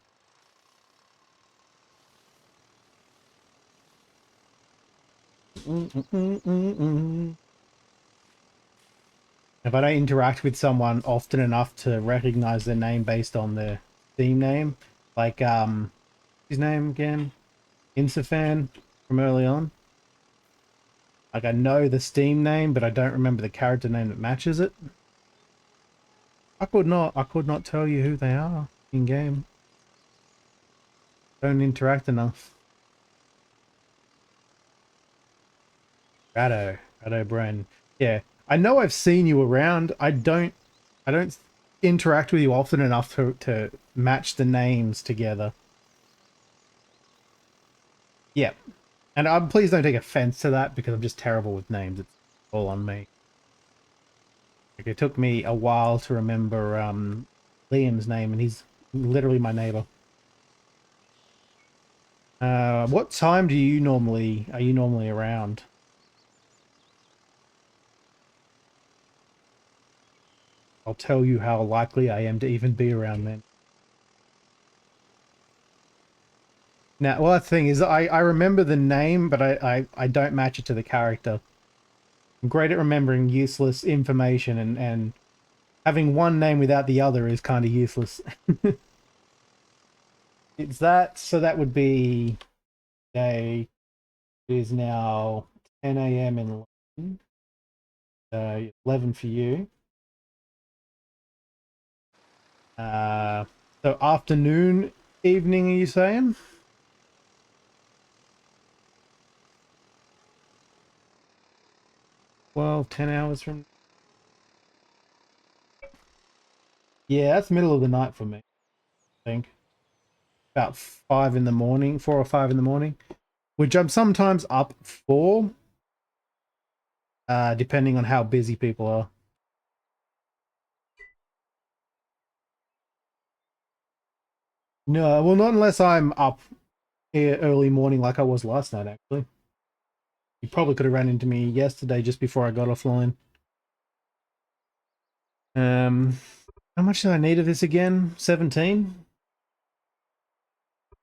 If I don't interact with someone often enough to recognize their name based on their Steam name, like his name again, Insafan from early on. Like I know the Steam name, but I don't remember the character name that matches it. I could not tell you who they are in game. Don't interact enough. Rado Bren. Yeah, I know I've seen you around. I don't interact with you often enough to match the names together. Yeah, and please don't take offense to that because I'm just terrible with names. It's all on me. Like, it took me a while to remember Liam's name, and he's literally my neighbor. What time are you normally around? I'll tell you how likely I am to even be around then. Now, well, the thing is, I remember the name, but I don't match it to the character. I'm great at remembering useless information, and having one name without the other is kind of useless. It's that, so that would be day. It is now 10 a.m. in London. 11 for you. So afternoon, evening, are you saying? Well, 10 hours from... Yeah, that's middle of the night for me, I think. About 5 in the morning, 4 or 5 in the morning. Which I'm sometimes up for, depending on how busy people are. No, well, not unless I'm up here early morning like I was last night, actually. You probably could have ran into me yesterday just before I got offline. How much do I need of this again? 17?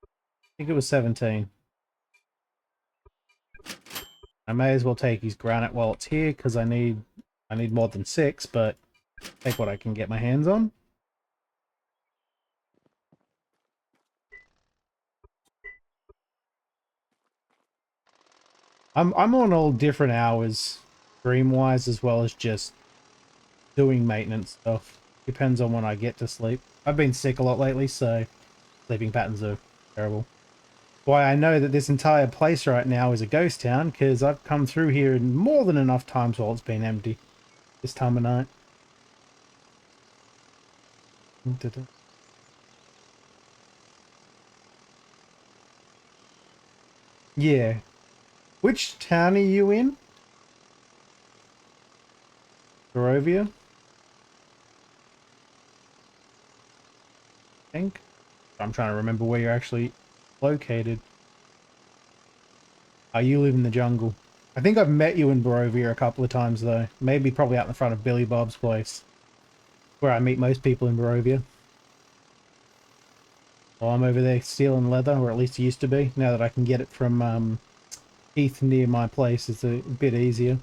I think it was 17. I may as well take his granite while it's here, because I need more than 6, but take what I can get my hands on. I'm on all different hours, stream-wise, as well as just doing maintenance stuff. Depends on when I get to sleep. I've been sick a lot lately, so sleeping patterns are terrible. Why I know that this entire place right now is a ghost town, because I've come through here more than enough times while it's been empty this time of night. Yeah. Which town are you in? Barovia? I think. I'm trying to remember where you're actually located. Oh, you live in the jungle. I think I've met you in Barovia a couple of times, though. Maybe probably out in front of Billy Bob's place, where I meet most people in Barovia. Well, I'm over there stealing leather, or at least it used to be. Now that I can get it from Heath near my place, it's a bit easier.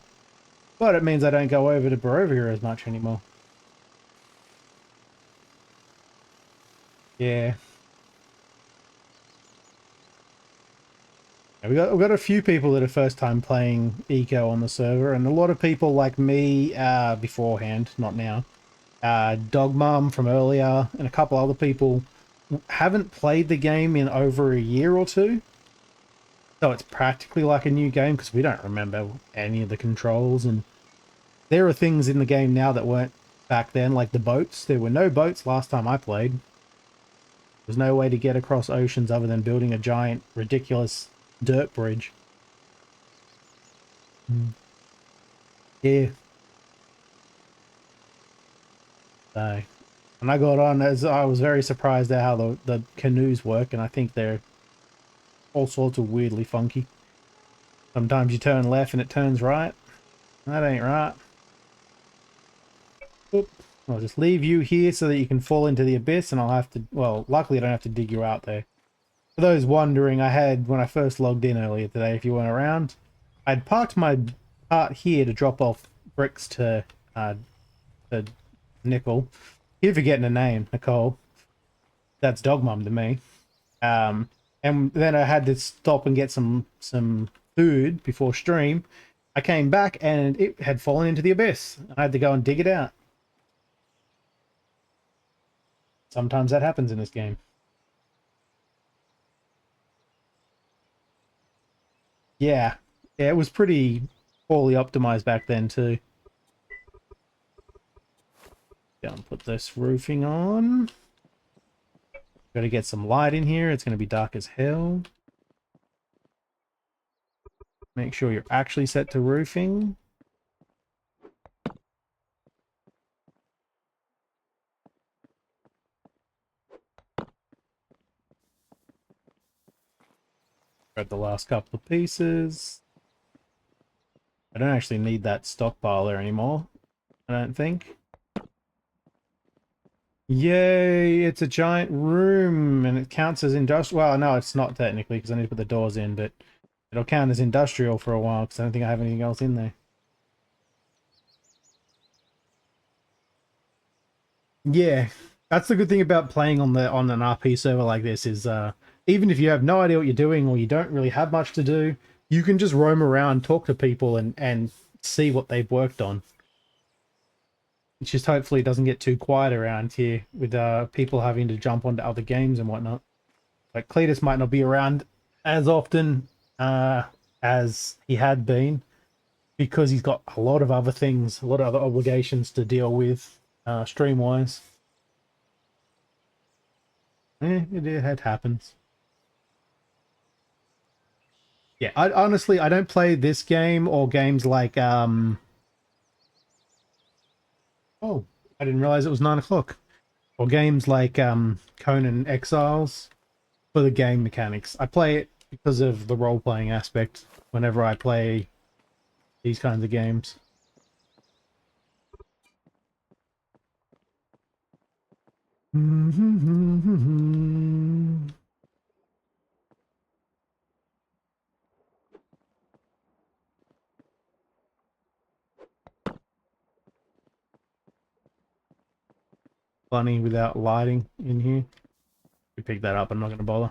But it means I don't go over to Barovia as much anymore. Yeah. We've got a few people that are first time playing Eco on the server, and a lot of people like me beforehand, not now. Dog Mom from earlier, and a couple other people haven't played the game in over a year or two. So it's practically like a new game because we don't remember any of the controls, and there are things in the game now that weren't back then, like the boats. There were no boats last time I played. There's no way to get across oceans other than building a giant, ridiculous dirt bridge. Yeah. So, and I got on as I was very surprised at how the canoes work, and I think they're all sorts of weirdly funky. Sometimes you turn left and it turns right. That ain't right. Oop. I'll just leave you here so that you can fall into the abyss, and I'll have to, well, luckily I don't have to dig you out there. For those wondering, I had, when I first logged in earlier today, if you weren't around, I'd parked my cart here to drop off bricks to Nickel. You're forgetting a name, Nicole. That's Dog Mum to me. And then I had to stop and get some food before stream. I came back and it had fallen into the abyss. I had to go and dig it out. Sometimes that happens in this game. Yeah. Yeah, it was pretty poorly optimized back then too. Go and put this roofing on. Gotta get some light in here. It's gonna be dark as hell. Make sure you're actually set to roofing. Grab the last couple of pieces. I don't actually need that stockpile there anymore, I don't think. Yay, it's a giant room, and it counts as industrial. Well, no, it's not technically, because I need to put the doors in, but it'll count as industrial for a while, because I don't think I have anything else in there. Yeah, that's the good thing about playing on an RP server like this is, even if you have no idea what you're doing, or you don't really have much to do, you can just roam around, talk to people, and see what they've worked on. It just hopefully doesn't get too quiet around here with people having to jump onto other games and whatnot. Like Cletus might not be around as often as he had been because he's got a lot of other things, a lot of other obligations to deal with stream-wise. It happens. Yeah, honestly, I don't play this game or games like oh, I didn't realize it was 9 o'clock. Or games like Conan Exiles for the game mechanics. I play it because of the role-playing aspect whenever I play these kinds of games. Funny without lighting in here. You pick that up, I'm not going to bother.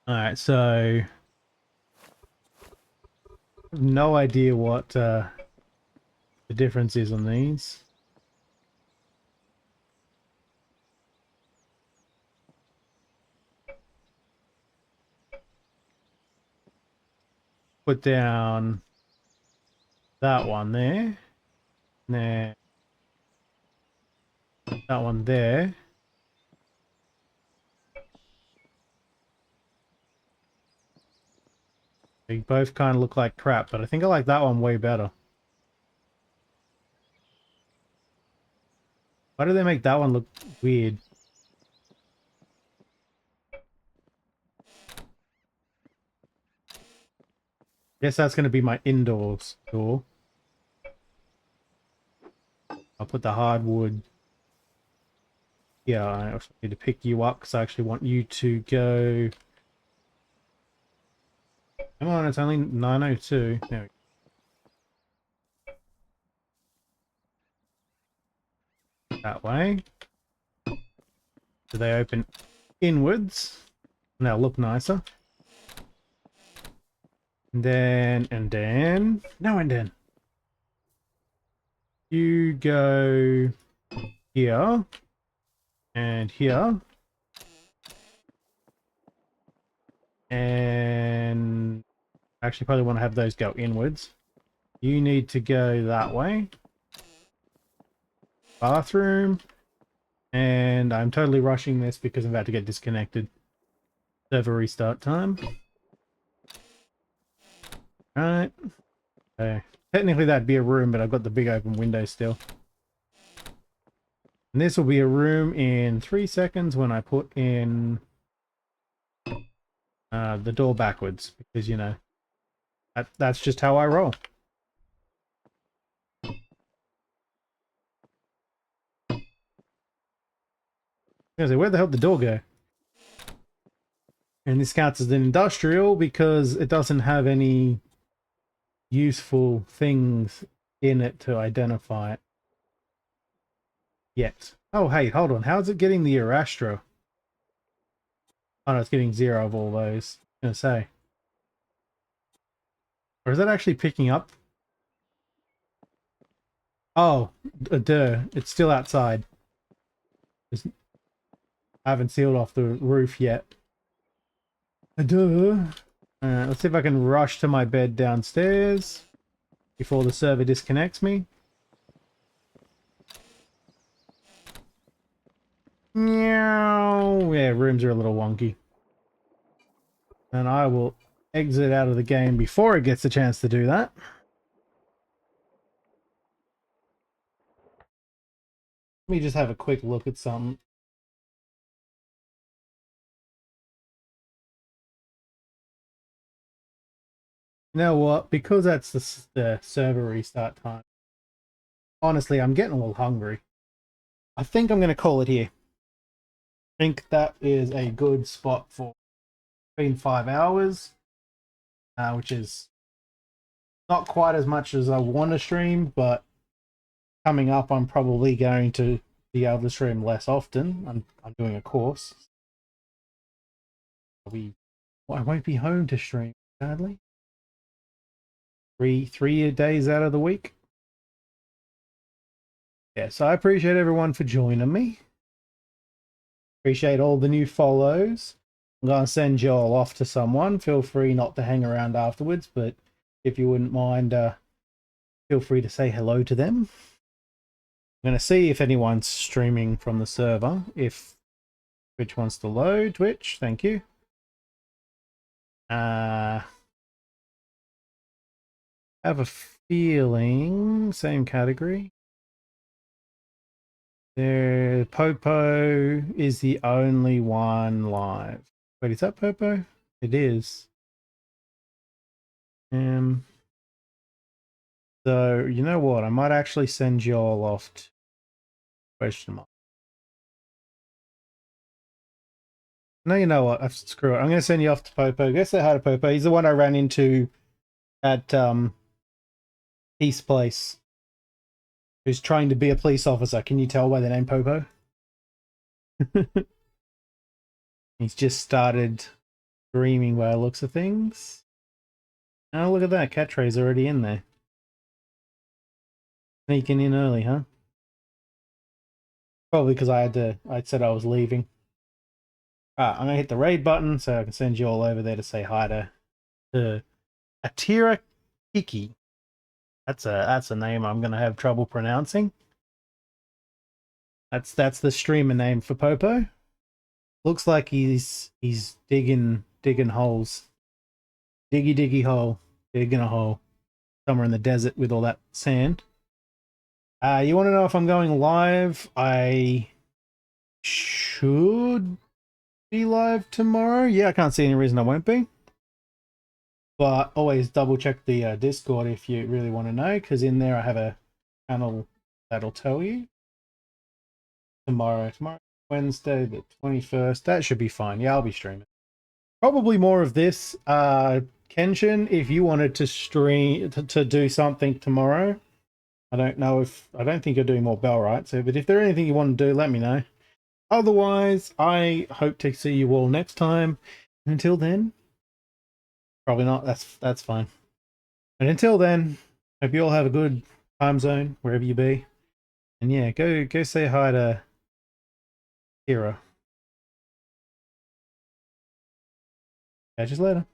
Alright, so no idea what the difference is on these. Put down that one there. Nah. That one there. They both kind of look like crap, but I think I like that one way better. Why do they make that one look weird? Guess that's going to be my indoors door. I'll put the hardwood. Yeah, I also need to pick you up because I actually want you to go. Come on, it's only 9:02. There we go. That way. So they open inwards. And they'll look nicer. And then. No, and then. You go here. And here. And actually probably want to have those go inwards. You need to go that way. Bathroom. And I'm totally rushing this because I'm about to get disconnected. Server restart time. Alright. Okay. Technically that'd be a room, but I've got the big open window still. And this will be a room in 3 seconds when I put in the door backwards. Because, you know, that's just how I roll. Where the hell did the door go? And this counts as an industrial because it doesn't have any useful things in it to identify it yet. Oh, hey, hold on. How's it getting the Arastro? Oh, no, it's getting 0 of all those. I was gonna say. Or is that actually picking up? Oh, duh. It's still outside. I haven't sealed off the roof yet. Duh. Let's see if I can rush to my bed downstairs before the server disconnects me. Meow. Yeah, rooms are a little wonky. And I will exit out of the game before it gets a chance to do that. Let me just have a quick look at something. You know what? Because that's the server restart time. Honestly, I'm getting a little hungry. I think I'm going to call it here. I think that is a good spot for between 5 hours, which is not quite as much as I want to stream, but coming up, I'm probably going to be able to stream less often. I'm doing a course. I won't be home to stream, sadly. Three days out of the week. Yeah, so I appreciate everyone for joining me. Appreciate all the new follows. I'm going to send you all off to someone. Feel free not to hang around afterwards, but if you wouldn't mind, feel free to say hello to them. I'm going to see if anyone's streaming from the server. If Twitch wants to load. Twitch, thank you. I have a feeling, same category. There, Popo is the only one live. Wait, is that Popo? It is. So you know what? I might actually send you all off Question mark. No, you know what? Screw it. I'm going to send you off to Popo. Go say hi to Popo. He's the one I ran into at Peace Place. Who's trying to be a police officer. Can you tell by the name Popo? He's just started dreaming by the looks of things. Oh, look at that. Catray's already in there. Sneaking in early, huh? Probably because I said I was leaving. Alright, I'm gonna hit the raid button so I can send you all over there to say hi to Atira Kiki. That's a name I'm gonna have trouble pronouncing. That's the streamer name for Popo. Looks like he's digging holes. Diggy hole. Digging a hole. Somewhere in the desert with all that sand. You want to know if I'm going live? I should be live tomorrow. Yeah, I can't see any reason I won't be. But always double check the Discord if you really want to know, because in there I have a channel that'll tell you. Tomorrow, Wednesday the 21st. That should be fine. Yeah, I'll be streaming. Probably more of this. Kenshin, if you wanted to stream to do something tomorrow, I don't think you're doing more bell right. So, but if there's anything you want to do, let me know. Otherwise, I hope to see you all next time. And until then, probably not. That's fine. And until then, hope you all have a good time zone wherever you be. And yeah, go say hi to Hero. Catch you later.